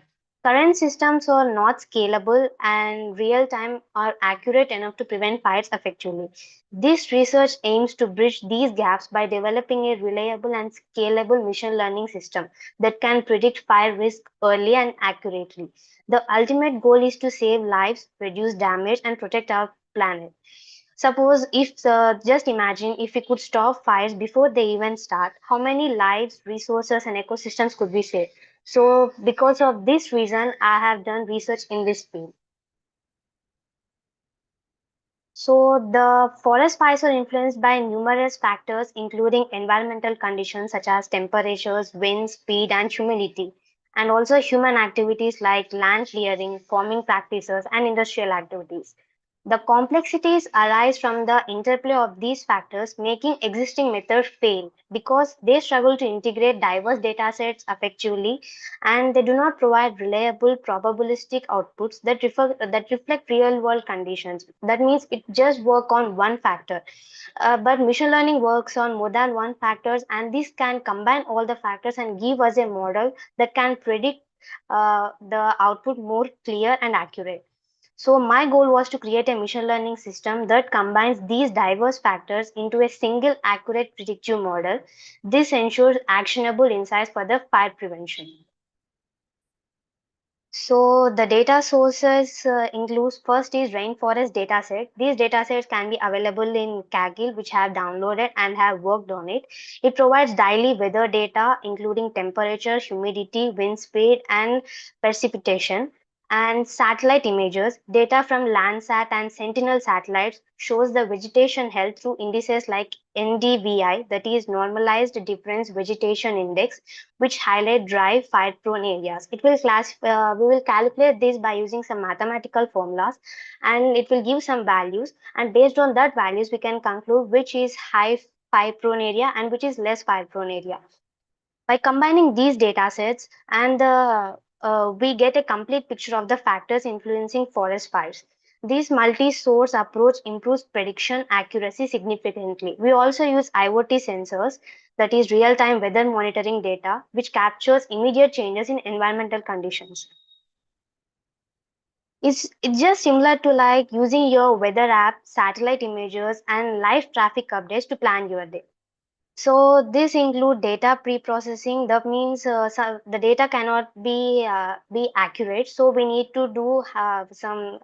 Current systems are not scalable and real-time or accurate enough to prevent fires effectively. This research aims to bridge these gaps by developing a reliable and scalable machine learning system that can predict fire risk early and accurately. The ultimate goal is to save lives, reduce damage, and protect our planet. Suppose if just imagine if we could stop fires before they even start, how many lives, resources, and ecosystems could we save? So, because of this reason, I have done research in this field. So, the forest fires are influenced by numerous factors, including environmental conditions such as temperatures, wind speed, and humidity, and also human activities like land clearing, farming practices, and industrial activities. The complexities arise from the interplay of these factors, making existing methods fail because they struggle to integrate diverse data sets effectively, and they do not provide reliable probabilistic outputs that reflect real world conditions. That means it just work on one factor. But machine learning works on more than one factors, and this can combine all the factors and give us a model that can predict the output more clear and accurate. So my goal was to create a machine learning system that combines these diverse factors into a single accurate predictive model. This ensures actionable insights for the fire prevention. So the data sources includes first is rainforest dataset. These datasets can be available in Kaggle, which have downloaded and have worked on it. It provides daily weather data, including temperature, humidity, wind speed, and precipitation. And satellite images, data from Landsat and Sentinel satellites shows the vegetation health through indices like NDVI, that is Normalized Difference Vegetation Index, which highlight dry, fire-prone areas. We will calculate this by using some mathematical formulas, and it will give some values. And based on that values, we can conclude which is high fire-prone area and which is less fire-prone area. By combining these data sets and we get a complete picture of the factors influencing forest fires. This multi-source approach improves prediction accuracy significantly. We also use IoT sensors, that is real-time weather monitoring data, which captures immediate changes in environmental conditions. It's just similar to like using your weather app, satellite images, and live traffic updates to plan your day. So this include data pre-processing. That means the data cannot be accurate. So we need to do some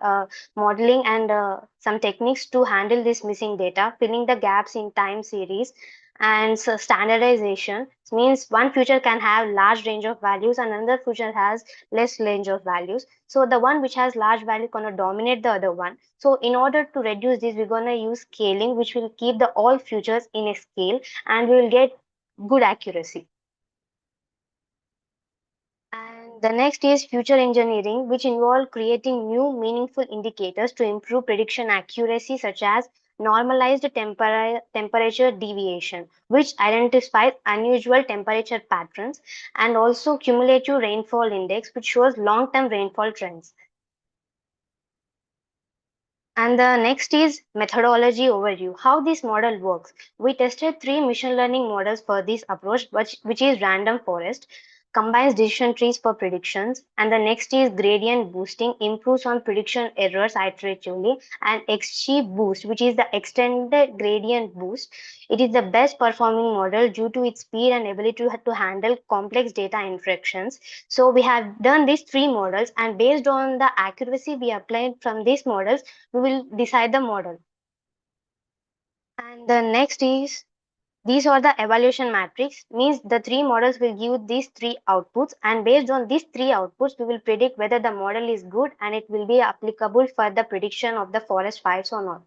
modeling and some techniques to handle this missing data, filling the gaps in time series. And so standardization means one feature can have large range of values and another feature has less range of values. So the one which has large value gonna dominate the other one. So in order to reduce this, we're gonna use scaling, which will keep the all features in a scale, and we will get good accuracy. And the next is future engineering, which involve creating new meaningful indicators to improve prediction accuracy, such as normalized temperature deviation, which identifies unusual temperature patterns, and also cumulative rainfall index, which shows long-term rainfall trends. And the next is methodology overview, how this model works. We tested 3 machine learning models for this approach, which is random forest, combines decision trees for predictions, and the next is gradient boosting, improves on prediction errors iteratively, and XGBoost, which is the extended gradient boost. It is the best performing model due to its speed and ability to handle complex data interactions. So we have done these 3 models, and based on the accuracy we applied from these models, we will decide the model. And the next is, these are the evaluation matrix, means the 3 models will give these 3 outputs, and based on these 3 outputs, we will predict whether the model is good and it will be applicable for the prediction of the forest fires or not.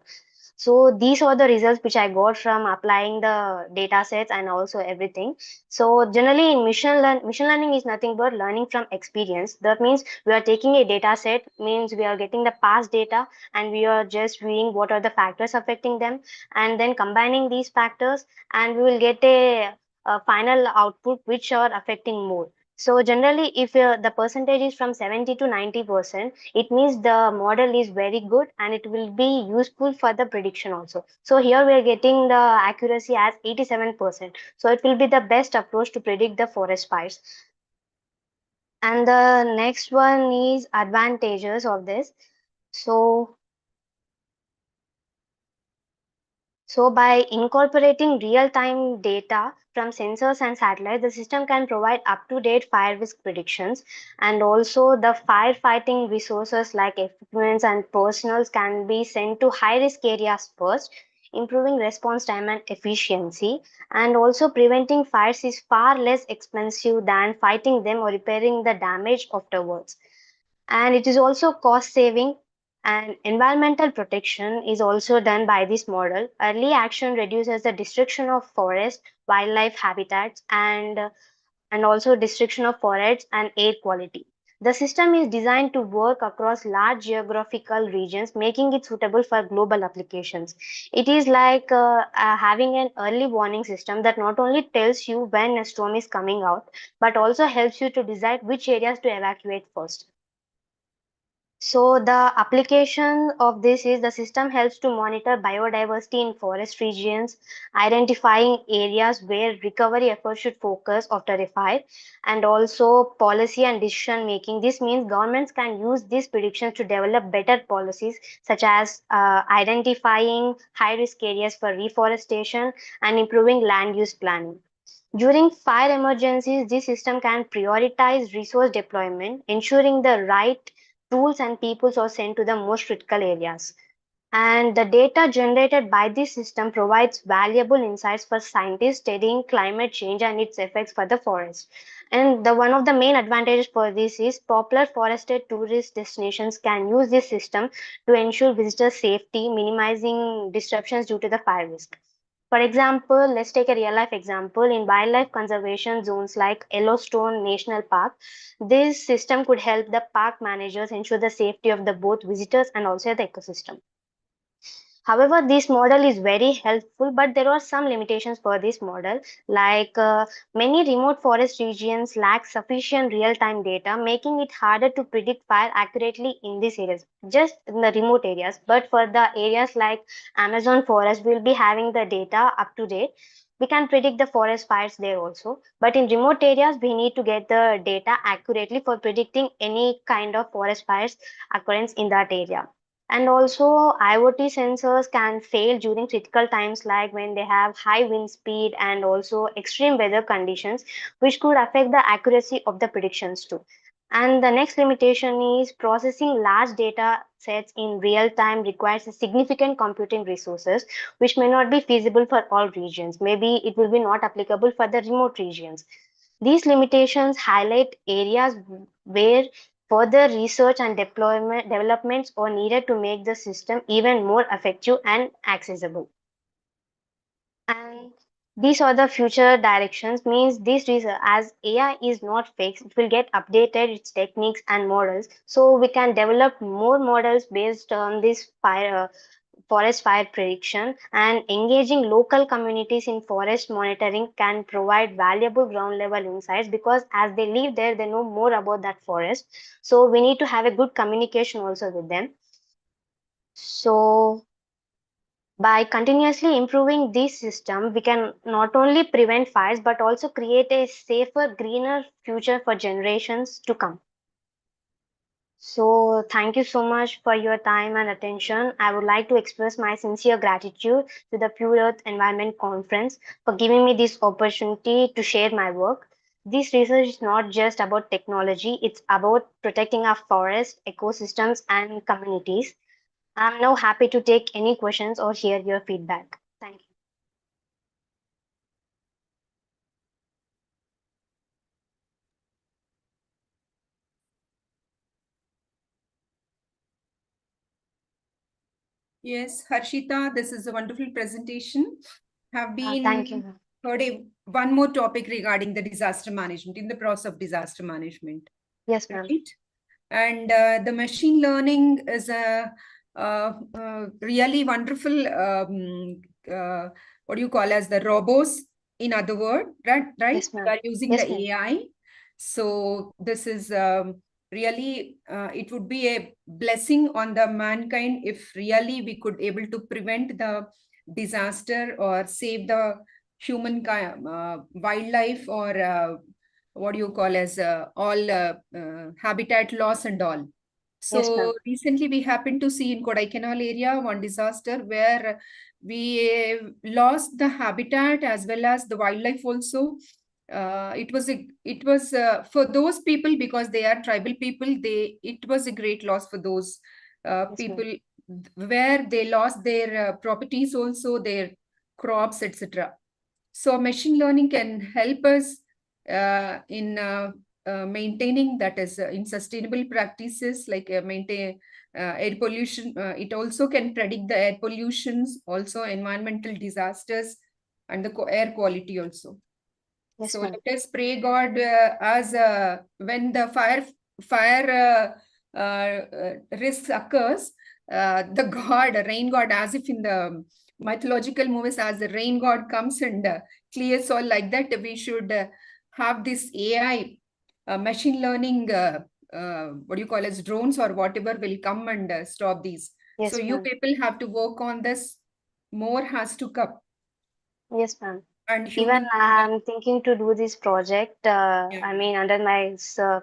So these are the results which I got from applying the data sets and also everything. So generally in machine learning is nothing but learning from experience. That means we are taking a data set, means we are getting the past data and we are just viewing what are the factors affecting them, and then combining these factors, and we will get a final output which are affecting more. So generally, if the percentage is from 70 to 90%, it means the model is very good and it will be useful for the prediction also. So here we are getting the accuracy as 87%. So it will be the best approach to predict the forest fires. And the next one is advantages of this. So by incorporating real-time data from sensors and satellites, the system can provide up-to-date fire risk predictions, and also the firefighting resources like equipment and personals can be sent to high-risk areas first, improving response time and efficiency, and also preventing fires is far less expensive than fighting them or repairing the damage afterwards. And it is also cost saving, and environmental protection is also done by this model. Early action reduces the destruction of forest, wildlife habitats, and also destruction of forests and air quality. The system is designed to work across large geographical regions, making it suitable for global applications. It is like having an early warning system that not only tells you when a storm is coming out, but also helps you to decide which areas to evacuate first. So the application of this is the system helps to monitor biodiversity in forest regions, identifying areas where recovery efforts should focus after a fire, and also policy and decision making. This means governments can use these predictions to develop better policies, such as identifying high risk areas for reforestation and improving land use planning. During fire emergencies, this system can prioritize resource deployment, ensuring the right tools and people are sent to the most critical areas. And the data generated by this system provides valuable insights for scientists studying climate change and its effects for the forest. And one of the main advantages for this is popular forested tourist destinations can use this system to ensure visitors' safety, minimizing disruptions due to the fire risk. For example, let's take a real life example. In wildlife conservation zones like Yellowstone National Park, this system could help the park managers ensure the safety of the both visitors and also the ecosystem. However, this model is very helpful, but there are some limitations for this model. Like many remote forest regions lack sufficient real-time data, making it harder to predict fire accurately in these areas, just in the remote areas. But for the areas like Amazon forest, we'll be having the data up to date. We can predict the forest fires there also. But in remote areas, we need to get the data accurately for predicting any kind of forest fires occurrence in that area. And also IoT sensors can fail during critical times like when they have high wind speed and also extreme weather conditions, which could affect the accuracy of the predictions too. And the next limitation is processing large data sets in real time requires a significant computing resources, which may not be feasible for all regions. Maybe it will be not applicable for the remote regions. These limitations highlight areas where further research and developments are needed to make the system even more effective and accessible. And these are the future directions, means this research, as AI is not fixed, it will get updated its techniques and models. So we can develop more models based on this forest fire prediction, and engaging local communities in forest monitoring can provide valuable ground level insights because as they live there, they know more about that forest. So we need to have a good communication also with them. So by continuously improving this system, we can not only prevent fires but also create a safer, greener future for generations to come. So thank you so much for your time and attention. I would like to express my sincere gratitude to the Pure Earth Environment Conference for giving me this opportunity to share my work. This research is not just about technology, it's about protecting our forests, ecosystems, and communities. I'm now happy to take any questions or hear your feedback. Thank you. Yes, Harshita, this is a wonderful presentation. Have been thank you. heard one more topic regarding the disaster management, in the process of disaster management. Yes, ma'am. Right? And the machine learning is a really wonderful, what do you call as the robots, in other words, right? Yes, We are using yes, the AI. So this is really, it would be a blessing on the mankind if really we could able to prevent the disaster or save the human wildlife, or what do you call as all habitat loss and all. So Yes, recently we happened to see in Kodaikanal area one disaster where we lost the habitat as well as the wildlife also. It was for those people, because they are tribal people, it was a great loss for those people, where they lost their properties also, their crops, etc. So machine learning can help us in maintaining, that is in sustainable practices like maintain air pollution. It also can predict the air pollutions, also environmental disasters, and the air quality also. Yes, so ma'am. let us pray God, as when the fire risk occurs, the god, rain god, as if in the mythological movies, as the rain god comes and clears all, like that we should have this AI machine learning what do you call as drones or whatever will come and stop these. Yes, So you ma'am. people have to work on this. More has to come. Yes, ma'am. And Even human. I'm thinking to do this project, I mean, under my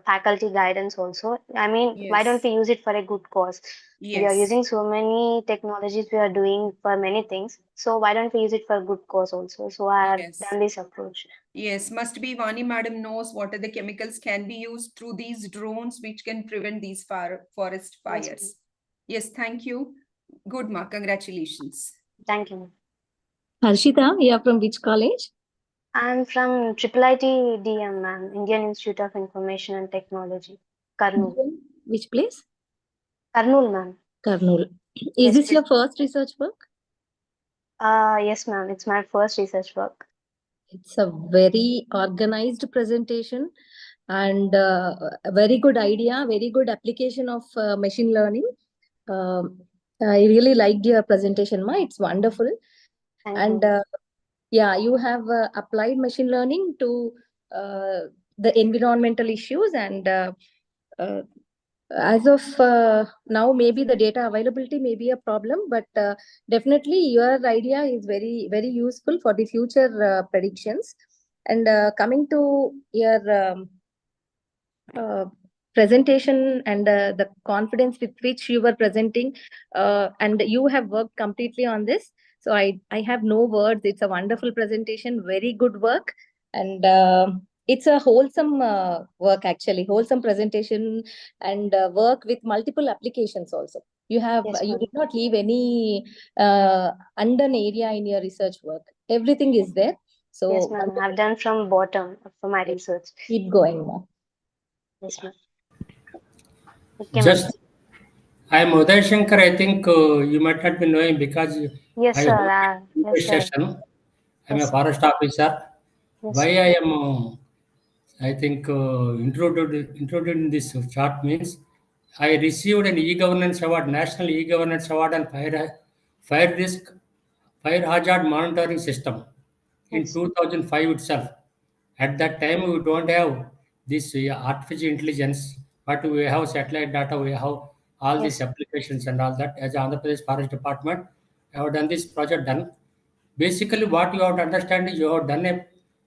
faculty guidance also. I mean, why don't Yes. we use it for a good cause? We are Yes. using so many technologies we are doing for many things. So why don't we use it for a good cause also? So I have Yes. done this approach. Yes, must be Vani madam knows what are the chemicals can be used through these drones which can prevent these forest Yes, fires. Yes, thank you. Good, ma. Congratulations. thank you, ma'am. Harshita, you are from which college? I'm from IIIT DM, ma'am, Indian Institute of Information and Technology, Kurnool. Which place? Kurnool, ma'am. Kurnool. Is Yes, this your first research work? yes, ma'am. It's my first research work. It's a very organized presentation and a very good idea, very good application of machine learning. I really liked your presentation, Ma. It's wonderful. Thank And you. yeah, you have applied machine learning to the environmental issues and as of now, maybe the data availability may be a problem, but definitely your idea is very, very useful for the future predictions. And coming to your presentation and the confidence with which you were presenting, and you have worked completely on this. So I have no words. It's a wonderful presentation, very good work. And it's a wholesome work, actually, wholesome presentation and work with multiple applications also. You have, Yes, you ma'am. did not leave any undone area in your research work. Everything is there. So Yes, ma'am. I've done from bottom for my research. keep going, ma'am. Yes, ma'am. Okay, ma'am. Just, I am Uday Shankar. I think you might not be knowing because Yes, I sir. hosted Yes, this sir. session. I am a Yes, forest officer. yes, Why I am, I think, introduced in this chart means I received an e-governance award, National E-Governance Award on fire risk, fire hazard monitoring system in yes, 2005 itself. At that time, we don't have this artificial intelligence, but we have satellite data, we have all these yes, applications and all that. As Andhra Pradesh Forest Department, I have done this project done. Basically, what you have to understand is you have done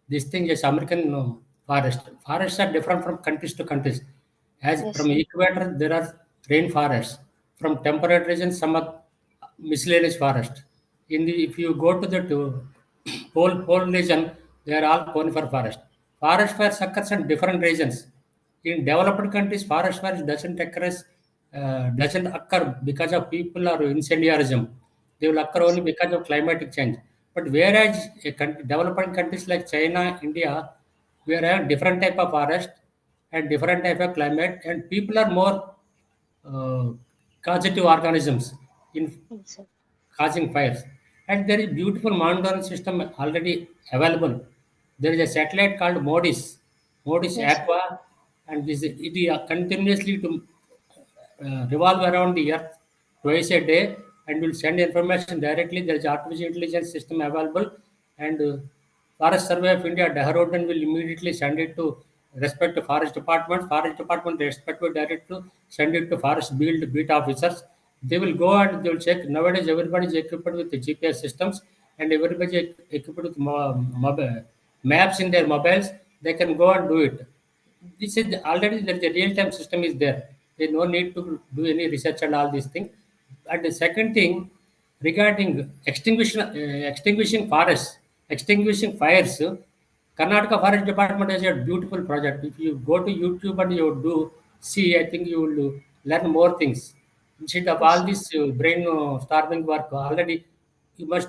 this thing is American forest. Forests are different from countries to countries. As yes, from equator, there are rainforests. From temperate regions, some are miscellaneous forest. If you go to the pole region, they are all conifer forest. Forest fires occurs in different regions. In developed countries, forest fires doesn't occur because of people or incendiarism. They will occur only because of climatic change. But whereas developing countries like China, India, we are having different type of forest and different type of climate, and people are more uh, causative organisms in yes, sir. causing fires. And there is beautiful monitoring system already available. There is a satellite called Modis Yes, sir. Aqua, and this it is continuously to revolve around the earth twice a day and will send information directly. There is artificial intelligence system available, and Forest Survey of India, Dehradun will immediately send it to respective forest department. Forest department respective direct to send it to forest beat officers. They will go and they will check. Nowadays, everybody is equipped with the GPS systems, and everybody is equipped with mobile maps in their mobiles. They can go and do it. This is already there is a real-time system is there. There is no need to do any research and all these things. And the second thing regarding extinguishing forests, extinguishing fires, Karnataka Forest Department has a beautiful project. If you go to YouTube and you do see, I think you will learn more things. Instead of Yes, all this brain starving work, already you must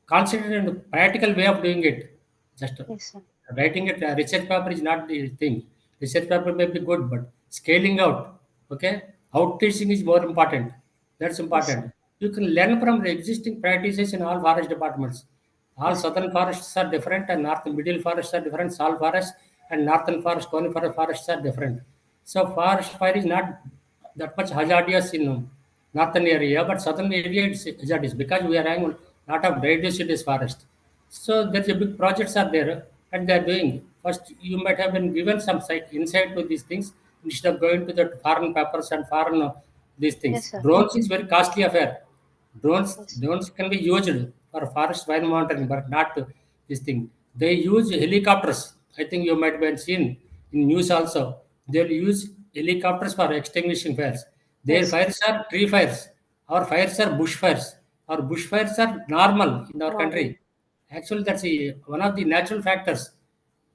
consider a practical way of doing it. Just yes, sir. writing a research paper is not the thing. Research paper may be good, but scaling out, okay, outreaching is more important. That's Yes, sir. important. You can learn from the existing practices in all forest departments. All Yes, sir. southern forests are different, and north middle forests are different. Salt forests and northern forest, conifer forests are different. So forest fire is not that much hazardous in northern area, but southern area it's hazardous because we are having a lot of deciduous forest. So there's a big projects are there and they are doing. First, you might have been given some insight to these things. instead of going to the foreign papers and foreign these things. Yes, sir. Drones is very costly affair. Drones can be used for forest fire monitoring, but not this thing. They use helicopters. I think you might have seen in news also. They'll use helicopters for extinguishing fires. Their Yes. fires are tree fires. Our fires are bush fires. Our bush fires are normal in our country. Actually, that's one of the natural factors.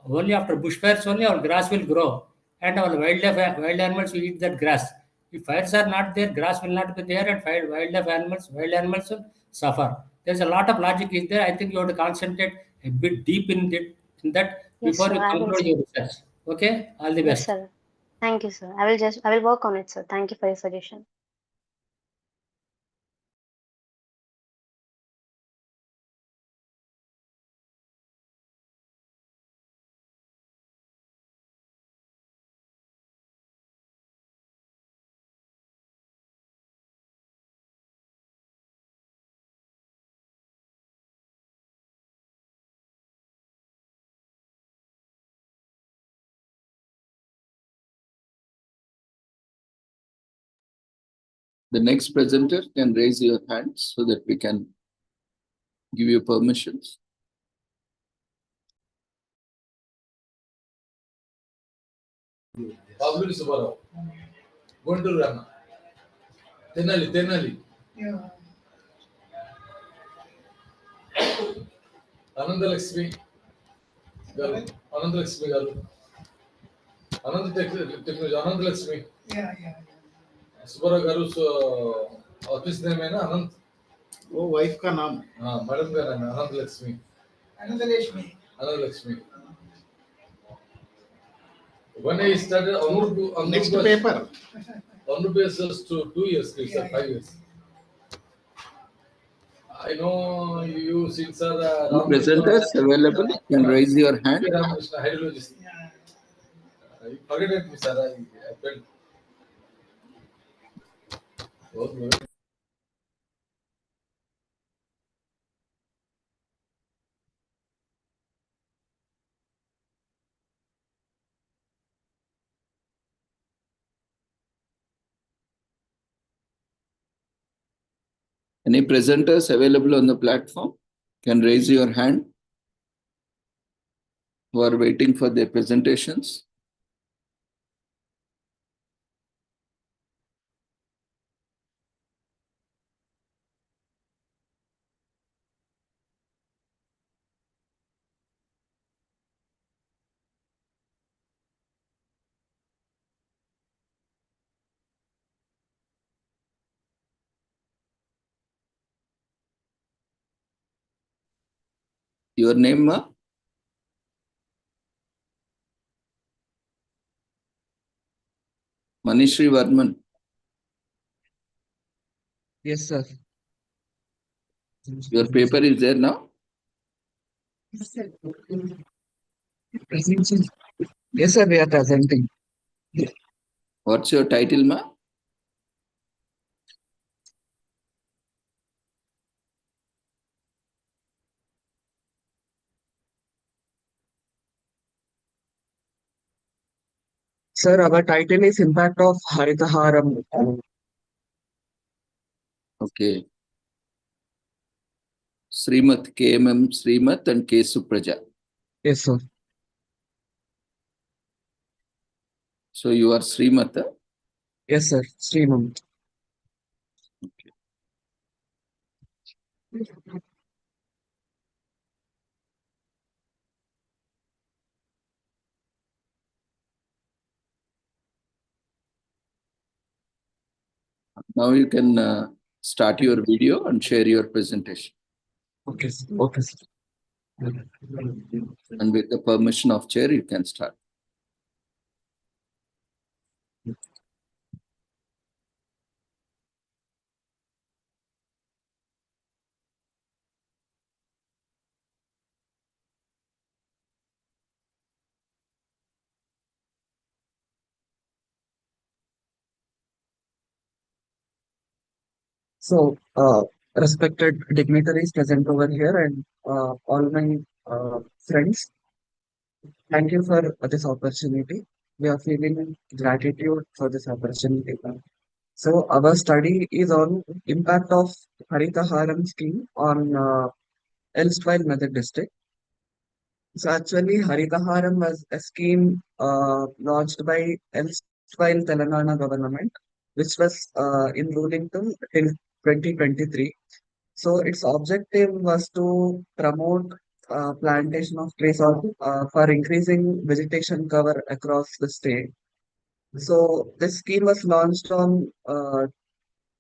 Only after bushfires only our grass will grow, and our wild animals will eat that grass. If fires are not there, grass will not be there, and wild animals will suffer. There's a lot of logic is there. I think you have to concentrate a bit deep in that Yes, before sir. you I will, conclude sir. your research. Okay, all the Yes, best. sir. Thank you, sir. I will work on it, sir. Thank you for your suggestion. The next presenter can raise your hand so that we can give you permissions. Pablo Subarao, Guntur Rama, Tenali, Anandalakshmi Garu, Anandalakshmi, Subarao Garu, office name है ना अनंत. वो wife का नाम. हाँ, madam का नाम है Anandalakshmi. Anandalakshmi. When I started Next paper. Anup is just 2 years, 5 years. I know you since The presenters available can raise your hand. Ramakrishna, hydrologist. Forget it, sir. I felt. Any presenters available on the platform can raise your hand who are waiting for their presentations. Your name, ma? Manishri Varman. Yes, sir. Your paper is there now? Yes, sir. Yes, sir, we are presenting. What's your title, ma? Sir, our title is Impact of Haritaharam. Okay. Srimat, KMM Srimat and K. Supraja. Yes, sir. So you are Srimata? Yes, sir. Sriman. Okay. Now you can start your video and share your presentation. Okay, sir. Okay, sir. And with the permission of chair, you can start. So, respected dignitaries present over here and all my friends, thank you for this opportunity. we are feeling gratitude for this opportunity. So our study is on impact of Harita Haram scheme on erstwhile Medak district. So actually, Harita Haram was a scheme launched by erstwhile Telangana government, which was in ruling till 2023. So its objective was to promote plantation of trees for increasing vegetation cover across the state. So this scheme was launched on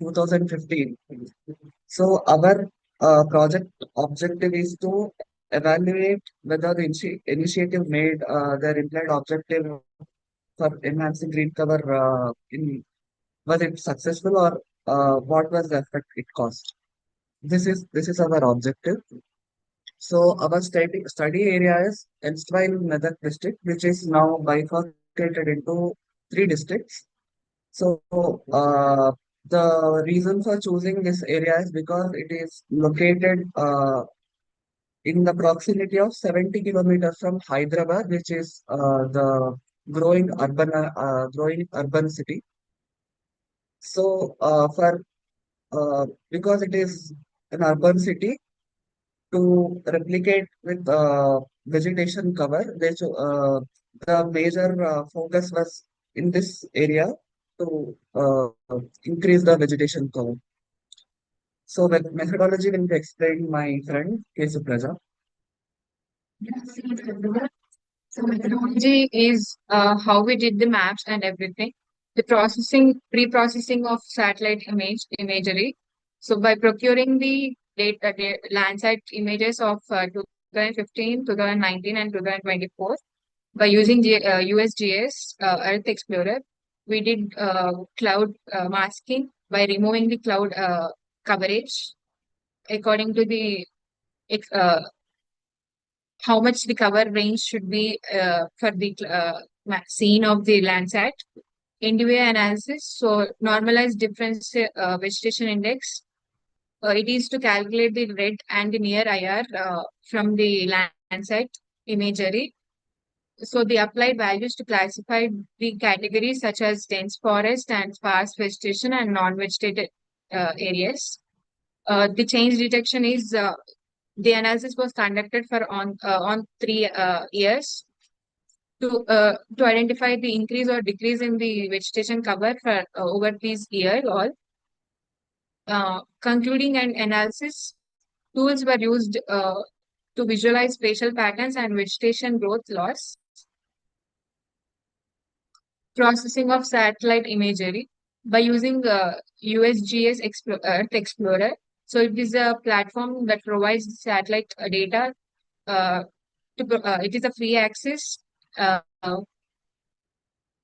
2015. So our project objective is to evaluate whether the initiative made their implied objective for enhancing green cover was it successful or what was the effect it caused. This is our objective. So our study area is erstwhile Medak district, which is now bifurcated into 3 districts. So the reason for choosing this area is because it is located in the proximity of 70 kilometers from Hyderabad, which is the growing urban city. So because it is an urban city, to replicate with vegetation cover, the major focus was in this area to increase the vegetation cover. So the methodology will be explained my friend K. Supraja. So methodology is how we did the maps and everything. The pre-processing of satellite imagery. So by procuring the Landsat images of 2015, 2019, and 2024, by using USGS Earth Explorer, we did cloud masking by removing the cloud coverage according to the how much the cover range should be for the scene of the Landsat. NDVI analysis, so normalized difference vegetation index. It is to calculate the red and the near IR from the Landsat imagery. So the applied values to classify the categories such as dense forest and sparse vegetation and non-vegetated areas. The change detection is the analysis was conducted for on 3 years to identify the increase or decrease in the vegetation cover for over these years all. Concluding an analysis, tools were used to visualize spatial patterns and vegetation growth loss. Processing of satellite imagery by using USGS Earth Explorer. So it is a platform that provides satellite data. It is a free access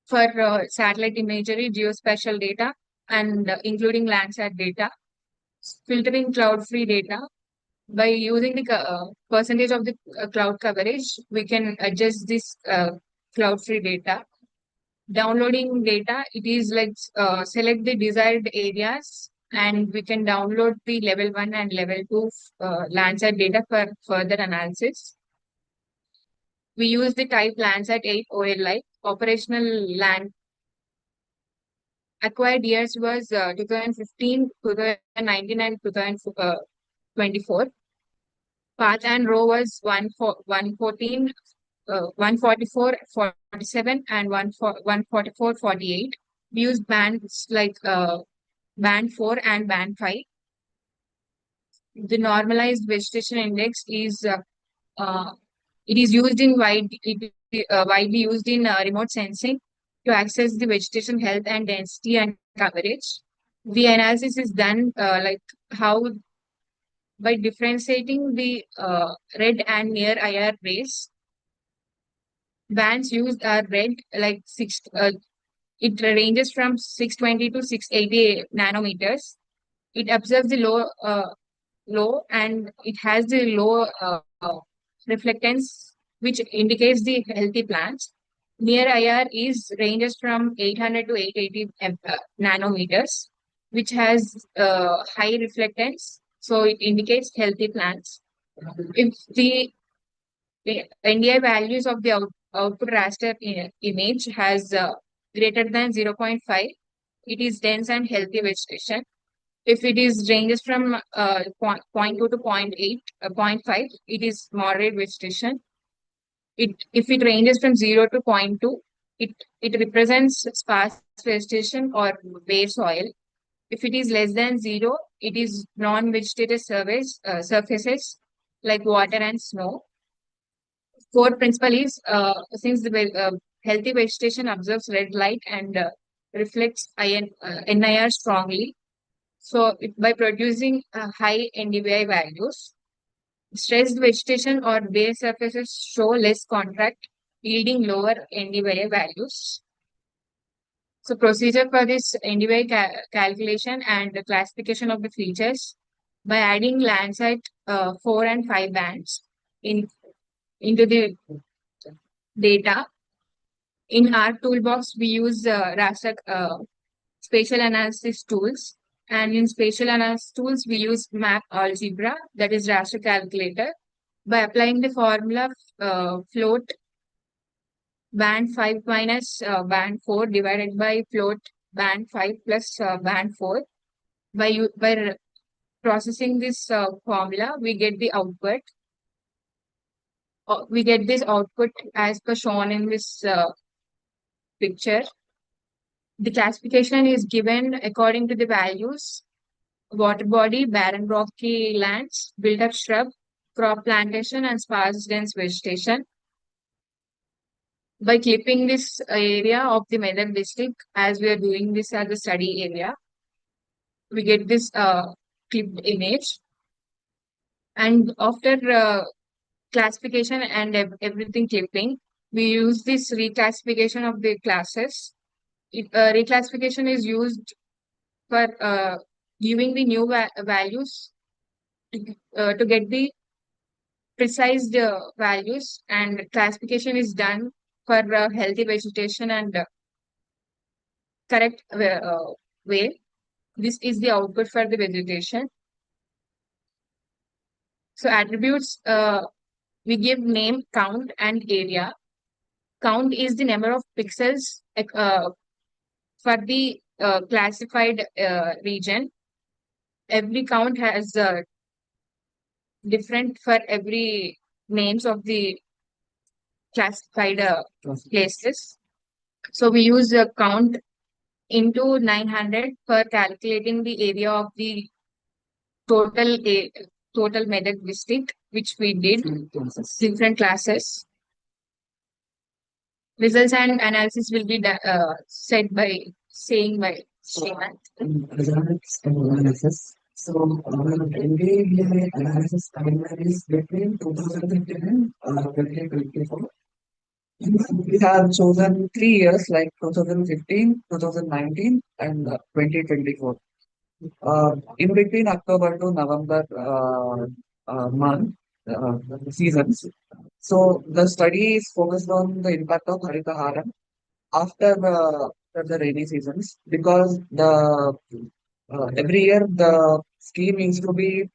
for satellite imagery, geospatial data, and including Landsat data. Filtering cloud-free data. By using the percentage of the cloud coverage, we can adjust this cloud-free data. Downloading data, it is like select the desired areas and we can download the level 1 and level 2 Landsat data for further analysis. We use the type Landsat 8 OLI. Operational land acquired years was 2015, 2019, and 2024. Path and row was 114, 144, 47, and 144, 48. We use bands like band 4 and band 5. The normalized vegetation index is it is used in widely used in remote sensing to access the vegetation health and density and coverage. The analysis is done like how by differentiating the red and near IR rays. Bands used are red, like it ranges from 620 to 680 nanometers. It observes the low and it has the low reflectance, which indicates the healthy plants. Near IR ranges from 800 to 880 nanometers, which has high reflectance, so it indicates healthy plants. If the NDI values of the output raster image has greater than 0.5, it is dense and healthy vegetation. If it is ranges from 0.2 to 0.5, it is moderate vegetation. If it ranges from 0 to 0.2, it represents sparse vegetation or bare soil. If it is less than 0, it is non-vegetative surfaces like water and snow. Fourth principle is since the healthy vegetation absorbs red light and reflects NIR strongly. So by producing high NDVI values, stressed vegetation or bare surfaces show less contract, yielding lower NDVI values. So procedure for this NDVI calculation and the classification of the features by adding Landsat 4 and 5 bands into the data. In our toolbox, we use raster spatial analysis tools. And in spatial analysis tools, we use map algebra, that is raster calculator. By applying the formula float band 5 minus band 4 divided by float band 5 plus band 4. By processing this formula, we get the output. We get this output as per shown in this picture. The classification is given according to the values: water body, barren rocky lands, built-up shrub, crop plantation, and sparse dense vegetation. By clipping this area of the Medak district, as we are doing this as a study area, we get this clipped image. And after classification and everything clipping, we use this reclassification of the classes. Reclassification is used for giving the new values to get the precise values, and classification is done for healthy vegetation and correct way. This is the output for the vegetation. So attributes, we give name, count, and area. Count is the number of pixels for the classified region. Every count has different for every names of the classified places. So we use a count into 900 for calculating the area of the total Medak district, which we did different classes. Results and analysis will be said by Srimanth. Results and analysis. So, NDVI analysis timeline is between 2010 and 2024. We have chosen 3 years like 2015, 2019, and 2024. In between October to November seasons. So the study is focused on the impact of Haritaharam after the rainy seasons, because the every year the scheme needs to be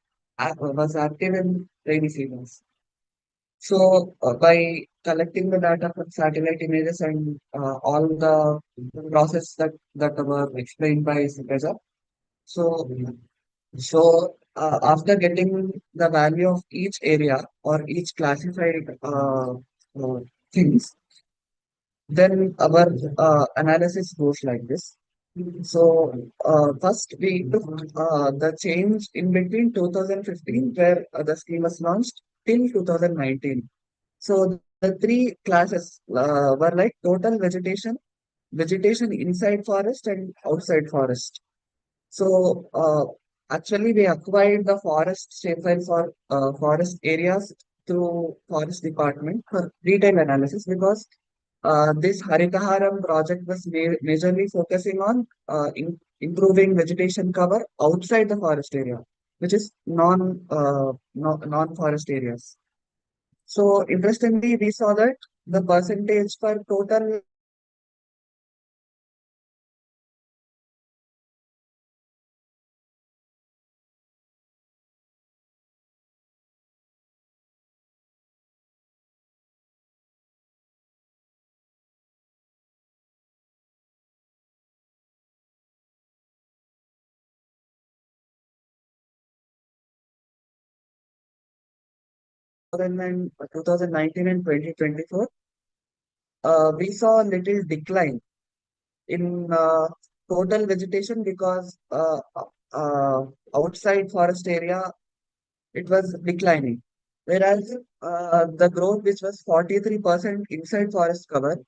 was active in rainy seasons. So by collecting the data from satellite images and all the process that were explained by Sipeza, so after getting the value of each area or each classified things, then our analysis goes like this. So first we took the change in between 2015, where the scheme was launched, till 2019. So the 3 classes were like total vegetation, vegetation inside forest, and outside forest. So actually we acquired the forest shapefile for forest areas through forest department for detailed analysis, because this Haritaharam project was majorly focusing on improving vegetation cover outside the forest area, which is non-forest areas. So interestingly, we saw that the percentage for total 2019 and 2024, we saw a little decline in total vegetation because outside forest area it was declining, whereas the growth which was 43% inside forest cover,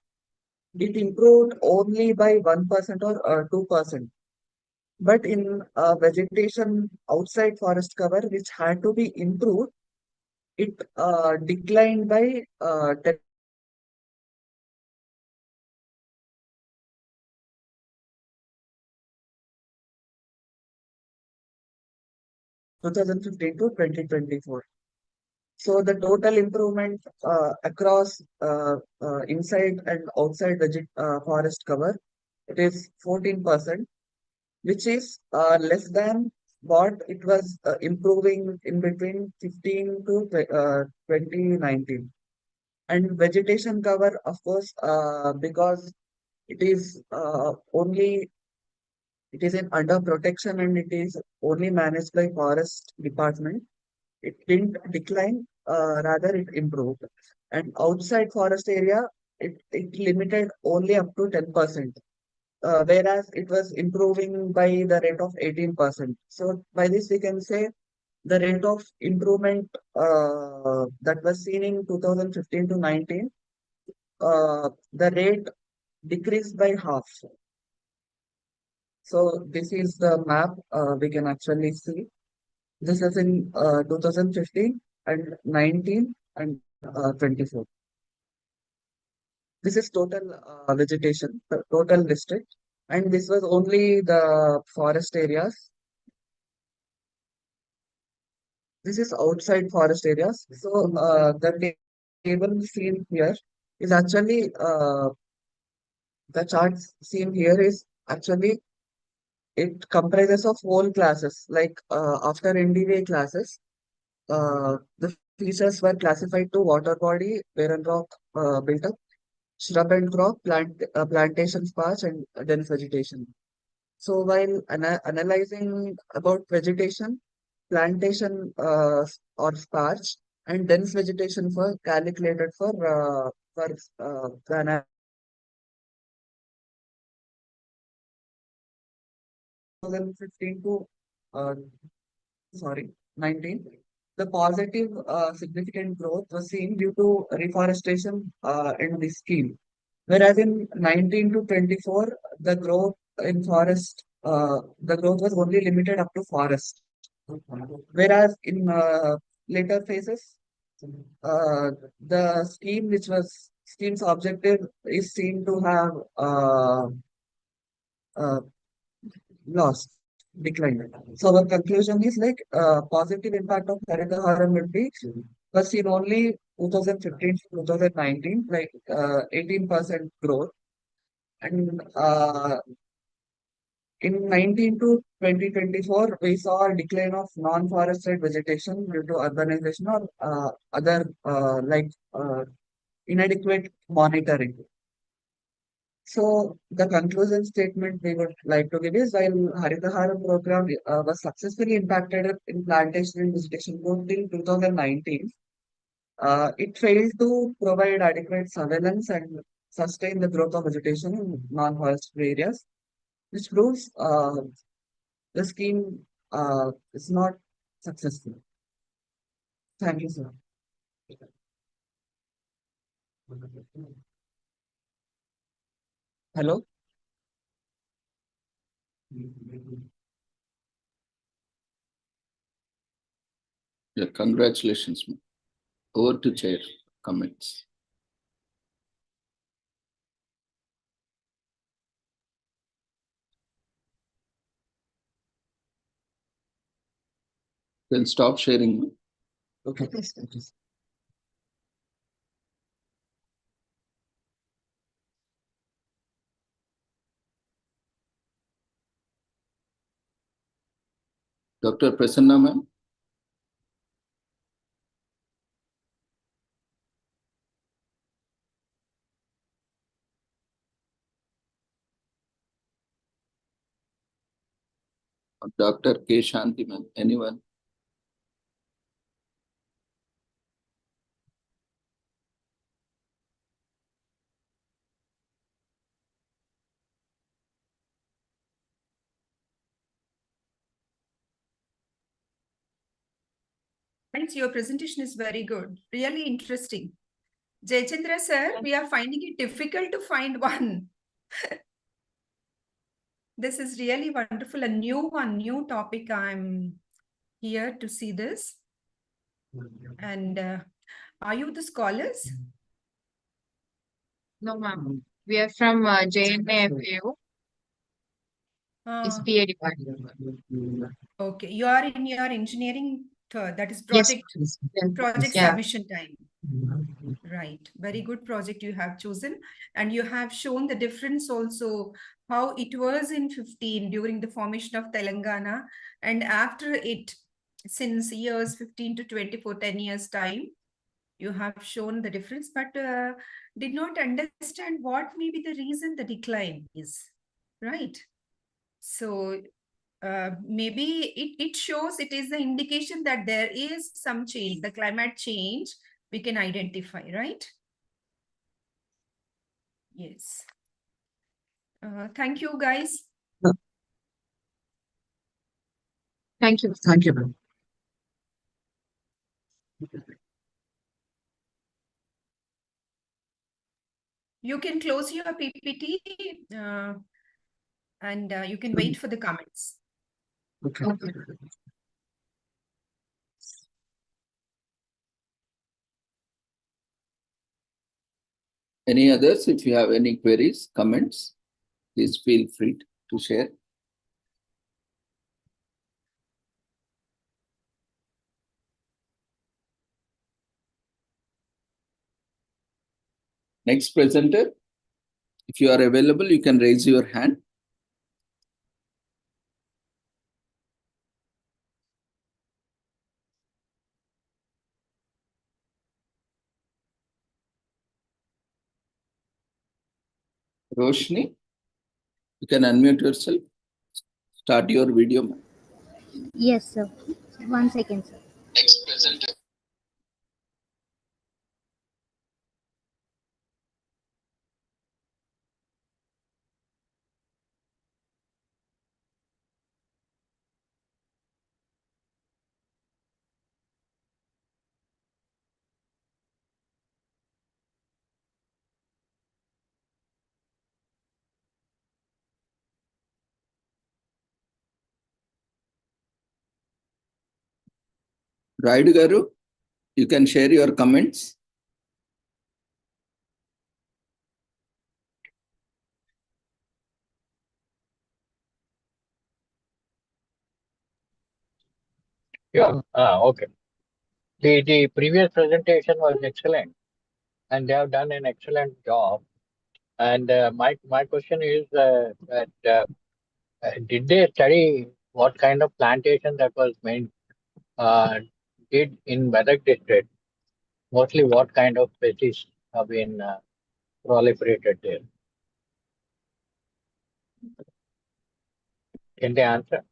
it improved only by 1% or 2%. But in vegetation outside forest cover, which had to be improved, it declined by 10. 2015 to 2024. So the total improvement across inside and outside forest cover, it is 14%, which is less than what it was improving in between 15 to 2019. And vegetation cover, of course, because it is only it is in under protection and it is only managed by forest department. It didn't decline, rather it improved. And outside forest area, it limited only up to 10%, whereas it was improving by the rate of 18%. So by this we can say the rate of improvement that was seen in 2015 to 19, the rate decreased by half. So this is the map we can actually see. This is in 2015 and 19 and 24. This is total vegetation, total district, and this was only the forest areas. This is outside forest areas. So the table seen here is actually the chart seen here is actually it comprises of whole classes. Like after NDVA classes, the features were classified to water body, barren rock built up, shrub and crop, plantation sparge, and dense vegetation. So while analyzing about vegetation, plantation or sparge and dense vegetation were calculated for the 2015 to 19. The positive significant growth was seen due to reforestation in this scheme. Whereas in 19 to 24, the growth in forest, the growth was only limited up to forest. Whereas in later phases, the scheme's objective is seen to have lost, declined. So our conclusion is like positive impact of Haritaharam would be was seen only 2015 to 2019, like 18% growth. And in 19 to 2024, we saw a decline of non-forested vegetation due to urbanization or other inadequate monitoring. So the conclusion statement we would like to give is while Haritaharam program was successfully impacted in plantation and vegetation growth till 2019, it failed to provide adequate surveillance and sustain the growth of vegetation in non-forested areas, which proves the scheme is not successful. Thank you, sir. Hello? Yeah, congratulations. Over to chair comments. Then stop sharing. Okay. Dr. Prasanna, ma'am. Dr. K. Shanti, ma'am. Anyone? Thanks. Your presentation is very good. Really interesting. Jayachandra sir, we are finding it difficult to find one. This is really wonderful. A new one, new topic. I'm here to see this. And are you the scholars? No, ma'am. We are from JNAFAU. It's PA department. Okay, you are in your engineering, that is Yes. project Yeah. submission time. Right, very good project you have chosen, and you have shown the difference also, how it was in 15 during the formation of Telangana, and after it, since years 15 to 24, 10 years time, you have shown the difference, but did not understand what may be the reason the decline is, right? So maybe it shows, it is the indication that there is some change, the climate change we can identify, right? Yes. Thank you, guys. Thank you. Thank you, ma'am. You can close your PPT and you can wait for the comments. Okay. Any others? If you have any queries, comments, please feel free to share. Next presenter, if you are available, you can raise your hand. Roshni, you can unmute yourself. Start your video. Yes, sir. 1 second, sir. Next presenter. Raidu Garu, you can share your comments. Yeah, okay. The previous presentation was excellent, and they have done an excellent job. And my question is that did they study what kind of plantation that was did in Medak district? Mostly what kind of species have been proliferated there? Can they answer?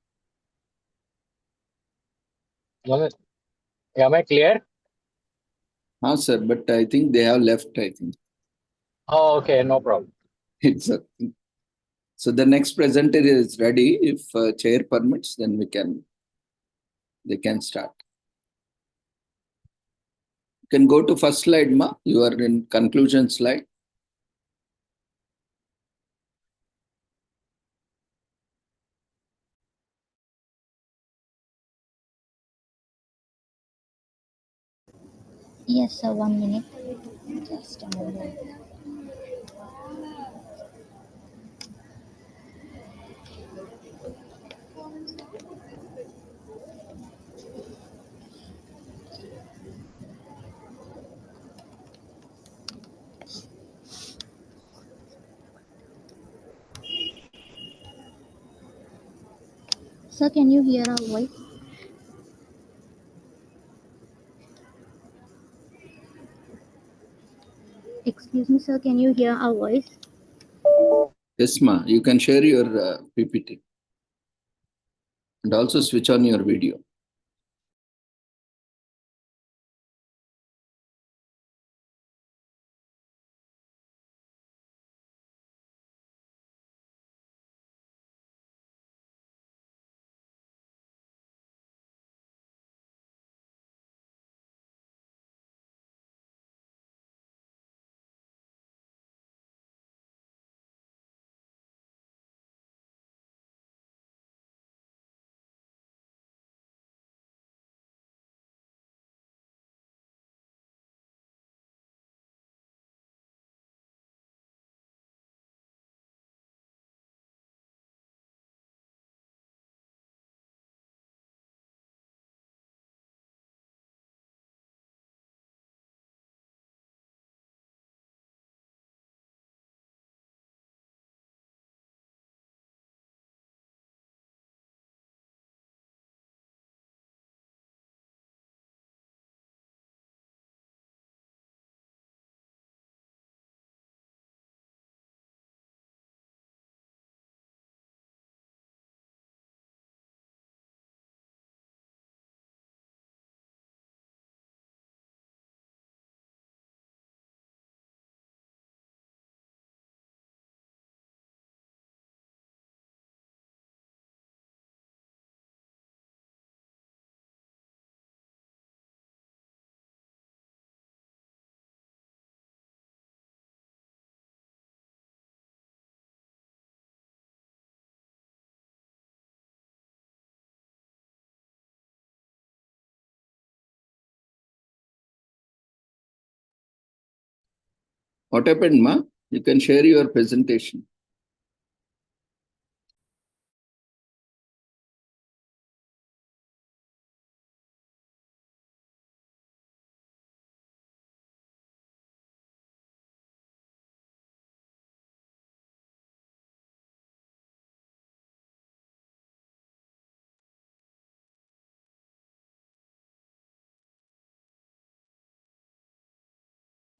Am I clear? Sir, but I think they have left, I think. Oh, okay, no problem. It's okay. So the next presenter is ready. If chair permits, then they can start. You can go to first slide, Ma. You are in conclusion slide. Yes, sir. 1 minute. Just a moment. Sir, can you hear our voice? Excuse me, sir. Can you hear our voice? Yes, Ma. You can share your PPT. And also switch on your video. What happened, Ma? You can share your presentation.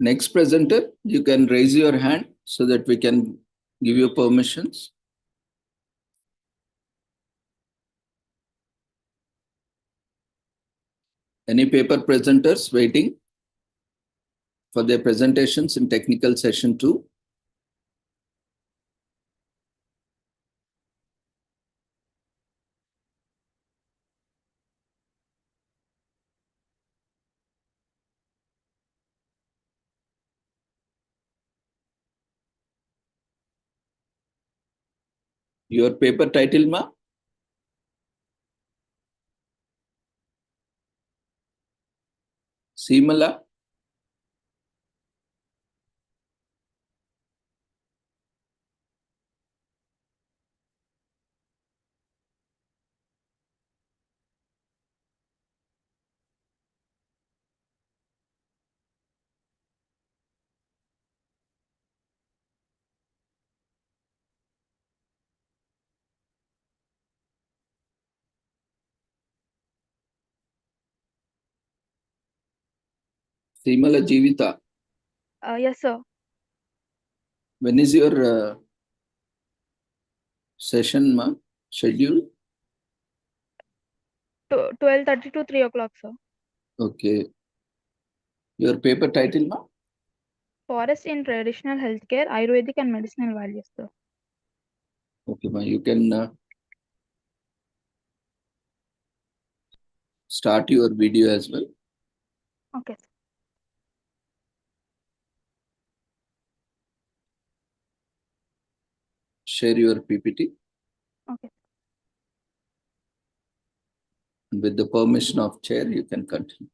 Next presenter, you can raise your hand so that we can give you permissions. Any paper presenters waiting for their presentations in technical session 2? Your paper title, Ma? Simala? Simala Jivita. Yes, sir. When is your session, Ma? Schedule? 12:30 to 3 o'clock, sir. Okay. Your paper title, Ma? Forest in traditional healthcare, Ayurvedic and medicinal values, sir. Okay, Ma. You can start your video as well. Okay. Share your PPT. Okay. With the permission of chair, you can continue.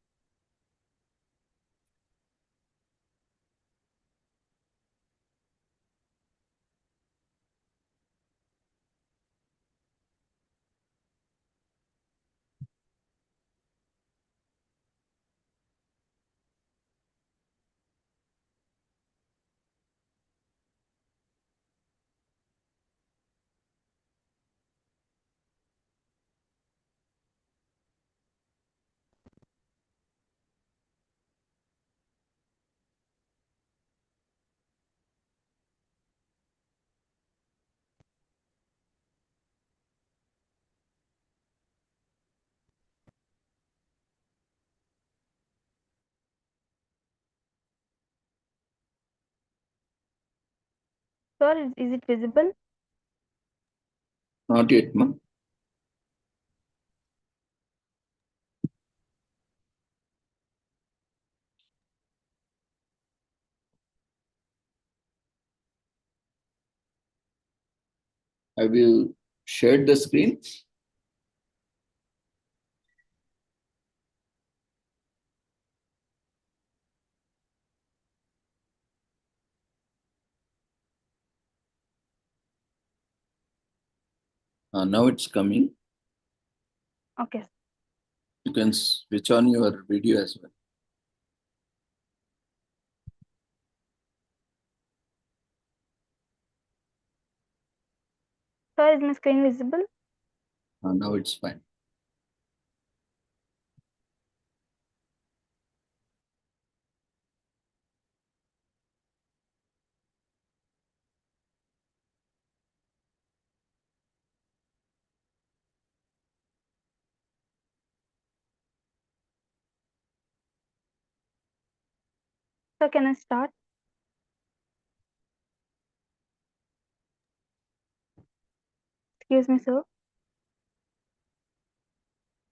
Sir, is it visible? Not yet, Ma. Have you shared the screen? Now it's coming. Okay. You can switch on your video as well. Sir, is my screen visible? Now it's fine. Sir, can I start? Excuse me, sir.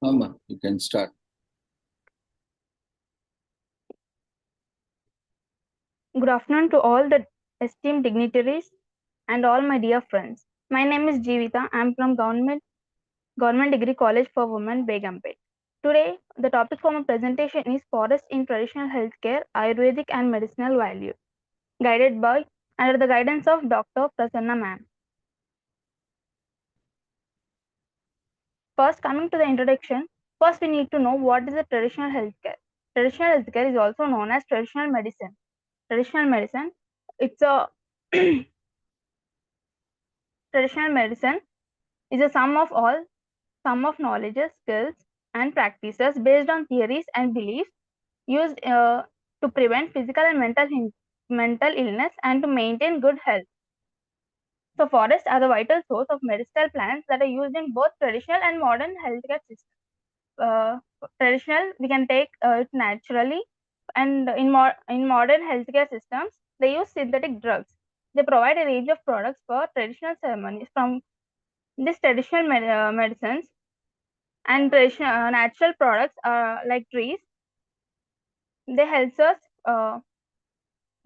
Mama, you can start. Good afternoon to all the esteemed dignitaries and all my dear friends. My name is Jeevita. I am from Government Degree College for Women, Begumpet. Today, the topic for my presentation is Forest in Traditional Healthcare, Ayurvedic and Medicinal Value. under the guidance of Dr. Prasanna ma'am. First, coming to the introduction, first we need to know what is the traditional healthcare. Traditional healthcare is also known as traditional medicine. Traditional medicine, it's a traditional medicine is a sum of knowledges, skills, and practices based on theories and beliefs used to prevent physical and mental illness and to maintain good health. So forests are the vital source of medicinal plants that are used in both traditional and modern healthcare systems. Traditional, we can take it naturally, and in modern healthcare systems, they use synthetic drugs. They provide a range of products for traditional ceremonies. From these traditional medicines and traditional natural products like trees, they help us.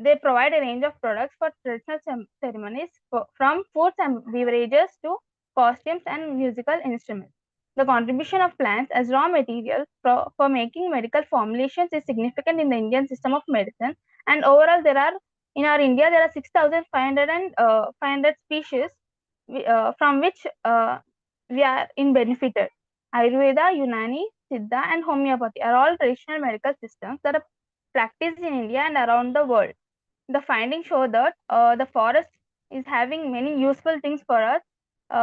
They provide a range of products for traditional ceremonies, from foods and beverages to costumes and musical instruments. The contribution of plants as raw material for making medical formulations is significant in the Indian system of medicine. And overall, in our India, there are 6,500 species from which we are benefited. Ayurveda, Unani, Siddha, and homeopathy are all traditional medical systems that are practiced in India and around the world. The findings show that the forest is having many useful things for us,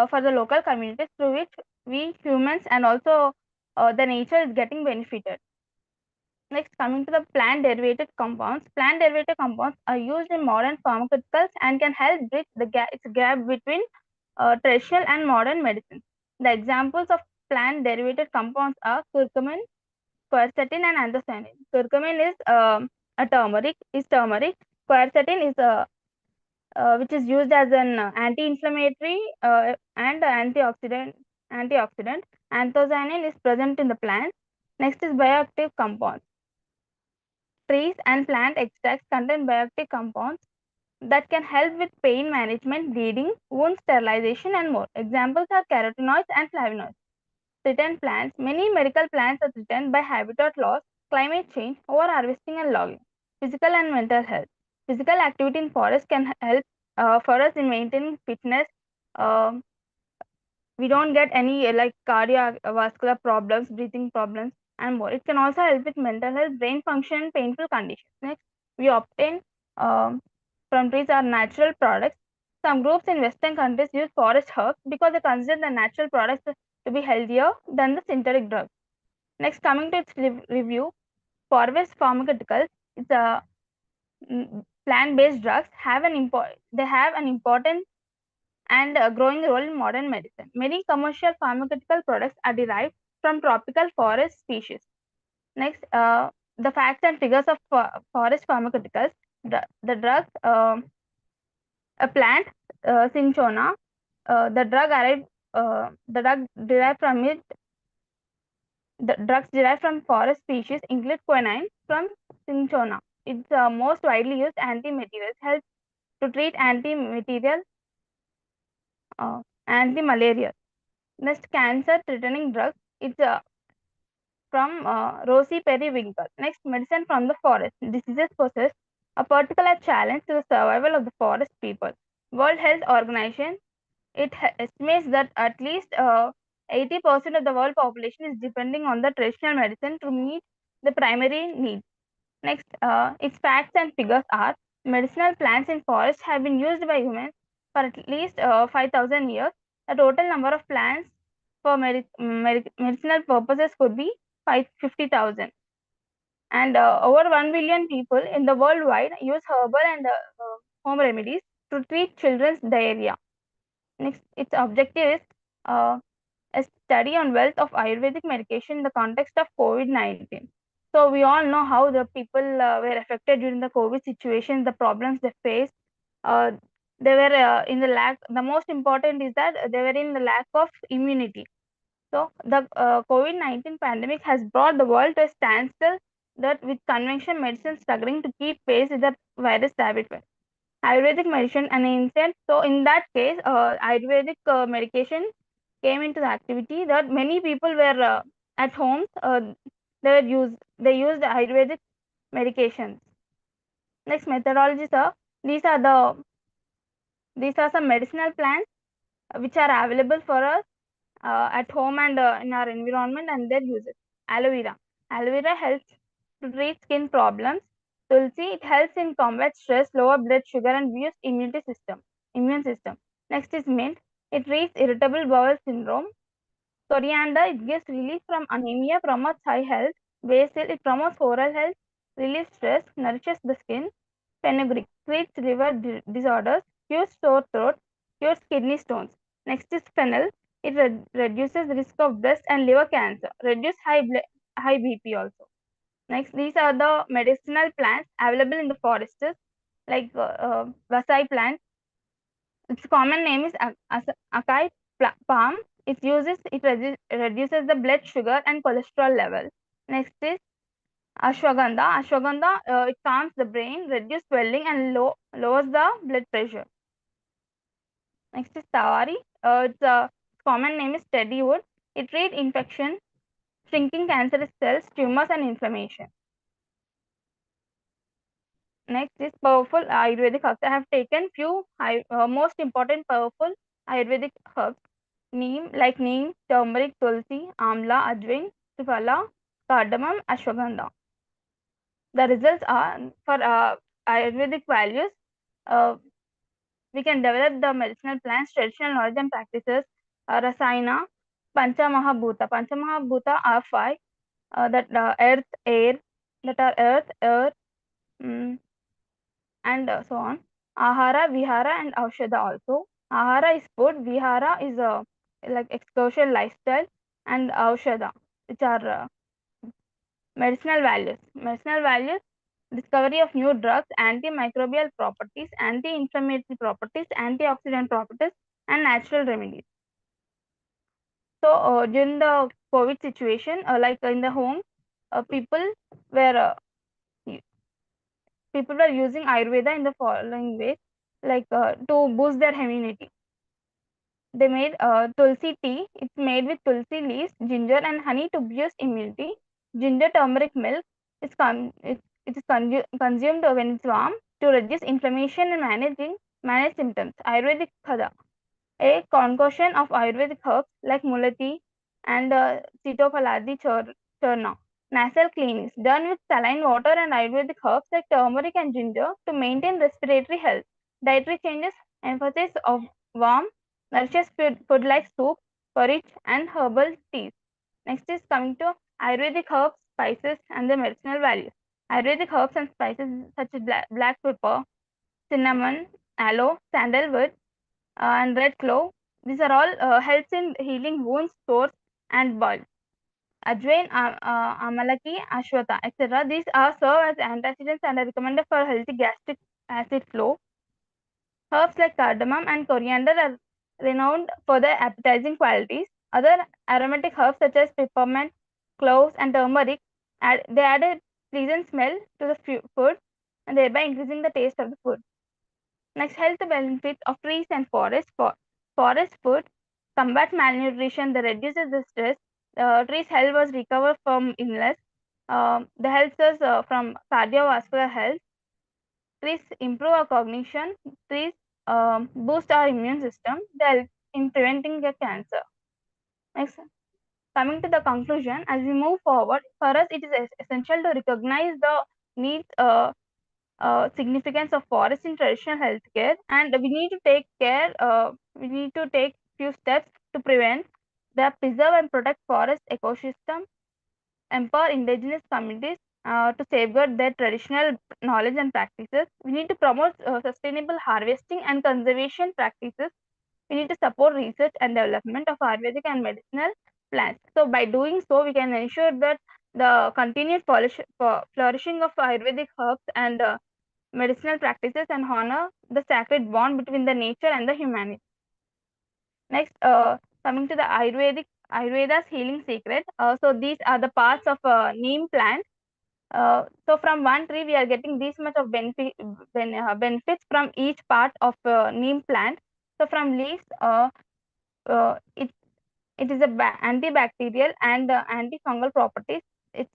for the local communities, through which we humans and also the nature is getting benefited. Next, coming to the plant derivative compounds. Plant derivative compounds are used in modern pharmaceuticals and can help bridge the gap between traditional and modern medicine. The examples of plant derivative compounds are curcumin, quercetin, and anthocyanin. Curcumin is turmeric. Quercetin is which is used as an anti-inflammatory and antioxidant. Anthocyanin is present in the plant. Next is bioactive compounds. Trees and plant extracts contain bioactive compounds that can help with pain management, bleeding, wound sterilization, and more. Examples are carotenoids and flavonoids. Threatened plants. Many medical plants are threatened by habitat loss, climate change, over-harvesting, and logging. Physical and mental health. Physical activity in forest can help for us in maintaining fitness. We don't get any like cardiovascular problems, breathing problems, and more. It can also help with mental health, brain function, painful conditions. Next, we obtain from trees are natural products. Some groups in Western countries use forest herbs because they consider the natural products to be healthier than the synthetic drugs. Next, coming to its review, forest pharmaceuticals, it's a plant-based drugs have an important and a growing role in modern medicine. Many commercial pharmaceutical products are derived from tropical forest species. Next, the facts and figures of forest pharmaceuticals. The drug, a plant, cinchona, the drug derived from it. The drugs derived from forest species include quinine from cinchona. It's most widely used anti-materials, helps to treat anti-malaria. Next, cancer-threatening drugs. It's from Rosie Periwinkle. Next, medicine from the forest. Diseases poses a particular challenge to the survival of the forest people. World Health Organization, it estimates that at least 80% of the world population is depending on the traditional medicine to meet the primary needs. Next, its facts and figures are: medicinal plants in forests have been used by humans for at least 5,000 years. The total number of plants for medicinal purposes could be 50,000. And over 1 billion people in the worldwide use herbal and home remedies to treat children's diarrhea. Next, its objective is a study on wealth of Ayurvedic medication in the context of COVID-19. So we all know how the people were affected during the COVID situation, the problems they faced. They were in the lack. The most important is that they were in the lack of immunity. So the COVID-19 pandemic has brought the world to a standstill, that with conventional medicine struggling to keep pace with the virus rapid rise. Ayurvedic medicine and instant. So in that case, Ayurvedic medication came into the activity, that many people were at home. They used Ayurvedic medications. Next, methodologies are These are some medicinal plants which are available for us at home and in our environment, and their uses. Aloe vera. Aloe vera helps to treat skin problems. Tulsi, it helps in combat stress, lower blood sugar, and boost immune system. Next is mint. It treats irritable bowel syndrome. Coriander, it gives relief from anemia, promotes eye health. Basil, it promotes oral health, relieves stress, nourishes the skin. Fenugreek, treats liver disorders, cures sore throat, cures kidney stones. Next is fennel. It reduces the risk of breast and liver cancer, reduce high BP also. Next, these are the medicinal plants available in the forests, like Vasai plant. Its common name is Acai palm. It reduces the blood sugar and cholesterol level. Next is ashwagandha. Ashwagandha, it calms the brain, reduces swelling, and lowers the blood pressure. Next is tawari. Its common name is teddy wood. It treats infection, shrinking cancerous cells, tumors, and inflammation. Next is powerful Ayurvedic herbs. I have taken few most important powerful Ayurvedic herbs. Neem, turmeric, tulsi, amla, ajwain, triphala, cardamom, ashwagandha. The results are for Ayurvedic values. We can develop the medicinal plants, traditional knowledge and practices, rasayana, Panchamahabhuta. Panchamahabhuta are five, earth, air, that are earth, and so on. Ahara, Vihara, and Aushadha also. Ahara is food, Vihara is like excursion lifestyle, and Aushadha, which are medicinal values. Medicinal values: discovery of new drugs, antimicrobial properties, anti-inflammatory properties, antioxidant properties, and natural remedies. So during the COVID situation, like in the home, people were using Ayurveda in the following ways, like to boost their immunity. They made tulsi tea. It's made with tulsi leaves, ginger, and honey to boost immunity. Ginger turmeric milk is consumed when it's warm to reduce inflammation and manage symptoms. Ayurvedic Khada, a concoction of Ayurvedic herbs like mulati and Sitophaladi Churna. Nasal cleanings done with saline water and Ayurvedic herbs like turmeric and ginger to maintain respiratory health. Dietary changes: emphasis of warm, nourishes food like soup, porridge, and herbal teas. Next is coming to Ayurvedic herbs, spices, and the medicinal values. Ayurvedic herbs and spices such as black pepper, cinnamon, aloe, sandalwood, and red clove. These are all helps in healing wounds, sores, and boils. Ajwain, amalaki, ashwata, etc. These are serve as antioxidants and are recommended for healthy gastric acid flow. Herbs like cardamom and coriander are renowned for their appetizing qualities. Other aromatic herbs such as peppermint, cloves, and turmeric add a pleasant smell to the food and thereby increasing the taste of the food. Next, health benefits of trees and forests. Forest food combat malnutrition, that reduces the stress. Trees help us recover from illness. They helps us from cardiovascular health. Trees improve our cognition. Trees boost our immune system. They help in preventing the cancer. Next, coming to the conclusion, as we move forward, for us it is essential to recognize the needs, significance of forests in traditional healthcare, and we need to take care. We need to take few steps to preserve and protect forest ecosystem, empower indigenous communities to safeguard their traditional knowledge and practices. We need to promote sustainable harvesting and conservation practices. We need to support research and development of Ayurvedic and medicinal plants. So by doing so, we can ensure that the continued flourishing of Ayurvedic herbs and medicinal practices and honor the sacred bond between the nature and the humanity. Next, coming to the Ayurveda's healing secret. So these are the parts of neem plant. So from one tree, we are getting this much of benefits from each part of neem plant. So from leaves, it is antibacterial and antifungal properties. It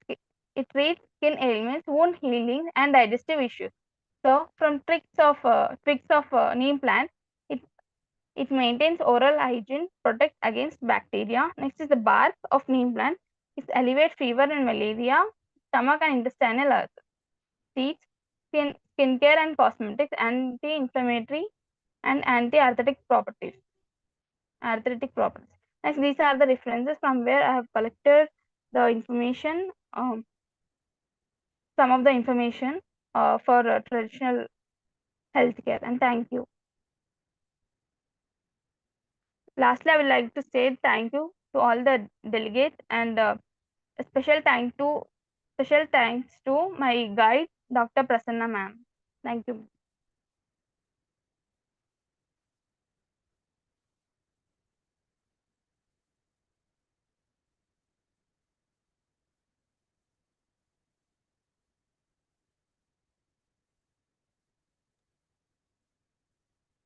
treats skin ailments, wound healing, and digestive issues. So from twigs of neem plant, it maintains oral hygiene, protects against bacteria. Next is the bark of neem plant. It alleviates fever and malaria, stomach and intestinal health. Seeds, skincare and cosmetics, anti-inflammatory and anti-arthritic properties. Next, these are the references from where I have collected the information, some of the information for traditional healthcare. And thank you. Lastly, I would like to say thank you to all the delegates and a special thanks to my guide, Dr. Prasanna ma'am. Thank you.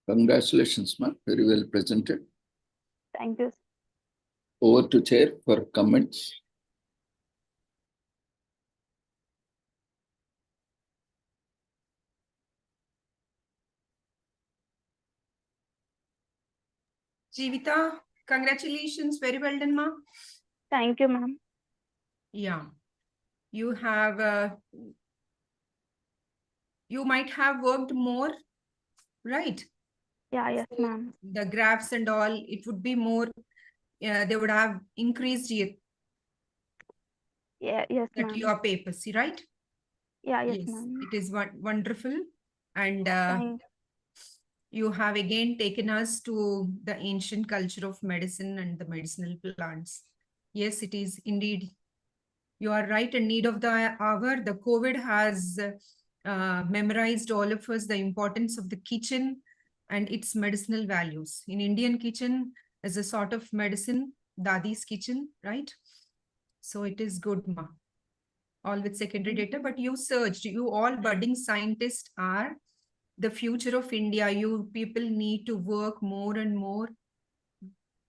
Congratulations, ma'am. Very well presented. Thank you. Over to chair for comments. Jeevita, congratulations. Very well done, ma. Thank you, ma'am. Yeah. You have, you might have worked more, right? Yeah, yes, So ma'am. the graphs and all, it would be more, they would have increased it. Yeah, yes, That ma'am. your papacy, right? Yeah, yes, Yes, ma'am. it is wonderful. And Thank you have again taken us to the ancient culture of medicine and the medicinal plants. Yes, it is indeed. You are right in need of the hour. The COVID has memorized all of us the importance of the kitchen and its medicinal values. In Indian kitchen is a sort of medicine, Dadi's kitchen, right? So it is good, ma. All with secondary data, but you searched, you all budding scientists are the future of India. You people need to work more and more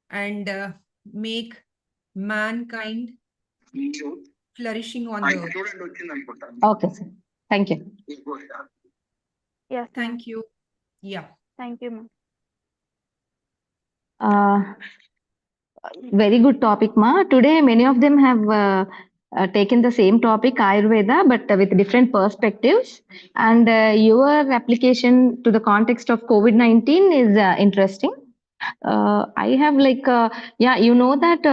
and make mankind flourishing on the earth. Okay, sir. Thank you. Yes, Thank you. Yeah. Thank you, ma'am. Very good topic, ma. Today, many of them have taken the same topic, Ayurveda, but with different perspectives. And your application to the context of COVID-19 is interesting. I have yeah, you know that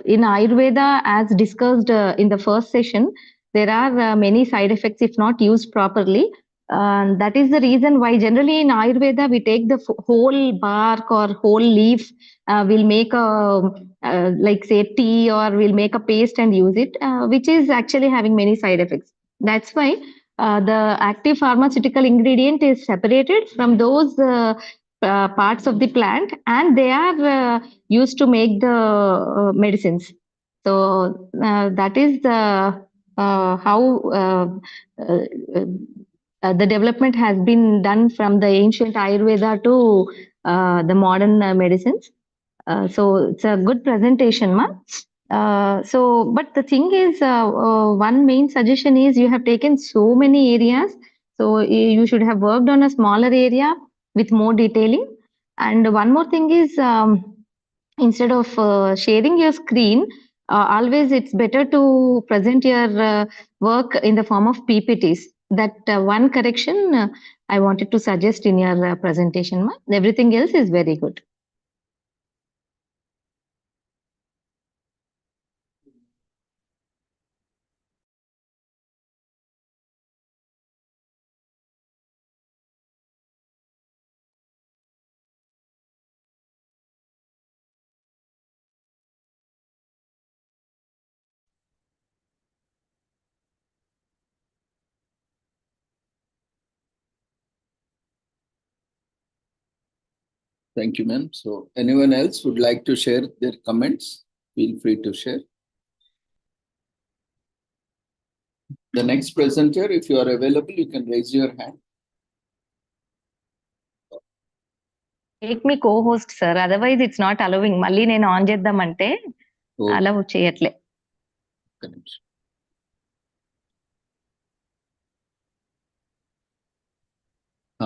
in Ayurveda, as discussed in the first session, there are many side effects if not used properly. That is the reason why generally in Ayurveda, we take the whole bark or whole leaves. We'll make a, like say tea, or we'll make a paste and use it, which is actually having many side effects. That's why the active pharmaceutical ingredient is separated from those parts of the plant, and they are used to make the medicines. So that is the how the development has been done from the ancient Ayurveda to the modern medicines. So it's a good presentation, ma. But the thing is, one main suggestion is you have taken so many areas. So you should have worked on a smaller area with more detailing. And one more thing is, instead of sharing your screen, always it's better to present your work in the form of PPTs. That one correction I wanted to suggest in your presentation, ma. Everything else is very good. Thank you, ma'am. So anyone else would like to share their comments? Feel free to share. The next presenter, if you are available, you can raise your hand. Make me co-host, sir. Otherwise, it's not allowing. Malli nenu on cheddamante allow cheyatle.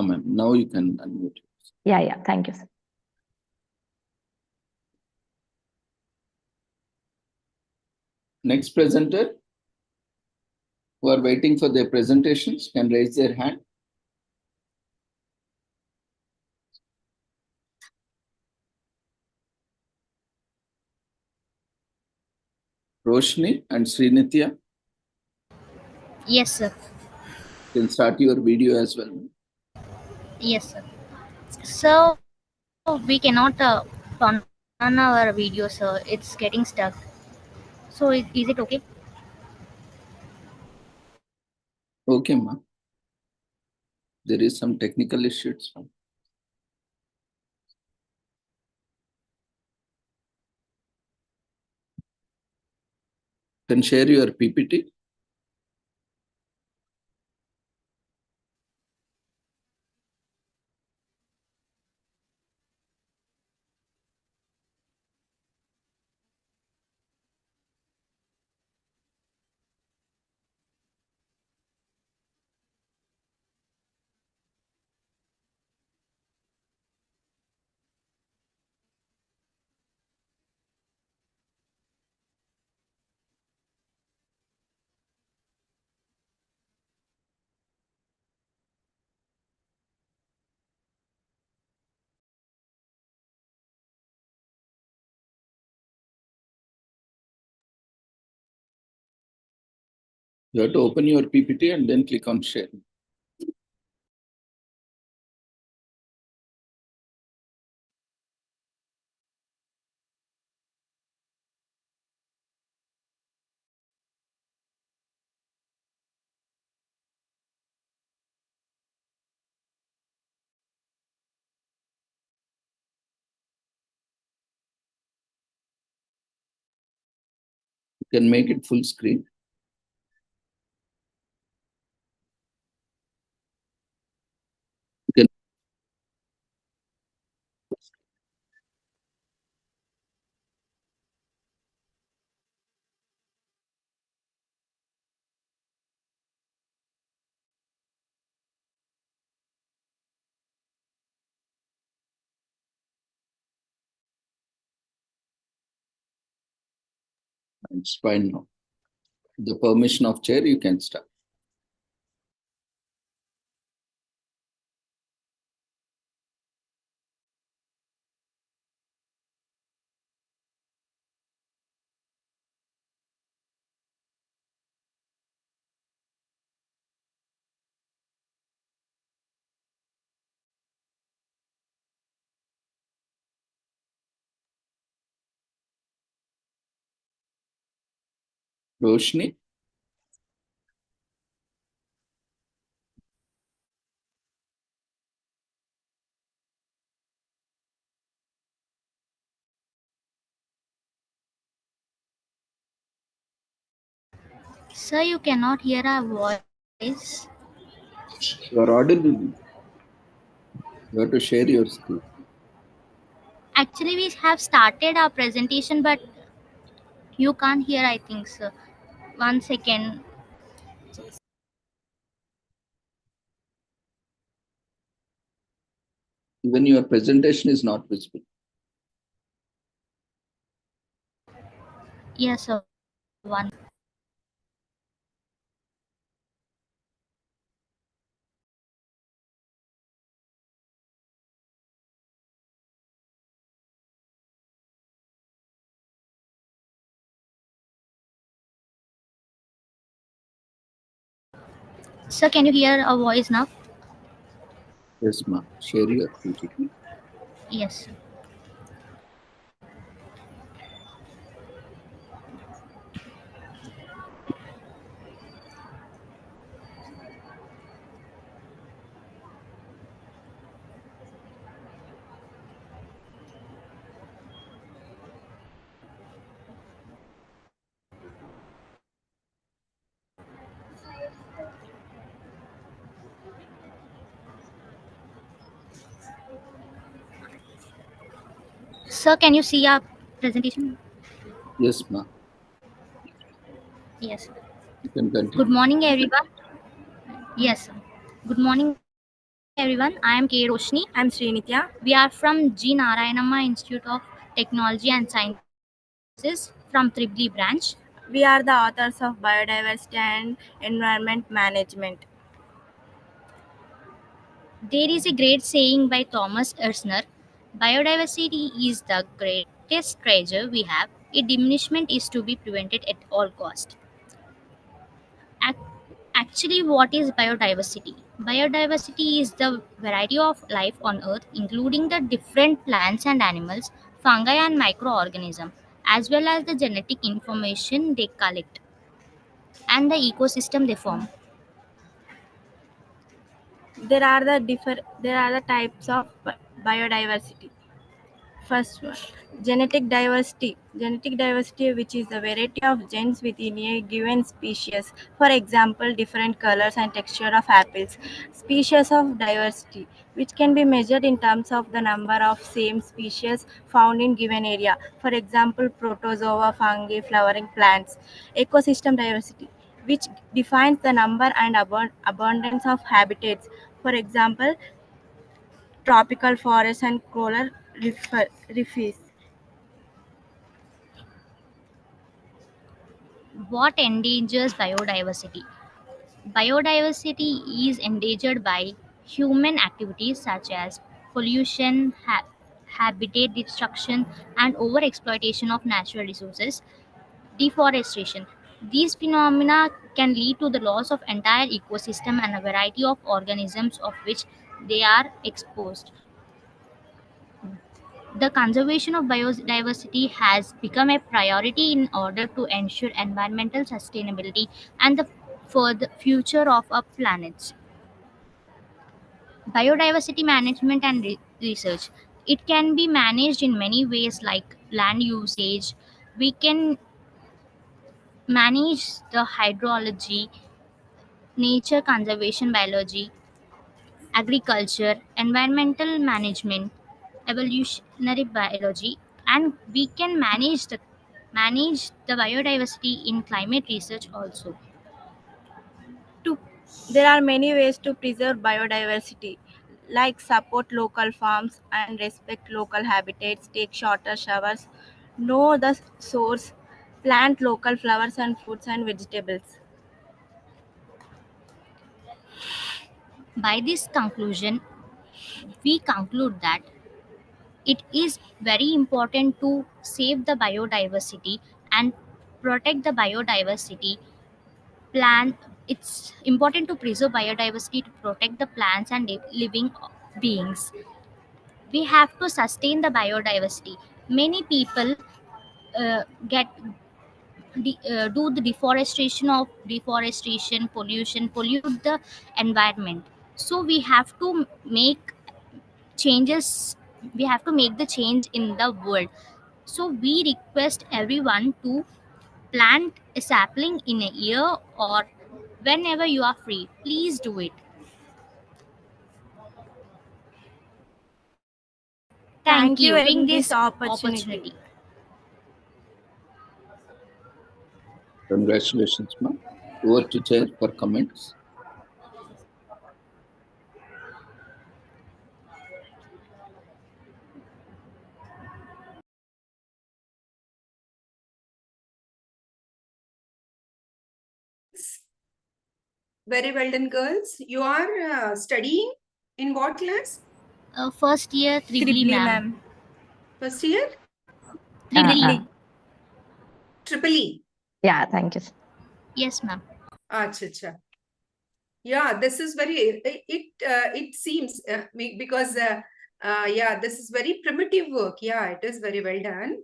Ma'am. Now you can unmute. Yeah. Thank you, sir. Next presenter who are waiting for their presentations can raise their hand. Roshni and Srinitya, Yes, sir. you can start your video as well. Yes, sir. So we cannot turn on our video, sir. It's getting stuck. So is it okay? Okay, ma'am. There is some technical issues. Can share your PPT. You have to open your PPT and then click on share. You can make it full screen. You can It's fine now. With the permission of chair, you can start. Roshni, Sir, you cannot hear our voice. you are audible. You have to share your screen. Actually, we have started our presentation, but you can't hear, I think, sir. 1 second. Even your presentation is not visible. Yes, sir. 1. Sir, can you hear our voice now? Yes, ma'am. Share your PPT. Yes, sir. Sir, can you see our presentation? Yes, ma'am. Yes. You can continue. Good morning, everyone. Yes, sir. Good morning, Everyone, I am K. Roshni. I'm Srinitya. We are from G. Narayanamma Institute of Technology and Sciences from Tribli branch. We are the authors of Biodiversity and Environment Management. There is a great saying by Thomas Ersner: biodiversity is the greatest treasure we have. Its diminishment is to be prevented at all cost. Actually, what is biodiversity? Biodiversity is the variety of life on Earth, including the different plants and animals, fungi and microorganisms, as well as the genetic information they collect and the ecosystem they form. There are the types of biodiversity. First one, genetic diversity. Genetic diversity, which is the variety of genes within a given species. For example, different colors and texture of apples. Species of diversity, which can be measured in terms of the number of same species found in given area. For example, protozoa, fungi, flowering plants. Ecosystem diversity, which defines the number and abundance of habitats. For example, tropical forests and coral reefs. What endangers biodiversity? Biodiversity is endangered by human activities such as pollution, habitat destruction, and overexploitation of natural resources. Deforestation. These phenomena can lead to the loss of entire ecosystem and a variety of organisms of which they are exposed. The conservation of biodiversity has become a priority in order to ensure environmental sustainability and for the future of our planet. Biodiversity management and research. It can be managed in many ways like land usage. We can manage the hydrology, nature conservation biology, agriculture, environmental management, evolutionary biology, and we can manage the biodiversity in climate research also. There are many ways to preserve biodiversity, like support local farms and respect local habitats, take shorter showers, know the source, plant local flowers and fruits and vegetables. By this conclusion, we conclude that it is very important to save the biodiversity and protect the biodiversity. It's important to preserve biodiversity to protect the plants and living beings. We have to sustain the biodiversity. Many people do the deforestation, pollution, pollute the environment. So we have to make changes. We have to make the change in the world. So we request everyone to plant a sapling in a year or whenever you are free. Please do it. Thank you for giving this opportunity. Congratulations, ma'am. Over to Chair for comments. Very well done, girls. You are studying in what class? First year, Tribli ma'am. First year? Tribli. Triple E. Yeah, thank you. Yes, ma'am. Acha. Yeah, this is very, it seems because, yeah, this is very primitive work. Yeah, it is very well done.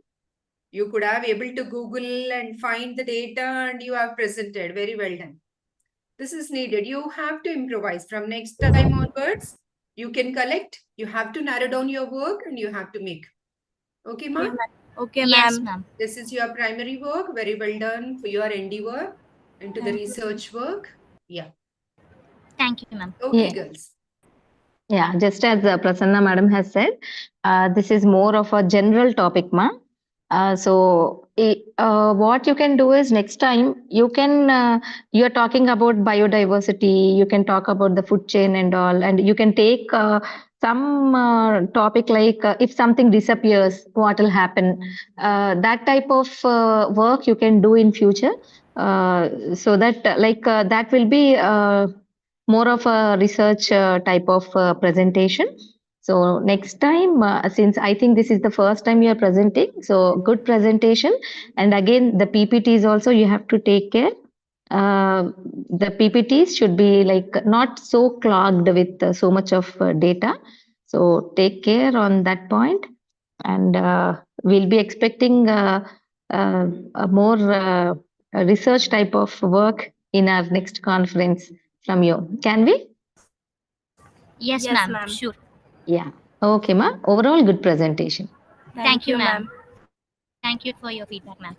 You could have able to Google and find the data and you have presented. Very well done. This is needed. You have to improvise from next time onwards. You can collect. You have to narrow down your work and you have to make. Okay, ma'am? Okay, yes, ma'am. ma'am. This is your primary work. Very well done for your ND work and to the research work. Yeah. Thank you, ma'am. Okay, Yeah. girls. Yeah, just as Prasanna madam has said, this is more of a general topic, ma'am. So what you can do is next time you can you are talking about biodiversity. You can talk about the food chain and all, and you can take some topic like if something disappears, what will happen? That type of work you can do in future. So that that will be more of a research type of presentation. So next time, since I think this is the first time you are presenting, so good presentation. And again, the PPTs also you have to take care. The PPTs should be like not so clogged with so much of data. So take care on that point. And we'll be expecting a more research type of work in our next conference from you. Can we? Yes, ma'am. Sure. Yeah. Okay, ma. Overall, good presentation. Thank you, ma'am. Thank you for your feedback, ma'am.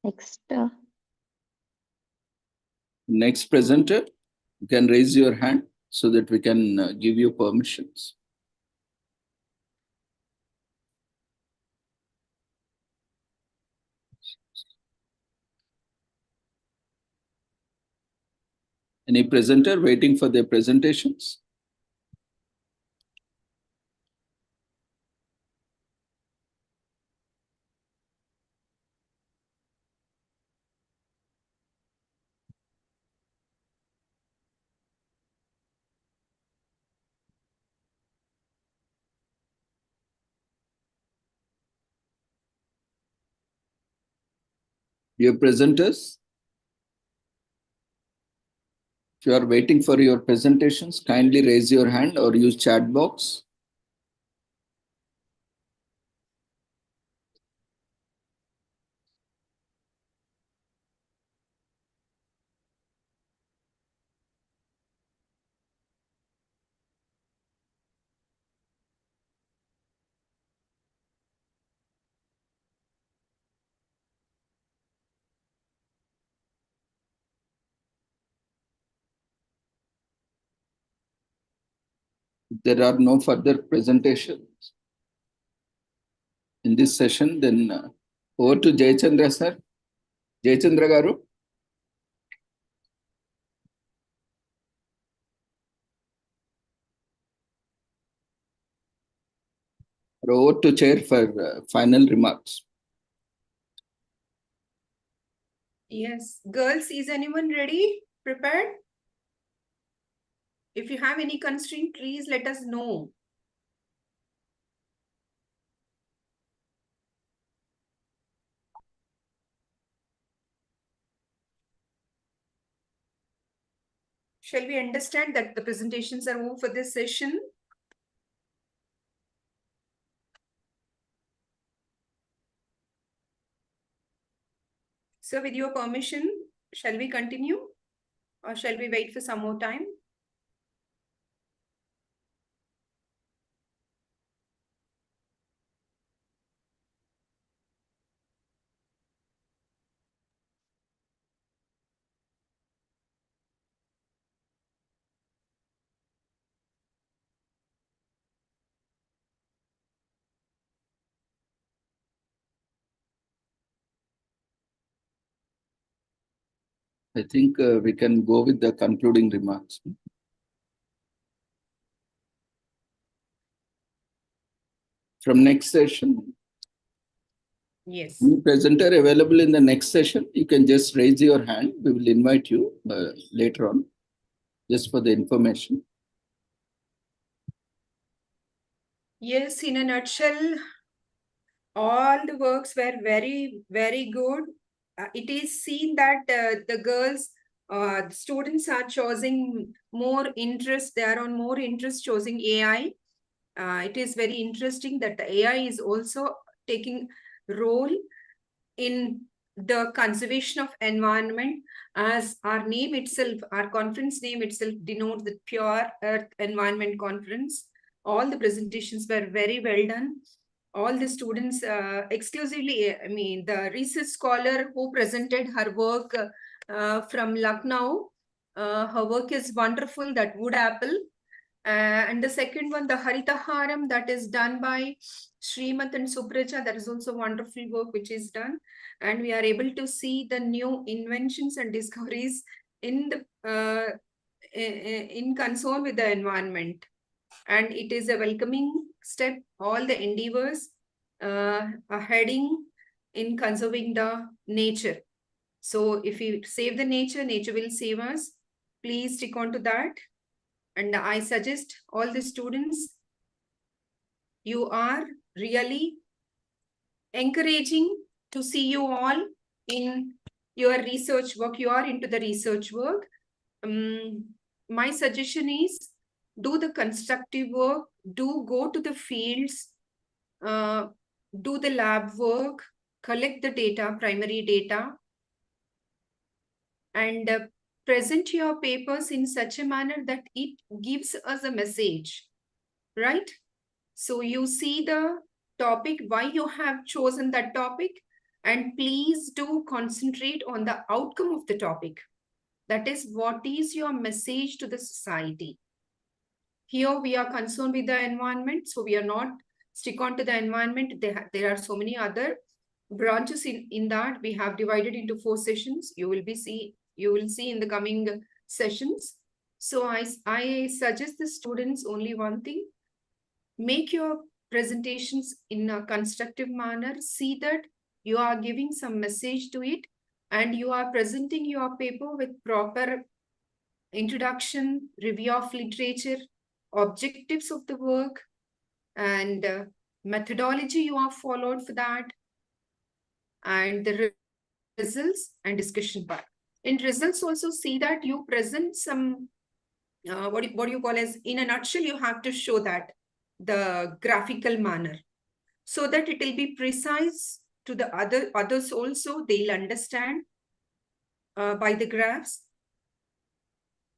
Next. Next presenter, you can raise your hand so that we can give you permissions. Any presenter waiting for their presentations? Dear presenters, if you are waiting for your presentations, kindly raise your hand or use chat box. If there are no further presentations in this session, then over to Jayachandra sir. Jayachandra garu. Over to chair for final remarks. Yes. Girls, is anyone ready? Prepared? If you have any constraint, please let us know. Shall we understand that the presentations are over for this session? So with your permission, shall we continue or shall we wait for some more time? I think we can go with the concluding remarks. From next session. Yes. Any presenter available in the next session, you can just raise your hand. We will invite you later on, just for the information. Yes, in a nutshell, all the works were very, very good. It is seen that the girls, students are choosing more interest. They are on more interest choosing AI. It is very interesting that the AI is also taking role in the conservation of environment, as our name itself, our conference name itself denotes the Pure Earth Environment Conference. All the presentations were very well done. all the students exclusively, I mean, the research scholar who presented her work from Lucknow. Her work is wonderful, that wood apple. And the second one, the Haritaharam, that is done by Srimat and Subraja. That is also wonderful work which is done. And we are able to see the new inventions and discoveries in the in concern with the environment. And it is a welcoming step, all the endeavors are heading in conserving the nature. So if we save the nature, nature will save us. Please stick on to that. And I suggest all the students, you are really encouraging to see you all in your research work. You are into the research work. My suggestion is, do the constructive work, do go to the fields, do the lab work, collect the data, primary data, and present your papers in such a manner that it gives us a message, right? So you see the topic, why you have chosen that topic, and please do concentrate on the outcome of the topic. That is, what is your message to the society? Here we are concerned with the environment, so we are not stick on to the environment. There are so many other branches in that. We have divided into 4 sessions. You will see in the coming sessions. So I suggest the students only one thing: make your presentations in a constructive manner. See that you are giving some message to it, and you are presenting your paper with proper introduction, review of literature, objectives of the work, and methodology you have followed for that, and the results and discussion part. In results also, see that you present some, what do you call as, in a nutshell, you have to show that the graphical manner, so that it will be precise to the others also. They'll understand by the graphs,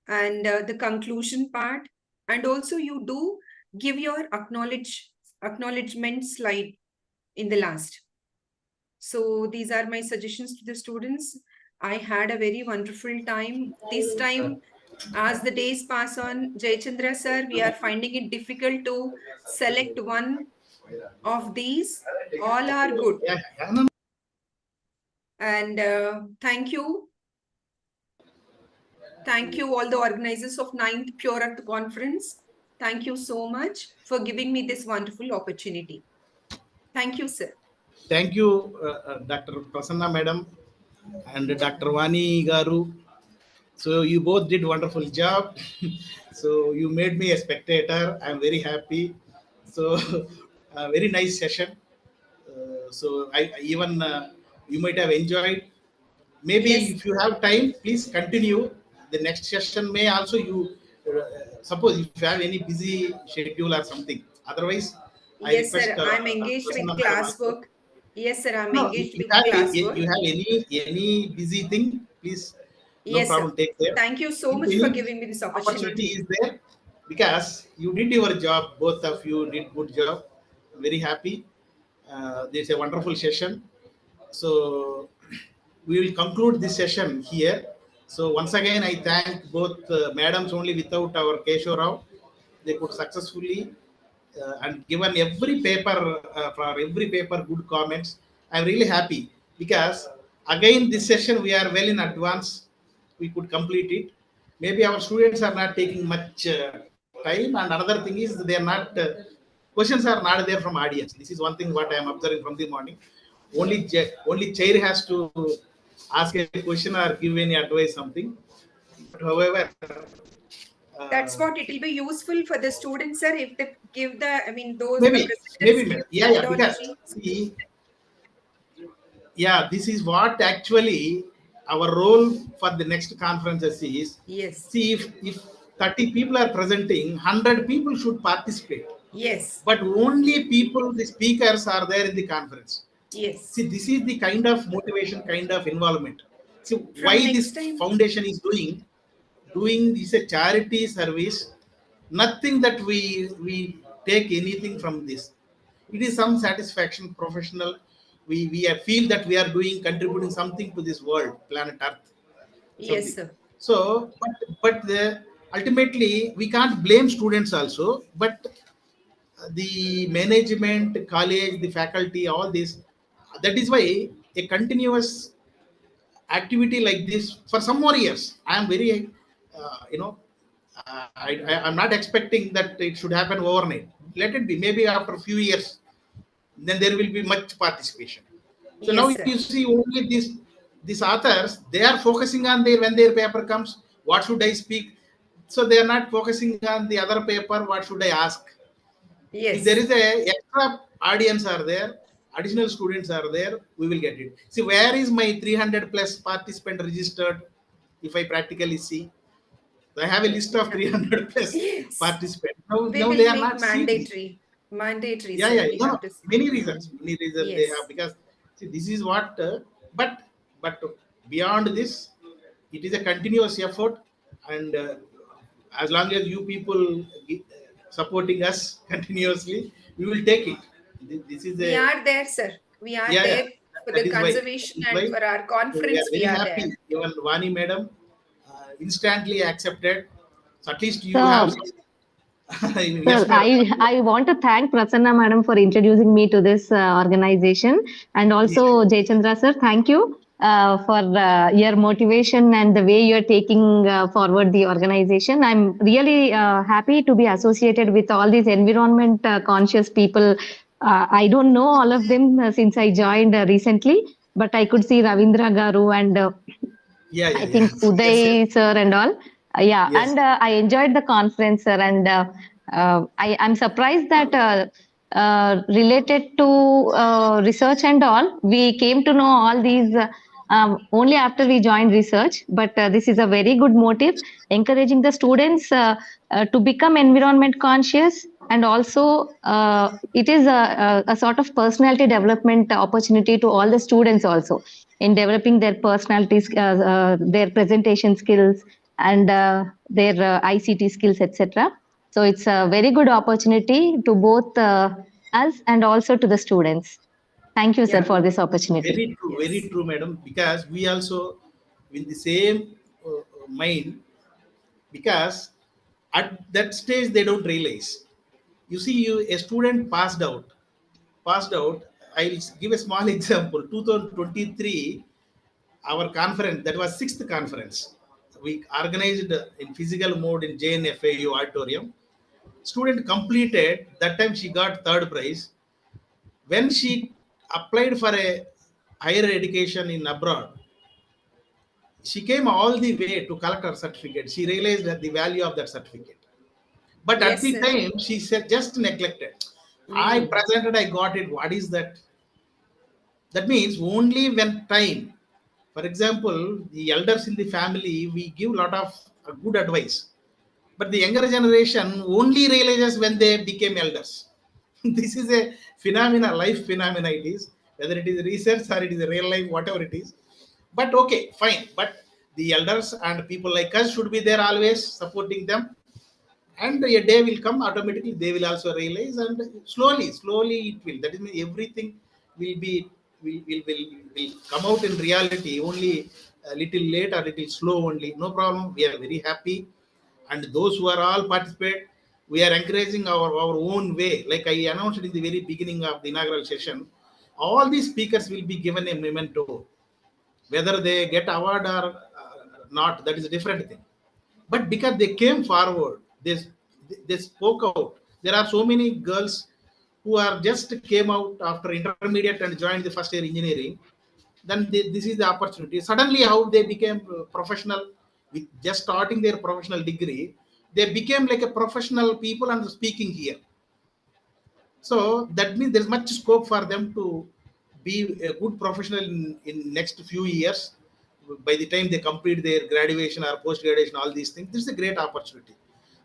and the conclusion part. And also you do give your acknowledgement slide in the last. So these are my suggestions to the students. I had a very wonderful time. This time, as the days pass on, Jayachandra sir, we are finding it difficult to select one of these. All are good. And thank you. Thank you all the organizers of 9th Pure Earth Conference. Thank you so much for giving me this wonderful opportunity. Thank you, sir. Thank you, Dr. Prasanna Madam and Dr. Vani Garu. So you both did wonderful job. So you made me a spectator. I'm very happy. So a very nice session. So I even you might have enjoyed. Maybe Yes. if you have time, please continue. The next session may also you suppose if you have any busy schedule or something. Otherwise, I Yes, request. sir. I'm engaged with Prasanna Madam also. classwork. Yes, sir. I'm No, engaged if with classwork. you have any busy thing, please, no Yes, problem, sir. take care. Thank you so If much any for giving me this opportunity. is there, because you did your job, both of you did good job. Very happy. This is a wonderful session. So we will conclude this session here. So once again, I thank both madams. Only without our Keshav Rao, they could successfully and given every paper for every paper good comments. I'm really happy because again this session we are well in advance. We could complete it. Maybe our students are not taking much time, and another thing is they are not questions are not there from audience. This is one thing what I am observing from the morning. Only chair has to ask a question or give any advice something. But however, That's what it will be useful for the students, sir, if they give the, I mean, those maybe the presenters give yeah, because methodology. see, yeah, this is what actually our role for the next conferences is. Yes. See, if 30 people are presenting, 100 people should participate. Yes. But only people, the speakers are there in the conference. Yes. See, this is the kind of motivation, kind of involvement. See, From why next this time. foundation is doing this a charity service. Nothing that we take anything from this. it is some satisfaction, professional. We feel that we are contributing something to this world, planet Earth. Yes, Something. sir. So, ultimately, we can't blame students also, but the management, college, the faculty, all this. That is why a continuous activity like this for some more years. I am very, I'm not expecting that it should happen overnight. Let it be. Maybe after a few years, then there will be much participation. So now Yes, sir. you see only these authors, they are focusing on when their paper comes, what should I speak? So they are not focusing on the other paper, what should I ask? Yes. If there is a extra audience are there, additional students are there, we will get it. See, where is my 300 plus participant registered? If I practically see, I have a list of 300 plus Yes. participants. We Now will they are make not seeing this. mandatory, Yeah, sir. yeah. We No, have to. many reasons they Yes. have, because see, this is what. But beyond this, it is a continuous effort, and as long as you people supporting us continuously, we will take it. This is We a, are there, sir. We are yeah, yeah. there for That the is why. conservation That is and why for our we are conference. We very are happy. there. Even Vani madam instantly accepted. So at least you So, have. Yes, sir, madam. I want to thank Prasanna madam for introducing me to this organization, and also Jaychandra sir, thank you for your motivation and the way you're taking forward the organization. I'm really happy to be associated with all these environment conscious people. I don't know all of them since I joined recently, but I could see Ravindra Garu and I think Uday sir and all. Yeah, Yes. and I enjoyed the conference, sir. And I'm surprised that related to research and all, we came to know all these only after we joined research. But this is a very good motive, encouraging the students to become environment conscious. And also, it is a sort of personality development opportunity to all the students also in developing their personalities, their presentation skills, and their ICT skills, etc. So it's a very good opportunity to both us and also to the students. Thank you, sir, for this opportunity. Very true, madam. Because we also with the same mind, because at that stage they don't realize. You see, a student passed out. I'll give a small example. 2023, our conference, that was sixth conference. We organized in physical mode in JNFAU auditorium. Student completed, that time she got third prize. When she applied for a higher education in abroad, she came all the way to collect her certificate. She realized that the value of that certificate. But at Yes, the sir. time, she said just neglected. I presented, I got it. What is that? That means only when time, for example, the elders in the family, we give a lot of good advice. But the younger generation only realizes when they became elders. This is a phenomena, life phenomena it is, whether it is research or it is real life, whatever it is. But okay, fine. But the elders and people like us should be there always supporting them. And a day will come, automatically they will also realize, and slowly it will. That is mean everything will be will come out in reality only a little late or little slow only. No problem. We are very happy, and those who are all participate, we are encouraging our own way. Like I announced in the very beginning of the inaugural session, all these speakers will be given a memento. Whether they get award or not, that is a different thing. But because they came forward, they spoke out. There are so many girls who are just came out after intermediate and joined the first year engineering. Then this is the opportunity. Suddenly how they became professional with just starting their professional degree. They became like a professional people and speaking here. So that means there's much scope for them to be a good professional in next few years. By the time they complete their graduation or post graduation, all these things, this is a great opportunity.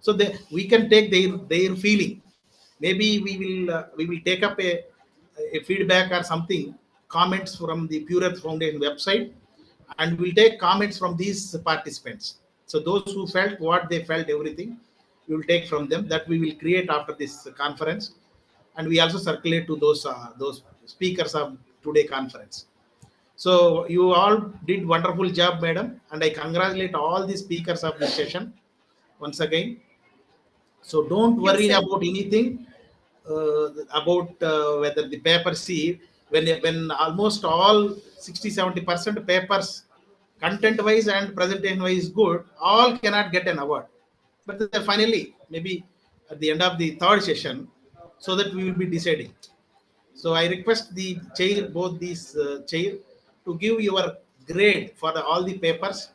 So we can take their feeling. Maybe we will take up a feedback or something, comments from the Pure Earth Foundation website, and we'll take comments from these participants. So those who felt what they felt, everything, we will take from them. That we will create after this conference. and we also circulate to those speakers of today conference. So you all did wonderful job, madam, and I congratulate all the speakers of this session once again. So don't worry about anything about whether the paper see when almost all 60-70% papers content wise and presentation wise good, all cannot get an award. But finally, maybe at the end of the third session, so that we will be deciding. So I request the chair, both these chair, to give your grade for all the papers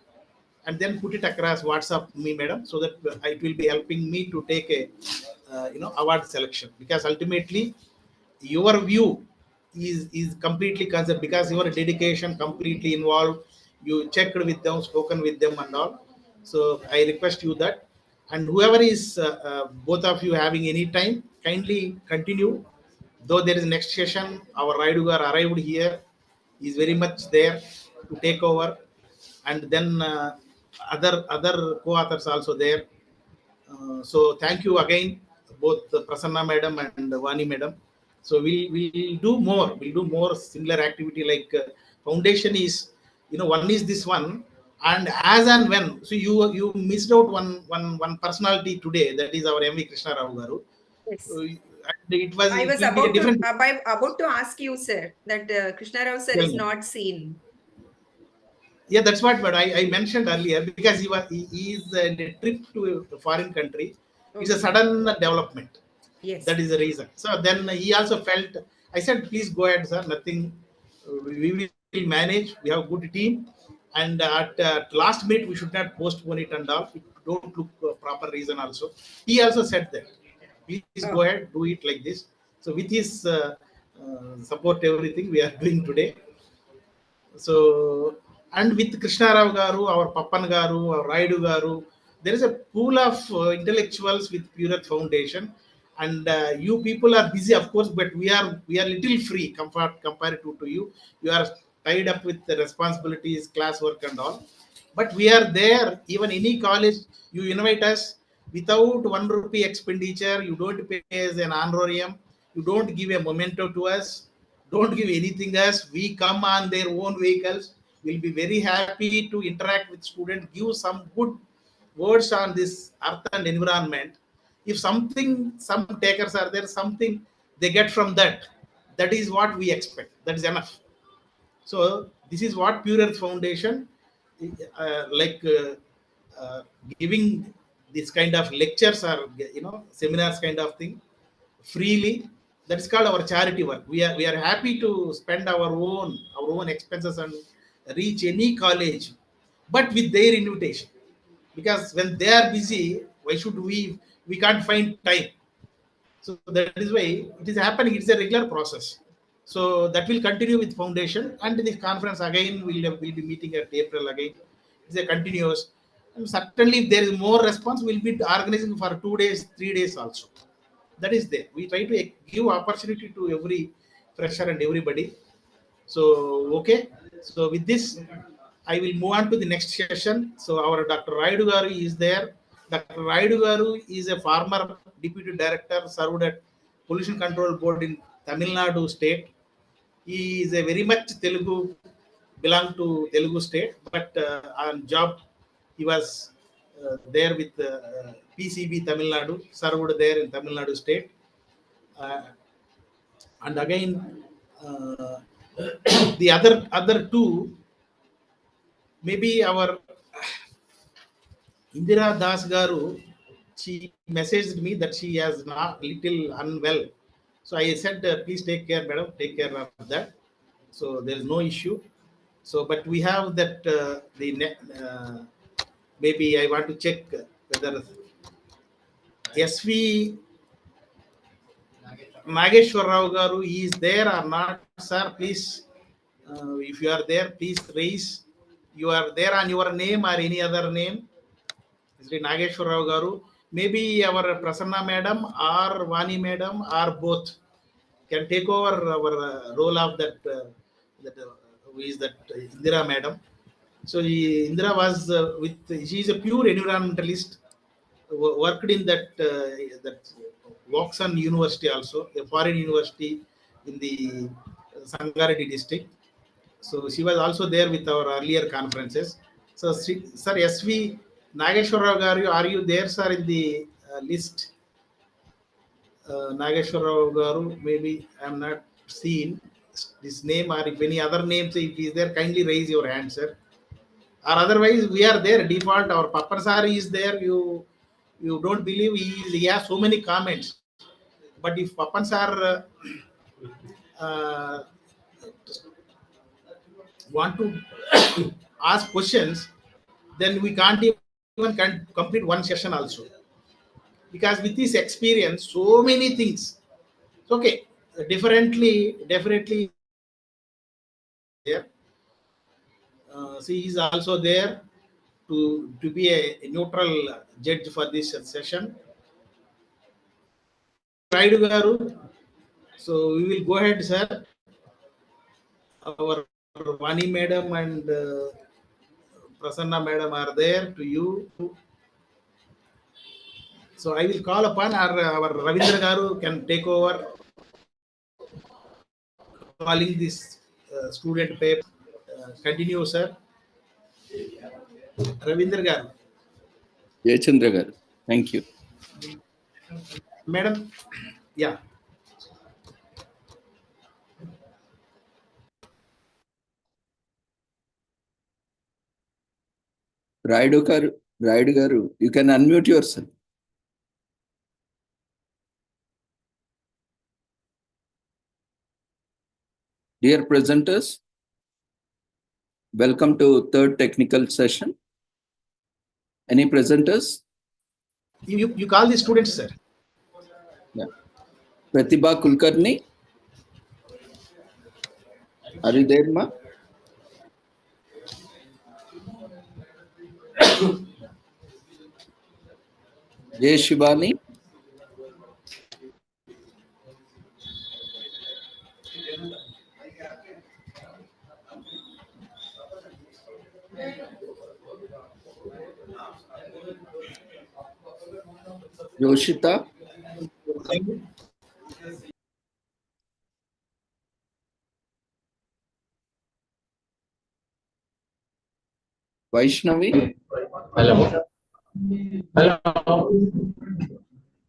and then put it across WhatsApp me, madam, so that it will be helping me to take a award selection, because ultimately your view is completely concerned, because your dedication completely involved. You checked with them, spoken with them, and all. So I request you that, and whoever is both of you having any time, kindly continue. Though there is next session, our Raidugar arrived here, is very much there to take over, and then other co-authors also there. So thank you again, both Prasanna madam and Vani madam. So we'll do more. We'll do more similar activity like foundation is, one is this one, and as and when. So you missed out one personality today. That is our M.V. Krishna Rao Garu. Yes. It was. I was it will be a about to ask you, sir, that Krishna Rao sir Tell is me. not seen. Yeah, that's what. But I mentioned earlier, because he is in a trip to a foreign country. It's a sudden development. Yes. That is the reason. So then he also felt. I said, please go ahead, sir. Nothing. We will manage. We have a good team, and at last minute we should not postpone it and all. It don't look proper reason also. He also said that. Please go ahead, do it like this. So with his support, everything we are doing today. So, and with Krishna Rao Garu, our Pappan Garu, our Raidu Garu, there is a pool of intellectuals with Pure Earth Foundation, and you people are busy, of course, but we are little free compared to you. You are tied up with the responsibilities, classwork and all. But we are there. Even any college, you invite us without 1 rupee expenditure. You don't pay as an honorarium. You don't give a memento to us. Don't give anything else. We come on their own vehicles. We'll be very happy to interact with students, give some good words on this earth and environment. If some takers are there, something they get from that. That is what we expect. That is enough. So this is what Pure Earth Foundation, giving this kind of lectures or seminars kind of thing freely. That is called our charity work. We are happy to spend our own expenses and reach any college, but with their invitation. Because when they are busy, why should we can't find time. So that is why it is happening. It's a regular process. So that will continue with foundation, and this conference again will be meeting at April again. It's a continuous. And certainly, if there is more response, we'll be organizing for 2 days, 3 days also. That is there. We try to give opportunity to every fresher and everybody. So okay. So with this, I will move on to the next session. So our Dr. Raidu Garu is there. Dr. Raidu Garu is a former deputy director, served at Pollution Control Board in Tamil Nadu state. He is a very much Telugu, belong to Telugu state, but on job he was there with PCB Tamil Nadu, served there in Tamil Nadu state. And again, the other two, maybe our Indira Das Garu, she messaged me that she has not little unwell. So I said, please take care, madam, take care of that. So there is no issue. So, but we have that maybe I want to check whether SV Nageshwar Rao Garu is there or not, sir. Please, if you are there, please raise. You are there on your name or any other name. Sri Nageshwar Rao Garu. Maybe our Prasanna madam or Vani madam or both can take over our role of that. Who is that Indira madam? So Indira was she is a pure environmentalist, worked in that Vauxhall University also, a foreign university in the Sangareddy district. So she was also there with our earlier conferences. So, sir, SV Nageshwara Garu, are you there, sir, in the list? Nageshwara Garu, maybe I am not seen this name, or if any other names, if he is there, kindly raise your hand, sir. Or otherwise, we are there. Default, our Pappan sir is there. You don't believe he has so many comments. But if Pappan sir want to ask questions, then we can't even complete one session also. Because with this experience, so many things. Okay, definitely there. She is also there to be a neutral judge for this session. Raidu Garu. So we will go ahead, sir. Our Vani madam and Prasanna madam are there to you. So I will call upon our Ravindra Garu can take over calling this student paper. Continue, sir. Ravindra Garu. Jayachandra Garu. Thank you. Madam, yeah. Raidu Garu, you can unmute yourself. Dear presenters, welcome to third technical session. Any presenters? You call the students, sir. Yeah. Pratibha Kulkarni. Are you there, ma? Jay Shivani. Yoshita. Vaishnavi. Hello. Hello.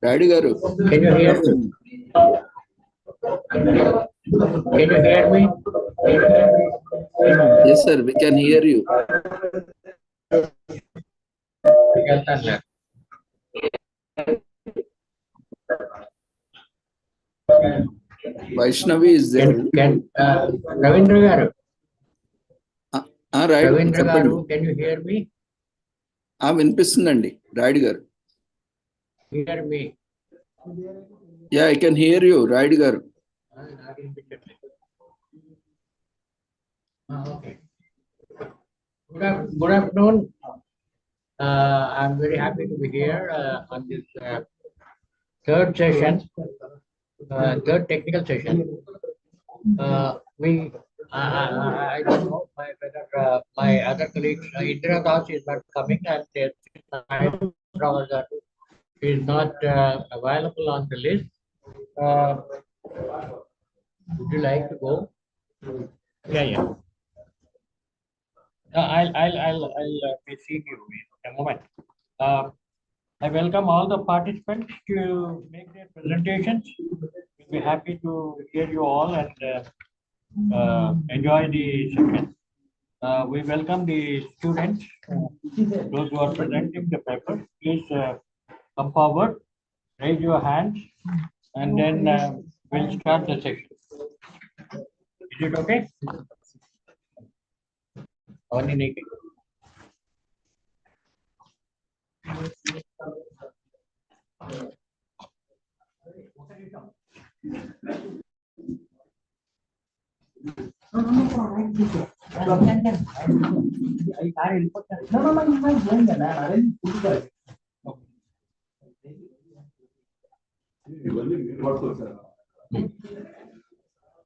Raidu Garu. Can you hear me? Can you hear me? Yes, sir. We can hear you. Vaishnavi is there. Ravindra Garu. Right. Ravindra Garu, can you hear me? Vinpisundandi. Raidu Garu. Hear me. Yeah, I can hear you, Raidu Garu. Okay. Good afternoon. I'm very happy to be here on this third session, third technical session. I don't know whether my other colleagues, Indira Das is not coming, and is not available on the list. Would you like to go? Yeah. I'll receive you in a moment. I welcome all the participants to make their presentations. We'll be happy to hear you all and enjoy the session. We welcome the students, those who are presenting the papers. Please come forward, raise your hands, and then we'll start the session. Is it okay?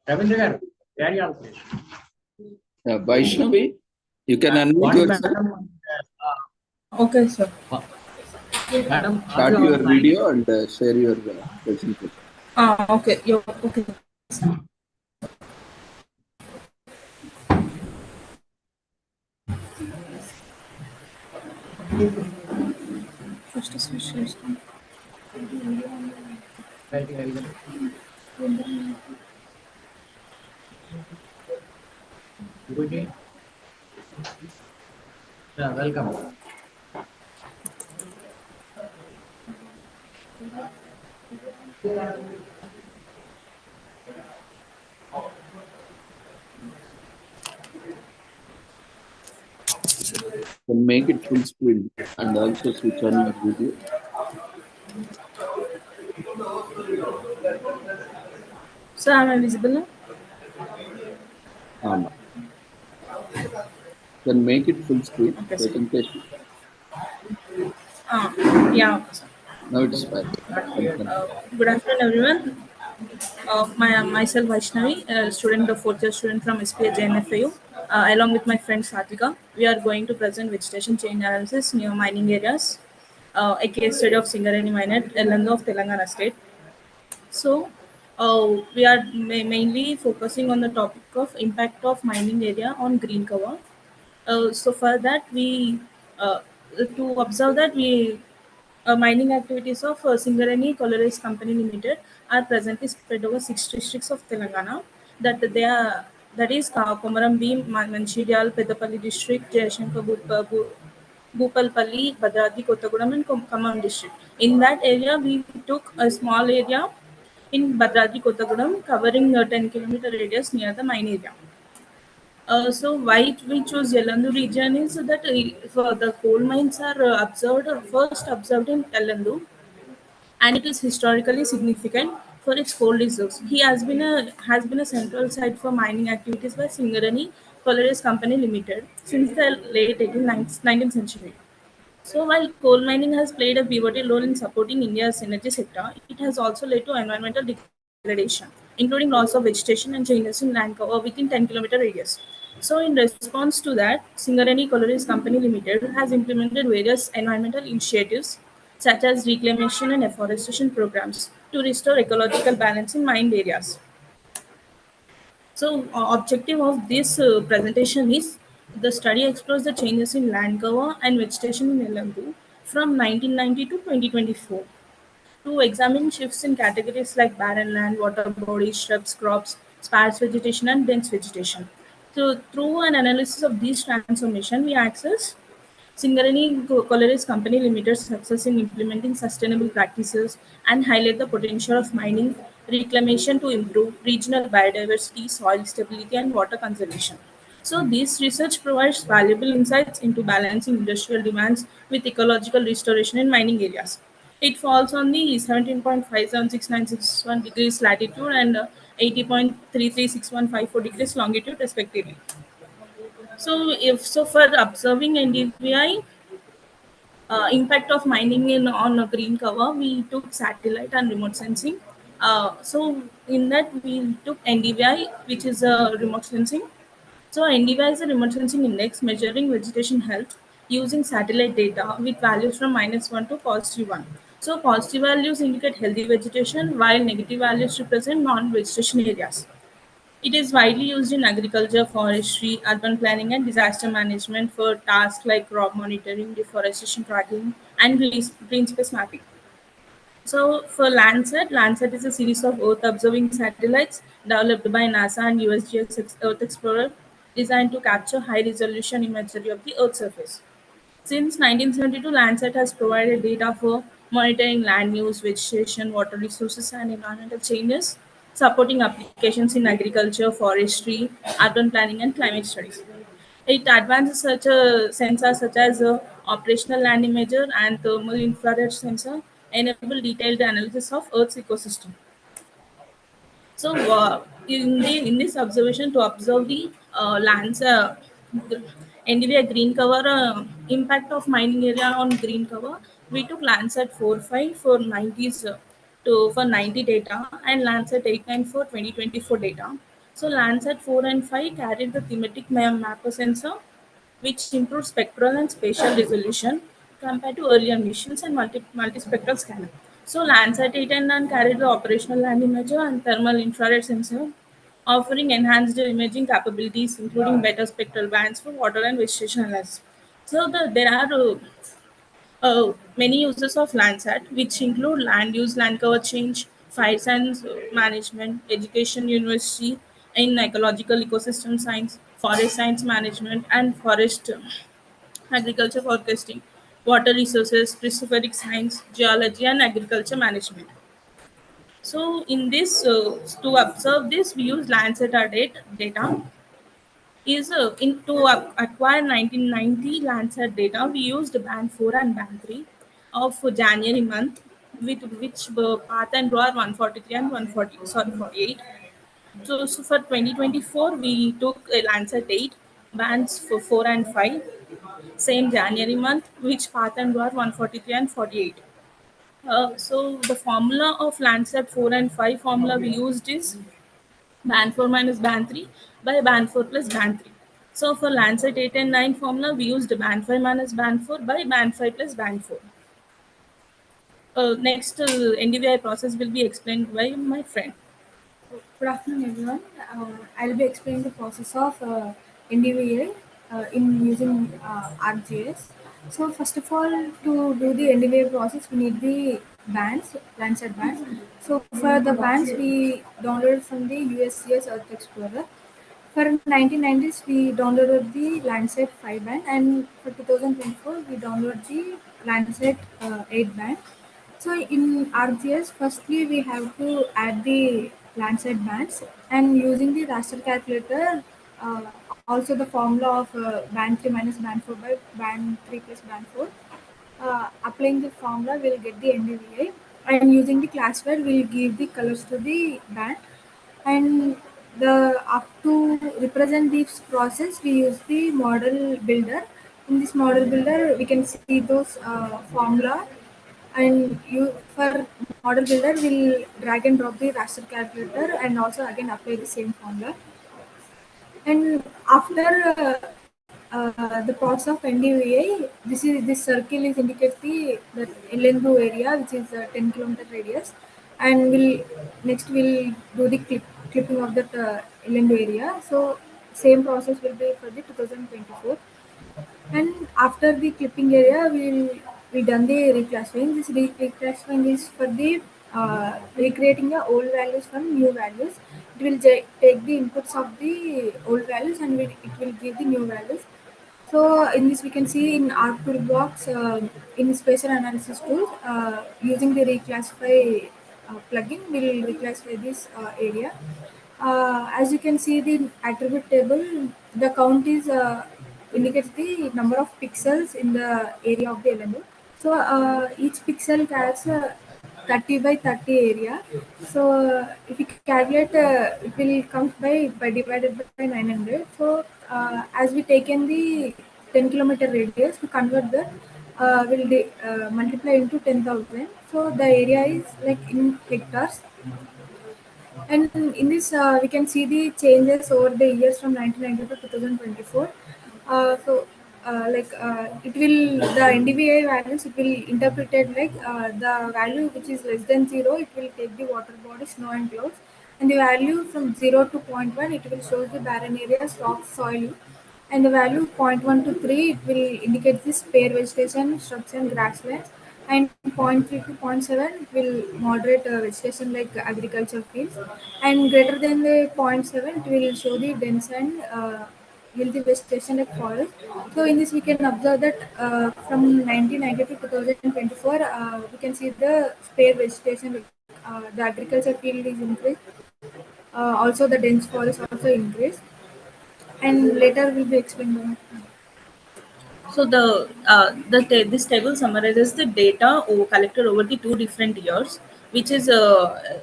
Ravindra, carry on, please. Vaishnavi, you can unmute yourself. Okay, sir. Madam, Start your video and share your presentation. Okay. Okay. First is Yeah, welcome. Then make it full screen and also switch on your video. So am I visible now? No. Then make it full screen presentation. Yeah. Now it's fine. Good afternoon, everyone. Myself Vaishnavi, a student of fourth year student from SPA JNFAU, along with my friend Satvika. We are going to present vegetation change analysis near mining areas, a case study of Singareni mine at Ellandu of Telangana state. So, we are mainly focusing on the topic of impact of mining area on green cover. So for that, to observe that mining activities of Singareni Collieries Company Limited are presently spread over 6 districts of Telangana. That is Komaram Bhim, Manchidyal, Peddapalli district, Jayashankar, Bhupalpalli, Bhadradi, Kottagudem, and Khammam district. In that area, we took a small area in Bhadradi, Kottagudem, covering a 10-kilometer radius near the mine area. So why we chose Yellandu region is that for the coal mines are first observed in Yellandu, and it is historically significant for its coal reserves. He has been a central site for mining activities by Singareni Collieries Company Limited since the late 19th century. So while coal mining has played a pivotal role in supporting India's energy sector, it has also led to environmental degradation, including loss of vegetation and changes in land cover within 10-kilometer radius. So in response to that, Singareni Collieries Company Limited has implemented various environmental initiatives such as reclamation and afforestation programs to restore ecological balance in mined areas. So, objective of this presentation is the study explores the changes in land cover and vegetation in Yellandu from 1990 to 2024 to examine shifts in categories like barren land, water bodies, shrubs, crops, sparse vegetation, and dense vegetation. So, through an analysis of these transformation, we access Singareni Collieries Company Limited's success in implementing sustainable practices and highlight the potential of mining reclamation to improve regional biodiversity, soil stability, and water conservation. So, this research provides valuable insights into balancing industrial demands with ecological restoration in mining areas. It falls on the 17.576961 degrees latitude and 80.336154 degrees longitude, respectively. So for observing NDVI impact of mining on a green cover, we took satellite and remote sensing. So in that we took NDVI, which is a remote sensing. So NDVI is a remote sensing index measuring vegetation health using satellite data with values from -1 to +1. So positive values indicate healthy vegetation, while negative values represent non-vegetation areas. It is widely used in agriculture, forestry, urban planning, and disaster management for tasks like crop monitoring, deforestation tracking, and green space mapping. So for Landsat is a series of Earth observing satellites developed by NASA and USGS Earth Explorer designed to capture high resolution imagery of the Earth's surface. Since 1972, Landsat has provided data for monitoring land use, vegetation, water resources, and environmental changes, supporting applications in agriculture, forestry, urban planning, and climate studies. It advances such a sensors such as operational land imager and thermal infrared sensor enable detailed analysis of Earth's ecosystem. So, in this observation, to observe the NDVI green cover impact of mining area on green cover, we took Landsat 4.5 for 90s for 90 data and Landsat 8.9 for 2024 data. So Landsat 4 and 5 carried the thematic mapper sensor, which improves spectral and spatial resolution compared to earlier missions and multispectral scanner. So Landsat 8 and 9 carried the operational land imager and thermal infrared sensor, offering enhanced imaging capabilities, including better spectral bands for water and vegetation analysis. So there are many uses of Landsat, which include land use, land cover change, fire science management, education, university in ecological ecosystem science, forest science management, and forest agriculture forecasting, water resources, prehistoric science, geology, and agriculture management. So in this, to observe this, we use Landsat data. Is acquire 1990 Landsat data, we used band 4 and band 3 of January month, with which path and draw are 143 and 48. So for 2024, we took a Landsat 8 bands for 4 and 5, same January month, which path and draw are 143 and 48. So the formula of Landsat 4 and 5 formula we used is band 4 minus band 3 by band 4 plus band 3. So for Landsat 8 and 9 formula, we used band 5 minus band 4 by band 5 plus band 4. Next NDVI process will be explained by my friend. Good afternoon, everyone. I'll be explaining the process of NDVI in using ArcGIS. So first of all, to do the NDVI process, we need the bands, Landsat bands. So for the bands, we downloaded from the USGS Earth Explorer. For 1990s, we downloaded the Landsat 5 band, and for 2024, we downloaded the Landsat 8 band. So in ArcGIS, firstly, we have to add the Landsat bands, and using the raster calculator, also the formula of band 3 minus band 4 by band 3 plus band 4. Applying the formula, we'll get the NDVI, and using the classifier, we'll give the colors to the band. And to represent this process, we use the model builder. In this model builder, we can see those formula, and for model builder, we'll drag and drop the raster calculator and also again apply the same formula. And after the process of NDVI, this circle is indicates the Elendu area, which is a 10 kilometer radius, and we'll do the clipping of that Elendu area. So same process will be for the 2024. And after the clipping area, we done the reclassifying. This reclassifying is for the recreating the old values from new values. It will take the inputs of the old values and it will give the new values. So in this we can see in ArcToolbox in spatial analysis tool, using the reclassify plugin, we will reclassify this area. As you can see the attribute table, the count is indicates the number of pixels in the area of the element. So each pixel has a 30 by 30 area. So if you calculate, it will come by divided by 900. So as we taken the 10 kilometer radius, to convert that, will multiply into 10,000. So the area is like in hectares. And in this, we can see the changes over the years from 1990 to 2024. It will, the NDVI values, it will interpret it like the value which is less than 0, it will take the water body, snow and clouds. And the value from 0 to 0.1, it will show the barren areas, rocks, soil. And the value 0.1 to 3, it will indicate the spare vegetation, shrubs and grasslands. And 0.3 to 0.7 will moderate vegetation like agriculture fields. And greater than the 0.7, it will show the dense and healthy vegetation like forest. So in this we can observe that from 1990 to 2024, we can see the spare vegetation, the agriculture field is increased. Also the dense forest also increased. And later will be explained by my friend. So this table summarizes the data collected over the 2 different years, which is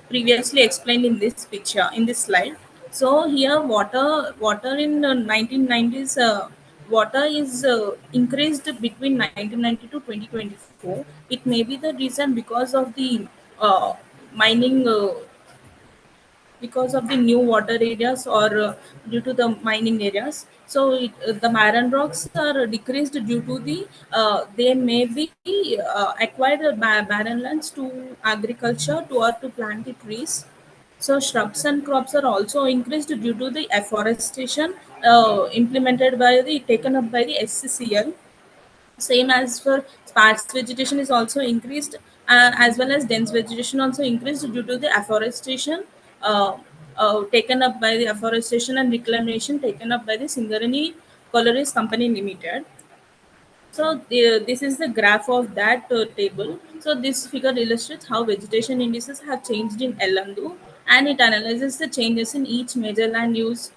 previously explained in this picture, in this slide. So here water in 1990s, water is increased between 1990 to 2024. It may be the reason because of the mining because of the new water areas or due to the mining areas. So the barren rocks are decreased due to the they may be acquired barren lands to agriculture to or to plant the trees. So shrubs and crops are also increased due to the afforestation implemented by the taken up by the SCCL. Same as for sparse vegetation is also increased, as well as dense vegetation also increased due to the afforestation taken up by the afforestation and reclamation taken up by the Singareni Collieries Company Limited. So this is the graph of that table. So this figure illustrates how vegetation indices have changed in Ellandu, and it analyzes the changes in each major land use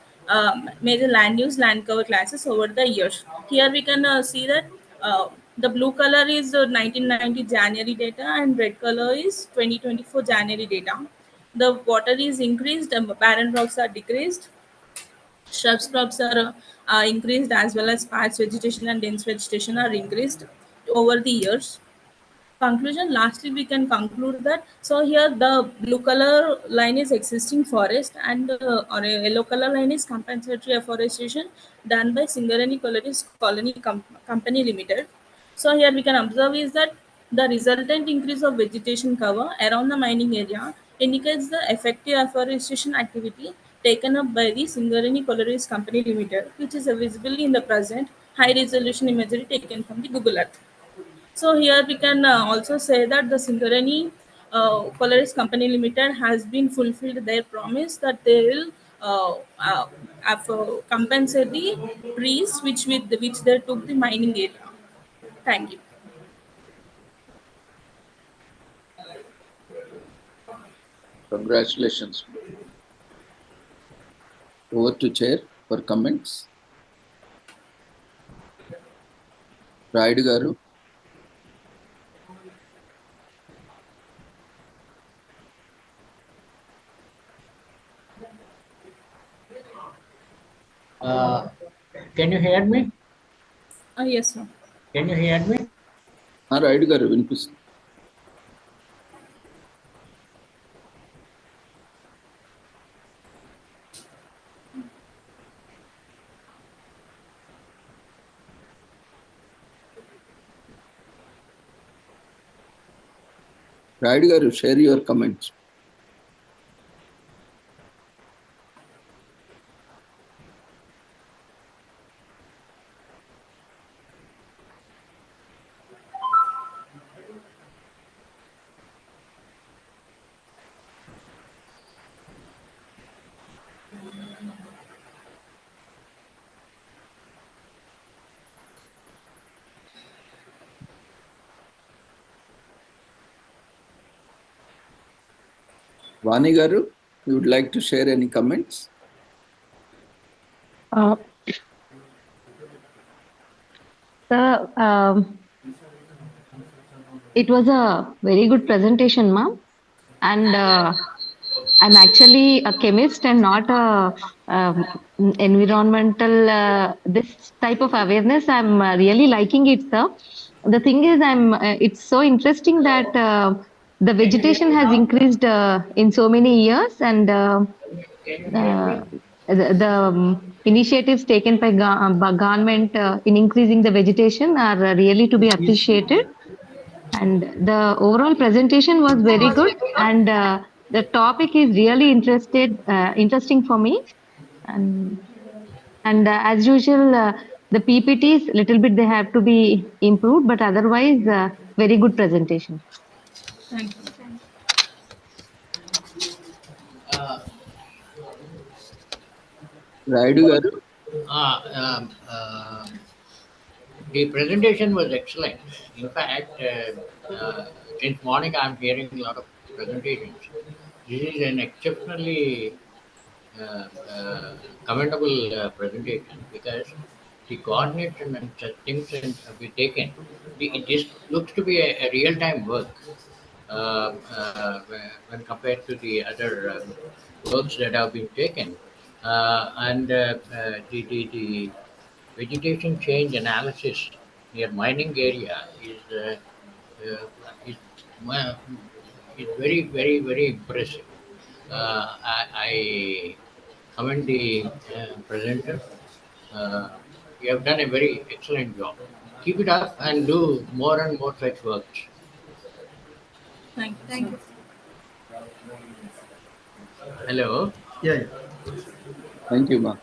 land cover classes over the years. Here we can see that the blue color is 1990 January data and red color is 2024 January data. The water is increased, barren rocks are decreased, shrubs crops are increased, as well as sparse vegetation and dense vegetation are increased over the years. Conclusion, lastly we can conclude that, so here the blue color line is existing forest and or a yellow color line is compensatory afforestation done by Singareni Collieries Company Limited. So here we can observe is that the resultant increase of vegetation cover around the mining area indicates the effective afforestation activity taken up by the Singareni Collieries Company Limited, which is visible in the present high resolution imagery taken from the Google Earth. So here we can also say that the Singareni Collieries Company Limited has been fulfilled their promise that they will compensate the trees which they took the mining area. Thank you. Congratulations. Over to Chair for comments. Raidu garu. Can you hear me? Yes, sir. Can you hear me? Raidu garu వినిపిస్తుంది. Raidu garu, share your comments. Vani garu, you would like to share any comments? It was a very good presentation, ma'am. And I'm actually a chemist and not a environmental. This type of awareness, I'm really liking it, sir. The thing is, it's so interesting that the vegetation has increased in so many years, and the initiatives taken by government in increasing the vegetation are really to be appreciated. And the overall presentation was very good, and the topic is really interesting for me. And as usual, the PPTs little bit they have to be improved, but otherwise, very good presentation. Thank you. Raidu garu. The presentation was excellent. In fact, since morning I'm hearing a lot of presentations. This is an exceptionally commendable presentation because the coordinates and such things have been taken. This looks to be a real-time work when compared to the other works that have been taken. And the vegetation change analysis near mining area is very, very, very impressive. I commend the presenter. You have done a very excellent job. Keep it up and do more and more such works. Thank you. Hello. Yeah. Thank you, ma.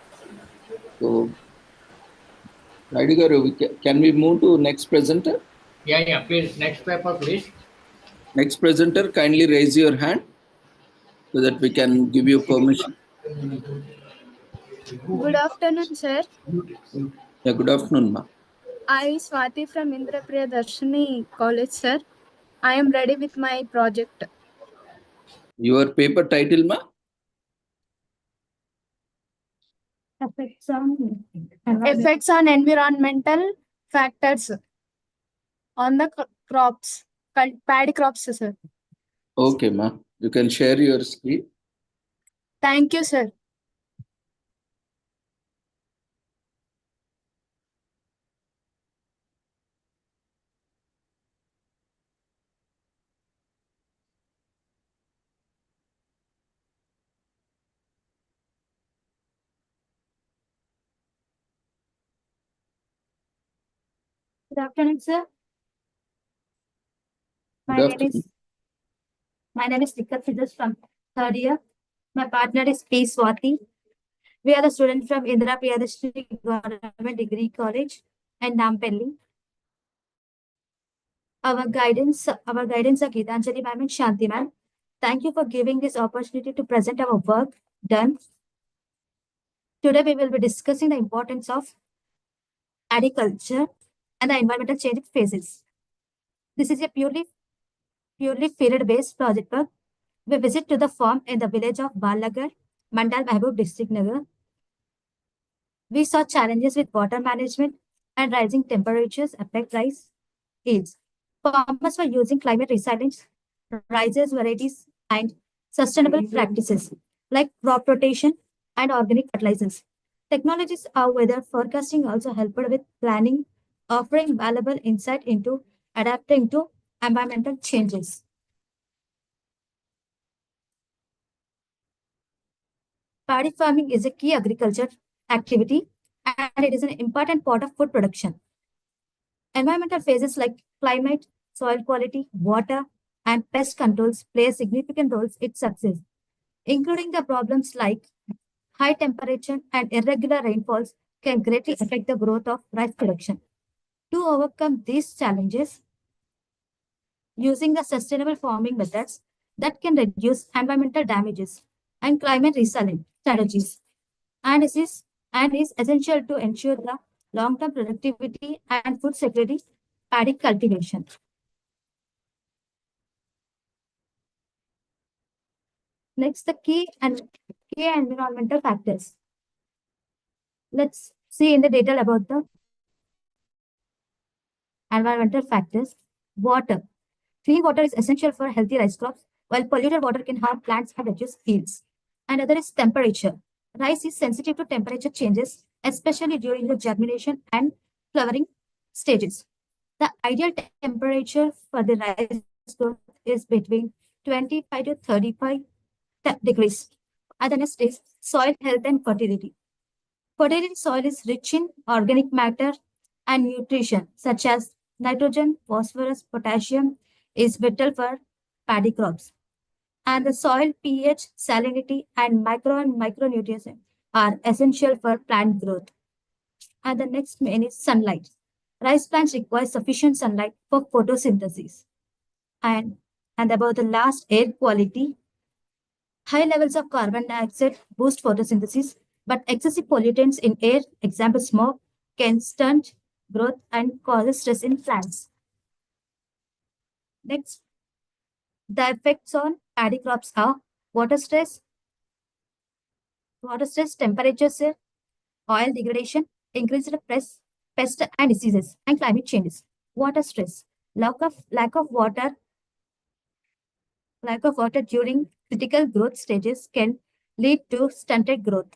So, Raidu garu, can we move to next presenter? Yeah. Please, next paper, please. Next presenter, kindly raise your hand so that we can give you permission. Good afternoon, sir. Yeah, good afternoon, ma. I Swati from Indra Priyadarshini College, sir. I am ready with my project. Your paper title, ma? Effects on environmental factors on the crops, paddy crops, sir. Okay, ma. You can share your screen. Thank you, sir. Good afternoon, sir. My name is Nikhat Fidas from third year. My partner is P. Swati. We are the students from Indra Priyadarshini Government Degree College and Nampelli. Our guidance are Gitanjali ma'am and Shanti ma'am. Thank you for giving this opportunity to present our work done. Today we will be discussing the importance of agriculture and the environmental change phases. This is a purely field-based project work. We visit to the farm in the village of Balagar, Mandal Mahbub District Nagar. We saw challenges with water management and rising temperatures affect rice yields. Farmers were using climate resilience, rice varieties, and sustainable practices like crop rotation and organic fertilizers. Technologies of weather forecasting also helped with planning, offering valuable insight into adapting to environmental changes. Paddy farming is a key agriculture activity and it is an important part of food production. Environmental phases like climate, soil quality, water, and pest controls play a significant role in its success, including the problems like high temperature and irregular rainfalls can greatly affect the growth of rice production. To overcome these challenges, using the sustainable farming methods that can reduce environmental damages and climate resilient strategies, and is essential to ensure the long-term productivity and food security paddy cultivation. Next, the key environmental factors. Let's see in the detail about the environmental factors. Water. Clean water is essential for healthy rice crops, while polluted water can harm plants and reduce yields. Another is temperature. Rice is sensitive to temperature changes, especially during the germination and flowering stages. The ideal temperature for the rice growth is between 25 to 35 degrees. And the next is soil health and fertility. Fertile soil is rich in organic matter and nutrition such as nitrogen, phosphorus, potassium is vital for paddy crops. And the soil pH, salinity, and micronutrients are essential for plant growth. And the next main is sunlight. Rice plants require sufficient sunlight for photosynthesis. And about the last, air quality. High levels of carbon dioxide boost photosynthesis, but excessive pollutants in air, example smoke, can stunt growth and causes stress in plants. Next, the effects on paddy crops are water stress, temperatures, oil degradation, increased pest and diseases, and climate changes. Water stress, lack of water during critical growth stages can lead to stunted growth,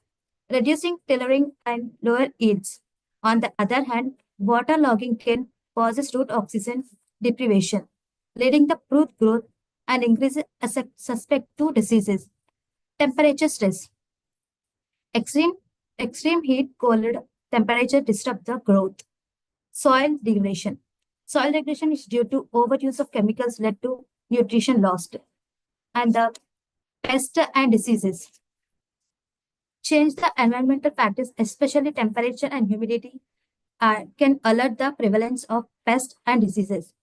reducing tillering and lower yields. On the other hand, water logging can cause root oxygen deprivation, leading to fruit growth and increase suspect to diseases. Temperature stress. Extreme heat, cold temperature disrupt the growth. Soil degradation. Soil degradation is due to overuse of chemicals led to nutrition lost. And the pests and diseases. Change the environmental factors, especially temperature and humidity, can alert the prevalence of pests and diseases.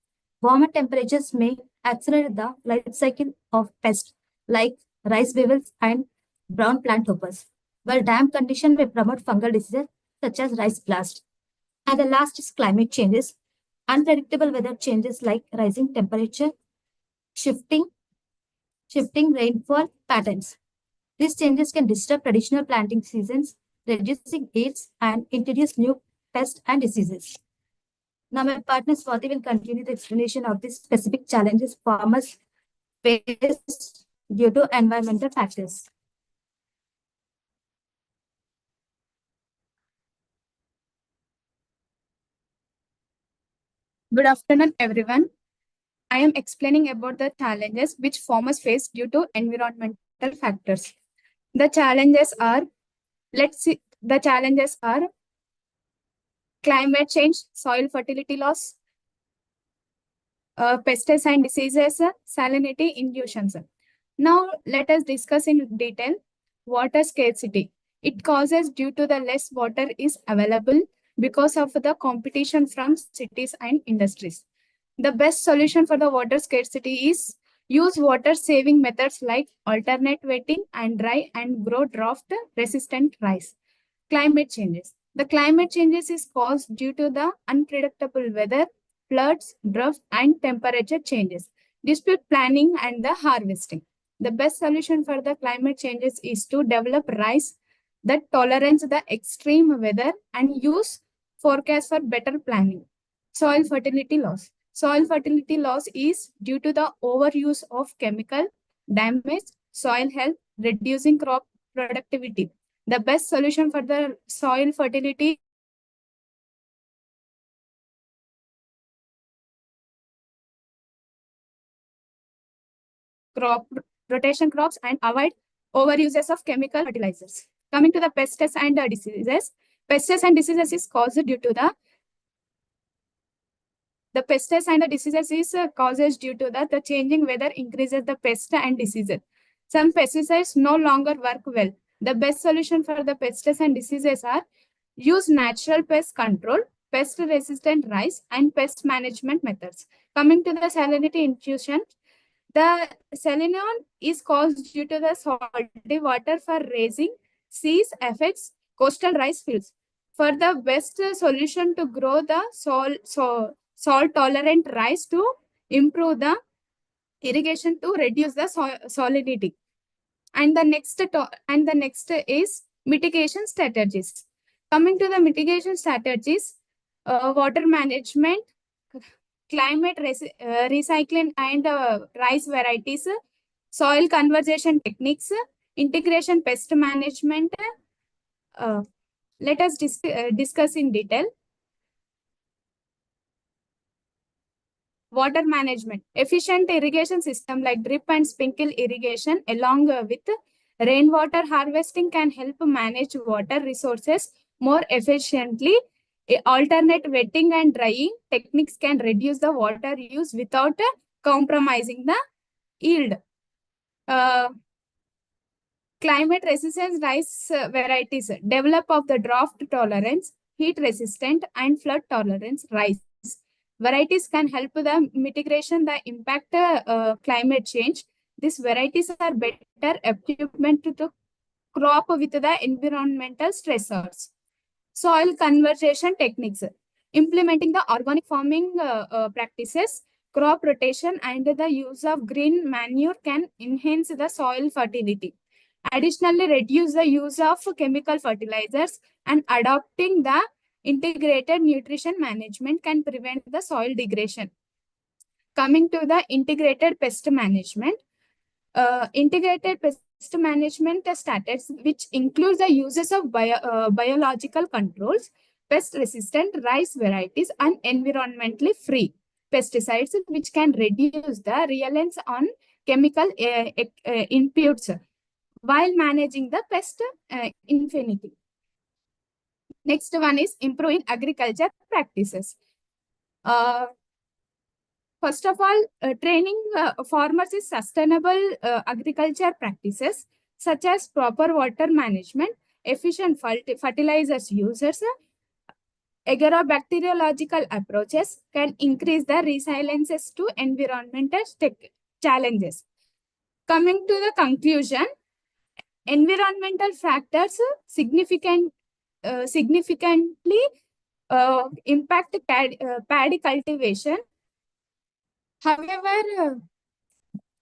Warmer temperatures may accelerate the life cycle of pests like rice beetles and brown plant hoppers, while damp conditions may promote fungal diseases such as rice blast. And the last is climate changes. Unpredictable weather changes like rising temperature, shifting rainfall patterns. These changes can disrupt traditional planting seasons, reducing yields, and introduce new pests and diseases. Now, my partner Swati will continue the explanation of the specific challenges farmers face due to environmental factors. Good afternoon, everyone. I am explaining about the challenges which farmers face due to environmental factors. The challenges are, climate change, soil fertility loss, pesticide and diseases, salinity inductions. Now, let us discuss in detail water scarcity. It causes due to the less water is available because of the competition from cities and industries. The best solution for the water scarcity is use water saving methods like alternate wetting and dry and grow drought resistant rice. Climate changes. The climate changes is caused due to the unpredictable weather, floods, drought, and temperature changes. Dispute planning and the harvesting. The best solution for the climate changes is to develop rice that tolerates the extreme weather and use forecasts for better planning. Soil fertility loss. Soil fertility loss is due to the overuse of chemical, damage, soil health, reducing crop productivity. The best solution for the soil fertility rotation crops and avoid overuses of chemical fertilizers. Coming to the pests and diseases. Pests and diseases is caused due to the pests and the diseases is causes due to the changing weather increases the pest and diseases. Some pesticides no longer work well. The best solution for the pests and diseases are use natural pest control, pest-resistant rice, and pest management methods. Coming to the salinity infusion, the salinity is caused due to the salty water for raising seas affects coastal rice fields. For the best solution to grow the salt-tolerant rice to improve the irrigation to reduce the salinity. And the next is mitigation strategies. Coming to the mitigation strategies, water management, climate recycling and rice varieties, soil conservation techniques, integration pest management. Let us discuss in detail. Water management. Efficient irrigation system like drip and sprinkle irrigation along with rainwater harvesting can help manage water resources more efficiently. Alternate wetting and drying techniques can reduce the water use without compromising the yield. Climate resistant rice varieties. Develop of the drought tolerance, heat resistant and flood tolerance rice. Varieties can help the mitigation the impact climate change. These varieties are better equipment to crop with the environmental stressors. Soil conservation techniques. Implementing the organic farming practices, crop rotation and the use of green manure can enhance the soil fertility. Additionally, reduce the use of chemical fertilizers and adopting the integrated nutrition management can prevent the soil degradation. Coming to the integrated pest management. Integrated pest management strategies, which includes the uses of biological controls, pest-resistant rice varieties, and environmentally free pesticides, which can reduce the reliance on chemical inputs. while managing the pest infinity. Next one is improving agriculture practices. First of all, training farmers in sustainable agriculture practices such as proper water management, efficient fertilizers users, agrobacteriological approaches can increase the resilience to environmental challenges. Coming to the conclusion, environmental factors significantly impact paddy cultivation.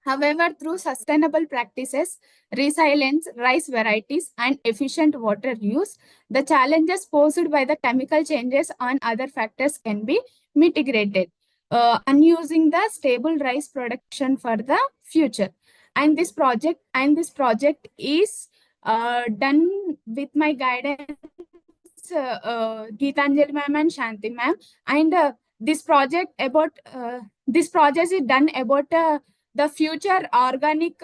However, through sustainable practices, resilience, rice varieties, and efficient water use, the challenges posed by the chemical changes on other factors can be mitigated, unusing the stable rice production for the future. And this project is done with my guidance, Geetanjali ma'am and Shanti ma'am. And this project is done about the future organic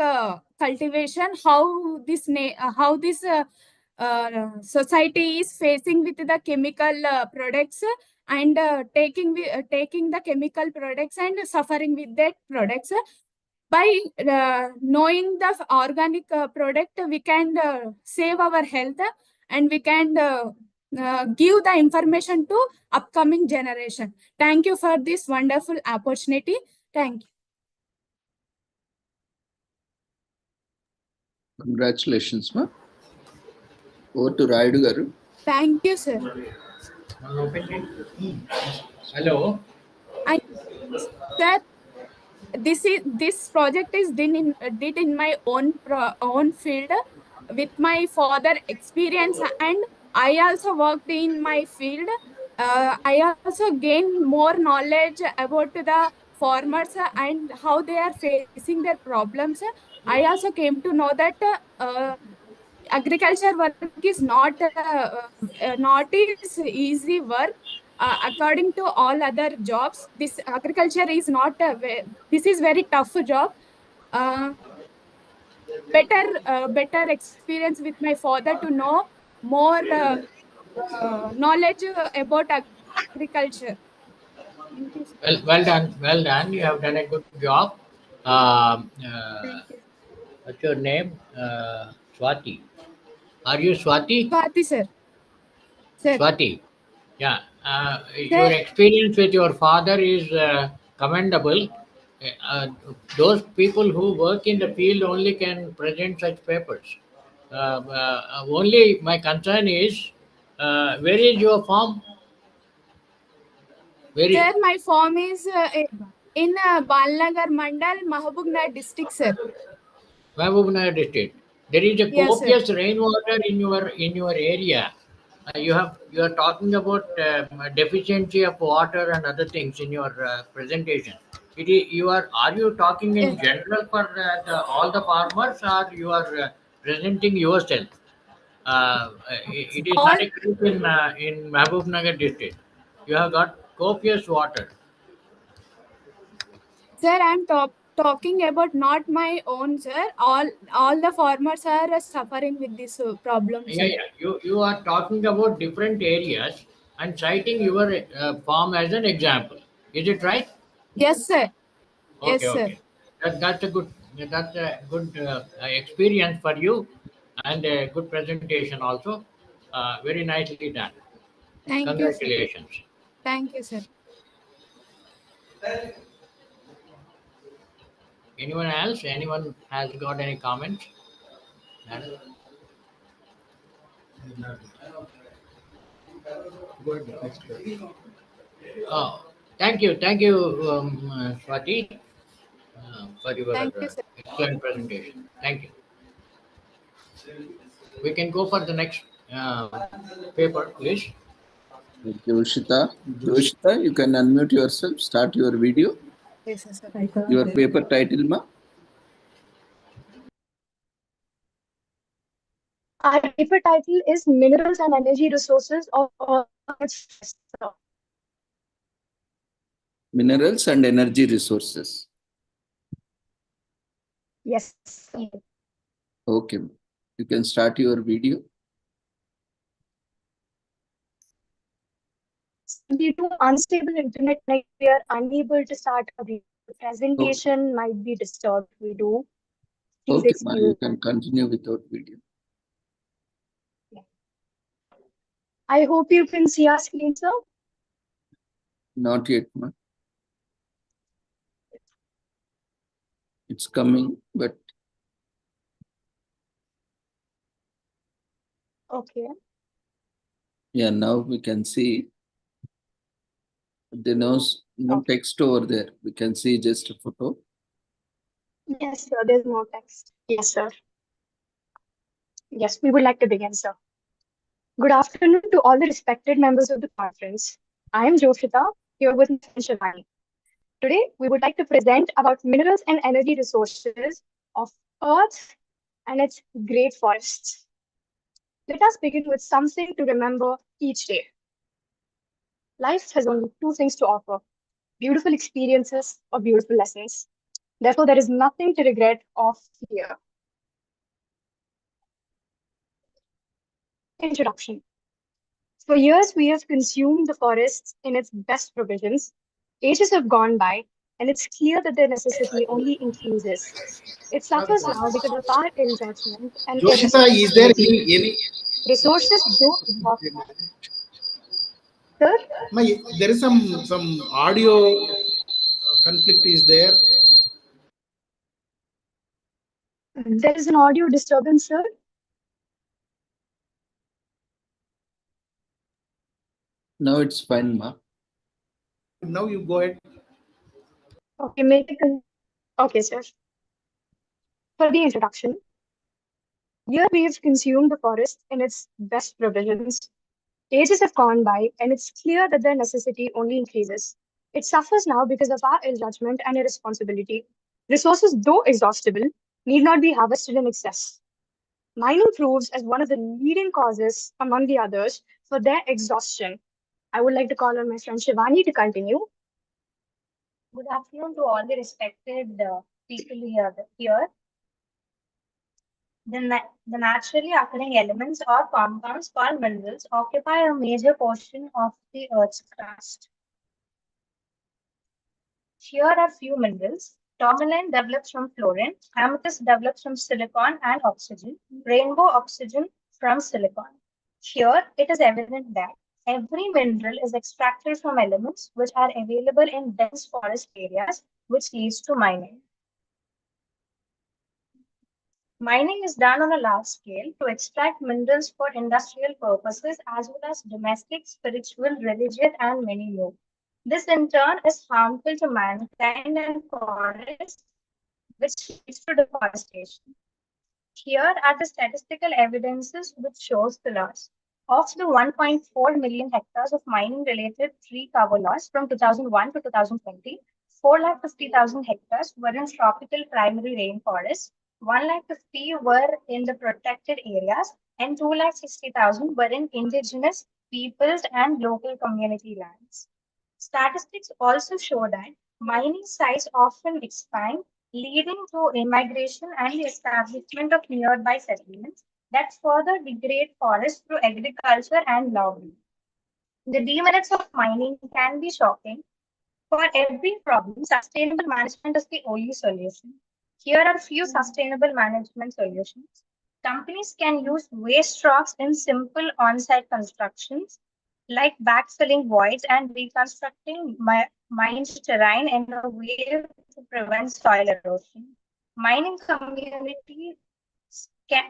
cultivation, how this society is facing with the chemical products and taking the chemical products and suffering with that products. By knowing the organic product, we can save our health and we can give the information to upcoming generation. Thank you for this wonderful opportunity. Thank you. Congratulations, ma. Over to Raidu garu. Thank you, sir. Hello. Sir, this project is did in my own field with my father experience, and I also worked in my field. I also gained more knowledge about the farmers and how they are facing their problems. I also came to know that agriculture work is not is easy work. According to all other jobs, this agriculture is not this is very tough job. Better experience with my father to know more knowledge about agriculture. Thank you, sir. Well done. Well done. You have done a good job. What's your name? Swati. Are you Swati? Swati, sir. Swati. Yeah. Your experience with your father is commendable. Those people who work in the field only can present such papers. Only my concern is, where is your farm? Sir, my farm is in Balnagar Mandal, Mahabubnagar district, sir. Mahabubnagar district. There is a Yes, sir. copious rainwater in your area. You are talking about deficiency of water and other things in your presentation. Are you talking in general for all the farmers, or you are presenting yourself? It is not a case in Mahabubnagar district. You have got copious water. Sir, I'm talking about not my own, sir. All the farmers are suffering with this problem, sir. Yeah. You are talking about different areas and citing your farm as an example. Is it right? Yes, sir. Okay, Yes, sir. okay. That's a good experience for you, and a good presentation also. Very nicely done. Thank you, sir. Congratulations. Thank you, sir. Anyone else? Anyone has got any comments? Madam? Oh, thank you, Swati, for your Thank you, sir. excellent presentation. Thank you. We can go for the next paper, please. Okay, Ushita. Ushita, you can unmute yourself, start your video. Yes, sir. Your paper title, ma? Our paper title is Minerals and Energy Resources of Earth's. Minerals and energy resources. Yes. Okay. You can start your video. Due to unstable internet connect, we are unable to start a video. The presentation might be disturbed. We do. Please Okay, ma, you excuse. can continue without video. I hope you can see our screen, sir. Not yet, ma. It's coming, but Okay. yeah, now we can see. There's no text over there. We can see just a photo. Yes, sir. There's more text. Yes, sir. Yes, we would like to begin, sir. Good afternoon to all the respected members of the conference. I am Joshita, here with my friend Shivani. Today, we would like to present about minerals and energy resources of Earth and its great forests. Let us begin with something to remember each day. Life has only two things to offer: beautiful experiences or beautiful lessons. Therefore, there is nothing to regret or fear. Introduction. For years, we have consumed the forests in its best provisions. Ages have gone by, and it's clear that their necessity only increases. It suffers now because of our ill judgment and Joshita, is there irresponsibility. any Resources do exhaust. Sir? there is some audio conflict is there. There is an audio disturbance, sir. Now it's fine, ma. Now you go ahead. Okay, okay, sir. For the introduction, here we have consumed the forest in its best provisions. Ages have gone by, and it's clear that their necessity only increases. It suffers now because of our ill judgment and irresponsibility. Resources, though exhaustible, need not be harvested in excess. Mining proves as one of the leading causes, among the others, for their exhaustion. I would like to call on my friend Shivani to continue. Good afternoon to all the respected people here. The naturally occurring elements or compounds called minerals occupy a major portion of the Earth's crust. Here are few minerals. Tourmaline develops from fluorine, amethyst develops from silicon and oxygen, rainbow oxygen from silicon. Here it is evident that every mineral is extracted from elements which are available in dense forest areas, which leads to mining. Mining is done on a large scale to extract minerals for industrial purposes as well as domestic, spiritual, religious, and many more. This in turn is harmful to mankind and forests, which leads to deforestation. Here are the statistical evidences which shows the loss. Of the 1.4 million hectares of mining-related tree cover loss from 2001 to 2020, 450,000 hectares were in tropical primary rainforests, 150,000 were in the protected areas, and 260,000 were in indigenous peoples and local community lands. Statistics also show that mining sites often expand, leading to immigration and the establishment of nearby settlements that further degrade forests through agriculture and logging. The demerits of mining can be shocking. For every problem, sustainable management is the only solution. Here are a few sustainable management solutions. Companies can use waste rocks in simple on-site constructions, like backfilling voids and reconstructing mined terrain in a way to prevent soil erosion. Mining communities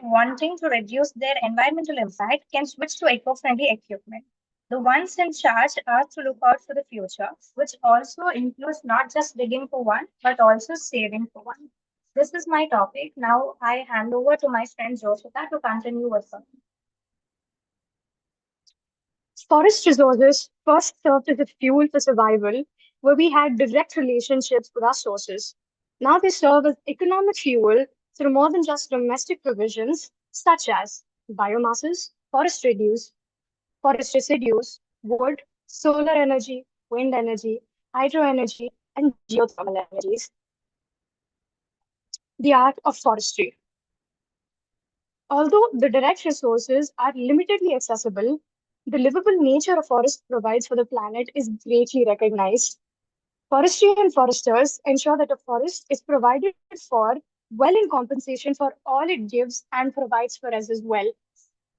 wanting to reduce their environmental impact can switch to eco-friendly equipment. The ones in charge are to look out for the future, which also includes not just digging for one, but also saving for one. This is my topic. Now I hand over to my friend Joshita to continue with something. Forest resources first served as a fuel for survival, where we had direct relationships with our sources. Now they serve as economic fuel through more than just domestic provisions, such as biomasses, forest residues, wood, solar energy, wind energy, hydro energy, and geothermal energies. The art of forestry. Although the direct resources are limitedly accessible, the livable nature a forest provides for the planet is greatly recognized. Forestry and foresters ensure that a forest is provided for well in compensation for all it gives and provides for us as well.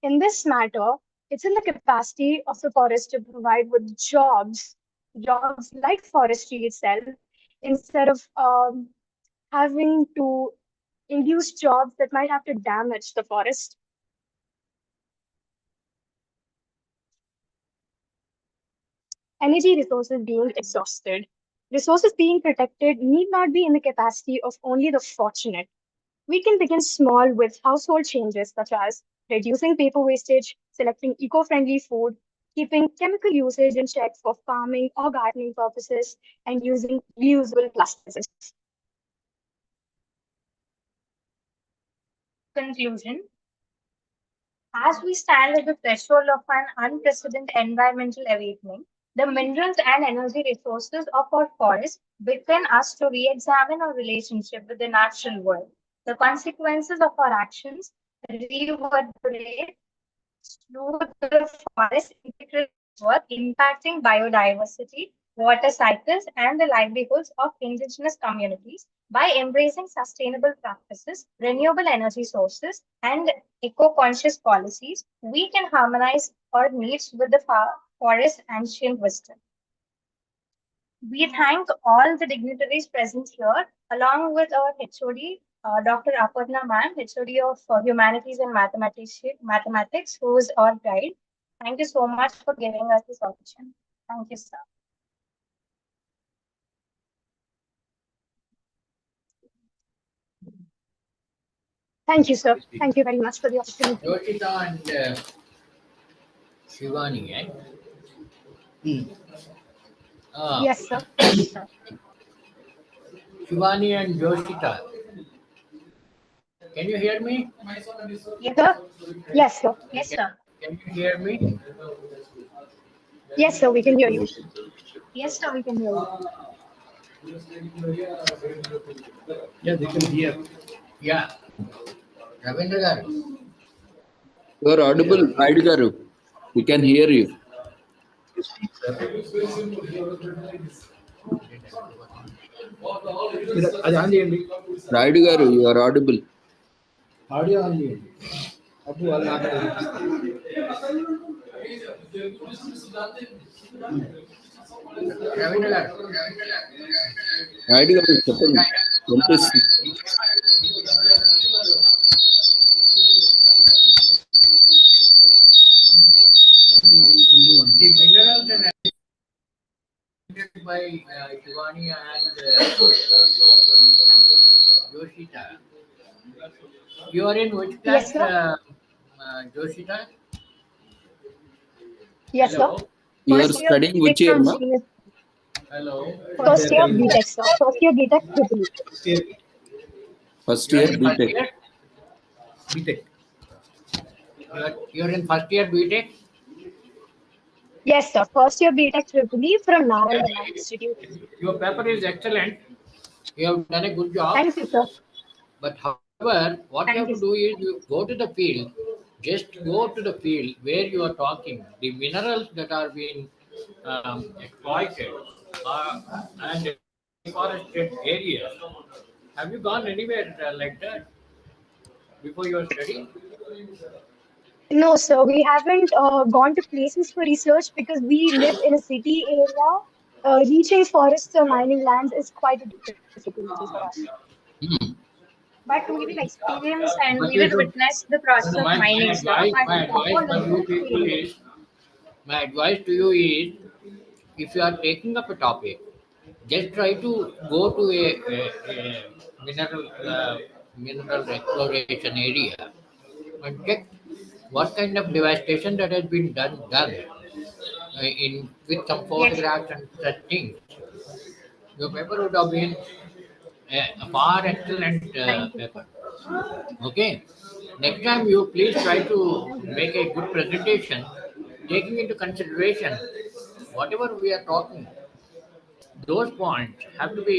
In this matter, it's in the capacity of the forest to provide with jobs like forestry itself, instead of having to induce jobs that might have to damage the forest. Energy resources being exhausted. Resources being protected need not be in the capacity of only the fortunate. We can begin small with household changes such as reducing paper wastage, selecting eco-friendly food, keeping chemical usage in check for farming or gardening purposes, and using reusable plastics. Conclusion. As we stand at the threshold of an unprecedented environmental awakening, the minerals and energy resources of our forests beckon us to re-examine our relationship with the natural world. The consequences of our actions reverberate through the forest integral network, impacting biodiversity, water cycles, and the livelihoods of indigenous communities. By embracing sustainable practices, renewable energy sources, and eco-conscious policies, we can harmonize our needs with the forest's ancient wisdom. We thank all the dignitaries present here, along with our HOD, Dr. Aparna ma'am, HOD of Humanities and Mathematics, who is our guide. Thank you so much for giving us this opportunity. Thank you, sir. Thank you, sir. Thank you very much for the opportunity. Yoshita and Shivani, eh? Yes, sir. Shivani and Yoshita. Can you hear me? Yes, sir. Yes, sir. Yes, sir. Can you hear me? Yes, sir. We can hear you. Yes, sir. We can hear you. Yeah, they can hear. Yeah. Ravindra garu. You are audible, Raidu garu. We can hear you. అది on చేయండి. Raidu garu, you are audible. Audio on చేయండి. అప్పుడు వాళ్ళు Ravindra garu. Raidu garu, చెప్పండి. వినిపిస్తుంది. The minerals and by Shivani and Yoshita. You are in which class, Yes, sir. Yoshita? Yes, Hello. sir. You are First year studying which year, from ma? senior. Hello. First year BTech, sir. First year BTech triple E. First You are year in first BTech. year? BTech. You're in first year BTech? Yes, sir. First year BTech triple E from Narayana Institute. Your paper is excellent. You have done a good job. Thank you, sir. But however, what Thank you have you, to do is you go to the field, just go to the field where you are talking. The minerals that are being exploited and deforested areas. Have you gone anywhere like that before your study? No, sir. We haven't gone to places for research because we live in a city area. Reaching forests or mining lands is quite a difficulty for us. But we did experience and But we you did should. witness the process of My mining, sir. advice But for you people is, my advice to you is, if you are taking up a topic, just try to go to a mineral exploration area and check what kind of devastation that has been done in with some photographs and such things. Your paper would have been a far excellent paper. Okay. Next time you please try to make a good presentation, taking into consideration whatever we are talking. Those points have to be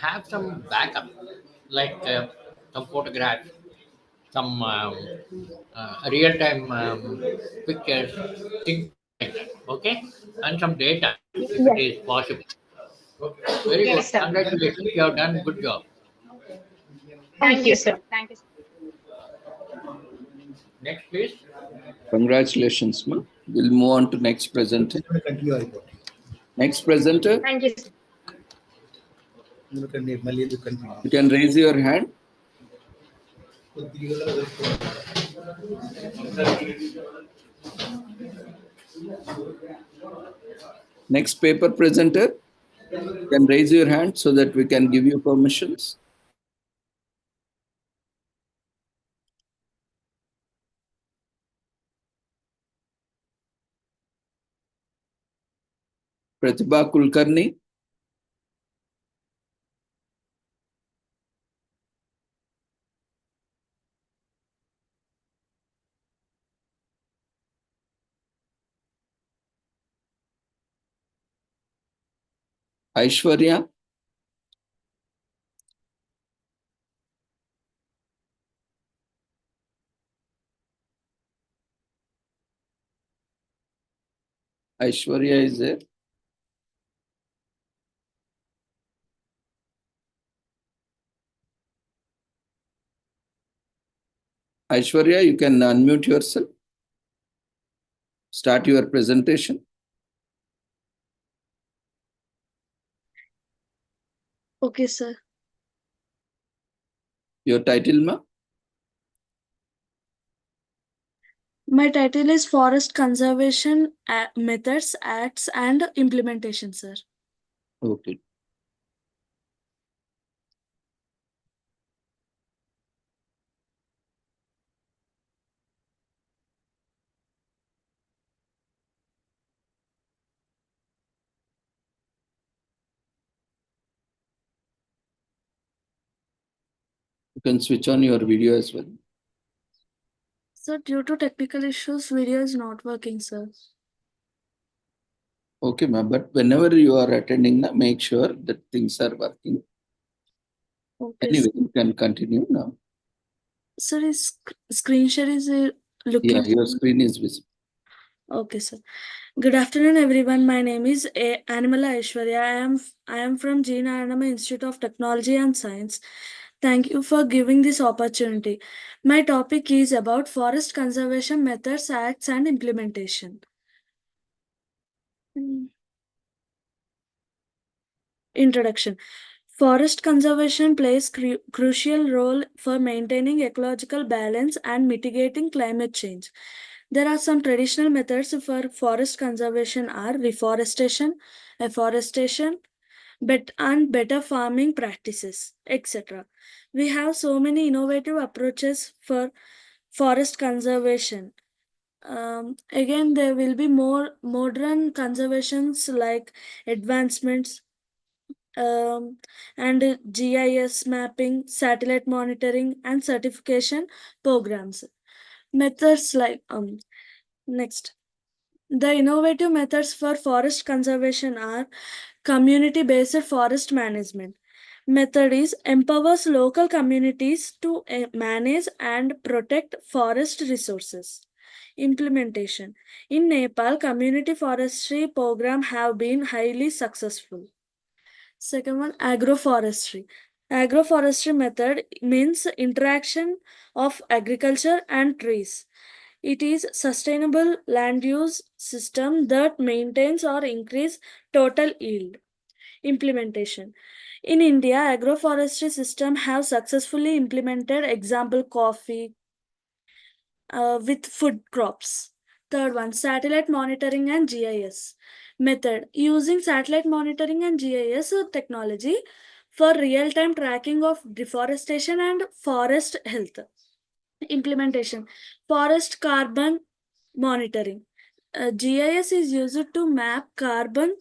have some backup, like some photographs, some real-time pictures, things like that. Okay, and some data if it Yes. is possible. Very good. Yes, sir. Congratulations. You have done good job. Thank you, sir. Thank you. Next, please. Congratulations, ma. We'll move on to next presenter. Next presenter, Thank you, sir. you can raise your hand. Next paper presenter, you can raise your hand so that we can give you permissions. Pratibha Kulkarni. Aishwarya. Aishwarya is there. Aishwarya, you can unmute yourself. Start your presentation. Okay, sir. Your title, ma? My title is Forest Conservation Methods, Acts, and Implementation, sir. Okay. You can switch on your video as well. So, due to technical issues, video is not working, sir. Okay, ma'am. But whenever you are attending, make sure that things are working. Okay, Anyway, sir. you can continue now. Sir, is screen share is looking. Yeah, your screen is visible. Okay, sir. Good afternoon, everyone. My name is Animala Aishwarya. I am from G. Naranama Institute of Technology and Science. Thank you for giving this opportunity. My topic is about forest conservation methods, acts, and implementation. Introduction. Forest conservation plays crucial role for maintaining ecological balance and mitigating climate change. There are some traditional methods for forest conservation are reforestation, afforestation, and better farming practices, etc. We have so many innovative approaches for forest conservation. Again, there will be more modern conservations like advancements and GIS mapping, satellite monitoring, and certification programs. Methods like next. The innovative methods for forest conservation are community-based forest management. Method is empowers local communities to manage and protect forest resources. Implementation. In Nepal, community forestry programs have been highly successful. Second one, agroforestry. Agroforestry method means interaction of agriculture and trees. It is sustainable land use system that maintains or increase total yield. Implementation. In India, agroforestry system have successfully implemented example coffee with food crops. Third one, satellite monitoring and GIS method. Using satellite monitoring and GIS technology for real-time tracking of deforestation and forest health. Implementation. Forest carbon monitoring. GIS is used to map carbon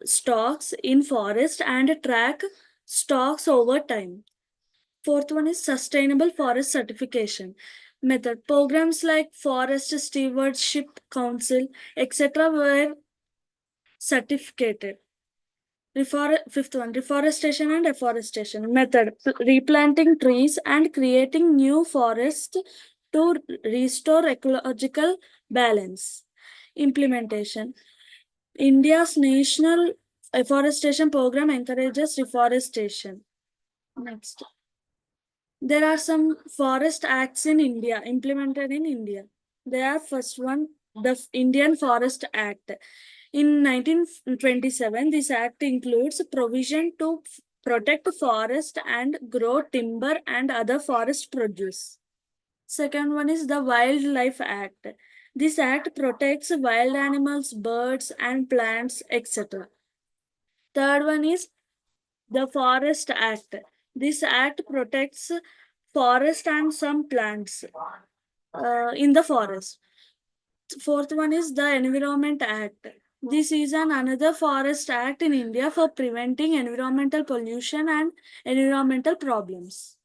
stocks in forest and track stocks over time. Fourth one is sustainable forest certification method. Programs like Forest Stewardship Council, etc. were certificated. Fifth one, reforestation and afforestation method, replanting trees and creating new forests to restore ecological balance. Implementation. India's national afforestation program encourages reforestation. Next. There are some forest acts in India, implemented in India. There are first one, the Indian Forest Act. In 1927, this act includes provision to protect forest and grow timber and other forest produce. Second one is the Wildlife Act. This act protects wild animals, birds, and plants, etc. Third one is the Forest Act. This act protects forest and some plants in the forest. Fourth one is the Environment Act. This is another forest act in India for preventing environmental pollution and environmental problems.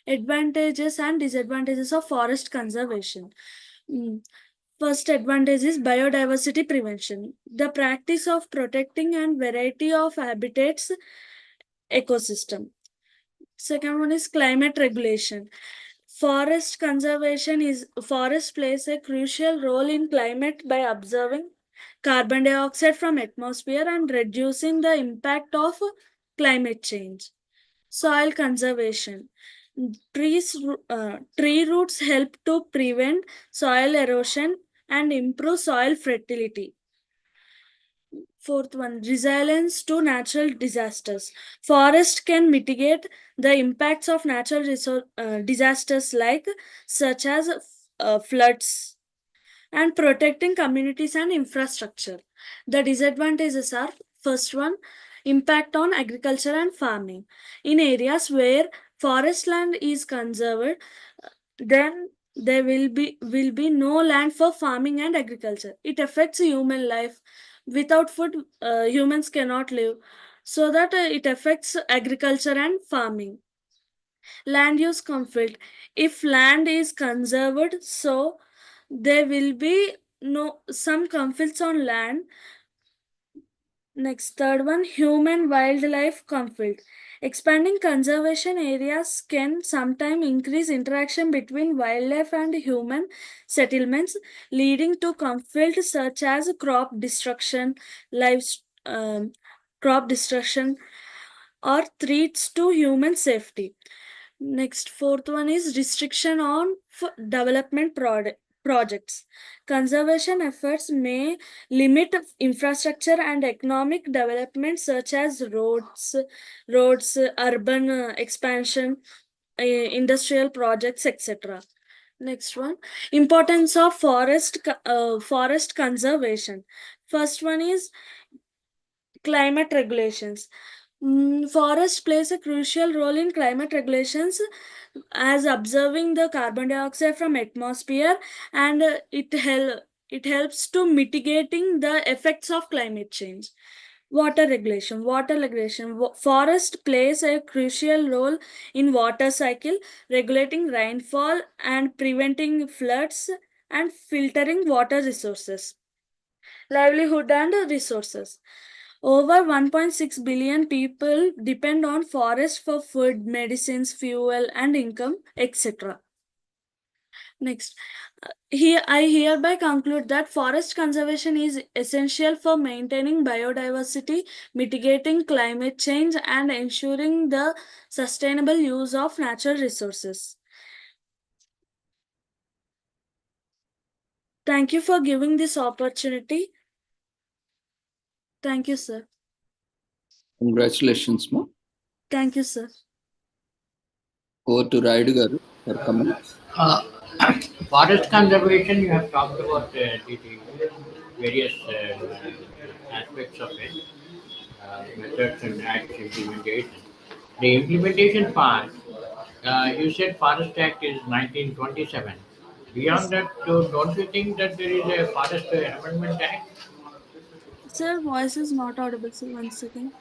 Advantages and disadvantages of forest conservation. First advantage is biodiversity prevention. The practice of protecting and variety of habitats ecosystem. Second one is climate regulation. Forest conservation is forest plays a crucial role in climate by absorbing carbon dioxide from atmosphere and reducing the impact of climate change. Soil conservation. Tree roots help to prevent soil erosion and improve soil fertility. Fourth one, resilience to natural disasters. Forest can mitigate the impacts of natural disasters such as floods and protecting communities and infrastructure. The disadvantages are, first one, impact on agriculture and farming. In areas where forest land is conserved, then there will be no land for farming and agriculture. It affects human life. Without food, humans cannot live. So that it affects agriculture and farming. Land use conflict. If land is conserved, so there will be some conflicts on land. Next, third one, human wildlife conflict. Expanding conservation areas can sometimes increase interaction between wildlife and human settlements, leading to conflicts such as crop destruction, or threats to human safety. Next, fourth one is restriction on development projects. Conservation efforts may limit infrastructure and economic development such as roads, urban expansion, industrial projects, etc. Next one, importance of forest conservation. First one is climate regulations. Forest plays a crucial role in climate regulations as observing the carbon dioxide from atmosphere, and it helps to mitigating the effects of climate change. Water regulation. Forest plays a crucial role in water cycle, regulating rainfall and preventing floods and filtering water resources. Livelihood and resources. Over 1.6 billion people depend on forests for food, medicines, fuel, and income, etc. Next, I hereby conclude that forest conservation is essential for maintaining biodiversity, mitigating climate change, and ensuring the sustainable use of natural resources. Thank you for giving this opportunity. Thank you, sir. Congratulations, Ma. Thank you, sir. Over to Raidu garu for comments. Forest conservation, you have talked about the various aspects of it, methods and acts implementation. The implementation part, you said Forest Act is 1927. Beyond that, don't you think that there is a Forest Amendment Act? Sir, voice is not audible, so 1 second.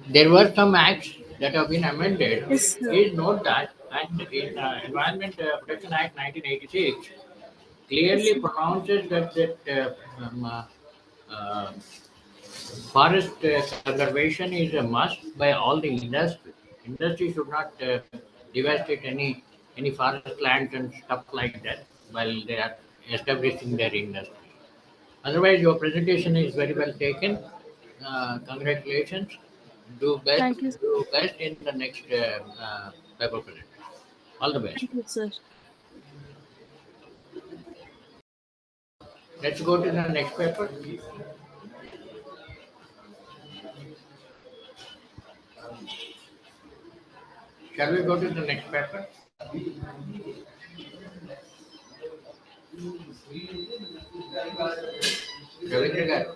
There were some acts that have been amended. Yes, sir. Please note that, and in Environment Protection Act 1986 clearly pronounces that uh, forest conservation is a must by all the industry. Industry should not devastate any forest lands and stuff like that while they are establishing their industry. Otherwise, your presentation is very well taken. Congratulations. Do best. Thank you. Do best in the next paper presentation. All the best. Thank you, sir. Let's go to the next paper. Shall we go to the next paper? Ravindra garu.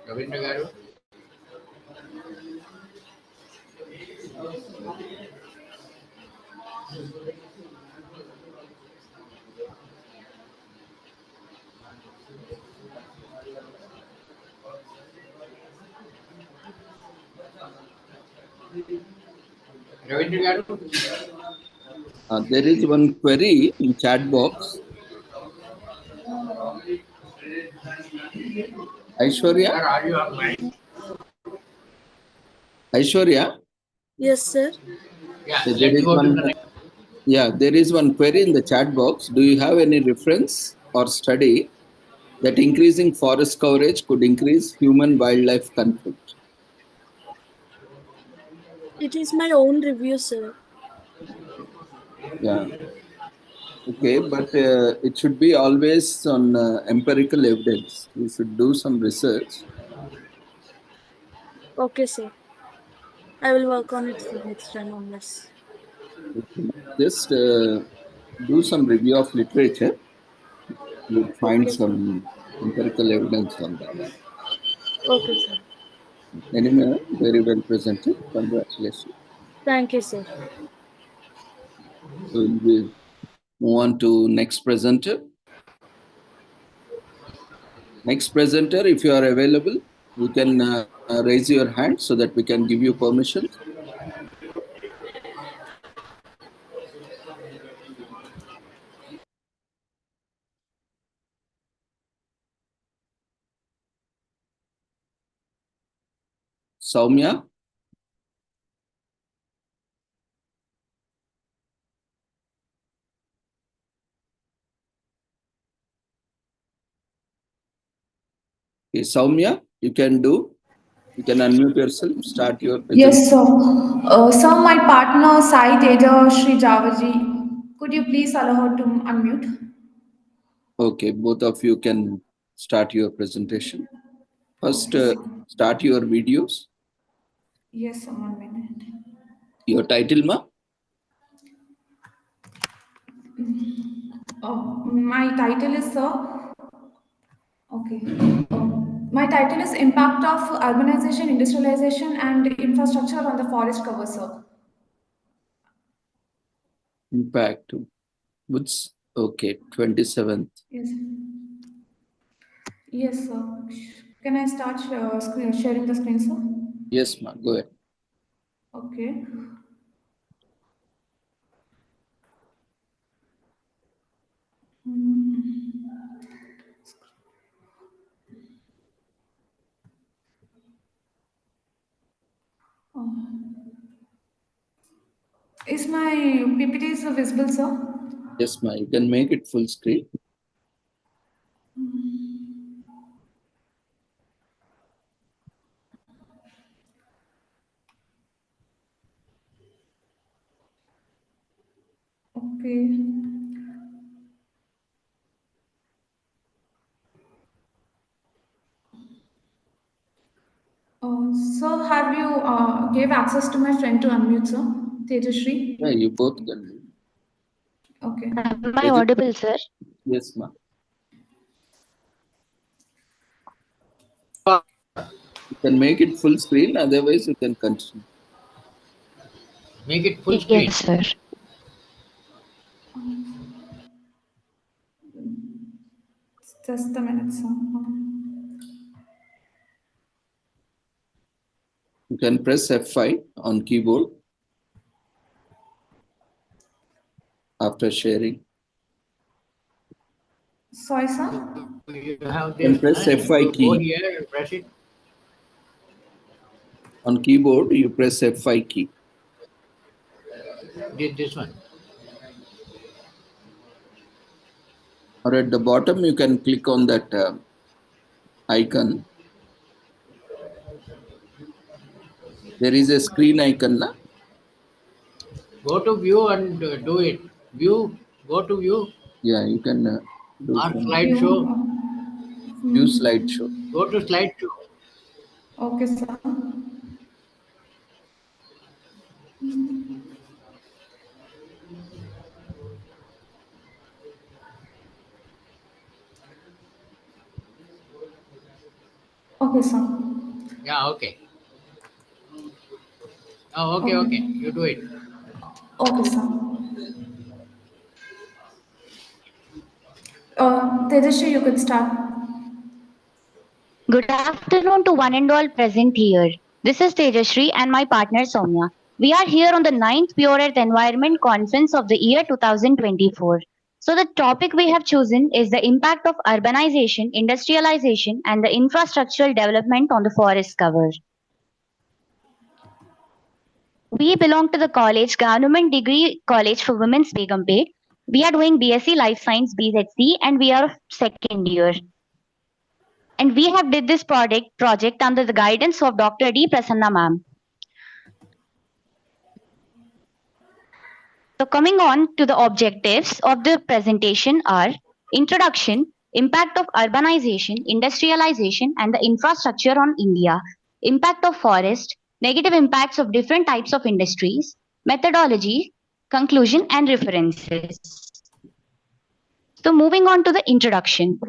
Ravindra garu. Ravindra garu. There is one query in chat box. Aishwarya? Sir, are you online? Aishwarya? Yes, sir. Yeah, So there let's is go to the one. next. Yeah, there is one query in the chat box. Do you have any reference or study that increasing forest coverage could increase human-wildlife conflict? It is my own review, sir. Yeah. Okay, but it should be always on empirical evidence. You should do some research. Okay, sir. I will work on it for next time on this. Just do some review of literature. You'll find Okay. some empirical evidence on that. Okay, sir. Anyway, very well presented. Congratulations. Thank you, sir. So we'll move on to next presenter. Next presenter, if you are available, you can raise your hand so that we can give you permission. Soumya? Okay, Soumya, you can unmute yourself, start your presentation. Yes, sir. Sir, my partner Sai Teja Shri Javaji, could you please allow her to unmute? Okay, both of you can start your presentation. First, Okay, sir. start your videos. Yes, sir, 1 minute. Your title, ma? My title is, sir, okay. My title is Impact of Urbanization, Industrialization and Infrastructure on the Forest Cover, sir. Impact. What's okay? 27th. Yes. Yes, sir. Can I start sharing the screen, sir? Yes, ma. Go ahead. Okay. Is my PPT visible, sir? Yes, ma. You can make it full screen. Okay. So have you gave access to my friend to unmute, sir? Tejashri? Yeah, you both can. Okay. Am I audible, sir? Yes, ma. You can make it full screen, otherwise you can continue. Make it full screen. Yes, sir. Just a minute, sir. You can press F5 on keyboard after sharing. Sorry, sir. You have You can this. press You F5 go key. here and press it. On keyboard, you press F5 key. This one. Or at the bottom, you can click on that icon. There is a screen icon. Na? Go to view and do it. View. Go to view. Yeah, you can do Or from slideshow. view slideshow. Go to slideshow. Okay, sir. Okay, sir. Yeah, okay. Oh, okay, okay. You do it. Okay, sir. Tejaswi, you could start. Good afternoon to one and all present here. This is Tejashree and my partner Soumya. We are here on the 9th Pure Earth Environment Conference of the year 2024. So the topic we have chosen is the impact of urbanization, industrialization and the infrastructural development on the forest cover. We belong to the college, Government Degree College for Women's Begumpet. We are doing BSc Life Science BZC and we are second year. And we have did this project under the guidance of Dr. D. Prasanna ma'am. So coming on to the objectives of the presentation are introduction, impact of urbanization, industrialization and the infrastructure on India, impact of forest, negative impacts of different types of industries, methodology, conclusion and references. So moving on to the introduction.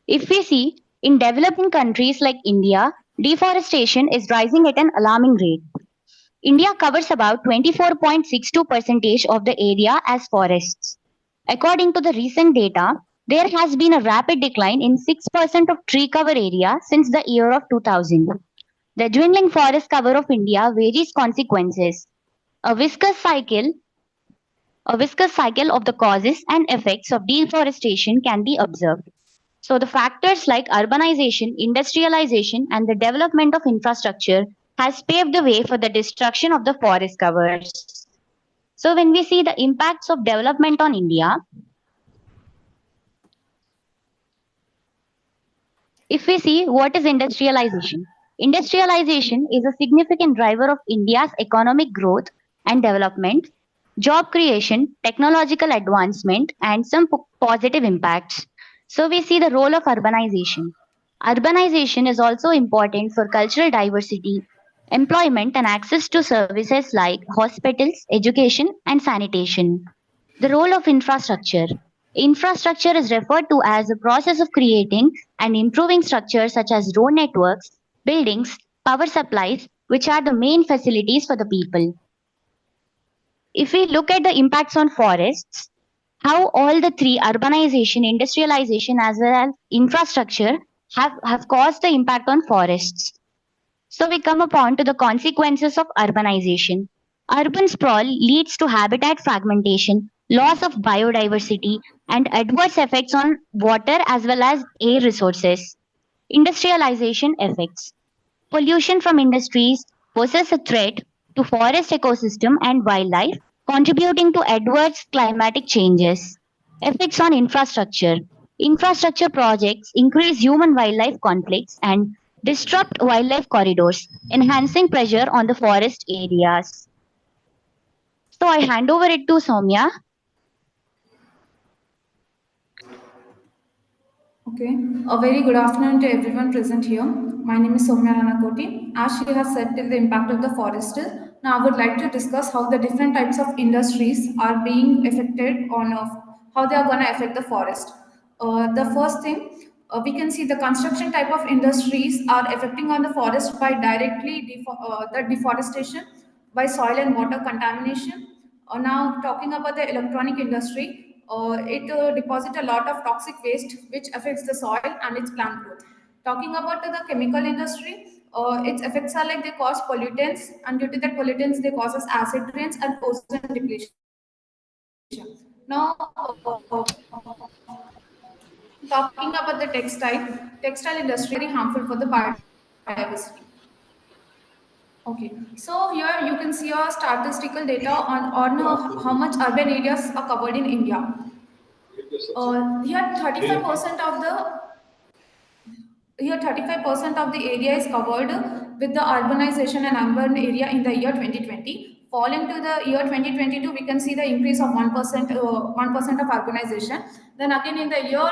If we see, in developing countries like India, deforestation is rising at an alarming rate. India covers about 24.62% of the area as forests. According to the recent data, there has been a rapid decline in 6% of tree cover area since the year of 2000. The dwindling forest cover of India varies consequences. A viscous cycle of the causes and effects of deforestation can be observed. So the factors like urbanization, industrialization, and the development of infrastructure has paved the way for the destruction of the forest covers. So when we see the impacts of development on India, if we see what is industrialization, industrialization is a significant driver of India's economic growth and development, job creation, technological advancement, and some positive impacts. So we see the role of urbanization. Urbanization is also important for cultural diversity, employment and access to services like hospitals, education and sanitation. The role of infrastructure. Infrastructure is referred to as the process of creating and improving structures such as road networks, buildings, power supplies, which are the main facilities for the people. If we look at the impacts on forests, how all the three, urbanization, industrialization, as well as infrastructure, have caused the impact on forests. So we come upon to the consequences of urbanization. Urban sprawl leads to habitat fragmentation, loss of biodiversity, and adverse effects on water as well as air resources. Industrialization effects. Pollution from industries poses a threat to forest ecosystem and wildlife, contributing to adverse climatic changes. Effects on infrastructure. Infrastructure projects increase human-wildlife conflicts and disrupt wildlife corridors, enhancing pressure on the forest areas. So I hand over it to Soumya. Okay, a very good afternoon to everyone present here. My name is Soumya Ranakoti. As she has said till the impact of the forest, now I would like to discuss how the different types of industries are being affected on how they are going to affect the forest. The first thing, we can see the construction type of industries are affecting on the forest by directly the deforestation, by soil and water contamination. Now talking about the electronic industry, it deposits a lot of toxic waste which affects the soil and its plant growth. Talking about the chemical industry, its effects are like they cause pollutants, and due to that pollutants they causes acid rains and ozone depletion. Now, talking about the textile industry very harmful for the biodiversity. Okay, so here you can see a statistical data on how much urban areas are covered in India. Here 35% of the here 35% of the area is covered with the urbanization and urban area in the year 2020. Falling to the year 2022, we can see the increase of 1%, 1% of urbanization. Then again in the year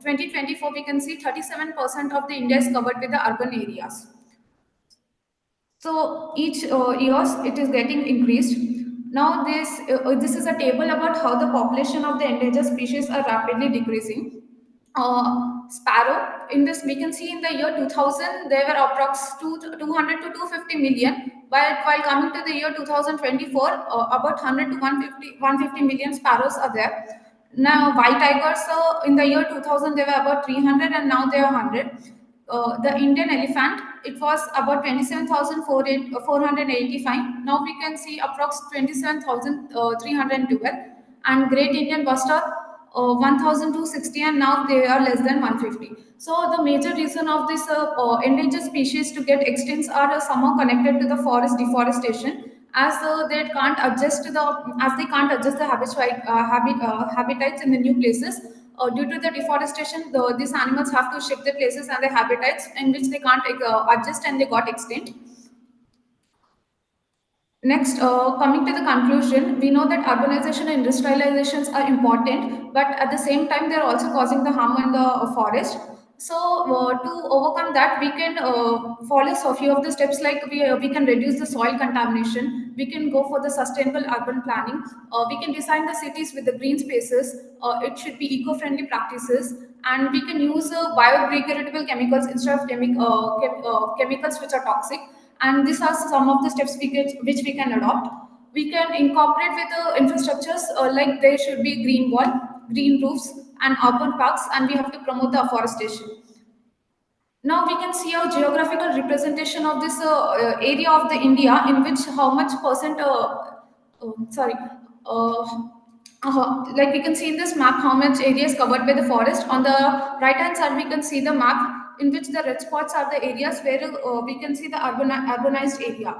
2024, we can see 37% of the India is covered with the urban areas. So each years it is getting increased. Now this is a table about how the population of the endangered species are rapidly decreasing. Sparrow, in this we can see in the year 2000 there were approx 200 to 250 million, while coming to the year 2024 about 100 to 150 million sparrows are there. Now white tigers, in the year 2000 they were about 300 and now they are 100. The Indian elephant, it was about 27,485. Now we can see approx 27,312. And Great Indian Bustard, 1,260, and now they are less than 150. So the major reason of this endangered species to get extinct are somehow connected to the forest deforestation, as they can't adjust the habitats in the new places. Due to the deforestation, these animals have to shift the places and the habitats in which they can't adjust, and they got extinct. Next, coming to the conclusion, we know that urbanization and industrializations are important, but at the same time, they're also causing the harm in the forest. So, to overcome that, we can follow a few of the steps, like we can reduce the soil contamination, we can go for the sustainable urban planning, we can design the cities with the green spaces, it should be eco-friendly practices, and we can use biodegradable chemicals instead of chemicals which are toxic. And these are some of the steps which we can adopt. We can incorporate with the infrastructures, like there should be green wall, green roofs, and urban parks, and we have to promote the afforestation. Now we can see a geographical representation of this area of the India, in which how much percent, like we can see in this map how much area is covered by the forest. On the right hand side, we can see the map in which the red spots are the areas where we can see the urbanized area.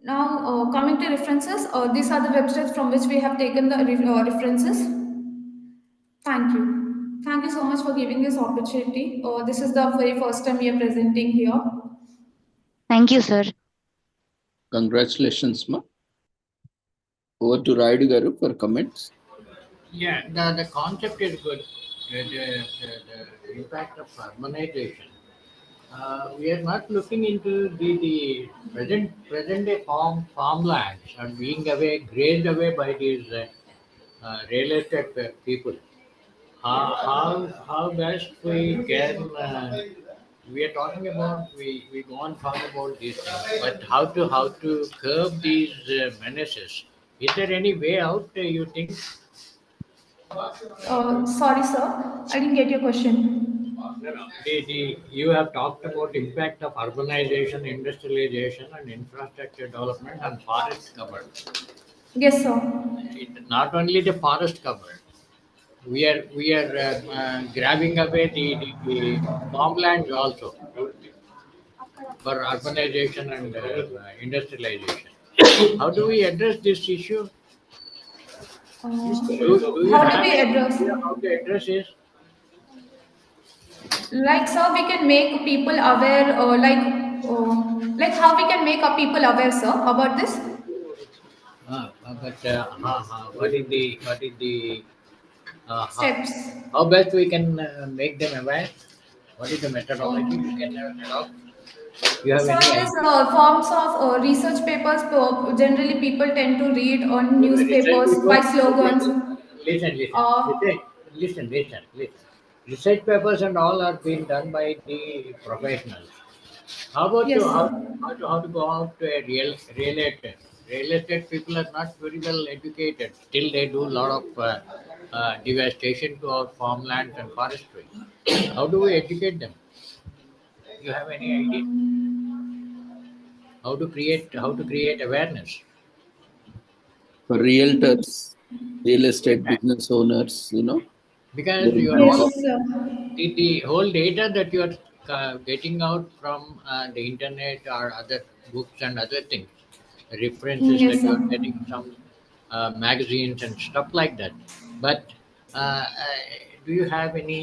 Now, coming to references, these are the websites from which we have taken the references. Thank you. Thank you so much for giving this opportunity. This is the very first time we are presenting here. Thank you, sir. Congratulations, ma. Over to Raidu Garu for comments. Yeah, the concept is good. The impact of urbanization. We are not looking into the present day farmlands and being grazed away by these real estate people. How best we can we are talking about we go on talk about these things, but how to curb these menaces? Is there any way out? You think? Sorry, sir, I didn't get your question. No. You have talked about impact of urbanization, industrialization, and infrastructure development on forest cover. Yes, sir. Not only the forest cover, we are grabbing away the farmlands also for urbanization and industrialization. How do we address this issue? How do we address? How to address it? Like, sir, we can make people aware, like how we can make our people aware, sir, about this? What is the steps? How best we can make them aware? What is the methodology we can adopt? You have So any there's idea? forms of research papers. Generally, people tend to read on newspapers by slogans. Listen. Research papers and all are being done by the professionals. How about Yes, you? sir. How to go out to a real estate? Real estate people are not very well educated. Still, they do a lot of devastation to our farmlands and forestry. How do we educate them? You have any idea? How to create awareness? For realtors, real estate business owners, Because they you are want all to- the whole data that you are getting out from the internet or other books and other things, references Yes, that you sir. are getting from magazines and stuff like that. But do you have any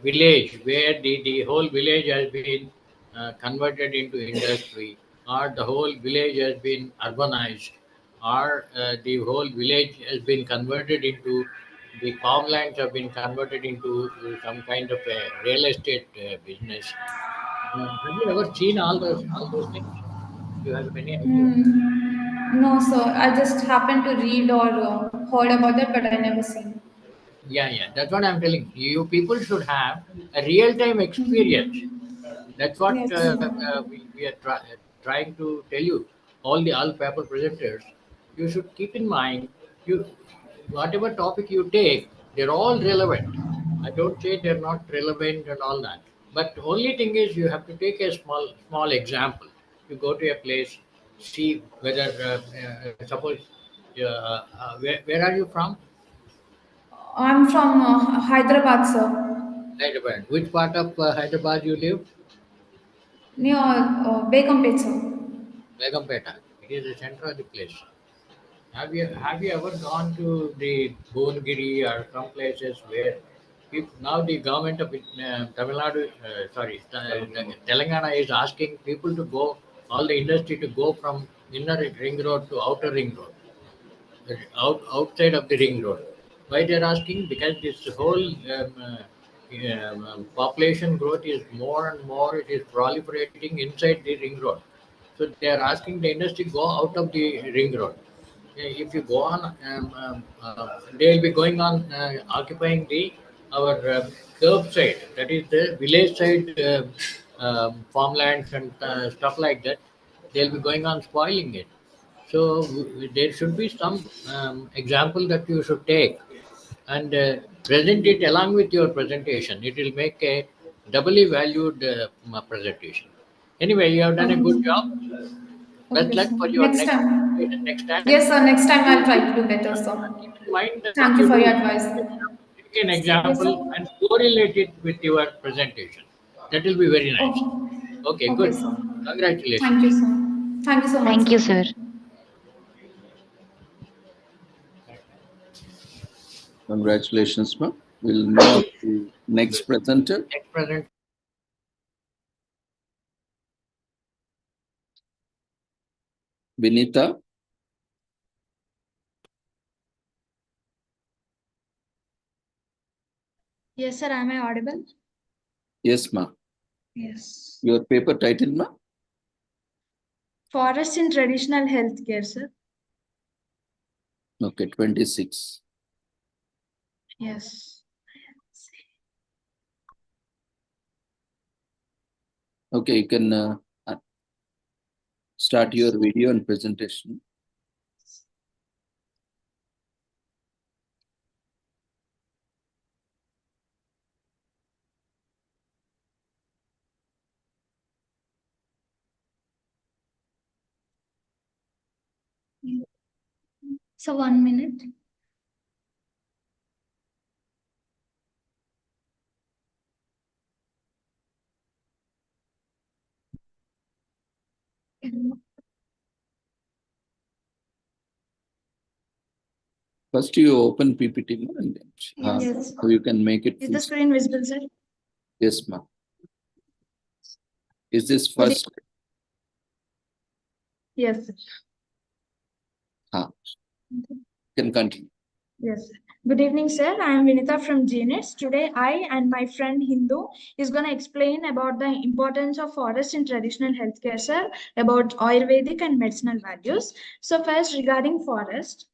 village where the whole village has been converted into industry, or the whole village has been urbanized, or the whole village has been converted into the farmlands have been converted into some kind of a real estate business? Have you ever seen all those things? Do you have any idea? No, sir. I just happened to read or heard about that, but I never seen. Yeah. That's what I'm telling you. You people should have a real-time experience. That's what Yes, sir. we are trying to tell you. All paper presenters, you should keep in mind, you whatever topic you take, they're all relevant. I don't say they're not relevant and all that. But the only thing is you have to take a small example. You go to a place, see whether suppose where are you from? I'm from Hyderabad, sir. Hyderabad. Which part of Hyderabad you live? Near Begumpet, sir. Begumpeta. It is the center of the place. Have you ever gone to the Bhubaneswari or some places where now the government of Tamil Nadu, Telangana is asking people to go, all the industry to go from inner ring road to outer ring road, outside of the ring road. Why they're asking? Because this whole population growth is more and more. It is proliferating inside the ring road. So they are asking the industry go out of the ring road. If you go on, they will be going on occupying the our curb side. That is the village side farmlands and stuff like that. They'll be going on spoiling it. So there should be some example that you should take and present it along with your presentation. It will make a doubly valued presentation. Anyway, you have done a good job. Best Okay, luck sir. for your Next next time. next time. Yes, sir. Next time I'll try to do better, sir. Keep in mind that Thank you you for your do advice. take an Yes, example sir. and correlate it with your presentation. That will be very nice. Oh, Okay, okay, good. sir. Congratulations. Thank you, sir. Thank you so much, Thank you, sir. Congratulations, ma'am. We'll move to next presenter. Next presenter. Vinita. Yes, sir. Am I audible? Yes, ma'am. Yes. Your paper title, ma'am? Forest in traditional healthcare, sir. Okay, 26. Yes. Okay, you can start your video and presentation. So 1 minute. First, you open PPT, ma'am, and then Yes. so you can make it. Is full the screen visible, sir? Yes, ma'am. Is this Good first? Yes, sir. Can continue. Yes. Good evening, sir. I am Vinita from GNS. Today, I and my friend Hindu is going to explain about the importance of forest in traditional healthcare, sir, about Ayurvedic and medicinal values. So first, regarding forest.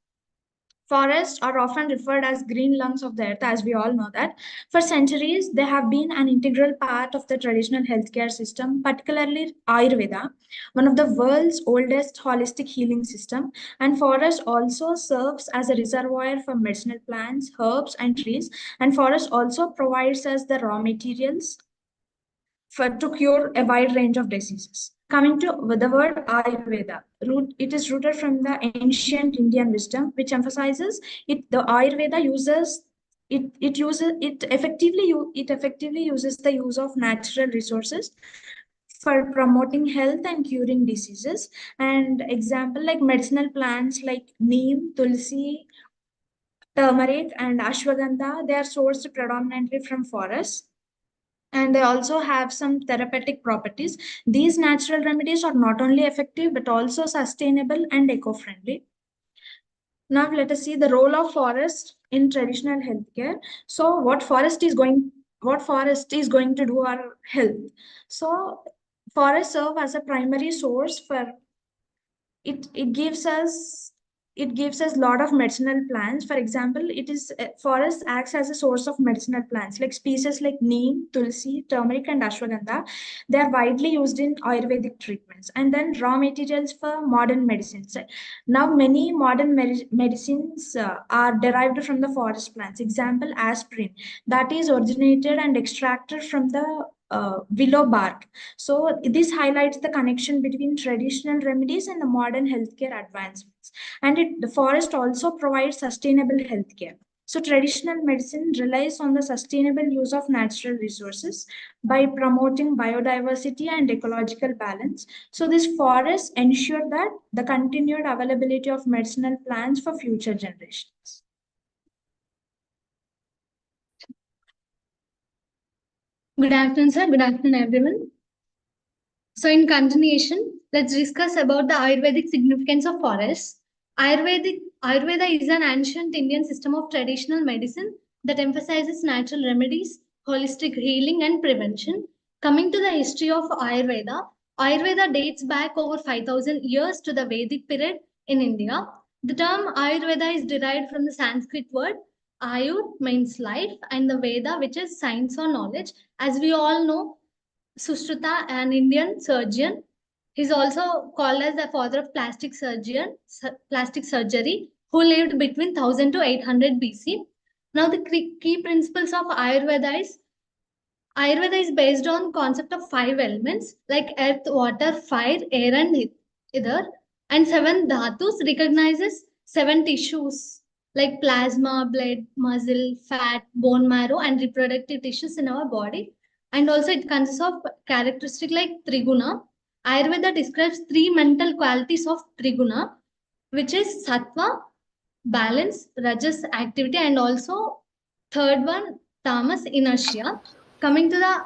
Forests are often referred as green lungs of the earth, as we all know that. For centuries, they have been an integral part of the traditional healthcare system, particularly Ayurveda, one of the world's oldest holistic healing system. And forest also serves as a reservoir for medicinal plants, herbs, and trees. And forest also provides us the raw materials to cure a wide range of diseases. Coming to the word Ayurveda, it is rooted from the ancient Indian wisdom, which emphasizes it. The Ayurveda uses it effectively uses the use of natural resources for promoting health and curing diseases. And example like medicinal plants like neem, tulsi, turmeric, and ashwagandha, they are sourced predominantly from forests. And they also have some therapeutic properties. These natural remedies are not only effective but also sustainable and eco-friendly. Now let us see the role of forest in traditional healthcare. So what forest is going to do our health? So forests serve as a primary source for it gives us a lot of medicinal plants. For example, forest acts as a source of medicinal plants like species like neem, tulsi, turmeric, and ashwagandha. They are widely used in Ayurvedic treatments. And then raw materials for modern medicines. Now many modern medicines are derived from the forest plants. Example, aspirin, that is originated and extracted from the willow bark. So this highlights the connection between traditional remedies and the modern healthcare advancements. And the forest also provides sustainable healthcare. So traditional medicine relies on the sustainable use of natural resources by promoting biodiversity and ecological balance. So these forests ensure that the continued availability of medicinal plants for future generations. Good afternoon, sir. Good afternoon, everyone. So in continuation, let's discuss about the Ayurvedic significance of forests. Ayurveda is an ancient Indian system of traditional medicine that emphasizes natural remedies, holistic healing, and prevention. Coming to the history of Ayurveda, Ayurveda dates back over 5,000 years to the Vedic period in India. The term Ayurveda is derived from the Sanskrit word Ayur, means life, and the Veda, which is science or knowledge. As we all know, Sushruta, an Indian surgeon, he's also called as the father of plastic surgery, who lived between 1000 to 800 BC. Now, the key principles of Ayurveda is based on concept of 5 elements like earth, water, fire, air, and ether, and 7 dhatus recognizes 7 tissues like plasma, blood, muscle, fat, bone marrow, and reproductive tissues in our body. And also it consists of characteristic like triguna. Ayurveda describes 3 mental qualities of triguna, which is sattva, balance, rajas, activity, and also third one, tamas, inertia. Coming to the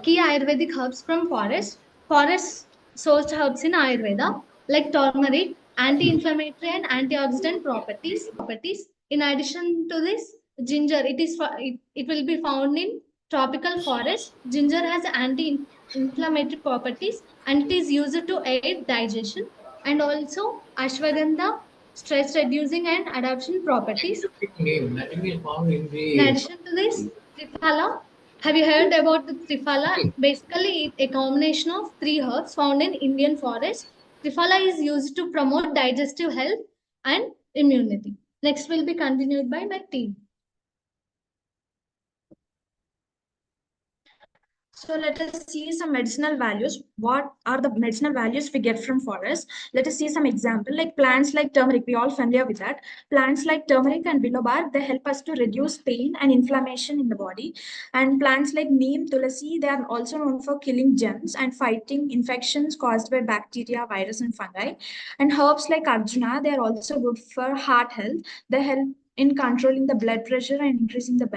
key Ayurvedic herbs from forest sourced herbs in Ayurveda like turmeric, anti-inflammatory and antioxidant properties. In addition to this, ginger, it will be found in tropical forest. Ginger has anti-inflammatory properties and it is used to aid digestion. And also ashwagandha, stress reducing and adaptation properties. Nothing is found in the. In addition to this, Triphala. Have you heard about the Triphala? Basically, a combination of 3 herbs found in Indian forest. Triphala is used to promote digestive health and immunity. Next will be continued by my team. So let us see some medicinal values. What are the medicinal values we get from forests? Let us see some example like plants like turmeric. We all familiar with that. Plants like turmeric and willow bark, they help us to reduce pain and inflammation in the body. And plants like neem, tulsi, they are also known for killing germs and fighting infections caused by bacteria, virus, and fungi. And herbs like Arjuna, they are also good for heart health. They help in controlling the blood pressure and increasing the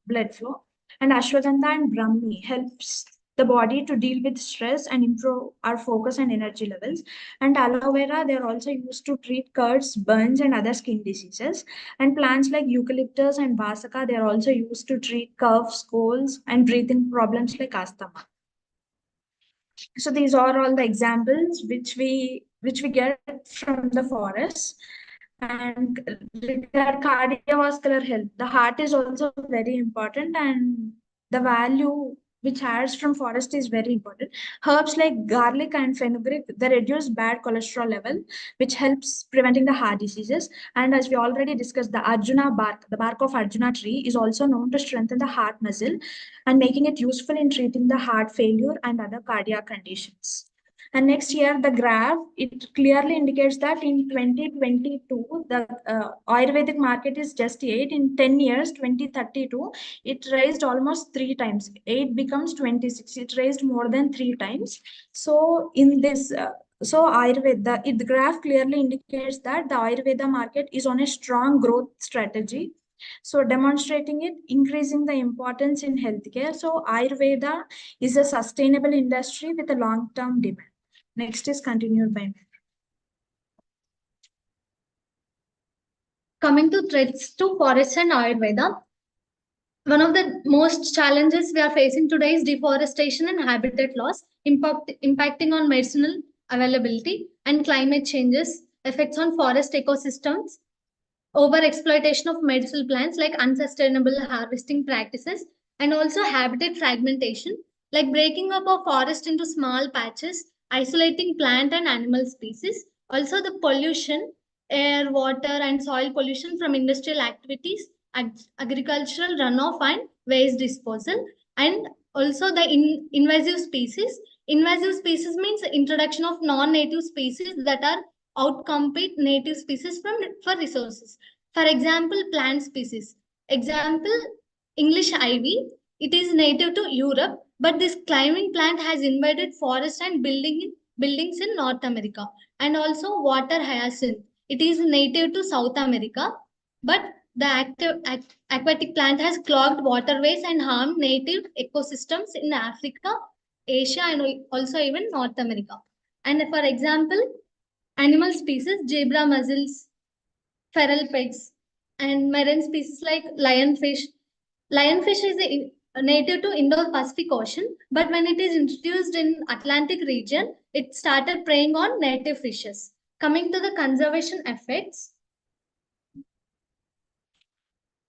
blood flow. And ashwagandha and brahmi helps the body to deal with stress and improve our focus and energy levels. And aloe vera, they're also used to treat cuts, burns, and other skin diseases. And plants like eucalyptus and basaka, they're also used to treat coughs, colds, and breathing problems like asthma. So these are all the examples which we get from the forest. And regard cardiovascular health, the heart is also very important, and the value which adds from forest is very important. Herbs like garlic and fenugreek, they reduce bad cholesterol level, which helps preventing the heart diseases. And as we already discussed, the Arjuna bark, the bark of Arjuna tree is also known to strengthen the heart muscle and making it useful in treating the heart failure and other cardiac conditions. And next year, the graph, it clearly indicates that in 2022, the Ayurvedic market is just 8. In 10 years, 2032, it raised almost 3 times. 8 becomes 26. It raised more than 3 times. So in this, Ayurveda, the graph clearly indicates that the Ayurveda market is on a strong growth strategy. So demonstrating it, increasing the importance in healthcare. So Ayurveda is a sustainable industry with a long-term demand. Next is continued by. Coming to threats to forests and Ayurveda, one of the most challenges we are facing today is deforestation and habitat loss, impacting on medicinal availability, and climate changes, effects on forest ecosystems, over exploitation of medicinal plants like unsustainable harvesting practices, and also habitat fragmentation, like breaking up a forest into small patches, isolating plant and animal species. Also the pollution, air, water, and soil pollution from industrial activities, agricultural runoff, and waste disposal. And also the invasive species. Invasive species means introduction of non-native species that are outcompete native species for resources. For example, plant species. Example, English ivy. It is native to Europe, but this climbing plant has invaded forest and buildings in North America. And also water hyacinth. It is native to South America, but the aquatic plant has clogged waterways and harmed native ecosystems in Africa, Asia, and also even North America. And for example, animal species, zebra mussels, feral pigs, and marine species like lionfish. Lionfish is native to Indo-Pacific Ocean, but when it is introduced in Atlantic region, it started preying on native fishes. Coming to the conservation effects,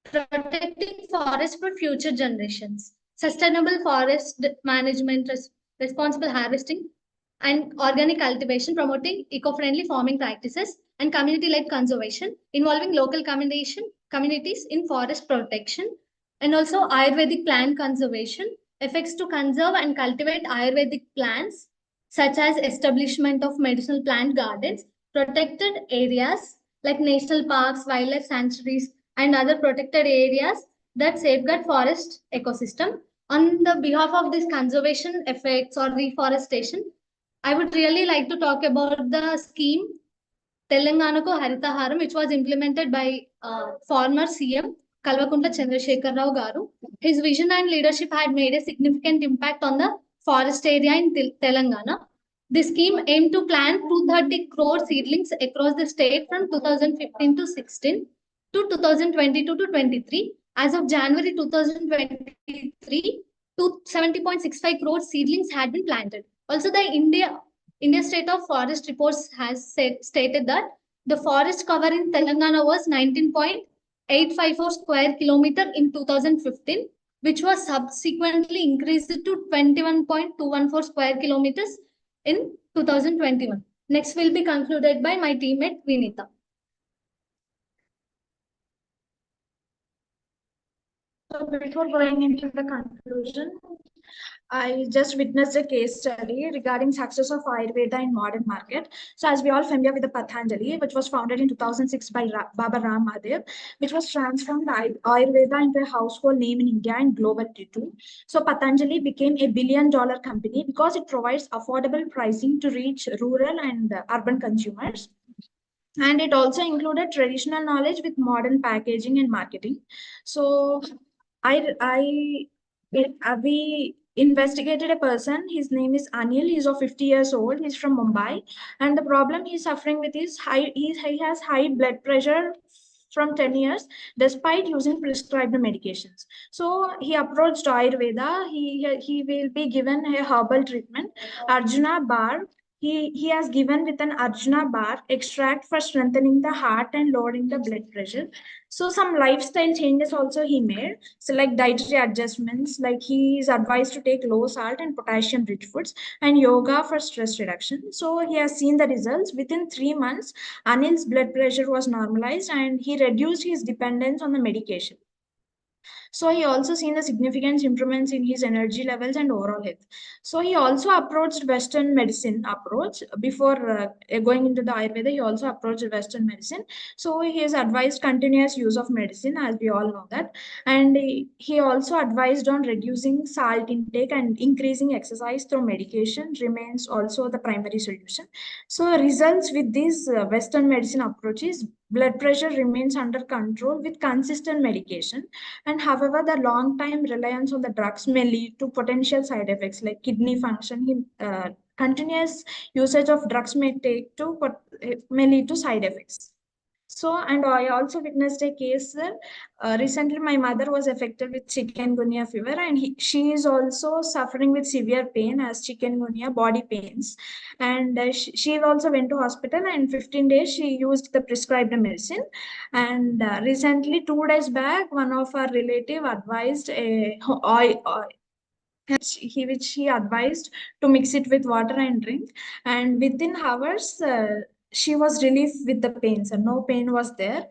protecting forests for future generations, sustainable forest management, responsible harvesting, and organic cultivation, promoting eco-friendly farming practices, and community-led conservation, involving local communities in forest protection, and also Ayurvedic plant conservation, effects to conserve and cultivate Ayurvedic plants, such as establishment of medicinal plant gardens, protected areas like national parks, wildlife sanctuaries, and other protected areas that safeguard forest ecosystem. On the behalf of this conservation effects or reforestation, I would really like to talk about the scheme Telanganaku Haritaharam, which was implemented by former CM Kalvakuntla Chandrasekhar Rao Garu. His vision and leadership had made a significant impact on the forest area in Telangana. This scheme aimed to plant 230 crore seedlings across the state from 2015 to 16 to 2022 to 23. As of January 2023, 70.65 crore seedlings had been planted. Also, the India State of Forest Reports has stated that the forest cover in Telangana was 19.854 square kilometer in 2015, which was subsequently increased to 21.214 square kilometers in 2021. Next will be concluded by my teammate Vinita. So before going into the conclusion, I just witnessed a case study regarding success of Ayurveda in modern market. So as we all familiar with the Patanjali, which was founded in 2006 by Baba Ram Mahadev, which was transformed Ayurveda into a household name in India and globally too. So Patanjali became a billion-dollar company because it provides affordable pricing to reach rural and urban consumers. And it also included traditional knowledge with modern packaging and marketing. So we investigated a person. His name is Anil. He's of 50 years old. He's from Mumbai. And the problem he's suffering with is he has high blood pressure from 10 years, despite using prescribed medications. So he approached Ayurveda. He will be given a herbal treatment, Arjuna Bar, he has given with an Arjuna bar extract for strengthening the heart and lowering the blood pressure. So some lifestyle changes also he made. So like dietary adjustments, like he is advised to take low salt and potassium rich foods, and yoga for stress reduction. So he has seen the results. Within 3 months, Anil's blood pressure was normalized and he reduced his dependence on the medication. So he also seen the significant improvements in his energy levels and overall health. So he also approached Western medicine approach before going into the Ayurveda. He also approached Western medicine. So he has advised continuous use of medicine, as we all know that, and he also advised on reducing salt intake and increasing exercise through medication remains also the primary solution. So results with these Western medicine approaches, blood pressure remains under control with consistent medication, and however the long time reliance on the drugs may lead to potential side effects like kidney function. Continuous usage of drugs may may lead to side effects. So, and I also witnessed a case recently my mother was affected with chikungunya fever, and she is also suffering with severe pain as chikungunya body pains, and she also went to hospital, and 15 days she used the prescribed medicine, and recently 2 days back one of our relative advised a which he advised to mix it with water and drink, and within hours she was relieved with the pains and no pain was there.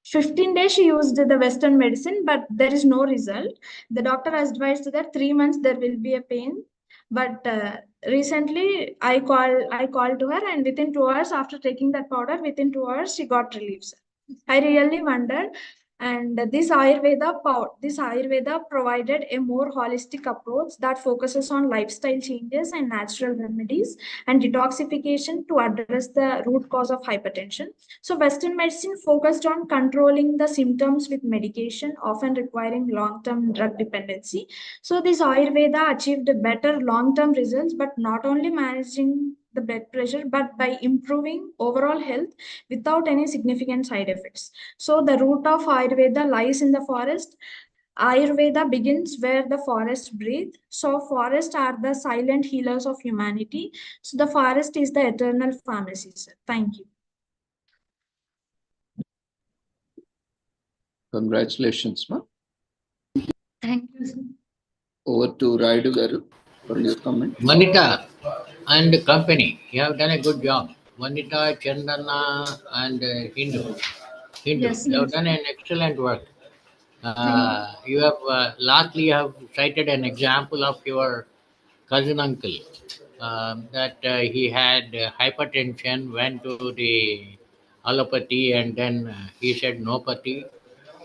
15 days she used the Western medicine, but there is no result. The doctor advised that 3 months there will be a pain, but recently I called to her, and within 2 hours after taking that powder, within 2 hours she got relief. I really wondered. And this Ayurveda provided a more holistic approach that focuses on lifestyle changes and natural remedies and detoxification to address the root cause of hypertension. So Western medicine focused on controlling the symptoms with medication, often requiring long-term drug dependency. So this Ayurveda achieved better long-term results, but not only managing the blood pressure, but by improving overall health without any significant side effects. So the root of Ayurveda lies in the forest. Ayurveda begins where the forests breathe. So forests are the silent healers of humanity. So the forest is the eternal pharmacy, sir. Thank you. Congratulations, ma. Thank you, sir. Over to Raidu Garu for your comment. Vanita and company, you have done a good job. Vanita, Chandana, and Hindu, Yes, you have yes. done an excellent work. You have lastly you have cited an example of your cousin uncle that he had hypertension, went to the allopathy, and then he said nopathy.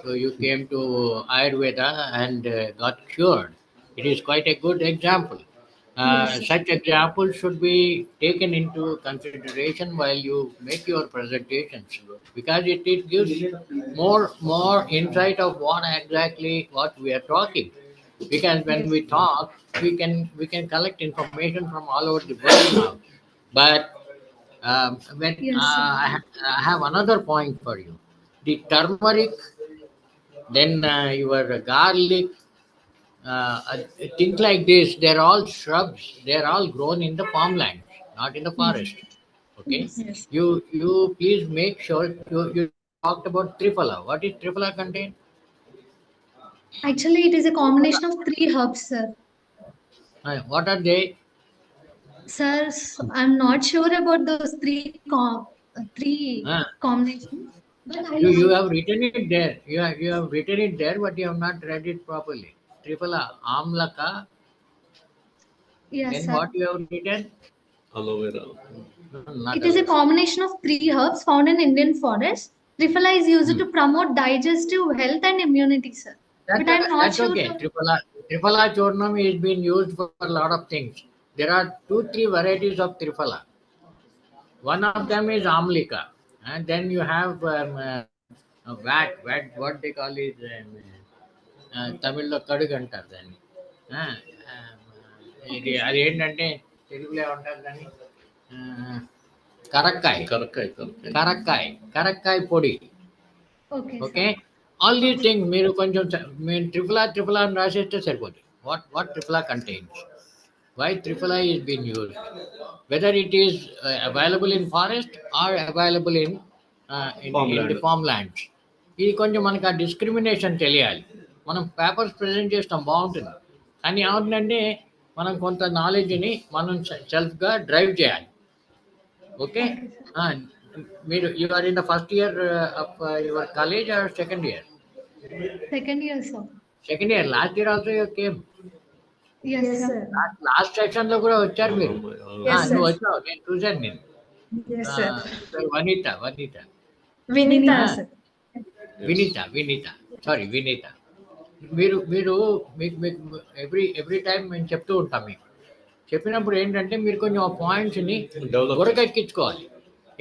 So you came to Ayurveda and got cured. It is quite a good example. Yes, sir. Such examples should be taken into consideration while you make your presentations because it gives more insight of what we are talking. Because when we talk, we can collect information from all over the world now. But when Yes, sir. I have another point for you. The turmeric, then your garlic, things like this, they're all shrubs. They're all grown in the farmland, not in the forest. Okay. Yes. You please make sure you talked about triphala. What is triphala contain? Actually, it is a combination of 3 herbs, sir. What are they? Sir, I'm not sure about those three Uh, combinations, but you have written it there. You have written it there, but you have not read it properly. Triphala, amlaka. yes, Then sir. what you have written? Aloe vera. Not It is a aloe. combination of 3 herbs found in Indian forests. Triphala is used to promote digestive health and immunity, sir. But I'm not That's sure. okay. Triphala churnam is being used for a lot of things. There are 2-3 varieties of triphala. One of them is amlika, and then you have what they call it, తమిళ్లో కడుగు అంటారు దాన్ని. ఇది అది ఏంటంటే తెలుగులో ఏమంటారు దాన్ని, కరక్కాయ పొడి. Okay, okay, all these things మీరు కొంచెం మీరు ట్రిపులా అని రాసేస్తే సరిపోతుంది. What triphala contains. why III is being used, whether it is available in forest or available in the farmlands. ఇది కొంచెం మనకు ఆ డిస్క్రిమినేషన్ తెలియాలి. మనం పేపర్స్ ప్రజెంట్ చేస్తాం బాగుంటుంది, కానీ ఏమవుతుందంటే మనం కొంత నాలెడ్జ్ని మనం సెల్ఫ్గా డ్రైవ్ చేయాలి. ఓకే, మీరు you are in the first year of your college or second year? Second year, sir. Second year. Last year also you came. Yes, sir. Last session లో కూడా వచ్చారు మీరు. Yes, sir. నువ్వు వచ్చావు, నేను చూశాను నేను. Yes, sir. Vanita Vinita, sir. Vinita sorry Vinita. మీరు మీరు మీకు ఎవ్రీ టైం మేము చెప్తూ ఉంటాం. మీకు చెప్పినప్పుడు ఏంటంటే మీరు కొంచెం ఆ పాయింట్స్ని ఎక్కించుకోవాలి.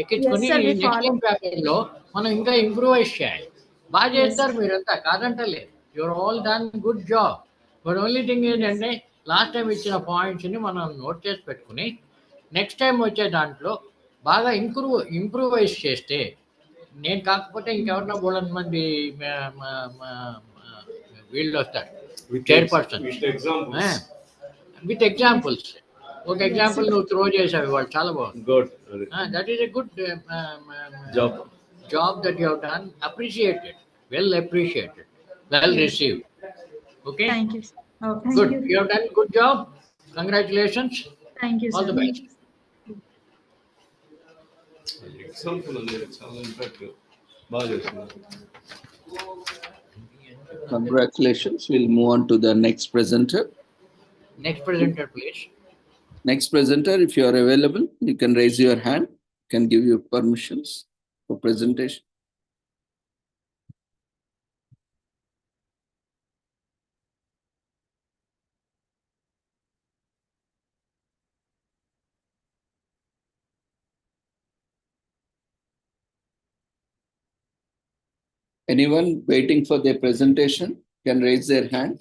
ఎక్కించుకొని నెక్స్ట్ పేపర్లో మనం ఇంకా ఇంప్రూవైజ్ చేయాలి. బాగా చేస్తారు మీరంతా, కాదంటలేదు. Your all done good job. But only thing ఏంటంటే లాస్ట్ టైం ఇచ్చిన పాయింట్స్ని మనం నోట్ చేసి పెట్టుకుని నెక్స్ట్ టైం వచ్చే దాంట్లో బాగా ఇంప్రూవైజ్ చేస్తే, నేను కాకపోతే ఇంకెవరినో బోలని మంది వీళ్ళు వస్తారు, చైర్పర్సన్ విత్ ఎగ్జాంపుల్స్. ఒక ఎగ్జాంపుల్ నువ్వు త్రో చేసావు ఇవాళ, చాలా బాగుంది. Good, that is a good job that you have done. Appreciated, well appreciated, well received. Okay. Thank you, sir. Okay. Good. You have done good job. Congratulations. Thank you, All sir. the best. Congratulations. We'll move on to the next presenter. Next presenter, please. Next presenter, if you are available, you can raise your hand. Can give you permissions for presentation. Anyone waiting for their presentation can raise their hand.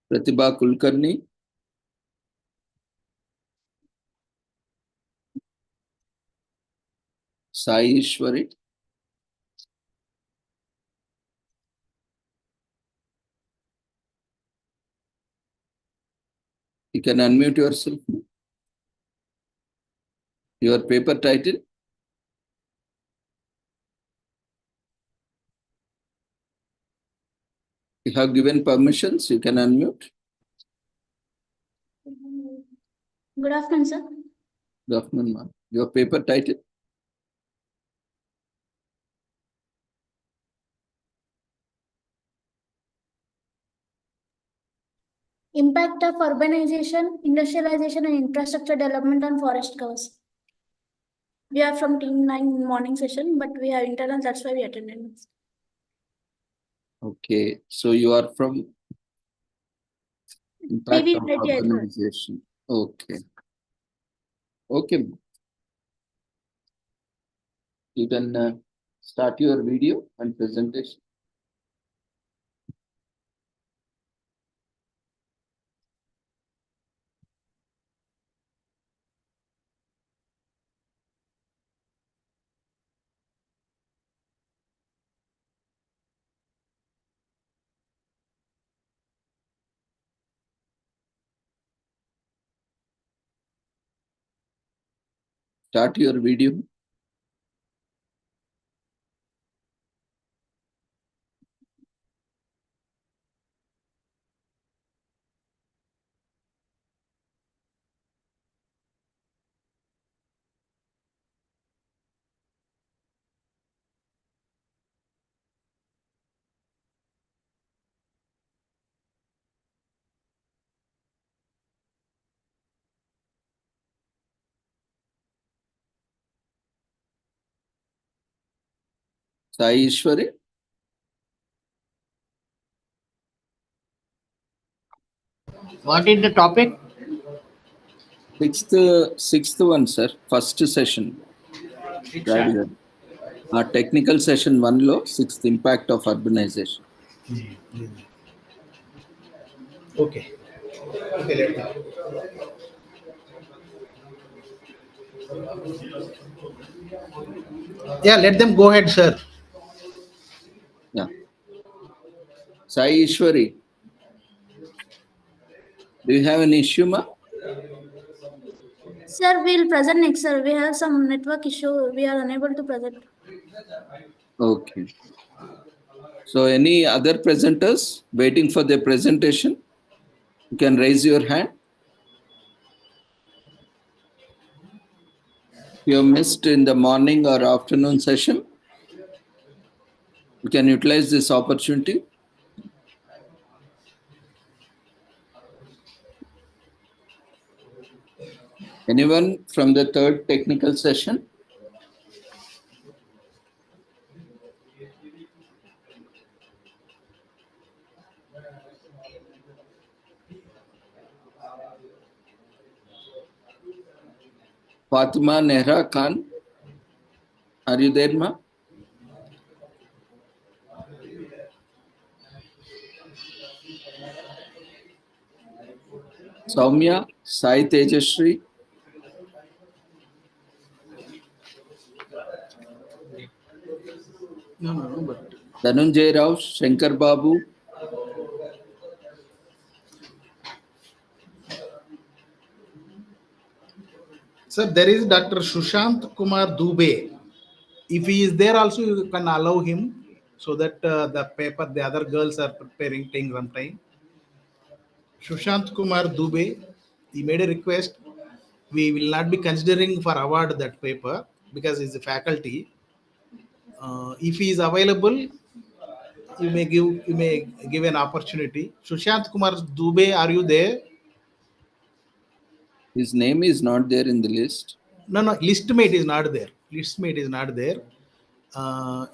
Pratibha Kulkarni. Sai Ishwari. You can unmute yourself. Your paper title? You have given permissions, you can unmute. Good afternoon, sir. Good afternoon, ma'am. Your paper title? Impact of urbanization, industrialization, and infrastructure development on forest covers. We are from team 9 morning session, but we have internal, that's why we attended. Okay, so you are from impact PV of Reddy, urbanization. Okay. Okay. You can start your video and presentation. Start your video. Sai Ishwari. What is the topic? Sixth one, sir. First session. Right. Our technical session 1 lo, sixth impact of urbanization. Okay. Okay, let them go ahead, sir. Sai Ishwari, do you have an issue, ma? Sir, we'll present next, sir. We have some network issue. We are unable to present. Okay. So any other presenters waiting for their presentation? You can raise your hand. You missed in the morning or afternoon session. You can utilize this opportunity. Anyone from the third technical session? Fatima Nehra Khan, are you there, ma? Soumya, Sai Tejashri, No, but Dhananjay Rao, Shankar Babu, sir, there is Dr. Sushant Kumar Dubey. If he is there also, you can allow him so that the other girls are preparing, taking some time. Sushant Kumar Dubey, he made a request. We will not be considering for award that paper because he's a faculty. If he is available, you may give an opportunity. Sushant Kumar Dubey, are you there? his name is not there in the list. No, listmate is not there. Listmate is not there.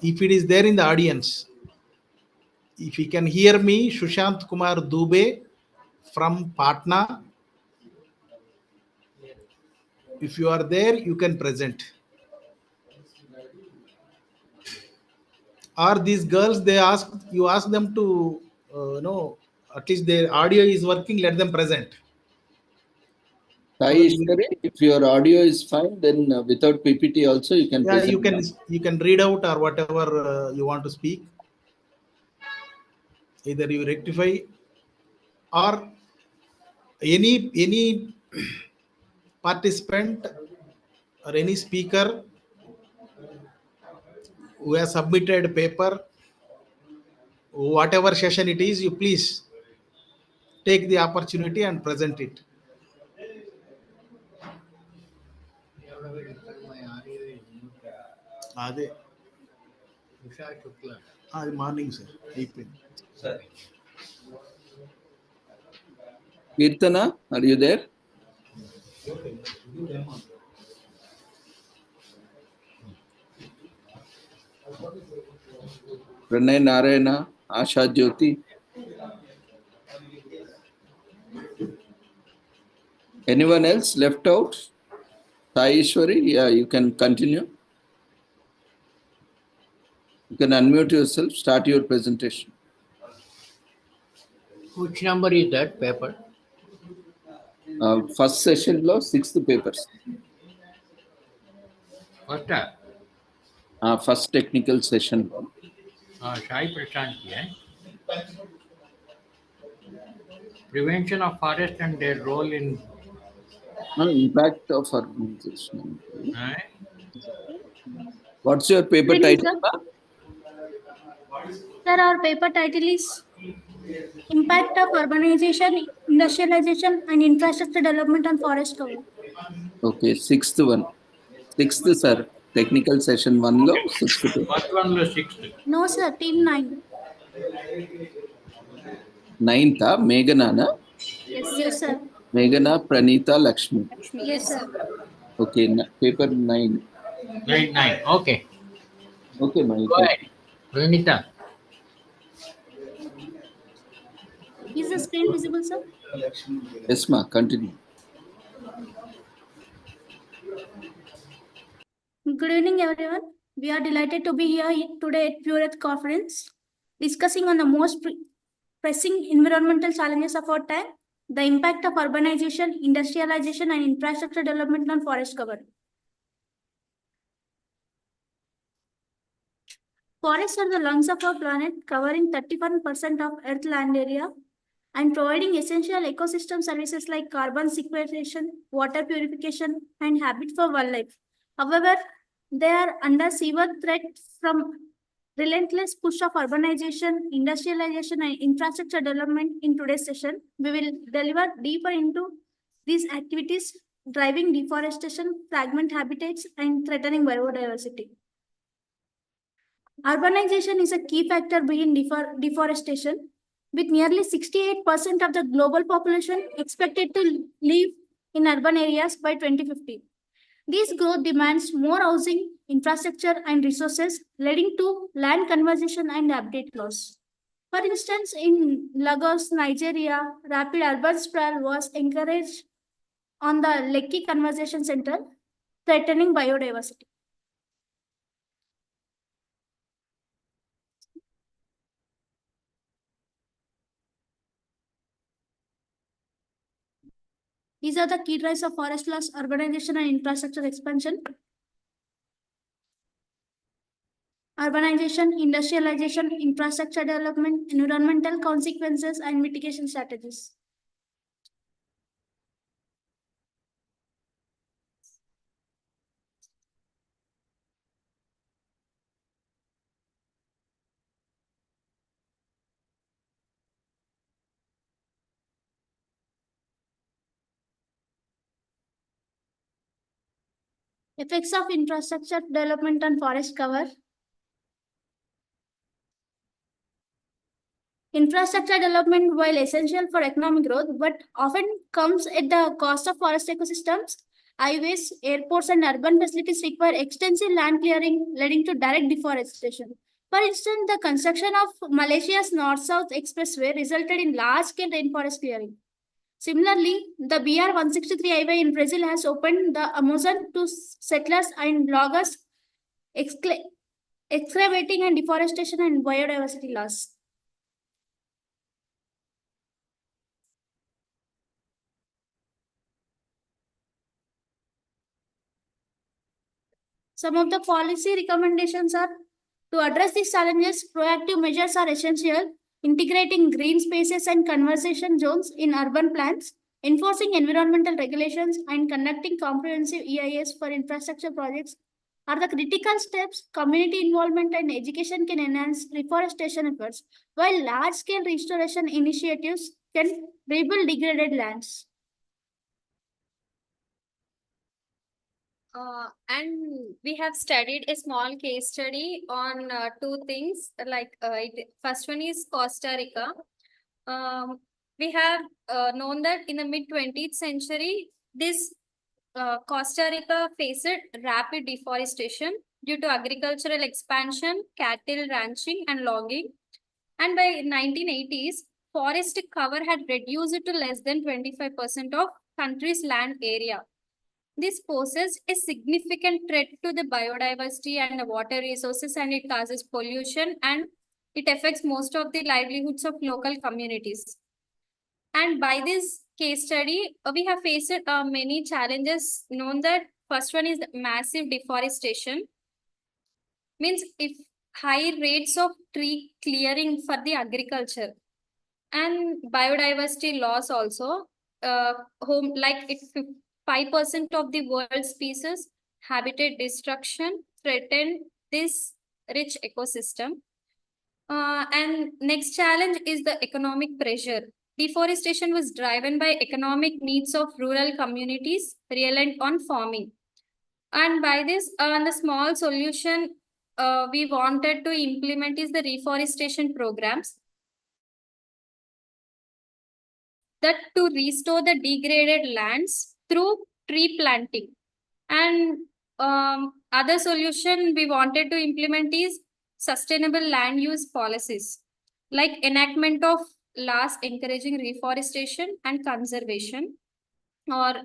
If it is there in the audience, if you can hear me, Sushant Kumar Dubey from Patna. If you are there, you can present. Or these girls, you ask them to, at least their audio is working, let them present. Sai Ishwari, if your audio is fine, then without PPT also you can present. You can read out or whatever you want to speak. Either you rectify or any participant or any speaker who has submitted paper, whatever session it is, you please take the opportunity and present it. Morning, sir. Sir. Kirtana, are you there? Pranay Narayana, Asha Jyoti. Anyone else left out? Sai Ishwari, yeah, you can continue. You can unmute yourself, start your presentation. Which number is that paper? First session law, 6th papers. First technical session. Sai Prashanti, eh? Prevention of forest and their role in impact of urbanization. What's your paper title? Sir, our paper title is Impact of Urbanization, Industrialization and Infrastructure Development on Forest Cover. Okay, 6th one. 6th, sir. Technical session 1 lo, 6th. First one lo 6th. No, sir, till 9. 9th, Meghana, na? Yes, sir. Meghana, Pranita, Lakshmi. Yes, sir. Okay, paper 9. 9. Okay. Okay, my. Go ahead. Pranita. Is the screen visible, sir? Yes, ma, continue. Good evening, everyone. We are delighted to be here today at Pure Earth Conference, discussing on the most pressing environmental challenges of our time, the impact of urbanization, industrialization, and infrastructure development on forest cover. Forests are the lungs of our planet, covering 31% of Earth land area and providing essential ecosystem services like carbon sequestration, water purification, and habitat for wildlife. However, they are under severe threat from relentless push of urbanization, industrialization, and infrastructure development. In today's session, we will delve deeper into these activities, driving deforestation, fragment habitats, and threatening biodiversity. Urbanization is a key factor behind deforestation, with nearly 68% of the global population expected to live in urban areas by 2050. This growth demands more housing, infrastructure, and resources, leading to land conservation and habitat loss. For instance, in Lagos, Nigeria, rapid urban sprawl was encouraged on the Lekki Conservation Center, threatening biodiversity. These are the key drivers of forest loss, urbanization, and infrastructure expansion. Urbanization, industrialization, infrastructure development, environmental consequences, and mitigation strategies. Effects of infrastructure development on forest cover. Infrastructure development, while essential for economic growth, but often comes at the cost of forest ecosystems. Highways, airports, and urban facilities require extensive land clearing, leading to direct deforestation. For instance, the construction of Malaysia's North-South Expressway resulted in large-scale rainforest clearing. Similarly, the BR-163 highway in Brazil has opened the Amazon to settlers and loggers, excavating and deforestation and biodiversity loss. Some of the policy recommendations are to address these challenges, proactive measures are essential, integrating green spaces and conservation zones in urban plans, enforcing environmental regulations, and conducting comprehensive EIS for infrastructure projects are the critical steps. Community involvement and education can enhance reforestation efforts, while large-scale restoration initiatives can rebuild degraded lands. And we have studied a small case study on two things. First one is Costa Rica. We have known that in the mid-20th century, this Costa Rica faced rapid deforestation due to agricultural expansion, cattle ranching, and logging. And by 1980s, forest cover had reduced to less than 25% of country's land area. This poses a significant threat to the biodiversity and the water resources, and it causes pollution, and it affects most of the livelihoods of local communities. And by this case study, we have faced many challenges. Known that first one is massive deforestation. Means if high rates of tree clearing for the agriculture, and biodiversity loss also. 5% of the world's species, habitat destruction threaten this rich ecosystem. And next challenge is the economic pressure. Deforestation was driven by economic needs of rural communities reliant on farming. And by this, the small solution we wanted to implement is the reforestation programs that to restore the degraded lands through tree planting. And other solution we wanted to implement is sustainable land use policies, like enactment of laws encouraging reforestation and conservation, or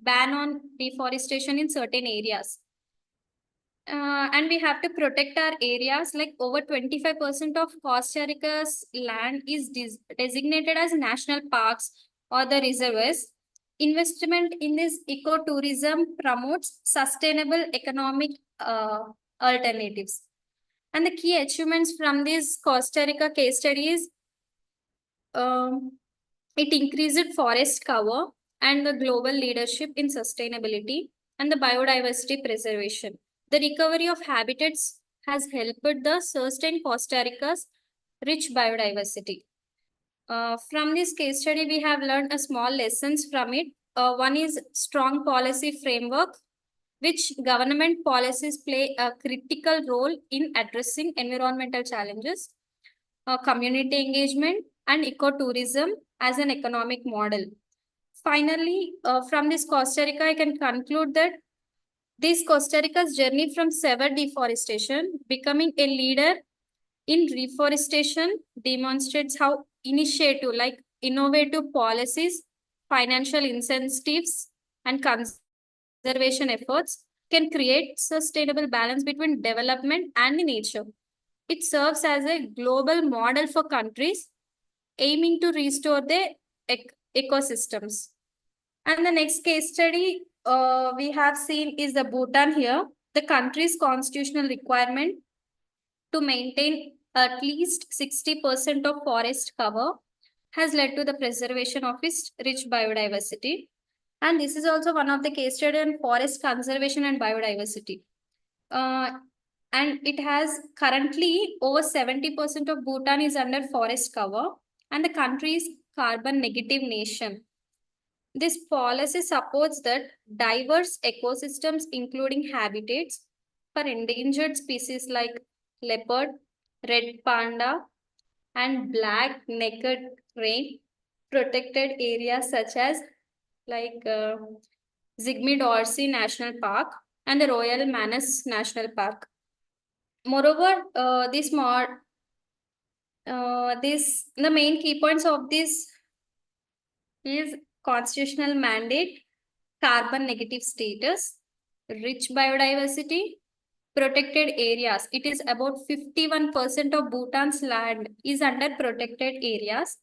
ban on deforestation in certain areas. And we have to protect our areas. Like over 25% of Costa Rica's land is designated as national parks or the reservoirs. Investment in this ecotourism promotes sustainable economic alternatives. And the key achievements from this Costa Rica case study is it increased forest cover and the global leadership in sustainability and the biodiversity preservation. The recovery of habitats has helped the sustain Costa Rica's rich biodiversity. From this case study, we have learned a small lessons from it. One is strong policy framework, which government policies play a critical role in addressing environmental challenges, community engagement, and ecotourism as an economic model. Finally, from this Costa Rica, I can conclude that this Costa Rica's journey from severe deforestation, becoming a leader in reforestation, demonstrates how initiative like innovative policies, financial incentives, and conservation efforts can create sustainable balance between development and nature. It serves as a global model for countries aiming to restore their ecosystems. And the next case study we have seen is the Bhutan here. The country's constitutional requirement to maintain at least 60% of forest cover has led to the preservation of its rich biodiversity. And this is also one of the case study on forest conservation and biodiversity. And it has currently over 70% of Bhutan is under forest cover, and the country is carbon negative nation. This policy supports that diverse ecosystems, including habitats for endangered species like leopard, red panda, and black-necked crane, protected areas such as like Zygmunt Dorsey National Park and the Royal Manus National Park. Moreover, the main key points of this is constitutional mandate, carbon negative status, rich biodiversity, protected areas. It is about 51% of Bhutan's land is under protected areas,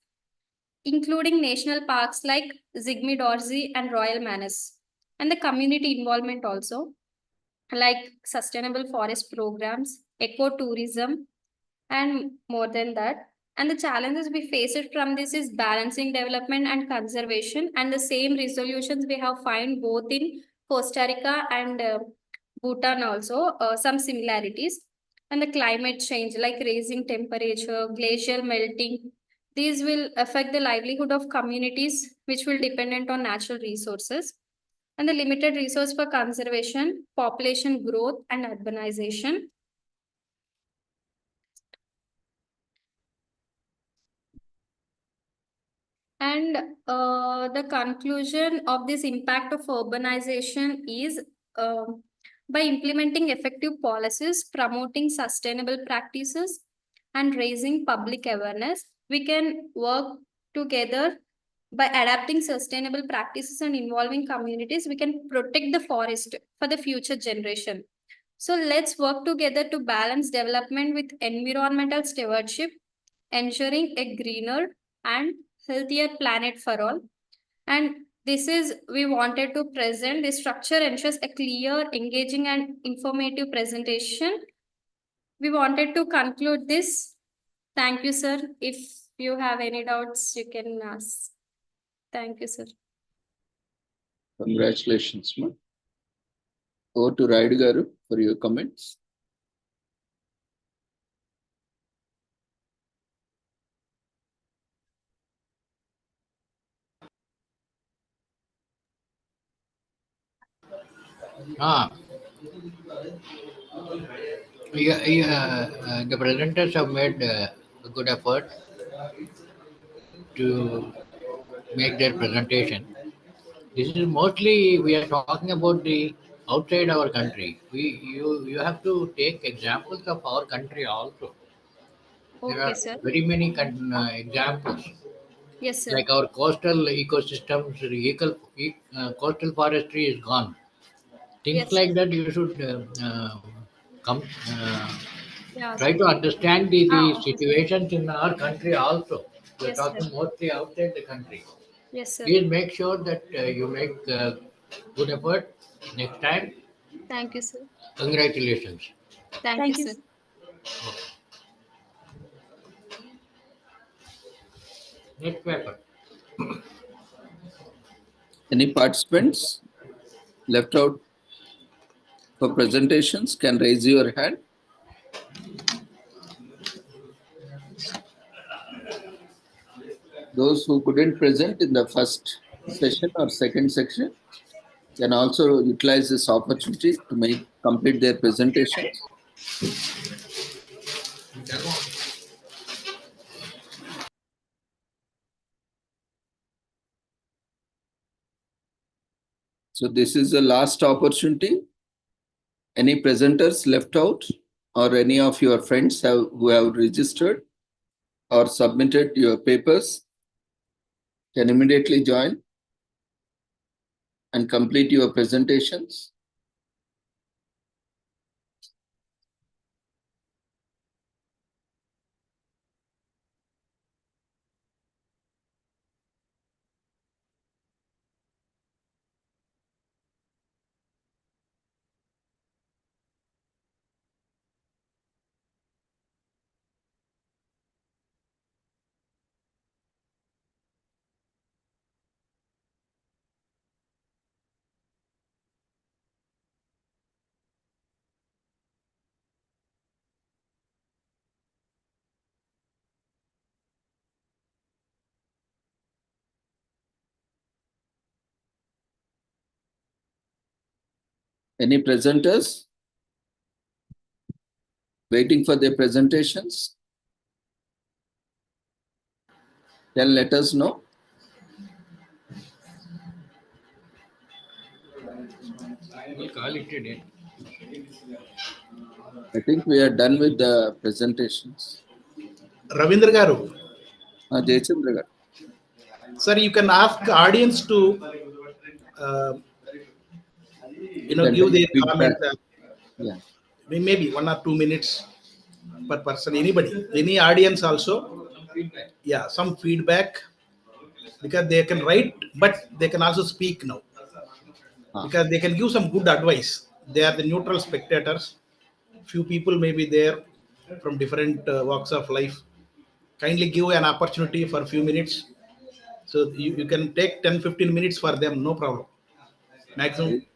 including national parks like Zygmunt Dorsey and Royal Manus, and the community involvement also, like sustainable forest programs, ecotourism, and more than that. And the challenges we faced from this is balancing development and conservation, and the same resolutions we have found both in Costa Rica and Bhutan also, some similarities. And the climate change like raising temperature, glacial melting, these will affect the livelihood of communities which will dependent on natural resources. And the limited resource for conservation, population growth, and urbanization. And the conclusion of this impact of urbanization is by implementing effective policies, promoting sustainable practices, and raising public awareness, we can work together by adapting sustainable practices and involving communities. We can protect the forest for the future generation. So let's work together to balance development with environmental stewardship, ensuring a greener and healthier planet for all. And this is, we wanted to present, this structure ensures a clear, engaging, and informative presentation. We wanted to conclude this. Thank you, sir. If you have any doubts, you can ask. Thank you, sir. Congratulations, ma. Over to Raidu garu for your comments. The presenters have made a good effort to make their presentation. This is mostly we are talking about the outside our country. You have to take examples of our country also. There Okay, are sir. very many examples. Yes, sir. Like our coastal ecosystems, coastal forestry is gone. Things Yes, like sir. that you should Yeah, try sir. to understand the Okay, sir. situations in our country also. We are Yes, sir. talking mostly outside the country. Yes, sir. Please make sure that you make good effort next time. Thank you, sir. Congratulations. Thank you, sir. Next paper. Any participants left out for presentations can raise your hand. Those who couldn't present in the first session or second section can also utilize this opportunity to complete their presentations. So this is the last opportunity. Any presenters left out or any of your friends who have registered or submitted your papers can immediately join and complete your presentations. Any presenters waiting for their presentations? Then let us know. We'll call it a day. I think we are done with the presentations. Ravindra Garu. Jayachandra Garu. Sir, you can ask audience to give their comment. Yeah. Maybe 1 or 2 minutes per person. Anybody, any audience also. Yeah, some feedback, because they can write, but they can also speak now. Because they can give some good advice. They are the neutral spectators. Few people may be there from different walks of life. Kindly give an opportunity for a few minutes. So you can take 10-15 minutes for them, no problem. Maximum.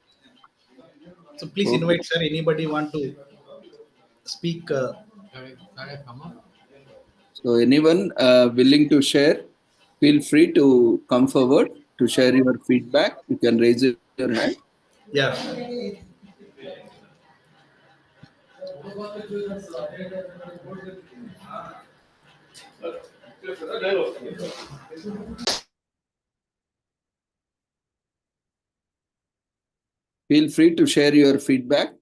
So please invite, sir. Anybody want to speak? So anyone willing to share, feel free to come forward to share your feedback. You can raise your hand. Yeah. Feel free to share your feedback,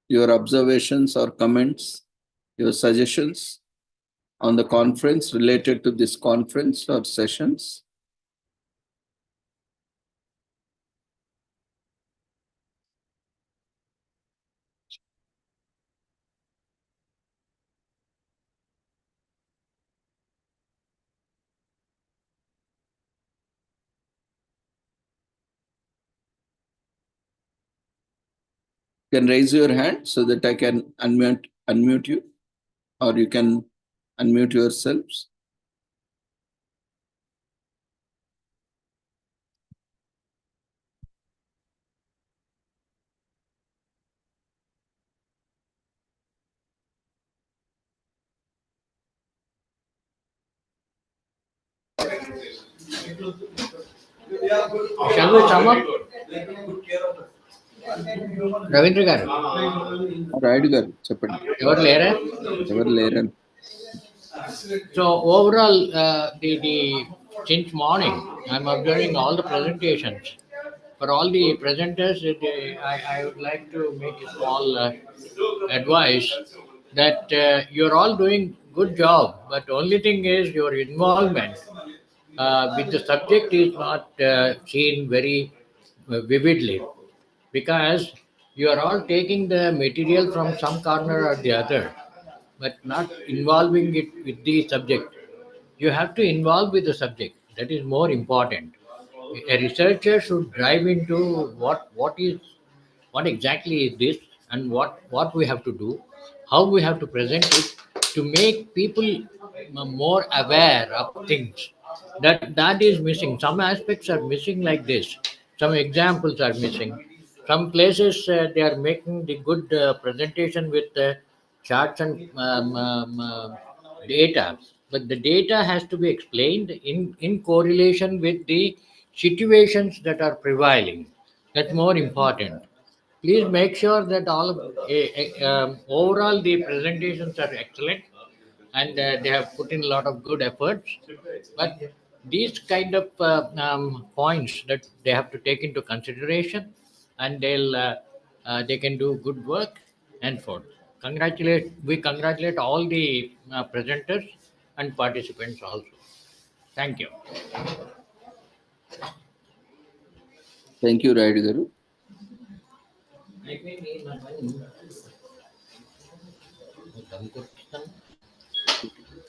your observations or comments, your suggestions on the conference related to this conference or sessions. You can raise your hand so that I can unmute you, or you can unmute yourselves. Shall we sum up? Ravindra Garu. Right, Garu. Cheppandi. Evaru lera? Evaru lera. So overall, since morning, I'm observing all the presentations. For all the presenters, I would like to make a small advice that you're all doing good job, but only thing is your involvement with the subject is not seen very vividly, because you are all taking the material from some corner or the other, but not involving it with the subject. You have to involve with the subject. That is more important. A researcher should drive into what exactly is this, and what we have to do, how we have to present it to make people more aware of things. That is missing. Some aspects are missing like this. Some examples are missing. Some places they are making the good presentation with charts and data, but the data has to be explained in correlation with the situations that are prevailing. That's more important. Please make sure that all overall the presentations are excellent, and they have put in a lot of good efforts. But these kind of points that they have to take into consideration, and they can do good work and forth. We congratulate all the presenters and participants also. Thank you. Thank you, Raidu Garu.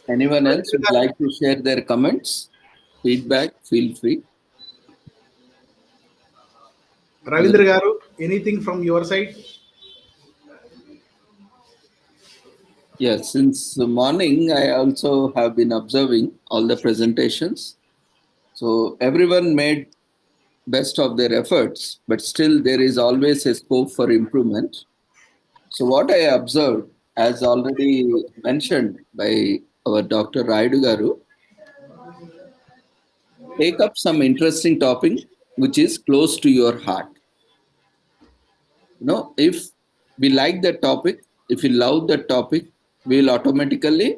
Anyone else would like to share their comments, feedback? Feel free. Ravindra Garu, anything from your side? Yes, since the morning, I also have been observing all the presentations. So everyone made best of their efforts, but still there is always a scope for improvement. So what I observed, as already mentioned by our Dr. Raidu Garu, take up some interesting topic which is close to your heart. You know, if we like that topic, if we love that topic, we will automatically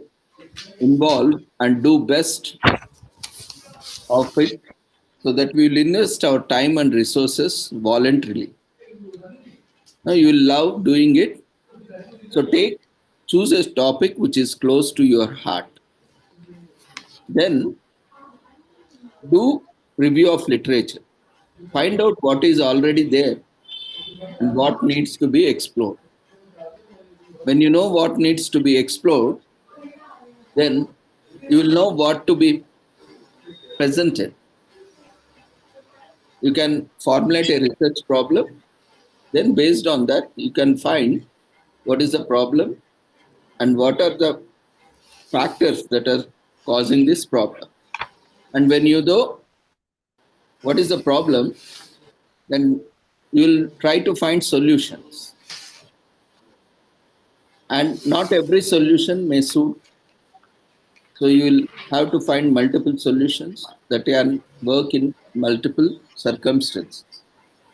involve and do best of it, so that we will invest our time and resources voluntarily. Now you will love doing it. So choose a topic which is close to your heart. Then do review of literature. Find out what is already there and what needs to be explored. When you know what needs to be explored, then you will know what to be presented. You can formulate a research problem. Then based on that, you can find what is the problem and what are the factors that are causing this problem. And when you know what is the problem, then you will try to find solutions. And not every solution may suit. So you will have to find multiple solutions that can work in multiple circumstances.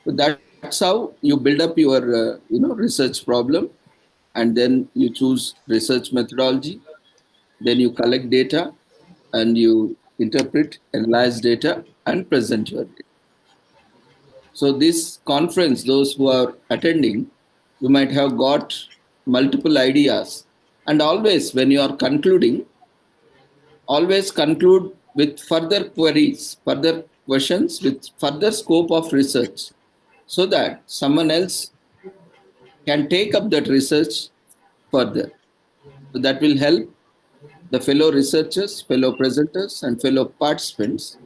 So that's how you build up your research problem, and then you choose research methodology. Then you collect data and you interpret, analyze data, and present your data. So this conference, those who are attending, you might have got multiple ideas. And always when you are concluding, always conclude with further queries, further questions, with further scope of research, so that someone else can take up that research further. So that will help the fellow researchers, fellow presenters, and fellow participants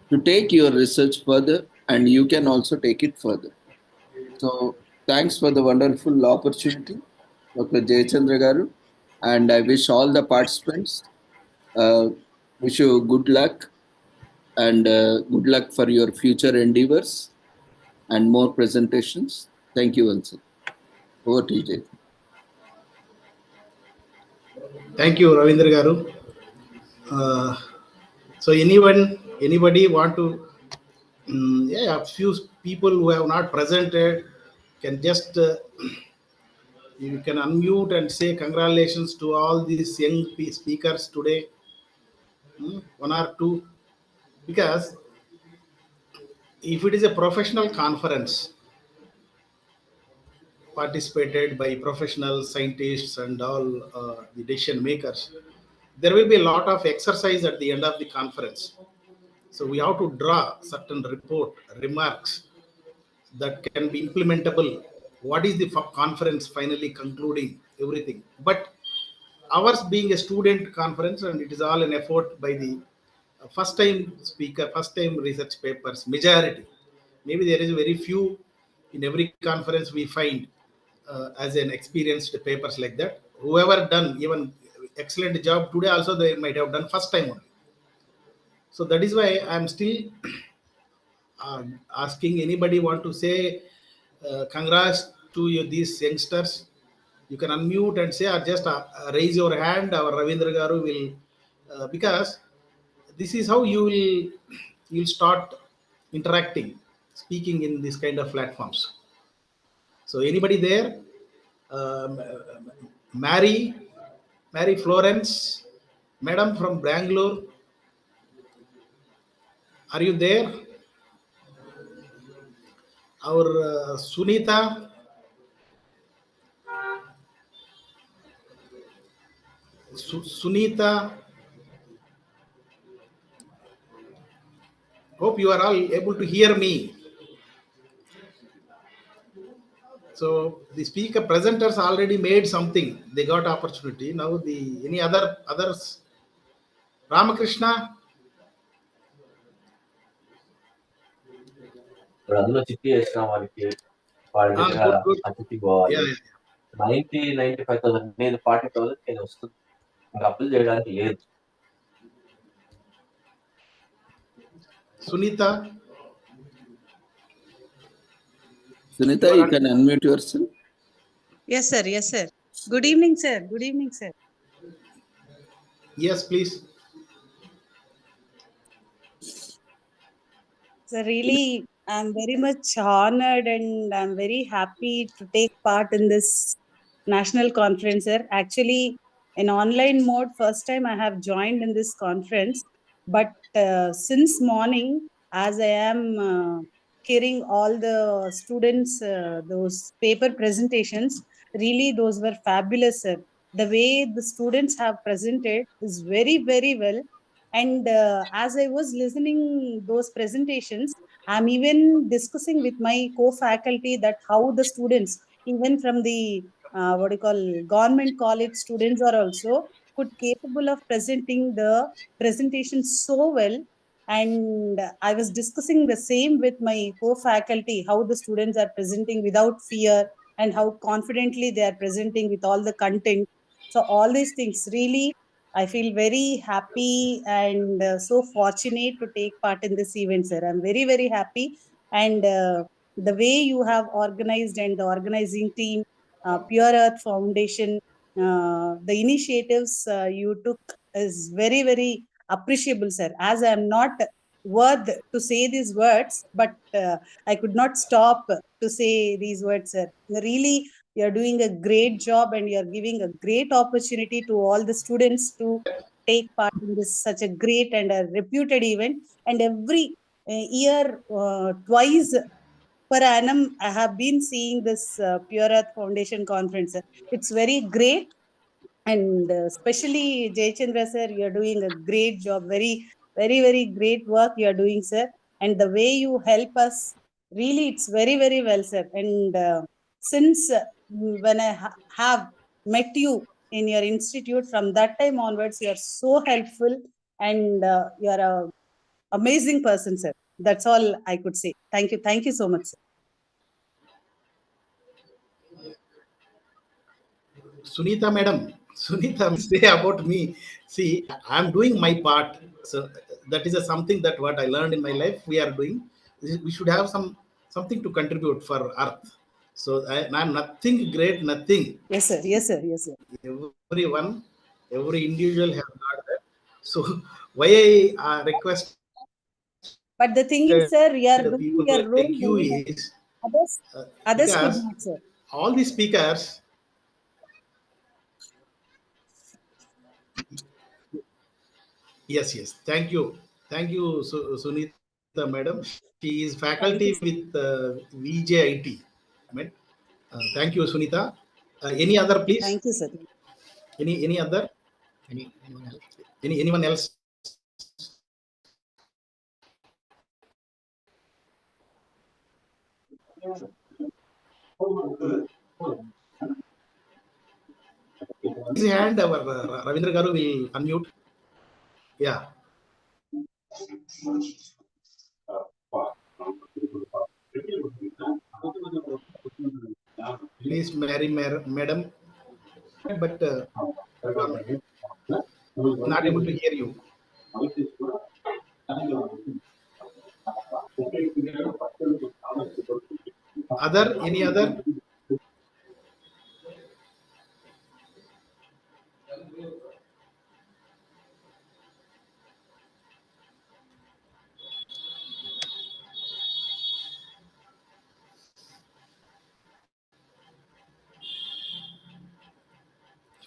to take your research further, and you can also take it further. So thanks for the wonderful opportunity, Dr. Jayachandra Garu, and I wish all the participants, wish you good luck, and good luck for your future endeavors and more presentations. Thank you once again. Over to you, Jay. Thank you, Ravindra Garu. So anybody want to, a few people who have not presented can just, you can unmute and say congratulations to all these young speakers today. One or two, because if it is a professional conference participated by professional scientists and all the decision makers, there will be a lot of exercise at the end of the conference. So we have to draw certain report, remarks that can be implementable. What is the conference finally concluding, everything. But ours being a student conference, and it is all an effort by the first time speaker, first time research papers, majority. Maybe there is very few in every conference we find as an experienced papers like that. Whoever done even excellent job today also they might have done first time only. So that is why I am still asking anybody want to say congrats to you, these youngsters. You can unmute and say, or just raise your hand. Our Ravindra Garu will, because this is how you'll start interacting, speaking in this kind of platforms. So anybody there? Mary Florence, Madam from Bangalore, are you there? Our Sunita, Sunita, hope you are all able to hear me. So the speaker presenters already made something. They got opportunity. Now any others? Ramakrishna. అందులో చిట్టి వేసిన వాళ్ళకి వాళ్ళ దగ్గర అతిథి పోవాలి. Yeah. 95,000 నేను 40,000 నేను వస్తుంది. ఇంకా అప్పులు చేయడానికి లేదు. Sunita, you can unmute yourself. Yes, sir. Yes, sir. Good evening, sir. Good evening, sir. Yes, please. So really, I'm very much honored and I'm very happy to take part in this national conference, sir. Actually, in online mode, first time I have joined in this conference. But since morning, as I am hearing all the students, those paper presentations, really those were fabulous, sir. The way the students have presented is very, very well. And as I was listening those presentations, I'm even discussing with my co-faculty that how the students, even from the government college students are also could capable of presenting the presentation so well. And I was discussing the same with my co-faculty, how the students are presenting without fear and how confidently they are presenting with all the content. So all these things really, I feel very happy and so fortunate to take part in this event, sir. I'm very, very happy. And the way you have organized and the organizing team, Pure Earth Foundation, the initiatives you took is very, very appreciable, sir. As I am not worth to say these words, but I could not stop to say these words, sir. Really, you're doing a great job and you're giving a great opportunity to all the students to take part in this such a great and a reputed event. And every year, twice per annum, I have been seeing this Pure Earth Foundation conference. It's very great. And especially Jayachandra sir, you're doing a great job. Very, very, very great work you're doing, sir. And the way you help us, really, it's very, very well, sir. And since when I have met you in your institute, from that time onwards, you are so helpful and you're a amazing person, sir. That's all I could say. Thank you. Thank you so much, sir. Sunita madam, Sunita say about me. See, I'm doing my part. So that is something that what I learned in my life. We are doing. We should have something to contribute for Earth. So I'm nothing great, nothing. Yes, sir. Yes, sir. Yes, sir. Everyone, every individual have got that. So why I request. But the thing is, sir, you are doing people your role like you very well. is Others could because not, sir. all the speakers. Yes. Thank you, Sunita madam. She is faculty with VJIT. Thank you, Sunita. Any other, please? Thank you, sir. Any other? Anyone else? Anyone else? His hand, our Ravindra Garu will unmute. Yeah. Please, madam, but not able to hear you. Any other?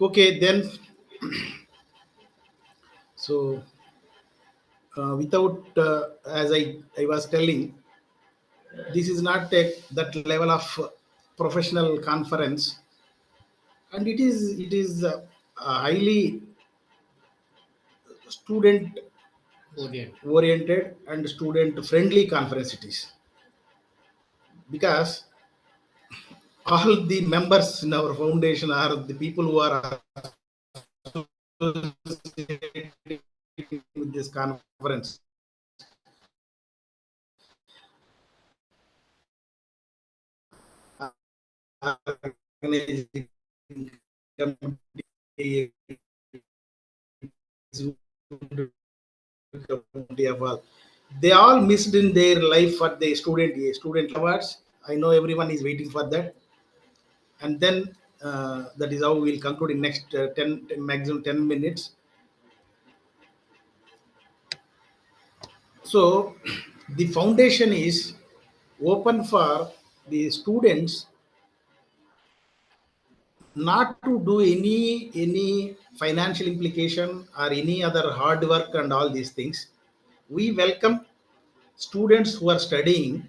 Okay, then. So, without, as I was telling, this is not that level of professional conference, and it is highly student oriented and student friendly conference it is, because all the members in our foundation are the people who are associated with this conference. Organizing committee, they all missed in their life for the student awards. I know everyone is waiting for that, and then that is how we'll conclude in next 10 maximum 10 minutes. So the foundation is open for the students not to do any financial implication or any other hard work and all these things. We welcome students who are studying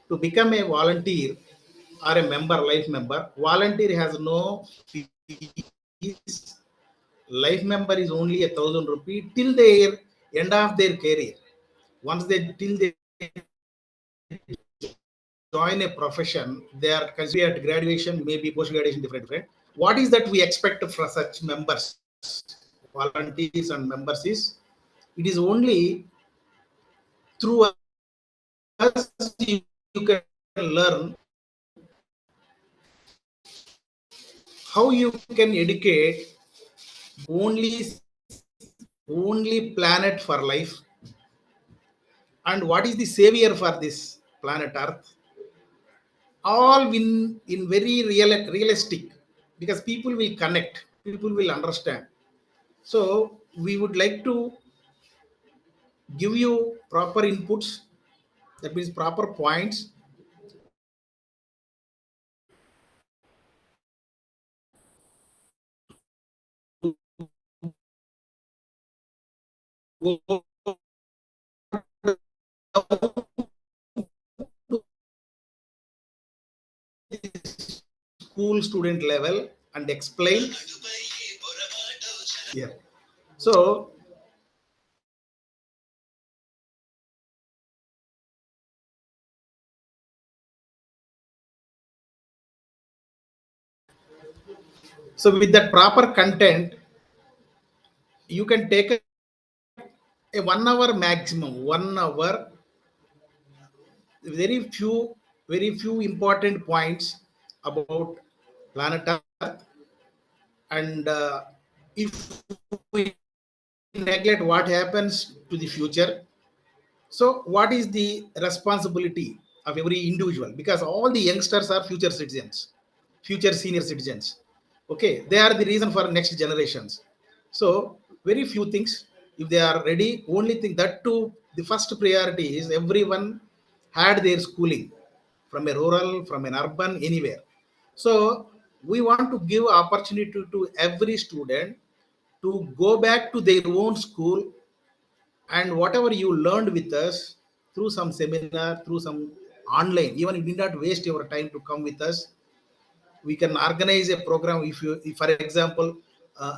to become a volunteer or a member, life member. Volunteer has no fees. Life member is only 1,000 rupees till their end of their career. Once they join a profession, they are considered at graduation, maybe post graduation, different. What is that we expect from such members, volunteers and members is, it is only through us you can learn how you can educate only planet for life, and what is the savior for this planet Earth. All in very realistic, because people will connect, people will understand. So we would like to give you proper inputs, that means proper points. School student level and explain. Yeah. So with that proper content, you can take a 1 hour maximum, 1 hour, very few important points about planet Earth, and if we neglect, what happens to the future. So what is the responsibility of every individual, because all the youngsters are future citizens, future senior citizens. Okay, they are the reason for next generations. So very few things, if they are ready, only thing that to the first priority is everyone had their schooling from a rural, from an urban, anywhere. So we want to give opportunity to every student to go back to their own school, and whatever you learned with us through some seminar, through some online, even you did not waste your time to come with us. We can organize a program. If for example,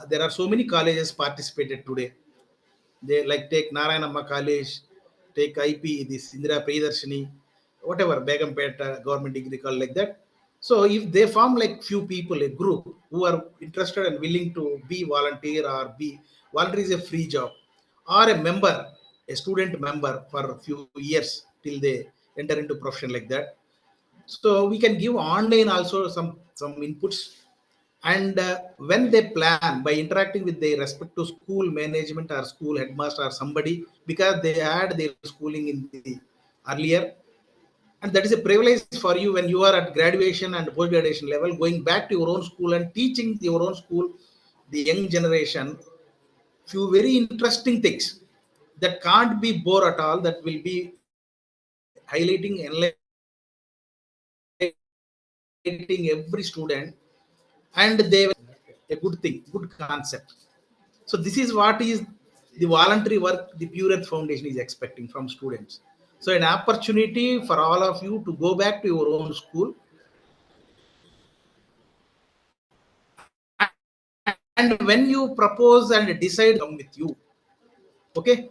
there are so many colleges participated today. They like take Narayanamma College, take IP, this Indira Priyadarshini, whatever, Begumpet Government Degree College, like that. So if they form like few people, a group who are interested and willing to be volunteer, or be volunteer is a free job, or a member, a student member for a few years till they enter into profession, like that. So we can give online also some inputs. And when they plan by interacting with their respective school management or school headmaster or somebody, because they had their schooling in the earlier, and that is a privilege for you when you are at graduation and post graduation level, going back to your own school and teaching your own school, the young generation, few very interesting things that can't be bore at all, that will be highlighting, enlightening every student, and they a good thing, good concept. So this is what is the voluntary work the Pure Earth Foundation is expecting from students. So an opportunity for all of you to go back to your own school, and when you propose and decide, come with you. Okay,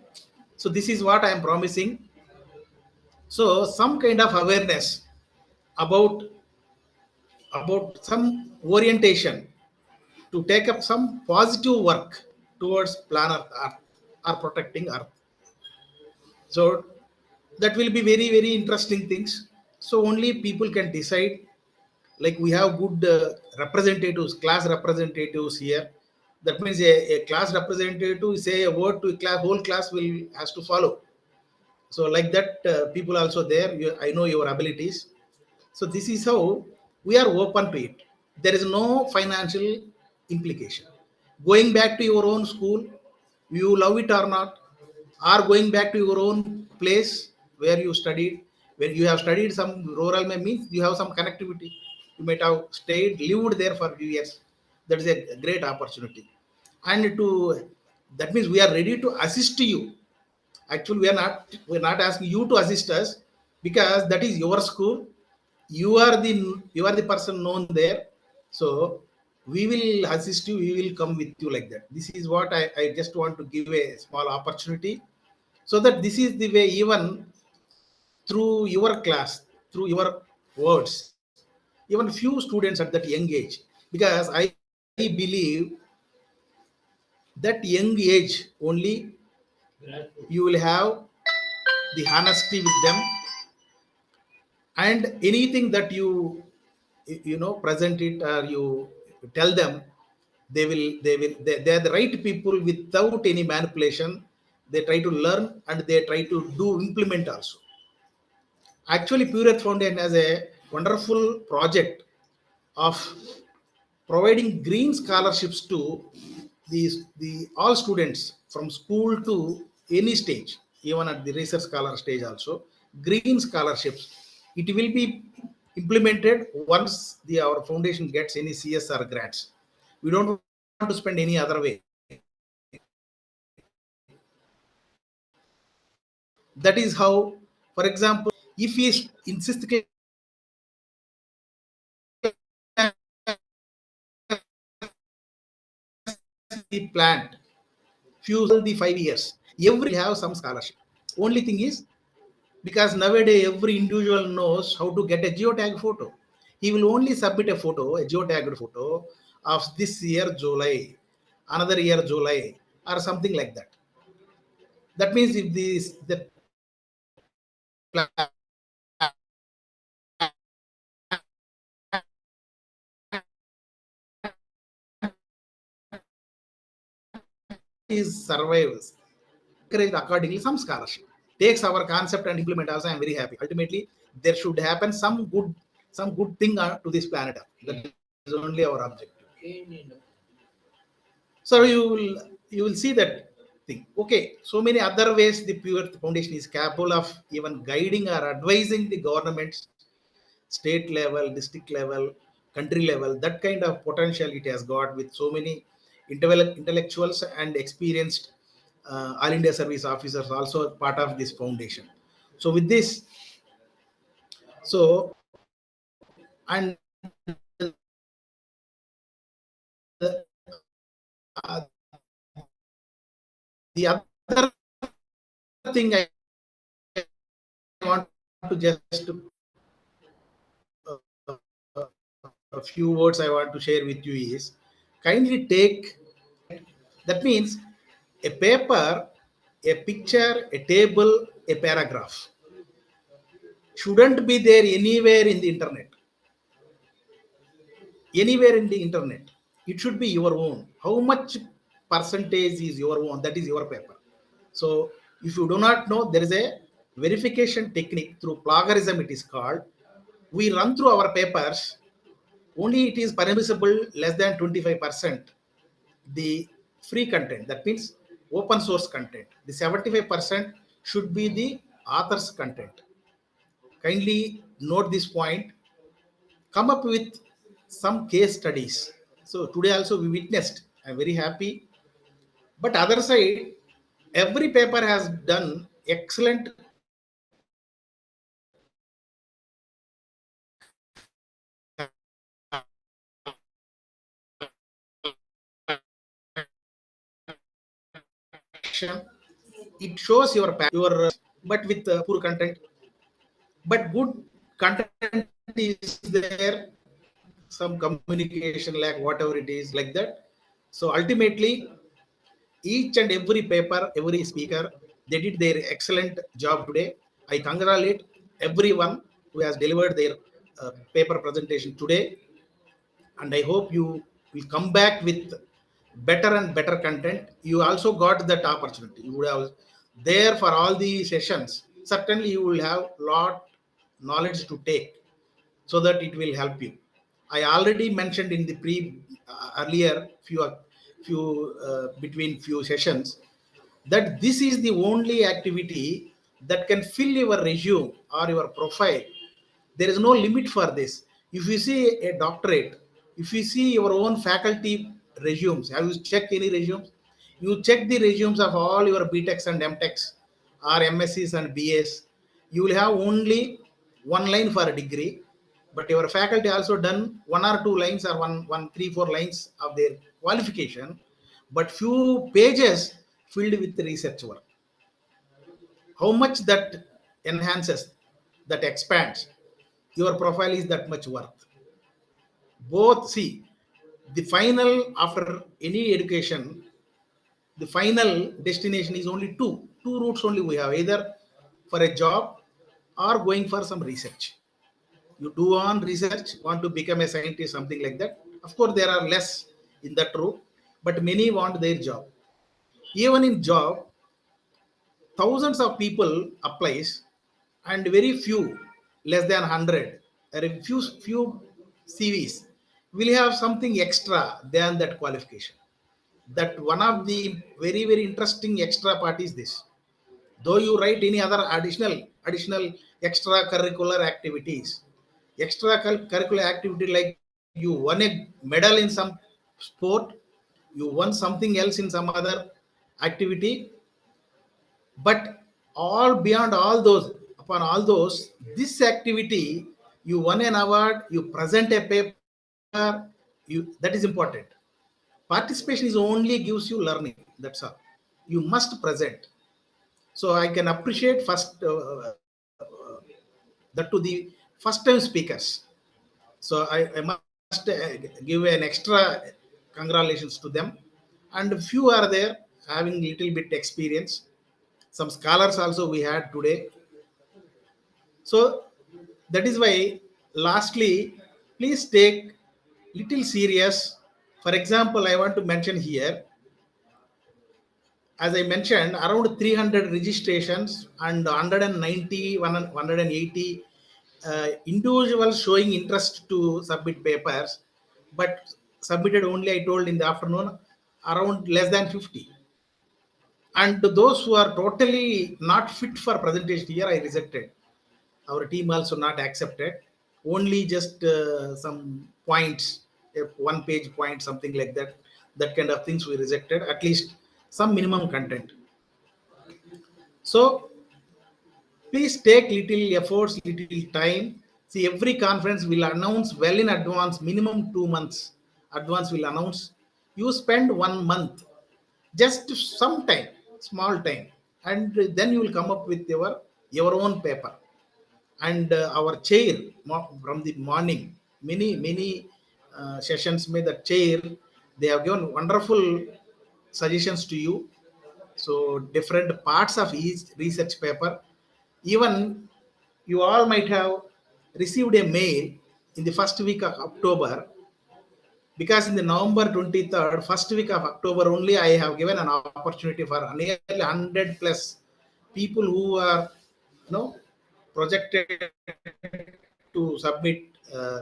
so this is what I am promising. So some kind of awareness about some orientation to take up some positive work towards planet Earth or protecting Earth. So that will be very, very interesting things. So only people can decide. Like we have good representatives, class representatives here. That means a class representative say a word to a class, whole class will has to follow. So like that, people also there. I know your abilities. So this is how we are open to it. There is no financial implication. Going back to your own school, you love it or not, or going back to your own place where you studied. When you have studied some rural means you have some connectivity. You might have stayed, lived there for a few years. That is a great opportunity. And to that means we are ready to assist you. Actually, we're not asking you to assist us, because that is your school. You are the person known there. So we will assist you, we will come with you like that. This is what I just want to give a small opportunity, so that this is the way, even through your class, through your words, even few students at that young age, because I believe that young age only you will have the honesty with them, and anything that you present it or you tell them, they are the right people without any manipulation. They try to learn and they try to do implement also. Actually, Pure Earth Foundation has a wonderful project of providing green scholarships to the all students from school to any stage, even at the research scholar stage also. Green scholarships, it will be implemented once our foundation gets any CSR grants. We don't want to spend any other way. That is how, for example, if we insist the plant, fuel the 5 years, every have some scholarship. Only thing is, because nowadays every individual knows how to get a geotag photo. He will only submit a photo, a geotagged photo of this year July, another year July, or something like that. That means if the is survives, encourage accordingly some scholarship. Takes our concept and implement also. I am very happy. Ultimately, there should happen some good thing to this planet. That is only our objective. So you will see that thing. Okay, so many other ways the Pure Earth Foundation is capable of even guiding or advising the governments, state level, district level, country level. That kind of potential it has got with so many intellectuals and experienced All India service officers also part of this foundation. So with this, so and uh, the other thing I want to just a few words I want to share with you is, kindly take, that means a paper, a picture, a table, a paragraph. shouldn't be there anywhere in the internet. Anywhere in the internet. It should be your own. How much percentage is your own? That is your paper. So if you do not know, there is a verification technique through plagiarism, it is called. We run through our papers, only it is permissible less than 25% the free content. That means open source content. The 75% should be the author's content. Kindly note this point. Come up with some case studies. So today also we witnessed. I'm very happy. But other side, every paper has done excellent action. It shows your but with poor content. But good content is there, some communication like whatever it is like that. So ultimately, each and every paper, every speaker, they did their excellent job today. I congratulate everyone who has delivered their paper presentation today. And I hope you will come back with better and better content. You also got that opportunity. You would have there for all the sessions. Certainly you will have lot knowledge to take so that it will help you. I already mentioned in the earlier between few sessions that this is the only activity that can fill your resume or your profile. There is no limit for this. If you see a doctorate, if you see your own faculty resumes, have you checked any resumes? You check the resumes of all your BTechs and MTechs or MScs and BAs. You will have only one line for a degree, but your faculty also done 1 or 2 lines or 3, 4 lines of their qualification, but few pages filled with research work. How much that enhances, that expands, your profile is that much worth. Both, see, the final, after any education, the final destination is only two routes only we have, either for a job or going for some research. You do on research, want to become a scientist, something like that. Of course, there are less in that route, but many want their job. Even in job, thousands of people applies and very few, less than 100, or few CVs will have something extra than that qualification. That one of the very, very interesting extra part is this. Though you write any other additional extracurricular activities, extracurricular activity like you won a medal in some sport, you won something else in some other activity, but all beyond all those, upon all those, this activity, you won an award, you present a paper, that is important. Participation is only gives you learning, that's all. You must present. So I can appreciate first that to the first time speakers. So I must give an extra congratulations to them. And few are there having little bit experience. Some scholars also we had today. So that is why lastly, please take little serious. For example, I want to mention here, as I mentioned, around 300 registrations and 190, 180 individuals showing interest to submit papers, but submitted only, I told in the afternoon, around less than 50. And those who are totally not fit for presentation here, I rejected. Our team also not accepted. Only just some points, a 1-page point, something like that. That kind of things we rejected. At least some minimum content. So please take little efforts, little time. See, every conference will announce well in advance, minimum 2 months advance will announce. You spend 1 month, just some time, small time, and then you will come up with your own paper. And our chair from the morning, many sessions made the chair, they have given wonderful suggestions to you. So different parts of each research paper, even you all might have received a mail in the first week of October, because in the November 23rd, first week of October only, I have given an opportunity for nearly 100 plus people who are projected to submit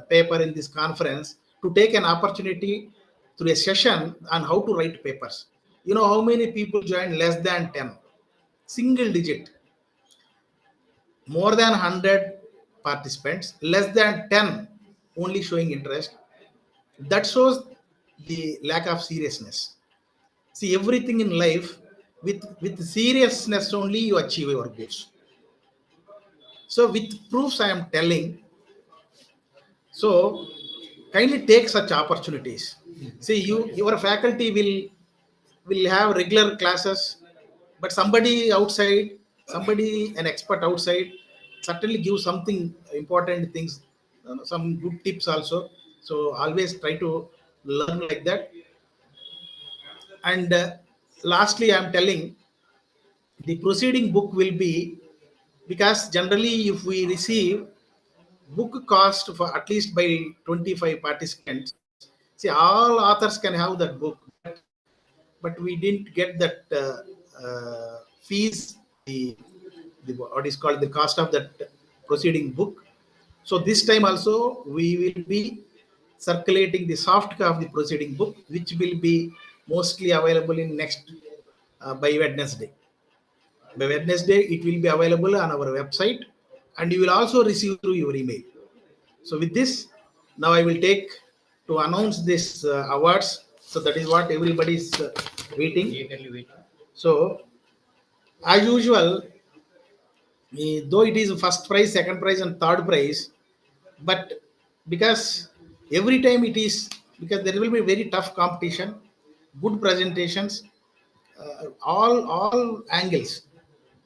paper in this conference to take an opportunity through a session on how to write papers. You know how many people joined? Less than 10, single digit. More than 100 participants, less than 10 only showing interest. That shows the lack of seriousness. See, everything in life, with seriousness only you achieve your goals. So with proofs I am telling, so kindly take such opportunities. See, your faculty will have regular classes, but somebody outside, an expert outside, certainly give something important things, some good tips also. So always try to learn like that. And lastly, I am telling, the proceeding book will be, because generally if we receive book cost for at least by 25 participants, see, all authors can have that book, but we didn't get that fees, the what is called the cost of that proceeding book. So this time also we will be circulating the soft copy of the proceeding book, which will be mostly available in next by Wednesday. By Wednesday, it will be available on our website, and you will also receive through your email. So with this, now I will take to announce this awards. So that is what everybody is waiting. So as usual, though it is first prize, second prize, and third prize, but because every time it is, because there will be very tough competition, good presentations, all angles.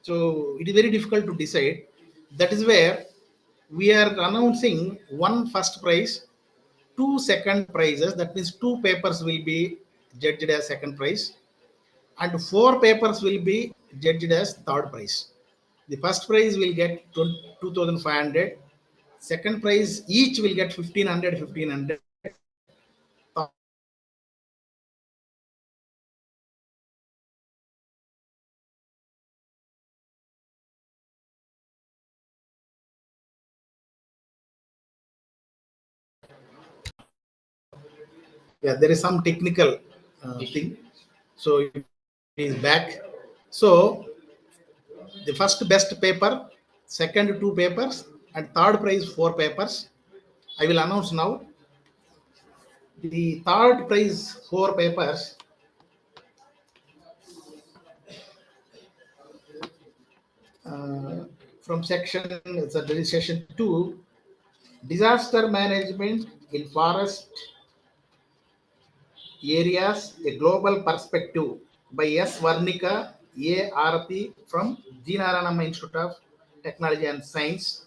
So it is very difficult to decide. That is where we are announcing one first prize, two second prizes. That means two papers will be judged as second prize, and four papers will be judged as third prize. The first prize will get 2,500. Second prize, each will get 1,500, 1,500. Yeah, there is some technical thing. So it is back. So the first best paper, second two papers, and third prize four papers. I will announce now. The third prize four papers. From section, there is session 2, disaster management in forest areas, a global perspective, by S. Varnika, A. Arati from G. Narayanamma Institute of Technology and Science.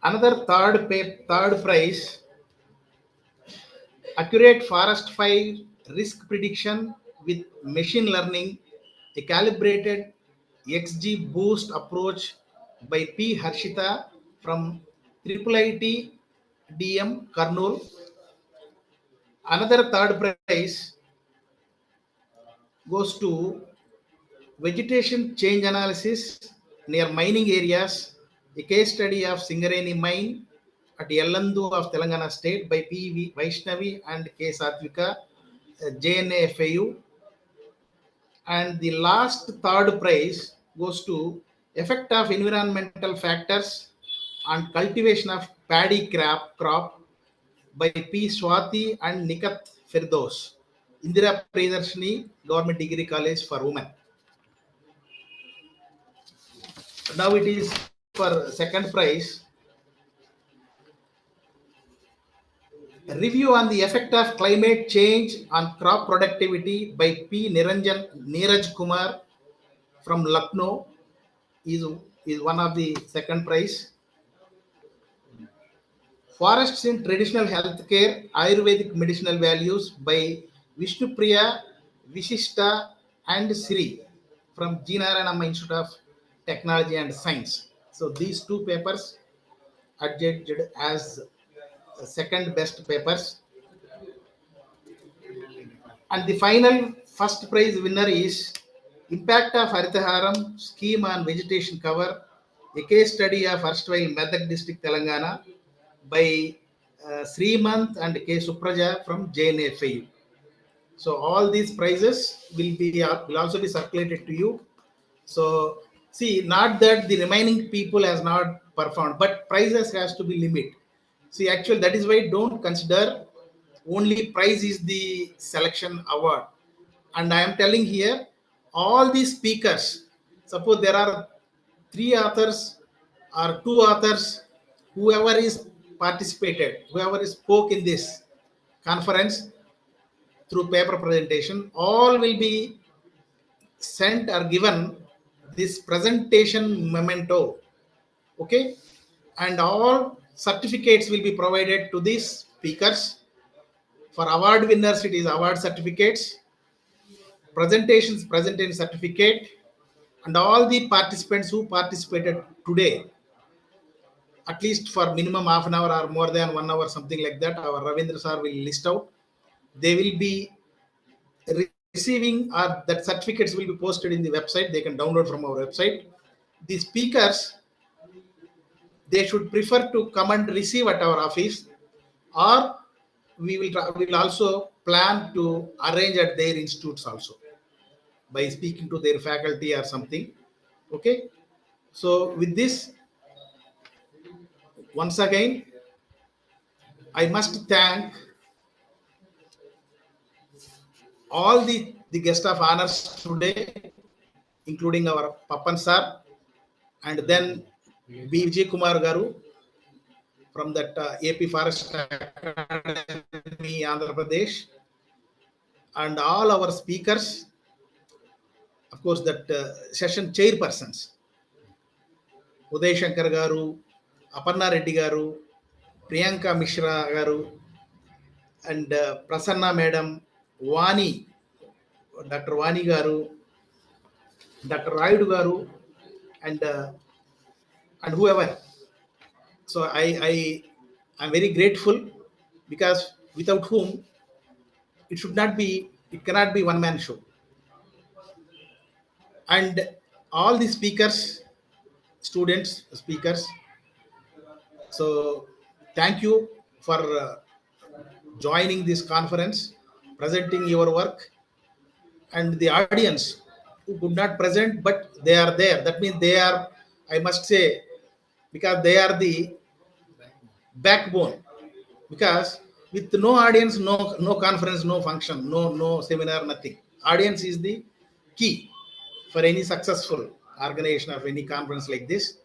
Another third prize, accurate forest fire risk prediction with machine learning, a calibrated XG boost approach by P. Harshita from IIIT DM Kurnool. Another third prize goes to vegetation change analysis near mining areas, a case study of Singareni mine at Yellandu of Telangana state by P. Vaishnavi and K. Satvika, JNA FAU. And the last third prize goes to effect of environmental factors on cultivation of paddy crop by P. Swati and Nikat Firdos, Indira Priyadarshini Government Degree College for Women. Now it is for second prize. A review on the effect of climate change on crop productivity by P. Neeraj Kumar from Lucknow is one of the second prize. Forests in Traditional Healthcare, Ayurvedic Medicinal Values by Vishnupriya, Vishishta and Sri from G. Narayanamma Institute of Technology and Science. So these two papers adjudged as second best papers. And the final first prize winner is Impact of Haritharam Scheme on Vegetation Cover, a case study of erstwhile Medak district, Telangana by Srimant and K. Supraja from JNFAU. So all these prizes will also be circulated to you. So see, not that the remaining people has not performed, but prizes has to be limit. See, actually that is why don't consider only prize is the selection award. And I am telling here, all these speakers, suppose there are 3 authors or 2 authors, whoever is participated, whoever is spoke in this conference through paper presentation, all will be sent or given this presentation memento. Okay, and all certificates will be provided to these speakers. For award winners, it is award certificates, presentations, presentation certificate, and all the participants who participated today, at least for minimum half an hour or more than 1 hour, something like that, our Ravindra sir will list out. They will be receiving, or that certificates will be posted in the website. They can download from our website. The speakers, they should prefer to come and receive at our office, or we will also plan to arrange at their institutes also by speaking to their faculty or something. Okay, so with this, once again, I must thank all the guest of honors today, including our Papan sir, and then B. Vijay Kumar Garu from that AP Forest Academy, Andhra Pradesh, and all our speakers, of course, that session chairpersons, Uday Shankar Garu, Aparna Reddy Garu, Priyanka Mishra Garu, and Prasanna Madam, Vani, Dr. Vani Garu, Dr. Raidu Garu, and whoever. So I'm very grateful, because without whom it cannot be one man show. And all the speakers, students, speakers. So thank you for joining this conference, presenting your work, and the audience who could not present, but they are there. That means they are, I must say, because they are the backbone. Because with no audience, no conference, no function, no seminar, nothing. Audience is the key for any successful organization of any conference like this.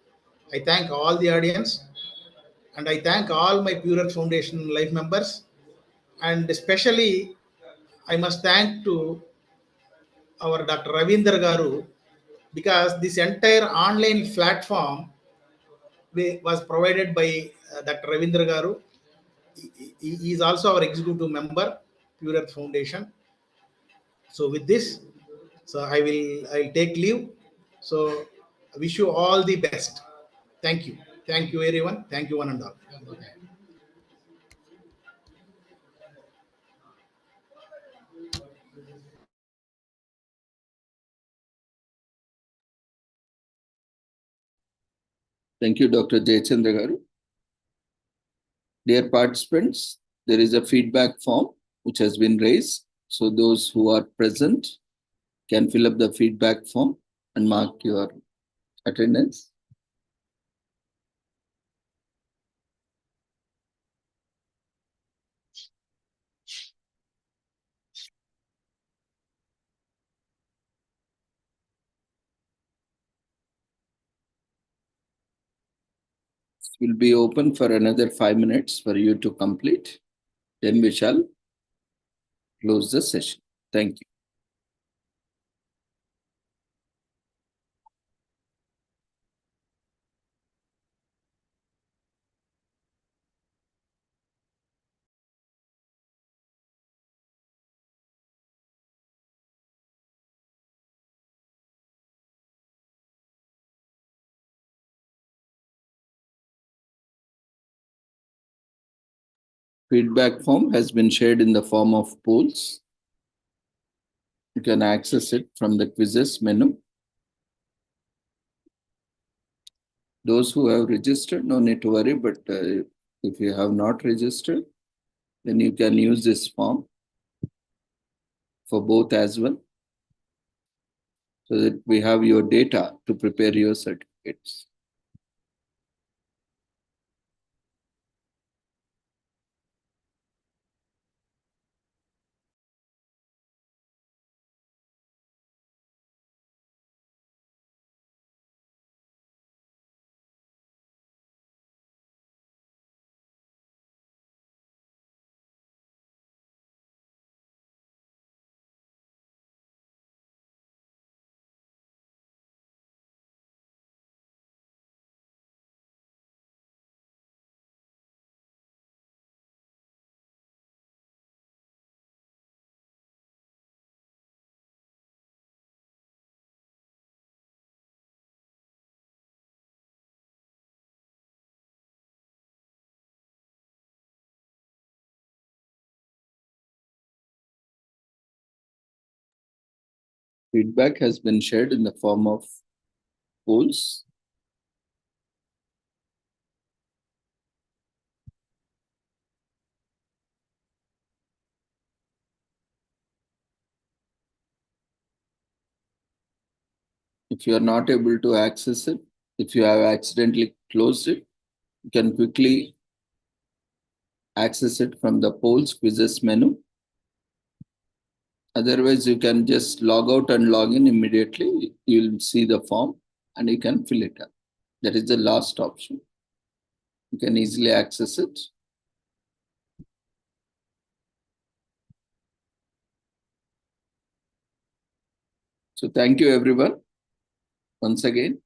I thank all the audience, and I thank all my Pure Earth Foundation life members, and especially I must thank to our Dr. Ravindra Garu, because this entire online platform was provided by Dr. Ravindra Garu. He is also our executive member, Pure Earth Foundation. So with this, so I'll take leave. So I wish you all the best. Thank you. Thank you, everyone. Thank you, one and all. Thank you, Dr. Jayachandra Garu. Dear participants, there is a feedback form which has been raised. So those who are present can fill up the feedback form and mark your attendance. It will be open for another 5 minutes for you to complete. Then we shall close the session. Thank you. Feedback form has been shared in the form of polls. You can access it from the quizzes menu. Those who have registered, no need to worry, but if you have not registered, then you can use this form for both as well, so that we have your data to prepare your certificates. Feedback has been shared in the form of polls. If you are not able to access it, if you have accidentally closed it, you can quickly access it from the polls quizzes menu. Otherwise, you can just log out and log in immediately. You'll see the form and you can fill it up. That is the last option. You can easily access it. So thank you, everyone. Once again,